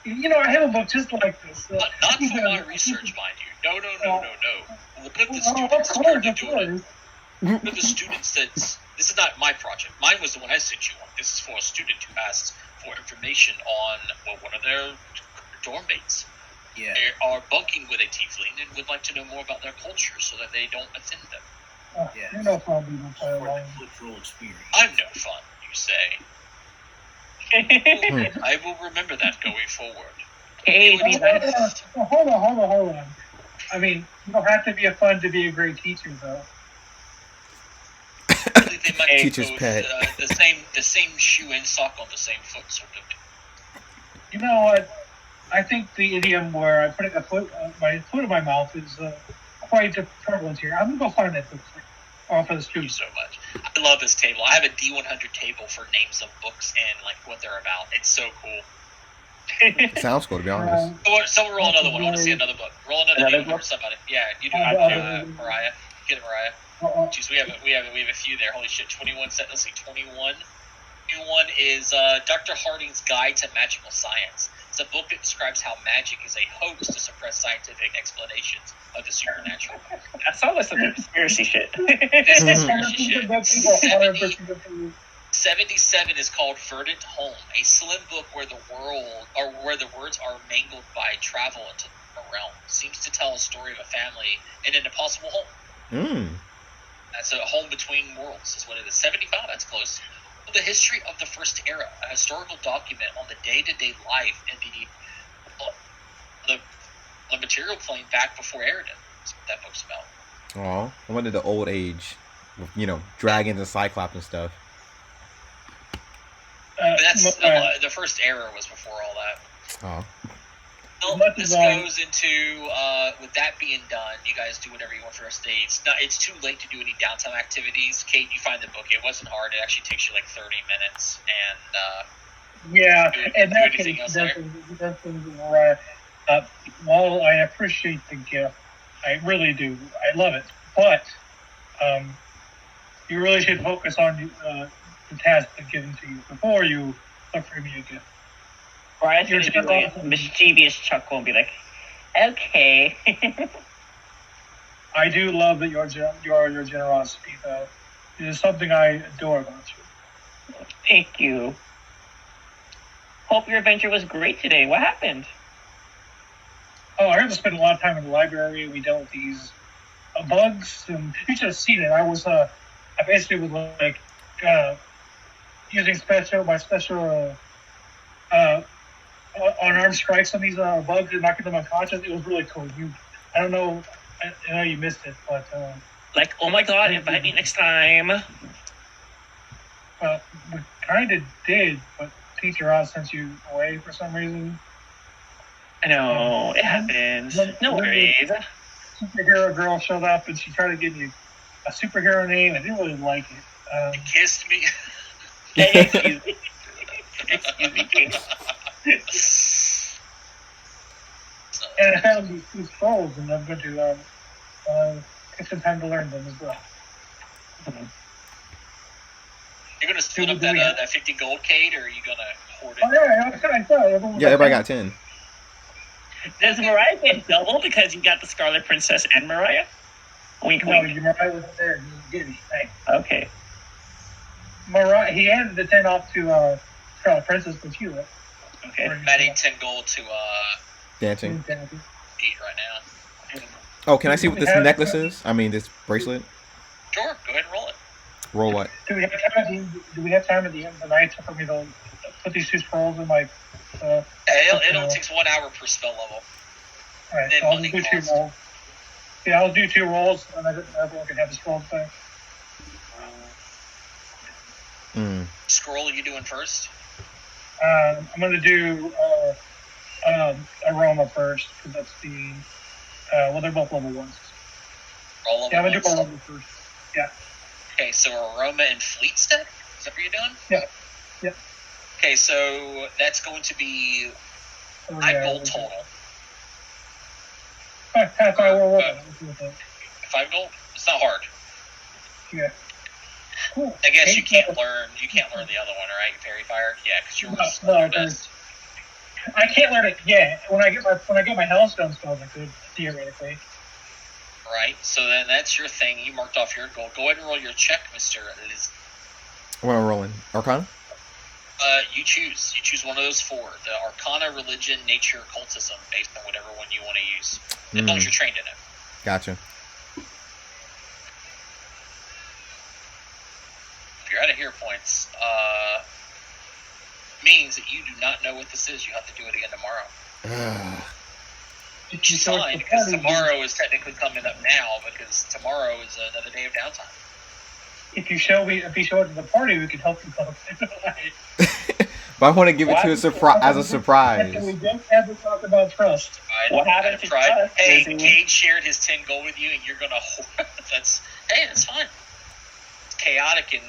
I have a book just like this. Not from my research, mind you. No. One of the students is currently doing it. One of the students says, this is not my project. Mine was the one I sent you on. This is for a student who asked for information on one of their dorm mates. Yeah. They are bunking with a tiefling and would like to know more about their culture so that they don't offend them. Yeah. You're no fun being a For the child. cultural experience. I'm no fun, you say. I will remember that going forward. Hey, be nice. Hold on. I mean, you don't have to be a fun to be a great teacher, though. Really, they might be Teacher's both pet. the same shoe and sock on the same foot, sort of. You know what? I think the idiom where I put my foot in my mouth is quite prevalent here. I'm gonna go find that book for the Thank you students. so much. I love this table. I have a D100 table for names of books and like what they're about. It's so cool. It sounds cool, to be honest. So roll another one. I want to see another book. Roll another book for somebody. Yeah, you do it, Mariah. Get it, Mariah. Jeez, we have a few there. Holy shit, 21 set. Let's see, 21. New one is Dr. Harding's Guide to Magical Science. It's a book that describes how magic is a hoax to suppress scientific explanations of the supernatural. That sounds like some conspiracy shit. This is conspiracy shit. 77 is called Verdant Home, a slim book where the words are mangled by travel into a realm. Seems to tell a story of a family in an impossible home. That's a home between worlds, is what it is. 75, that's close. The history of the First Era, a historical document on the day-to-day life and the material plane back before Eridan. That's what that book's about. Oh, I went to the old age, with, dragons and cyclops and stuff. That's the First Era was before all that. Oh. Well, this goes into, with that being done, you guys do whatever you want for a day. It's too late to do any downtime activities. Kate, you find the book. It wasn't hard. It actually takes you like 30 minutes. While I appreciate the gift, I really do. I love it. But you really should focus on the task that's given to you before you look for me a gift. Brian's going to do like a mischievous chuckle and be like, okay. I do love that your generosity, though. It is something I adore about you. Thank you. Hope your adventure was great today. What happened? Oh, I got to spend a lot of time in the library. We dealt with these bugs, and you should have seen it. I basically was like using my special unarmed strikes on these bugs and knocking them unconscious. It was really cool. I don't know. I know you missed it, but like, oh my god, invite me next time. Well, we kind of did, but teacher Oz sent you away for some reason. I know, it happens. No worries. Superhero girl showed up and she tried to give you a superhero name. I didn't really like it. It kissed me. Excuse me, Kate. And I found these scrolls, and I'm going to take some time to learn them as well. You're gonna split up that 50 gold, Kate, or are you gonna hoard it? Oh yeah, I thought everyone. Yeah, everybody got 10. Does Mariah get double because you got the Scarlet Princess and Mariah? Wink, No, wink. Mariah wasn't there. He didn't give me. Okay. Mariah, he handed the 10 off to Scarlet Princess with you. Okay. I'm adding 10 gold to Dancing. Pete right now. Oh, can I see what this necklace is? I mean, this bracelet? Sure, go ahead and roll it. Roll what? Do we have time at the end of the night for me to put these two scrolls in my... it only takes 1 hour per spell level. Alright, Then so I'll money do 2 cost. rolls. Yeah, I'll do 2 rolls, and then everyone can have the scrolls back. Scroll are you doing first? I'm going to do Aroma first, because that's the... well, they're both level 1s. Roll level Yeah, I'm going to do ones. Aroma first. Yeah. Okay, so Aroma and Fleet Step? Is that what you're doing? Yeah. Yeah. Okay, so that's going to be 5 gold total. Half hour. 5 gold? It's not hard. Yeah. Cool. I guess you can't learn the other one, right? Fairy Fire? Yeah, because you're No, the best. I can't learn it yet. When I get my Hellstone spells, I could, theoretically. Right, so then that's your thing. You marked off your goal. Go ahead and roll your check, Mr. Liz. What am I rolling? Arcana? You choose. You choose one of those 4. The Arcana, Religion, Nature, Occultism, based on whatever one you want to use. As long as you're trained in it. Gotcha. If you're out of hero points, means that you do not know what this is. You have to do it again tomorrow. Which is fine, because tomorrow is technically coming up now, because tomorrow is another day of downtime. If you show it to the party, we can help you come. But I want to give it to as a surprise. We don't have to talk about trust. What happened to trust? Hey, Cade shared his 10 gold with you, and you're gonna. That's fine. It's chaotic in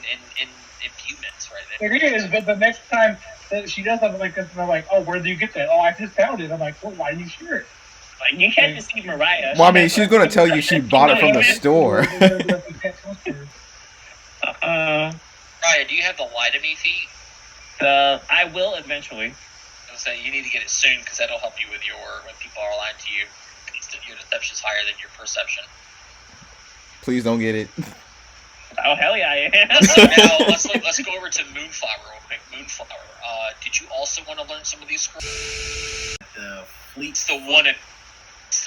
impudence, right there. It is, but the next time that she does something like this, and I'm like, "Oh, where did you get that?" "Oh, I just found it." I'm like, "Well, why did you share it?" Like, you can't deceive Mariah. Well, I mean, she's going to tell you she bought it from the store. Mariah, do you have the lie to me feat? I will eventually. I was saying you need to get it soon because that'll help you with when people are lying to you. Your deception's higher than your perception. Please don't get it. Oh, hell yeah, I am. So now let's go over to Moonflower real quick. Moonflower, did you also want to learn some of these scrolls? The fleet. It's the one. It's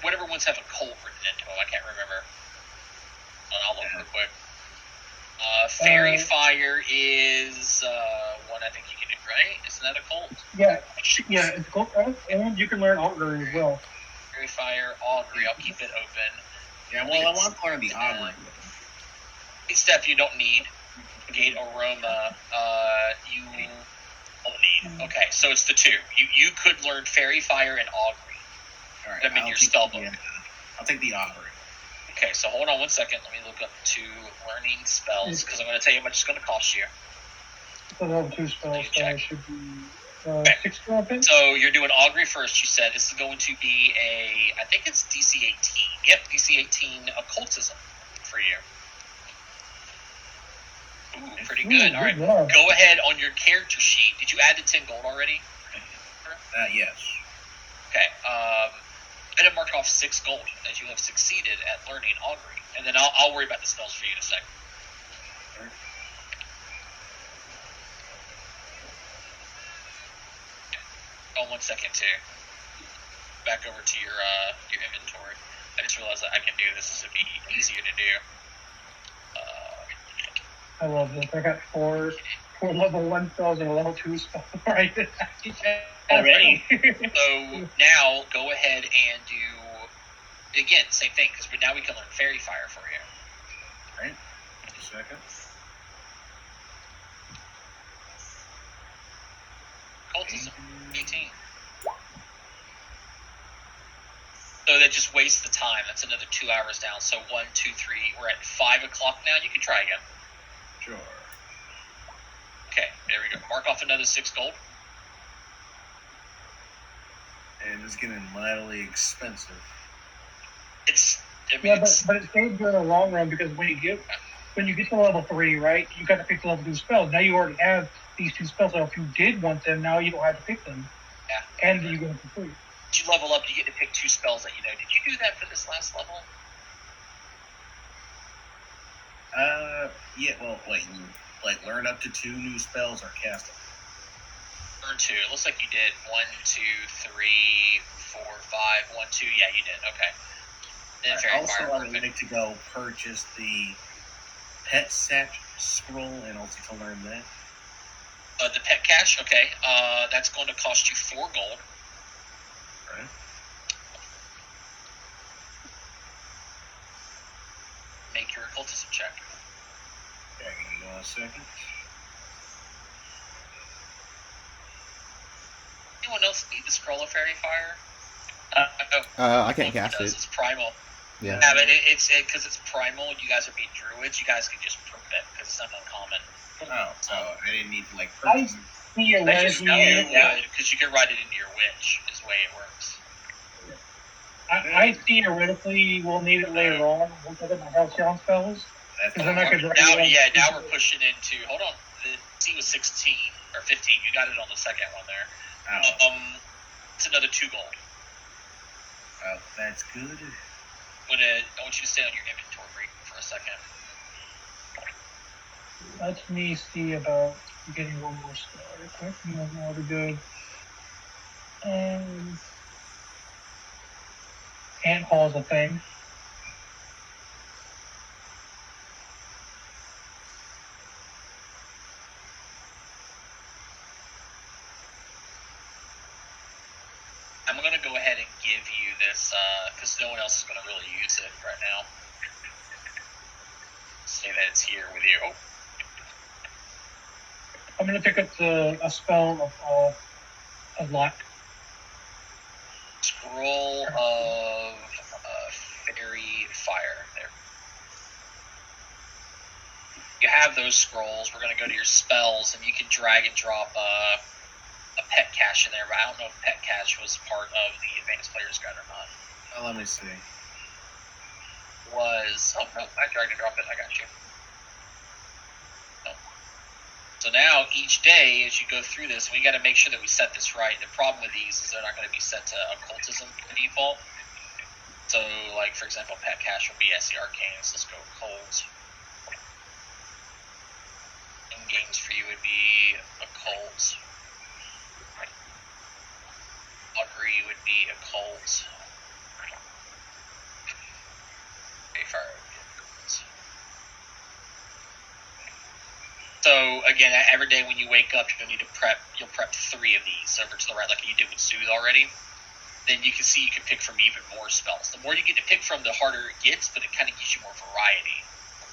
whatever ones have a cult written into them. I can't remember. I'll look real quick. Fairy Fire is one I think you can do, right? Isn't that a cult? Yeah, it's cult, and you can learn Augury as well. Fairy Fire, Augury. I'll keep it open. Yeah, well, I want to learn the Augury. Steph, you don't need. Gate Aroma, you don't need. Okay, so it's the 2. You could learn Fairy Fire and Augury. All right, them in your spell book. I'll take the Augury. Okay, so hold on 1 second. Let me look up 2 learning spells because I'm going to tell you how much it's going to cost you. So level 2 spells, so it should be 6 open. So you're doing Augury first, you said. This is going to be I think it's DC 18. Yep, DC 18 Occultism for you. Ooh, pretty good. All right, go ahead on your character sheet. Did you add the 10 gold already? Yes. Okay, I did mark off 6 gold as you have succeeded at learning Augury. And then I'll worry about the spells for you in a second. Oh, 1 second too. Back over to your inventory. I just realized that I can do this. This would be easier to do. I love this. I got 4 level 1 spells and a level 2 spell right already. So now go ahead and do again same thing because now we can learn Fairy Fire for you. Right. 1 second. Cultism 18. So that just wastes the time. That's another 2 hours down. So 1, 2, 3. We're at 5 o'clock now. You can try again. Sure. Okay, there we go. Mark off another 6 gold. And it's getting mildly expensive. But it saves you in the long run because when you get to level 3, right, you got to pick the level 2 spells. Now you already have these 2 spells, so if you did want them, now you don't have to pick them. Yeah. And you get them for free. Did you level up? You get to pick 2 spells that you know. Did you do that for this last level? Yeah. Well, wait. You learn up to 2 new spells or cast them. Learn 2. It looks like you did 1, 2, 3, 4, 5. 1, 2. Yeah, you did. Okay. Then also, I would like to go purchase the pet set scroll and also to learn that. The pet cache. Okay. That's going to cost you 4 gold. Right. Make your occultism check. Okay, give me 1 second. Anyone else need the scroll of fairy fire? I can't cast it. It's primal. Yeah. But it's because it's primal. You guys are being druids. You guys can just prove it because it's not uncommon. Oh, so I didn't need to purchase it. Because you can write it into your witch. Is the way it works. I theoretically will need it later on. Look at my Halcyon spells. Now we're pushing into. Hold on. The C was 16 or 15. You got it on the second one there. Oh. It's another 2 gold. Oh, that's good. I want you to stay on your inventory for a second. Let me see about getting one more spell real quick. That'll be good. Ant Hall is a thing. I'm going to go ahead and give you this because no one else is going to really use it right now. Say that it's here with you. I'm going to pick up a spell of luck. Scroll of Fairy Fire. There. You have those scrolls. We're going to go to your spells, and you can drag and drop a pet cache in there, but I don't know if pet cache was part of the advanced player's guide or not. Oh, let me see. I dragged and dropped it. I got you. Oh. So now each day, as you go through this, we got to make sure that we set this right. The problem with these is they're not going to be set to occultism by default. So, for example, pet cache will be SE Arcanes. Let's go occult. In games for you would be occult. Augury would be occult. Fire would be occult. So again, every day when you wake up, you'll prep 3 of these over to the right, like you did with Soothe already. Then you can see you can pick from even more spells. The more you get to pick from, the harder it gets, but it kind of gives you more variety.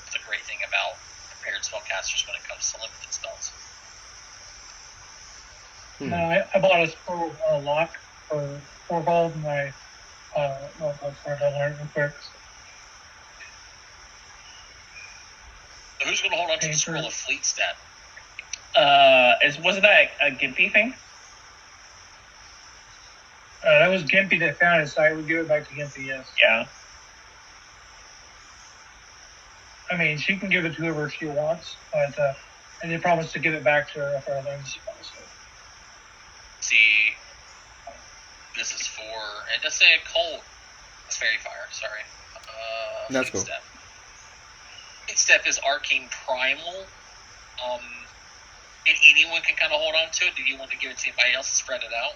It's a great thing about prepared spellcasters when it comes to limited spells. No, I bought a scroll lock for 4 gold, and I learned real quick. So who's going to hold on to the scroll of Fleet Step? Wasn't that a Gimpy thing? That was Gimpy that found it, so I would give it back to Gimpy, yes. Yeah. I mean, she can give it to whoever she wants, but and they promised to give it back to her after I learned spells. See, this is for, it does say occult. It's Fairy Fire, sorry. That's Fleet cool. Step. Fleet Step is Arcane Primal. And anyone can kind of hold on to it. Do you want to give it to anybody else to spread it out?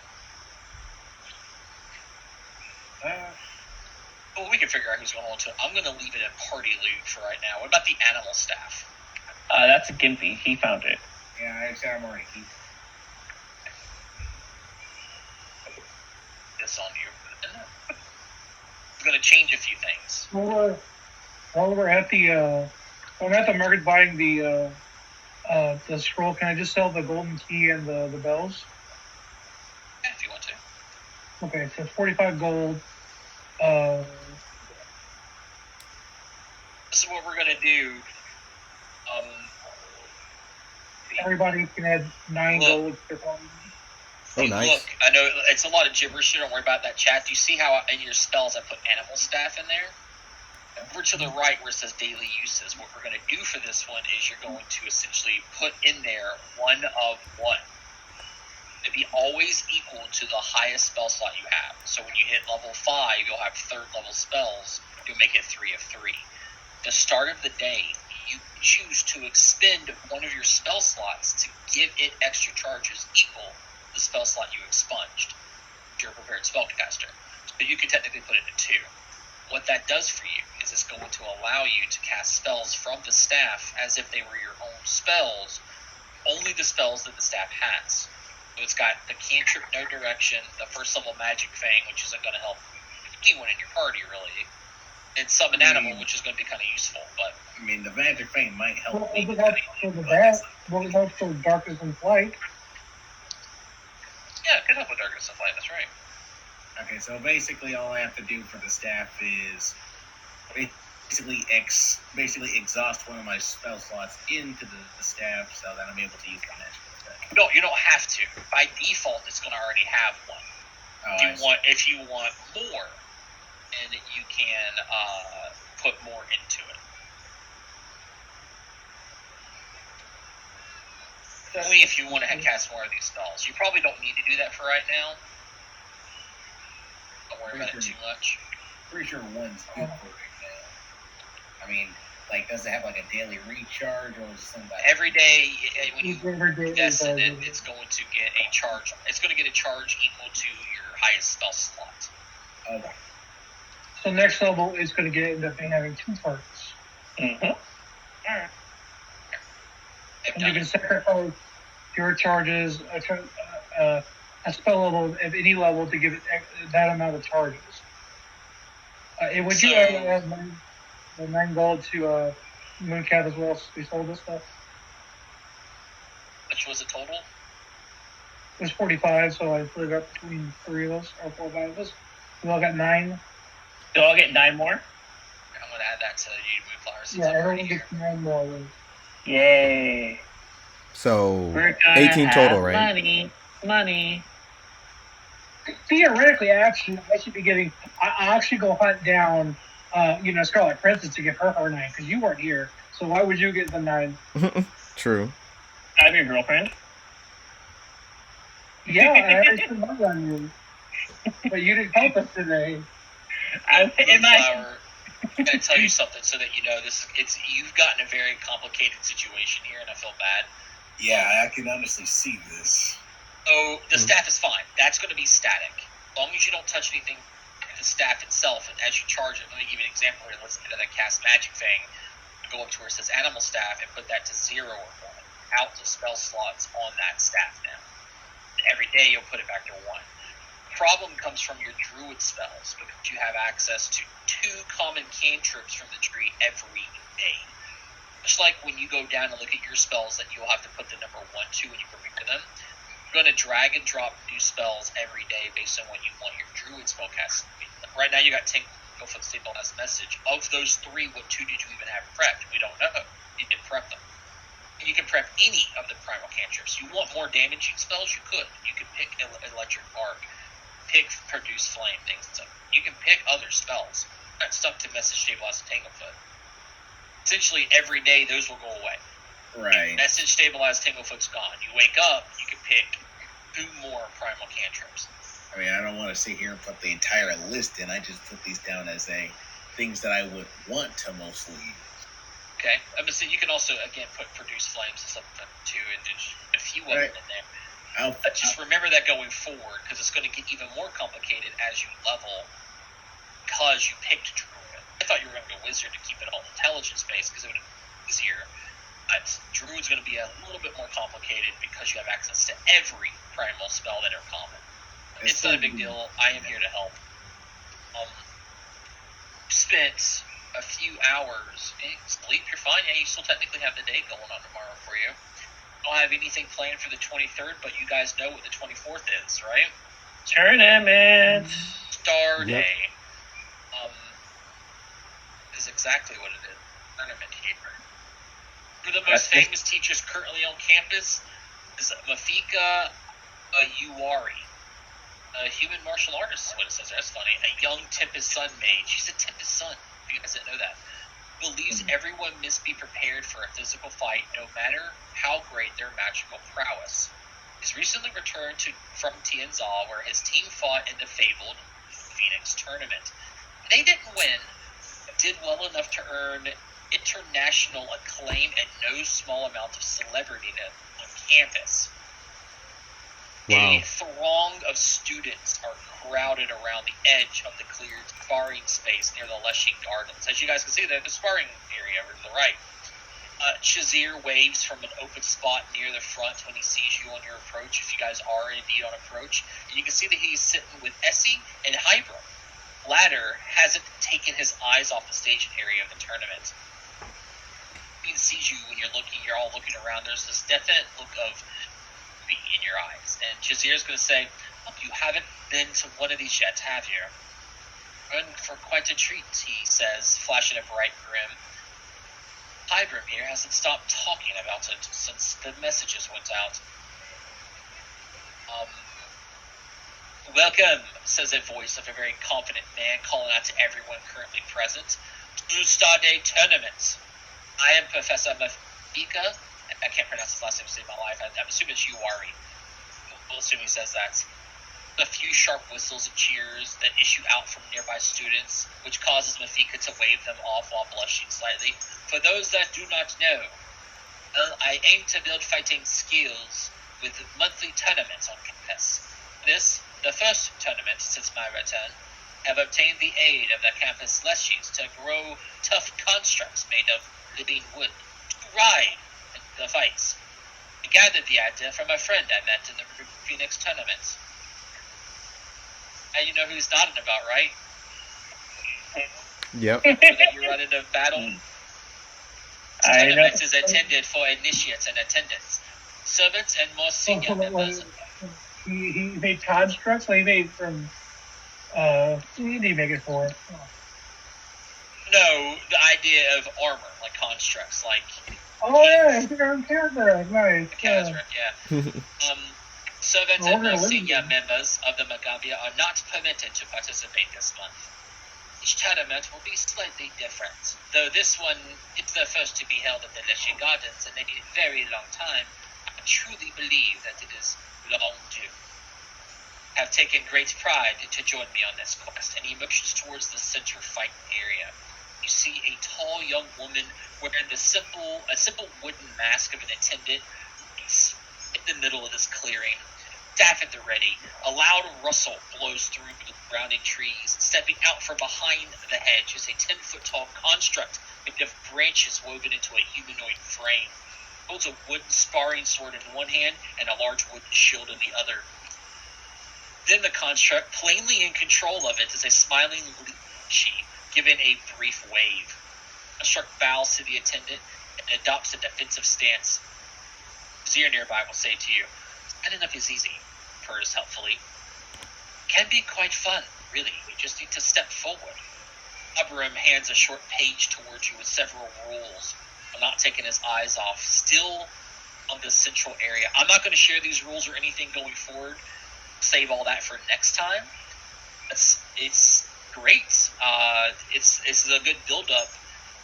Well, we can figure out who's going to hold on to it. I'm going to leave it at party loot for right now. What about the animal staff? That's a Gimpy. He found it. Yeah, I said I'm already keep. This on you. I'm going to change a few things. While we're at the market buying the scroll, can I just sell the golden key and the bells? Yeah, if you want to. Okay, so 45 gold. This is what we're going to do. everybody can add 9 gold to their Oh, nice. Look, I know it's a lot of gibberish. You don't worry about that, chat. Do you see how in your spells I put animal staff in there? Over to the right where it says daily uses, what we're going to do for this one is you're going to essentially put in there 1 of 1. It'd be always equal to the highest spell slot you have. So when you hit level 5, you'll have 3rd level spells. You'll make it 3 of 3. The start of the day, you choose to expend one of your spell slots to give it extra charges equal to the spell slot you expunged. You're a prepared spellcaster. So you can technically put it to 2. What that does for you is it's going to allow you to cast spells from the staff as if they were your own spells, only the spells that the staff has. So it's got the cantrip No Direction, the first level Magic Fang, which isn't going to help anyone in your party, really. And Summon Animal, which is going to be kind of useful, but... I mean, the Magic Fang might help me. What about for Darkness and Flight? Yeah, it could help with Darkness and Flight, that's right. Okay, so basically all I have to do for the staff is basically exhaust one of my spell slots into the staff so that I'm able to use the magic effect. No, you don't have to. By default, it's going to already have one. If you want more, then you can put more into it. Only if you want to cast more of these spells. You probably don't need to do that for right now. Don't worry about it too much. Pretty sure one's good for right now. I mean, like, does it have like a daily recharge or is it something like every day when you descend it, it's going to get a charge. It's going to get a charge equal to your highest spell slot. Okay. So next level is going to end up having 2 targets. Mm-hmm. Alright. And you can sacrifice your charges, a spell level of any level to give it that amount of charges. Would you add 9 gold to Mooncat as well? So we sold this stuff. Which was the total? It was 45, so I split it up between 3 of us, or 4 or 5 of us. We all got 9. Do I get 9 more? I'm going to add that to you, Moonflower. Yeah, everyone gets 9 more. Yay. So, 18 total, right? Money. Theoretically, actually, I should be getting... I actually go hunt down, Scarlet Princess to give her 9, because you weren't here. So why would you get the 9? True. I'm your girlfriend. Yeah, I already spent money on you. But you didn't help us today. Moonflower, I'm going to tell you something so that you know you've gotten a very complicated situation here, and I feel bad. Yeah, I can honestly see this. So the staff is fine. That's going to be static. As long as you don't touch anything with the staff itself, and as you charge it, let me give you an example here. Let's say that I cast Magic Fang, go up to where it says Animal Staff, and put that to 0 or 1. Out the spell slots on that staff now. And every day you'll put it back to 1. Problem comes from your druid spells, because you have access to 2 common cantrips from the tree every day. Just like when you go down and look at your spells that you'll have to put the number 1 to when you prepare them, you're going to drag and drop new spells every day based on what you want your druid spellcast to be. Like right now you got Tinklefoot Stabilized Message. Of those 3, what 2 did you even have prepped? We don't know. You did prep them. And you can prep any of the primal cantrips. You want more damaging spells? You could. You could pick Electric Arc, pick Produce Flame, things like that. You can pick other spells. Not stuck to Message Stabilized Tanglefoot. Essentially, every day those will go away. Right. Message Stabilized Tanglefoot's gone. You wake up, you can pick 2 more primal cantrips. I mean, I don't want to sit here and put the entire list in. I just put these down as things that I would want to mostly use. Okay. I'm saying you can also, again, put Produce Flames and stuff too, and there's a few of them in there. Just remember that going forward, because it's going to get even more complicated as you level, because you picked Druid. I thought you were going to go Wizard to keep it all intelligence based, because it would be easier. Druid's going to be a little bit more complicated because you have access to every primal spell that are common. It's not a big deal. I am here to help. Spent a few hours. Sleep, you're fine. Yeah, you still technically have the day going on tomorrow for you. Don't have anything planned for the 23rd, but you guys know what the 24th is, right? Tournament. Star Day. Is exactly what it is. Tournament here. One of the most famous teachers currently on campus is Mafika Uwari. A human martial artist is what it says. That's funny. A young Tempest Sun mage. She's a Tempest Sun. If you guys didn't know that. Believes everyone must be prepared for a physical fight, no matter how great their magical prowess. He's recently returned from Tianzal, where his team fought in the fabled Phoenix tournament. They didn't win, but did well enough to earn international acclaim and no small amount of celebrity on campus. Wow. A throng of students are crowded around the edge of the cleared sparring space near the Leshy Gardens. As you guys can see, there's the sparring area over to the right. Shazir waves from an open spot near the front when he sees you on your approach, if you guys are indeed on approach. And you can see that he's sitting with Essie and Hybrid. Latter hasn't taken his eyes off the staging area of the tournament. He sees you when you're all looking around. There's this definite look of in your eyes. And Shazir's going to say, look, you haven't been to one of these yet, have you? And for quite a treat, he says, flashing a bright grin. Hybrid here hasn't stopped talking about it since the messages went out. Welcome, says a voice of a very confident man calling out to everyone currently present. Two-Star Day Tournament. I am Professor Mafika. I can't pronounce his last name to save my life. I'm assuming it's Uwari. We'll assume he says that. A few sharp whistles and cheers that issue out from nearby students, which causes Mafika to wave them off while blushing slightly. For those that do not know, I aim to build fighting skills with monthly tournaments on campus. This, the first tournament since my return, have obtained the aid of the campus leshies to grow tough constructs made of living wood to ride in the fights. I gathered the idea from a friend I met in the Phoenix tournament. And you know who he's nodding about, right? Yep. So that you run into battle. Tournament is attended for initiates and attendants. Servants and more senior members. He made constructs. He made from. Who did he make it for? No, the idea of armor, like constructs, like. Oh yeah, he's your own character. Nice. Kazrak, yeah. Servants and more senior members of the Magambia are not permitted to participate this month. Each tournament will be slightly different, though this one is the first to be held at the Leshy Gardens in a very long time. I truly believe that it is long due. Have taken great pride to join me on this quest, and he motions towards the center fight area. You see a tall young woman wearing a simple wooden mask of an attendant in the middle of this clearing. Staff at the ready, a loud rustle blows through the surrounding trees. Stepping out from behind the hedge is a 10-foot-tall construct made of branches woven into a humanoid frame. Holds a wooden sparring sword in one hand and a large wooden shield in the other. Then the construct, plainly in control of it, is a smiling Lishi, giving a brief wave. The construct bows to the attendant and adopts a defensive stance. Zir nearby will say to you, "Standing up is easy," purrs helpfully. "Can be quite fun, really. You just need to step forward." Abram hands a short page towards you with several rules, while not taking his eyes off, still on the central area. I'm not going to share these rules or anything going forward. Save all that for next time. It's great. It's a good build-up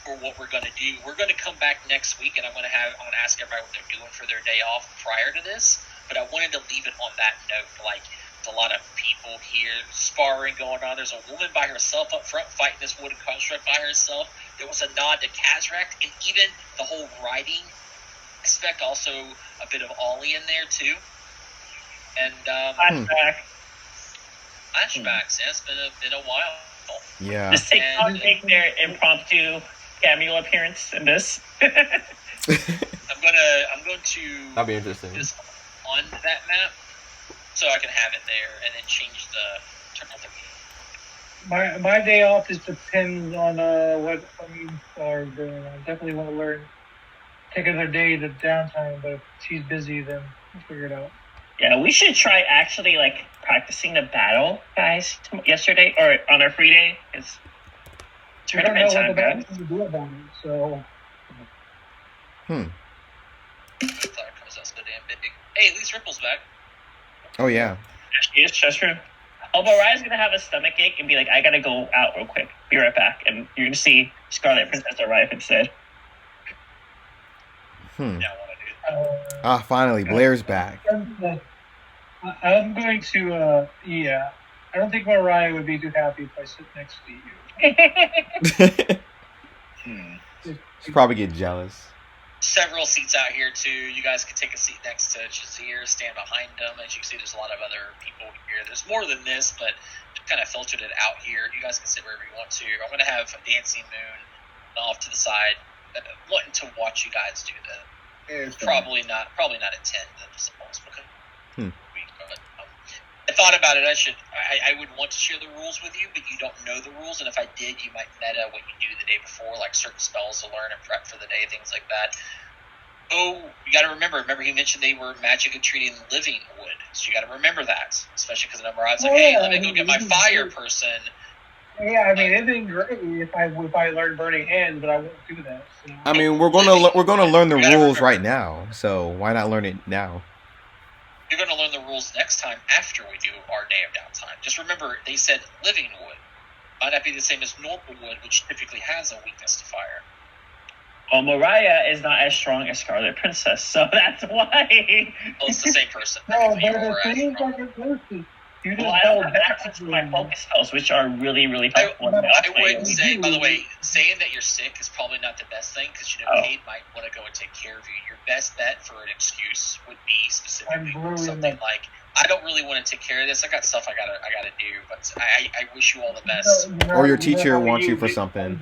for what we're going to do. We're going to come back next week, and I'm going to ask everybody what they're doing for their day off prior to this. But I wanted to leave it on that note. Like, there's a lot of people here sparring going on. There's a woman by herself up front fighting this wooden construct by herself. There was a nod to Kazrak, and even the whole riding aspect, also a bit of Ollie in there too. And flashbacks. Yeah, it's been a while. Yeah. Just take their impromptu cameo appearance in this. I'm going to that'd be interesting. This on that map, so I can have it there, and then change the turn off the. My day off just depends on what are doing. I definitely want to learn. Take another day to downtime, but if she's busy, then we'll figure it out. Yeah, we should try actually practicing the battle, guys, yesterday or on our free day. It's tournament time, man. To do about it, so Fire princess so damn big. Hey, at least Ripple's back. Oh yeah. She is just true. Oh, Mariah's gonna have a stomach ache and be like, "I gotta go out real quick. Be right back." And you're gonna see Scarlet Princess arrive instead. Yeah, I want to do that. Finally, Blair's back. I'm going to, I don't think Mariah would be too happy if I sit next to you. She'll probably get jealous. Several seats out here too. You guys can take a seat next to Shazir, stand behind them. As you can see, there's a lot of other people here. There's more than this, but kind of filtered it out here. You guys can sit wherever you want to. I'm going to have a Dancing Moon off to the side, wanting to watch you guys do that. Probably not attend the suppose because I thought about it. I would want to share the rules with you, but you don't know the rules, and if I did, you might meta what you do the day before, like certain spells to learn and prep for the day, things like that. Oh, you got to remember he mentioned they were magically treating living wood, so you got to remember that, especially because the number odds like, hey, let me go get my fire person. Yeah, I mean, it'd be great if I learned Burning Hands, but I won't do that. So. I mean, we're gonna learn the rules right now, so why not learn it now? You're going to learn the rules next time after we do our day of downtime. Just remember, they said living wood. Might not be the same as normal wood, which typically has a weakness to fire. Well, Mariah is not as strong as Scarlet Princess, so that's why. Well, it's the same person. No, they're the same fucking person. Well, I don't have access to my focus spells, which are really, really helpful. I wouldn't say, by the way, saying that you're sick is probably not the best thing, because, Kate might want to go and take care of you. Your best bet for an excuse would be specifically something like, I don't really want to take care of this. I got stuff I gotta do, but I wish you all the best. Or your teacher wants you for something,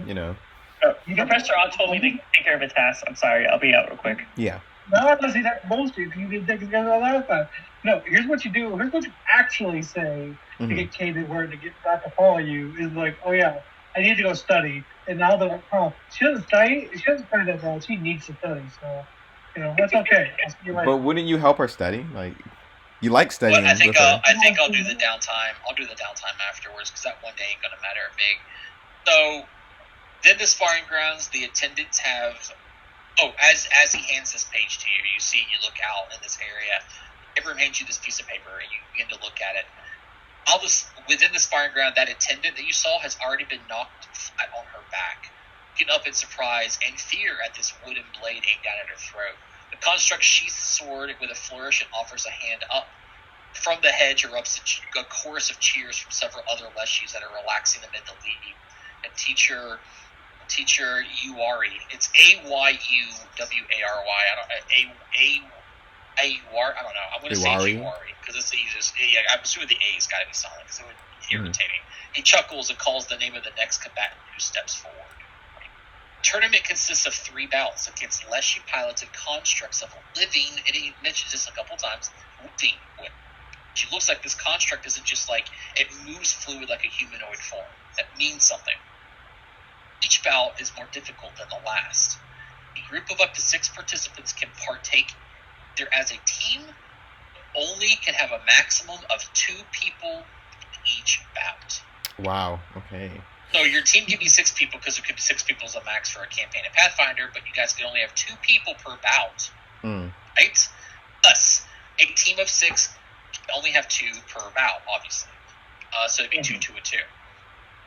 Professor Ott told me to take care of a task. I'm sorry, I'll be out real quick. Yeah. No, see, that's bullshit. You didn't take care of that last time. No, here's what you do. Here's what you actually say to get Kate to work, to get not to follow you. Is like, oh yeah, I need to go study. And now they're like, she doesn't study. She doesn't study that well. She needs to study. So, that's okay. But wouldn't you help her study? Like, you like studying. Well, I think I'll do the downtime. I'll do the downtime afterwards, because that one day ain't gonna matter big. So then the sparring grounds, the attendants have. Oh, as he hands this page to you, you see, you look out in this area. Everyone hands you this piece of paper, and you begin to look at it. Within the sparring ground, that attendant that you saw has already been knocked flat on her back. Looking up in surprise and fear at this wooden blade aimed down at her throat. The construct sheaths the sword with a flourish and offers a hand up. From the hedge erupts a chorus of cheers from several other leshies that are relaxing amid the lead. And teacher Uari. It's Ayuwary. I don't know. I'm going to say Uari because it's the easiest. Yeah, I'm assuming the A has got to be silent because it would be irritating. He chuckles and calls the name of the next combatant who steps forward. The tournament consists of 3 bouts against leshy piloted constructs of living, and he mentions this a couple times, living wood. She looks like this construct isn't just like it moves fluid like a humanoid form. That means something. Each bout is more difficult than the last. A group of up to 6 participants can partake either as a team, but only can have a maximum of 2 people in each bout. Wow, okay. So your team can be 6 people, because there could be 6 people as a max for a campaign of Pathfinder, but you guys can only have 2 people per bout. Right? Thus, a team of 6 can only have 2 per bout, obviously. So it'd be 2, 2, and 2.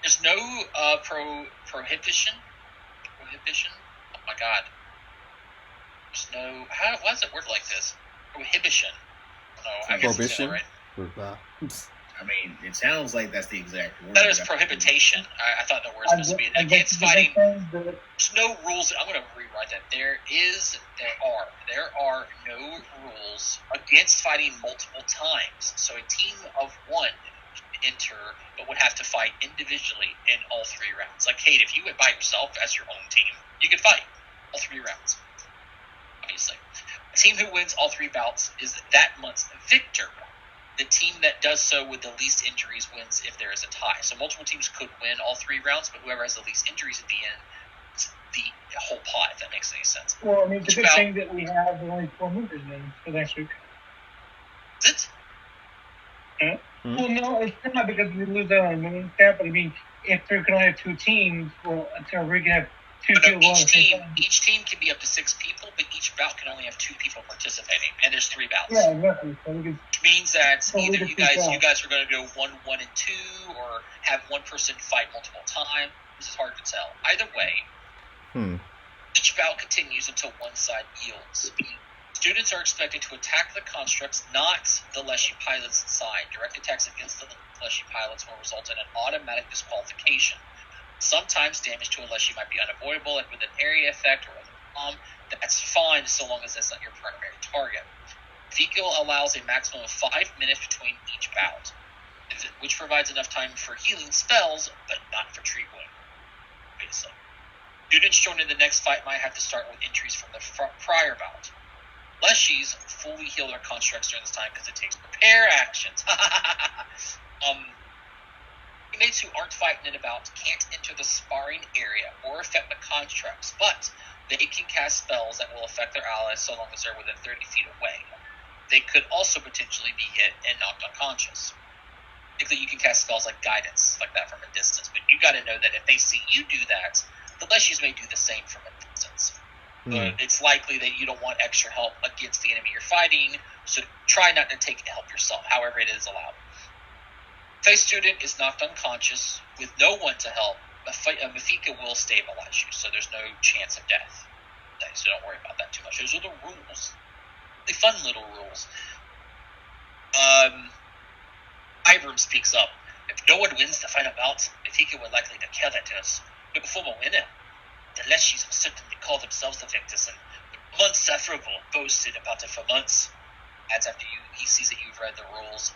There's no prohibition. Prohibition? Oh my god. There's no. Why is it worded like this? Prohibition. No, I guess it's right. I mean, it sounds like that's the exact word. That is prohibitation. I thought the word was supposed to be against fighting. There's no rules. I'm going to rewrite that. There are no rules against fighting multiple times. So a team of 1 enter, but would have to fight individually in all 3 rounds. Like, Kate, if you went by yourself as your own team, you could fight all 3 rounds. Obviously. The team who wins all 3 bouts is that month's victor. The team that does so with the least injuries wins if there is a tie. So multiple teams could win all 3 rounds, but whoever has the least injuries at the end is the whole pot, if that makes any sense. Well, I mean, it's a good thing that we have only 4 movers then for next week. Is it? Mm-hmm. Well, no, it's not, because we lose out on moving stat, but I mean, if there can only have 2 teams, well, we can have Each team can be up to 6 people, but each bout can only have 2 people participating, and there's 3 bouts. Yeah, exactly. So which means that either you guys are going to go 1, 1, and 2, or have one person fight multiple times. This is hard to tell. Either way, each bout continues until one side yields. Students are expected to attack the constructs, not the Leshy pilots inside. Direct attacks against the Leshy pilots will result in an automatic disqualification. Sometimes damage to a Leshy might be unavoidable, like with an area effect or with a bomb. That's fine so long as that's not your primary target. Vehicle allows a maximum of 5 minutes between each bout, which provides enough time for healing spells, but not for treatment. Obviously. Students joining the next fight might have to start with entries from the prior bout. Leshies fully heal their constructs during this time because it takes prepare actions. Teammates who aren't fighting in a bout can't enter the sparring area or affect the constructs, but they can cast spells that will affect their allies so long as they're within 30 feet away. They could also potentially be hit and knocked unconscious. Particularly, you can cast spells like guidance, like that from a distance, but you got to know that if they see you do that, the Leshies may do the same from a distance. But it's likely that you don't want extra help against the enemy you're fighting, so try not to take help yourself, however it is allowed. If a student is knocked unconscious with no one to help, Mafika will stabilize you, so there's no chance of death. So don't worry about that too much. Those are the rules. The fun little rules. Ibram speaks up. If no one wins the final bout, Mafika will likely declare that to us. But before we win it, the Leshies will certainly call themselves the victors, and Unsufferable boasted about it for months. Adds after he sees that you've read the rules,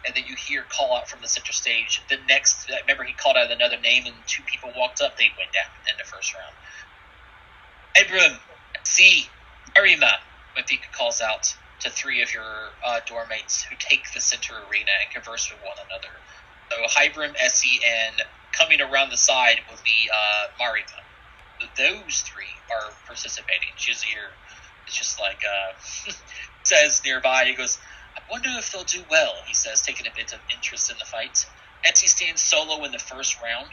and then you hear call out from the center stage. The next, remember he called out another name, and 2 people walked up. They went down in the first round. Abram, see, Arima, Mafika calls out to 3 of your doormates who take the center arena and converse with one another. So Hybrim, Essie, and coming around the side would be Marima. Those 3 are participating. Shizir is just like says nearby. He goes, "I wonder if they'll do well," he says, taking a bit of interest in the fight. Etsy stands solo in the first round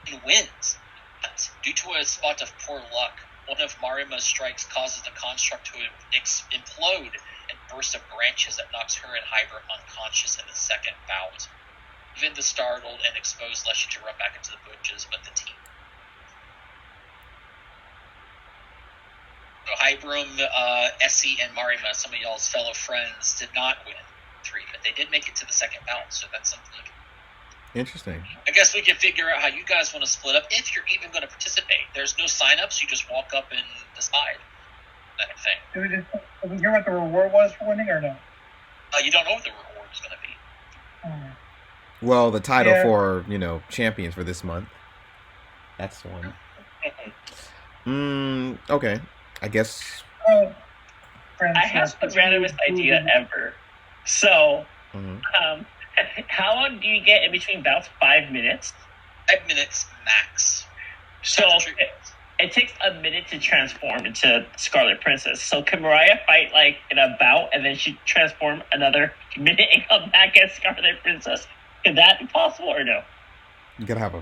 and wins. But due to a spot of poor luck, one of Marima's strikes causes the construct to implode and burst of branches that knocks her and Hybrim unconscious in the second bout. Even the startled and exposed Leshy to run back into the bushes, but the team. So Hybrim, Essie, and Marima, some of y'all's fellow friends, did not win 3, but they did make it to the second bout, so that's something. Interesting. I guess we can figure out how you guys want to split up, if you're even going to participate. There's no sign-ups, you just walk up and decide. That thing. Did we hear what the reward was for winning, or no? You don't know what the reward is going to be. Well, the title for, champions for this month. That's the one. Okay. I guess. I have the randomest idea ever. So, how long do you get in between bouts? 5 minutes? 5 minutes max. So, it takes a minute to transform into Scarlet Princess. So, can Mariah fight, in a bout, and then she transform another minute and come back as Scarlet Princess? Could that be possible, or no? You gotta have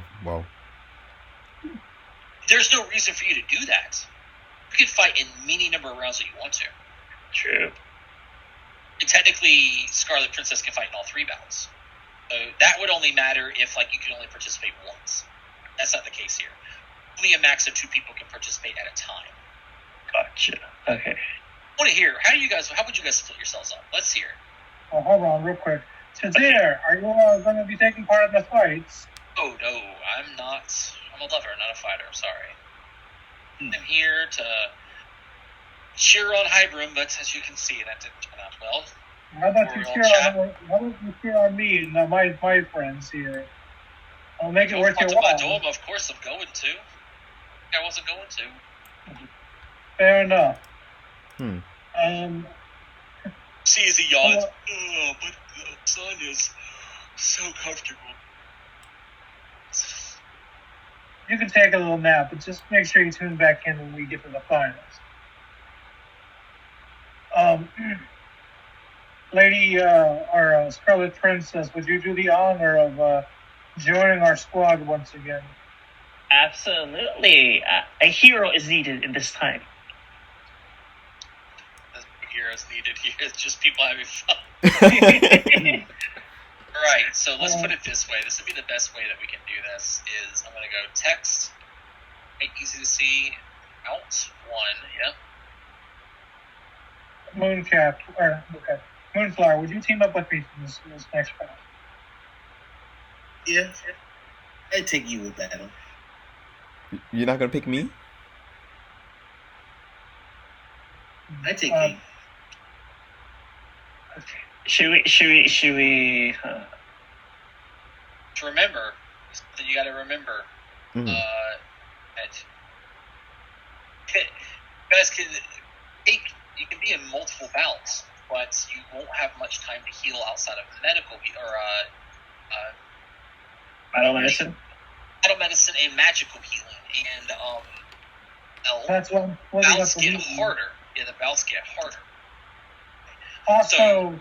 There's no reason for you to do that. You can fight in many number of rounds that you want to. True. And technically, Scarlet Princess can fight in all 3 bouts. So that would only matter if, you can only participate once. That's not the case here. Only a max of 2 people can participate at a time. Gotcha. Okay. I want to hear, how would you guys split yourselves up? Let's hear. Oh, hold on, real quick. Shazir, are you going to be taking part in the fights? Oh, no, I'm not. I'm a lover, not a fighter. Sorry. I'm here to cheer on Hybrim, but as you can see, that didn't turn out well. How about you cheer on me and my friends here? I'll make it worth your while. Of course I'm going to. I wasn't going to. Fair enough. See as he yawns. But the sun is so comfortable. You can take a little nap, but just make sure you tune back in when we get to the finals. Lady, our Scarlet Princess, would you do the honor of joining our squad once again? Absolutely. A hero is needed in this time. There's no heroes needed here. It's just people having fun. Alright, so let's put it this way. This would be the best way that we can do this. Is I'm going to go text, make easy to see, out, 1, yep. Moonflower, would you team up with me for this next round? Yeah. I'd take you with battle. You're not gonna pick me? I'd take me. Okay. Should we? To remember, something you got to remember. Mm. Guys you can be in multiple bouts, but you won't have much time to heal outside of medical Battle medicine. Battle medicine and magical healing, and That's one. bouts get harder. Yeah, the bouts get harder. Also,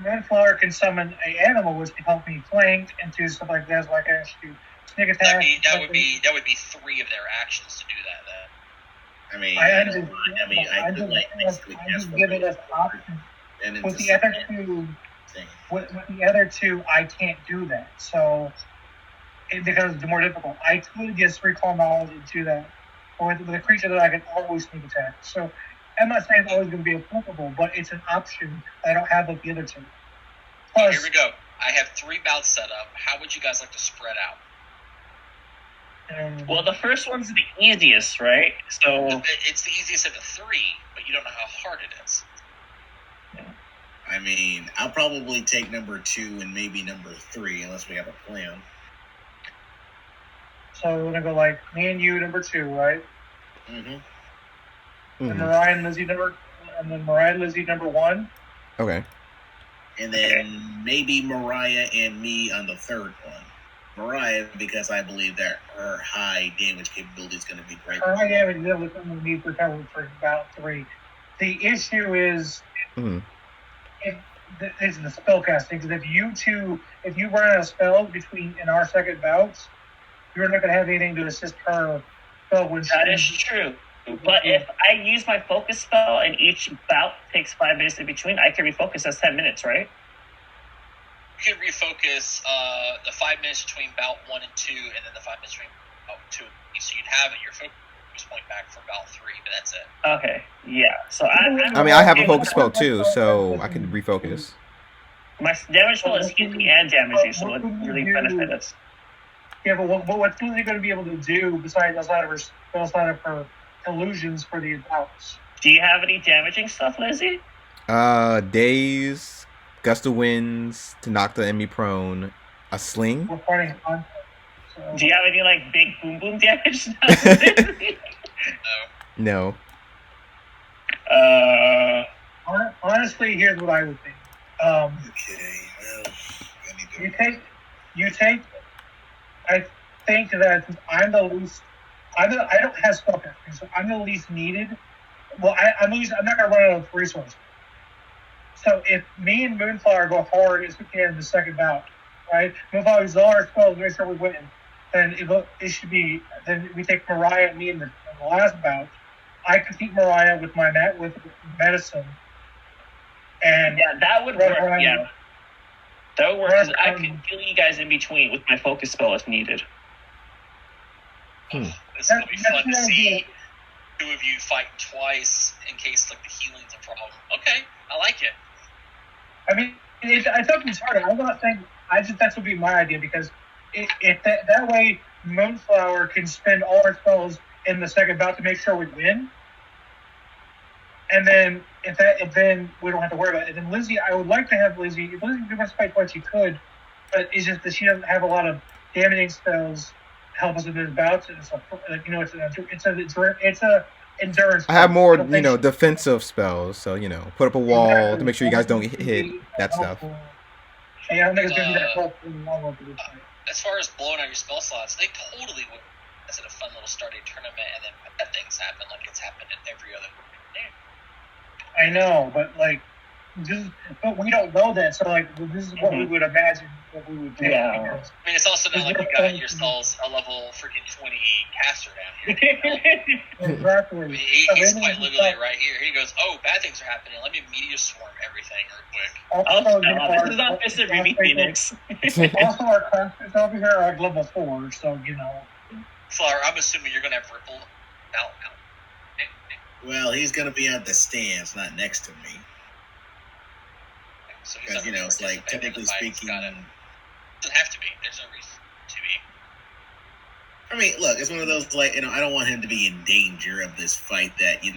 Moonflower can summon an animal, which can help me flank and do stuff like that. Like I should do sneak attack. That would be 3 of their actions to do that. Then. I'm just giving us options. With the other two, I can't do that. So it becomes more difficult. I could just recall knowledge and do that, or with a creature that I can always sneak attack. So I'm not saying it's always going to be applicable, but it's an option that I don't have with the other two. Plus, here we go. I have 3 bouts set up. How would you guys like to spread out? Well, the first one's the easiest, right? So it's the easiest of the 3, but you don't know how hard it is. I mean, I'll probably take number 2 and maybe number 3, unless we have a plan. So we're gonna go like me and you, number 2, right? Mm-hmm. And Mariah and Lizzie number 1. Okay. And then maybe Mariah and me on the 3rd one. Mariah, because I believe that her high damage capability is going to be great. Her high damage is going to need to recover for about 3. The issue is it's the spell casting. Because if you run out of spells in our second bouts, you're not going to have anything to assist her spell when that is true. But if I use my focus spell and each bout takes 5 minutes in between, I can refocus. That's 10 minutes, right? You can refocus the 5 minutes between bout 1 and 2, and then the 5 minutes between bout 2 and 3. So you'd have your focus point back for bout 3, but that's it. Okay, yeah. So I have a focus spell too, so I can refocus. My damage spell is healing and damaging, so it would really benefit us. Yeah, but what's Lizzie going to be able to do outside of her illusions for the bouts? Do you have any damaging stuff, Lizzie? Daze, gust of winds to knock the enemy prone, a sling. We're fighting contact. So. Do you have any like big boom boom damage? No. Honestly, here's what I would think. Okay. Well, you take. I think that I'm the least. I don't have spellcasting, so I'm the least needed. Well, I'm not gonna run out of resources. So if me and Moonflower go hard as we can in the second bout, right? Moonflower uses all our spells to make sure we win. Then it should be. Then we take Mariah and me in the last bout. I can keep Mariah with medicine. And yeah, that would work. Yeah, that would work. Because I can kill you guys in between with my focus spell if needed. This will be fun to see 2 of you fight twice in case like the healing's a problem. Okay, I like it. I mean, I thought it's harder. I'm not saying. That would be my idea because that way Moonflower can spend all her spells in the second bout to make sure we win. And then if then we don't have to worry about it. And then Lizzie, I would like to have Lizzie. If Lizzie could fight twice, she could, but it's just that she doesn't have a lot of damaging spells to help us with those bouts. And so, it's a endurance. I have more, defensive spells. So put up a wall to make sure you guys don't get hit. That stuff. I don't think it's gonna be that close in the long run. As far as blowing out your spell slots, they totally would. As a fun little starting tournament, and then bad things happen like it's happened in every other game. I know, but but we don't know that, so like this is what we would imagine what we would take. Yeah. I mean, it's also not like you got yourselves a level freaking 20 caster down here. You know? Exactly. I mean, he's quite literally right here. He goes, "Oh, bad things are happening. Let me media swarm everything real quick." This is not Fist of Ruby Phoenix. Also, our classmates over here are like level 4, so you know. Flower, I'm assuming you're gonna have Ripple out. Well, he's gonna be at the stands, not next to me. So because it's like technically speaking, doesn't have to be. There's no reason to be. I mean, look, it's one of those like I don't want him to be in danger of this fight that he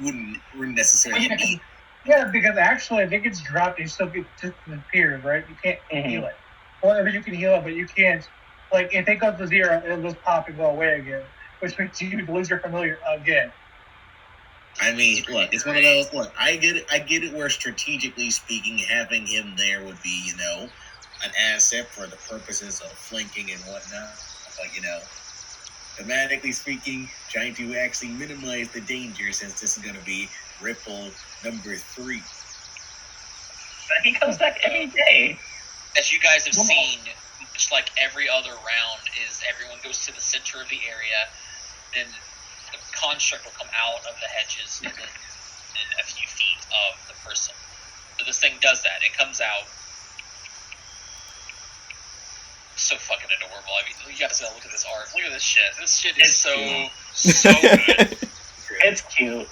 wouldn't necessarily need. Yeah, because actually, if it gets dropped, you still get disappeared, right? You can't heal it. Well, you can heal it, but you can't. Like if it goes to 0, it'll just pop and go away again, which makes you lose your familiar again. I mean, look, it's one of those. Look, I get it. Where strategically speaking, having him there would be, an asset for the purposes of flanking and whatnot. But thematically speaking, trying to actually minimize the danger since this is going to be Ripple number 3. But he comes back every day. As you guys have seen, much like every other round, is everyone goes to the center of the area, then the construct will come out of the hedges and then in a few feet of the person. So this thing does that. It comes out. So fucking adorable. I mean, you gotta look at this art. Look at this shit. This shit is so good. It's cute.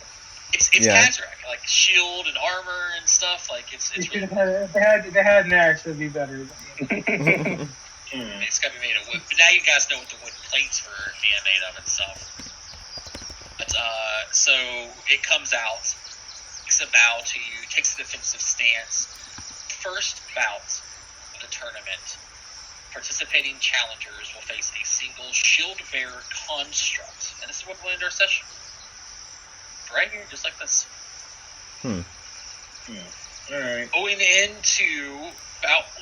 It's Kazrak, like shield and armor and stuff. Like it's really if they had an axe, it'd be better. It's gotta be made of wood. But now you guys know what the wood plates were being made of and stuff. But so it comes out, takes a bow to you, takes a defensive stance. First bout of the tournament, participating challengers will face a single shield bearer construct. And this is what we'll end our session. Right here, just like this. Alright. Going into about 1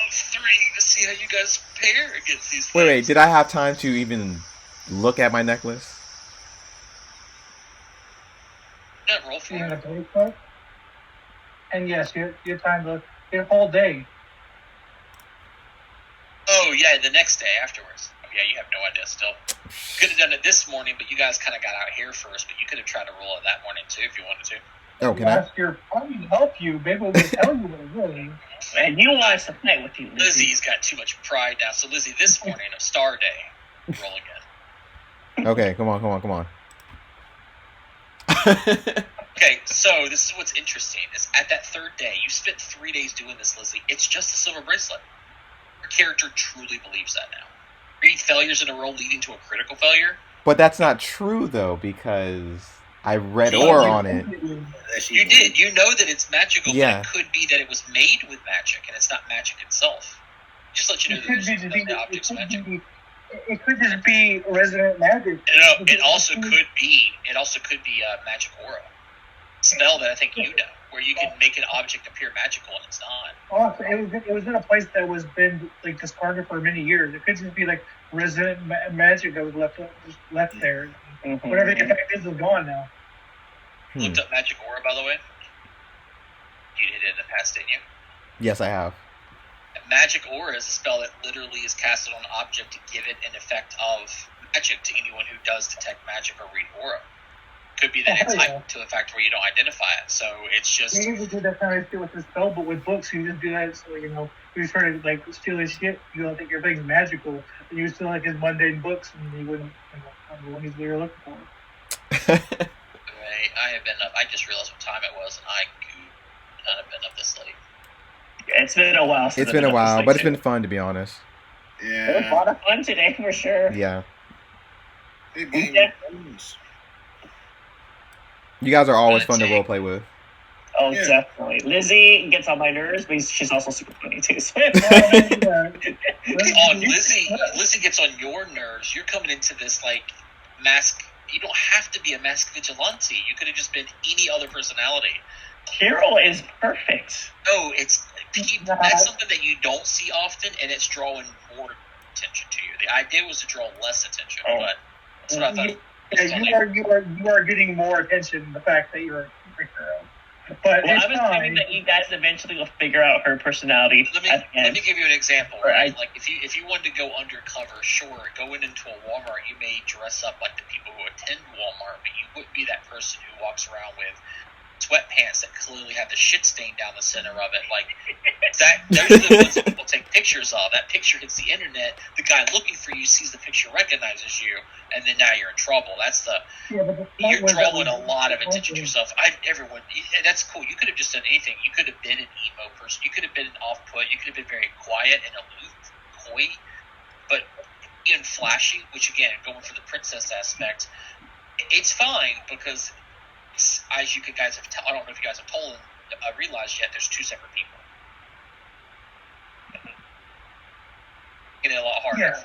of 3 to see how you guys pair against these things. Wait, did I have time to even look at my necklace? Yeah, roll for it. And yes, you have time to get a whole day. Oh, yeah, the next day afterwards. Oh, yeah, you have no idea still. Could have done it this morning, but you guys kind of got out here first, but you could have tried to roll it that morning, too, if you wanted to. Oh, can I? Your party help you. Maybe we'll tell you what it is. And you want us to play with you, Lizzie. Lizzie's got too much pride now. So, Lizzie, this morning of Star Day, roll again. Okay, come on. Okay, so this is what's interesting. Is at that third day, you spent 3 days doing this, Lizzie. It's just a silver bracelet. Your character truly believes that now. 3 failures in a row leading to a critical failure. But that's not true, though, because I read ore on it. You did. You know that it's magical, yeah. But it could be that it was made with magic, and it's not magic itself. Just let you know that there's the object's magic. It could just be resident magic. No, it also could be a magic aura spell that I think you know, where you can make an object appear magical and it's not. Also, it was in a place that was been like discarded for many years. It could just be like resident magic that was left there. Mm-hmm. Whatever the effect is gone now. You looked up magic aura, by the way. You did it in the past, didn't you? Yes, I have. Magic aura is a spell that literally is casted on an object to give it an effect of magic to anyone who does detect magic or read aura. Could be that it's heightened to the fact where you don't identify it. So it's just. You usually do that kind of shit with the spell, but with books, you just do that. So you try to like steal his shit. You don't think everything's magical. And you steal like his mundane books, and you wouldn't find the one he's looking for. I have been up. I just realized what time it was, and I could not have been up this late. It's been a while. It's been a while, but it's been fun, to be honest. Yeah. It was a lot of fun today, for sure. Yeah. Good game. You guys are always fun to roleplay with. Oh, yeah. Definitely. Lizzie gets on my nerves, but she's also super funny, too. So. Lizzie gets on your nerves. You're coming into this, mask. You don't have to be a mask vigilante. You could have just been any other personality. Hero is perfect. No, that's something that you don't see often, and it's drawing more attention to you. The idea was to draw less attention, but that's what I thought. You are getting more attention. The fact that you're a hero. But well, I'm assuming that you guys eventually will figure out her personality. Let me give you an example. Right? Like if you wanted to go undercover, sure, going into a Walmart, you may dress up like the people who attend Walmart, but you wouldn't be that person who walks around with sweatpants that clearly have the shit stain down the center of it. Like that, those are the ones that people take pictures of. That picture hits the internet. The guy looking for you sees the picture, recognizes you, and then now you're in trouble. That's you're drawing a lot of attention to yourself. Everyone, that's cool. You could have just done anything. You could have been an emo person. You could have been an off-put. You could have been very quiet and aloof, coy, but being flashy. Which again, going for the princess aspect, it's fine because. As you guys have, I don't know if you guys have realized yet. There's two separate people. Making it a lot harder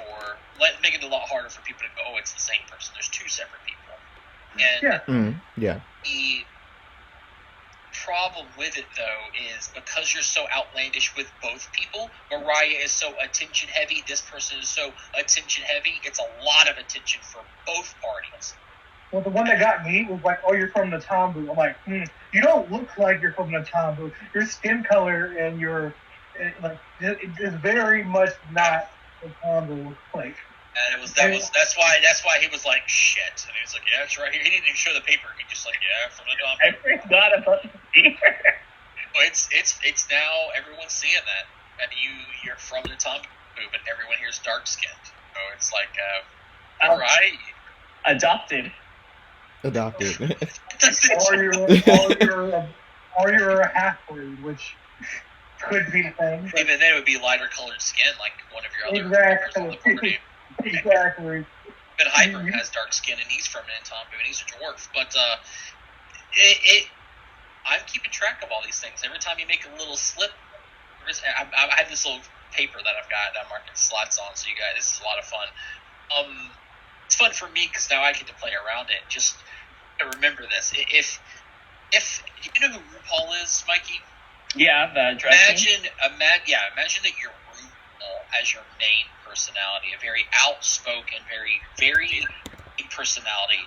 making it a lot harder for people to go. Oh, it's the same person. There's two separate people. And the problem with it though is because you're so outlandish with both people. Mariah is so attention heavy. This person is so attention heavy. It's a lot of attention for both parties. Well, the one that got me was like, oh, you're from the Tombu. I'm like, you don't look like you're from the Tombu. Your skin color and it is very much not the Tombu like. And that's why he was like, shit. And he was like, yeah, it's right here. He didn't even show the paper. He just like, yeah, from the Tombu. I forgot about the paper. Well, it's now everyone's seeing that. And you're from the Tombu, but everyone here's dark skinned. So it's like, all right. Adopted. or you're a half-breed, which could be the thing. Even then, it would be lighter colored skin, like one of your other members on the party. Exactly. But Hyper has dark skin, and he's from Nantombu, and he's a dwarf. But I'm keeping track of all these things. Every time you make a little slip, I have this little paper that I've got that I'm marking slots on. So you guys, this is a lot of fun. It's fun for me because now I get to play around it. Just to remember this. If you know who RuPaul is, Mikey? Yeah, the dressing. Imagine that you're RuPaul as your main personality, a very outspoken, very, very big personality.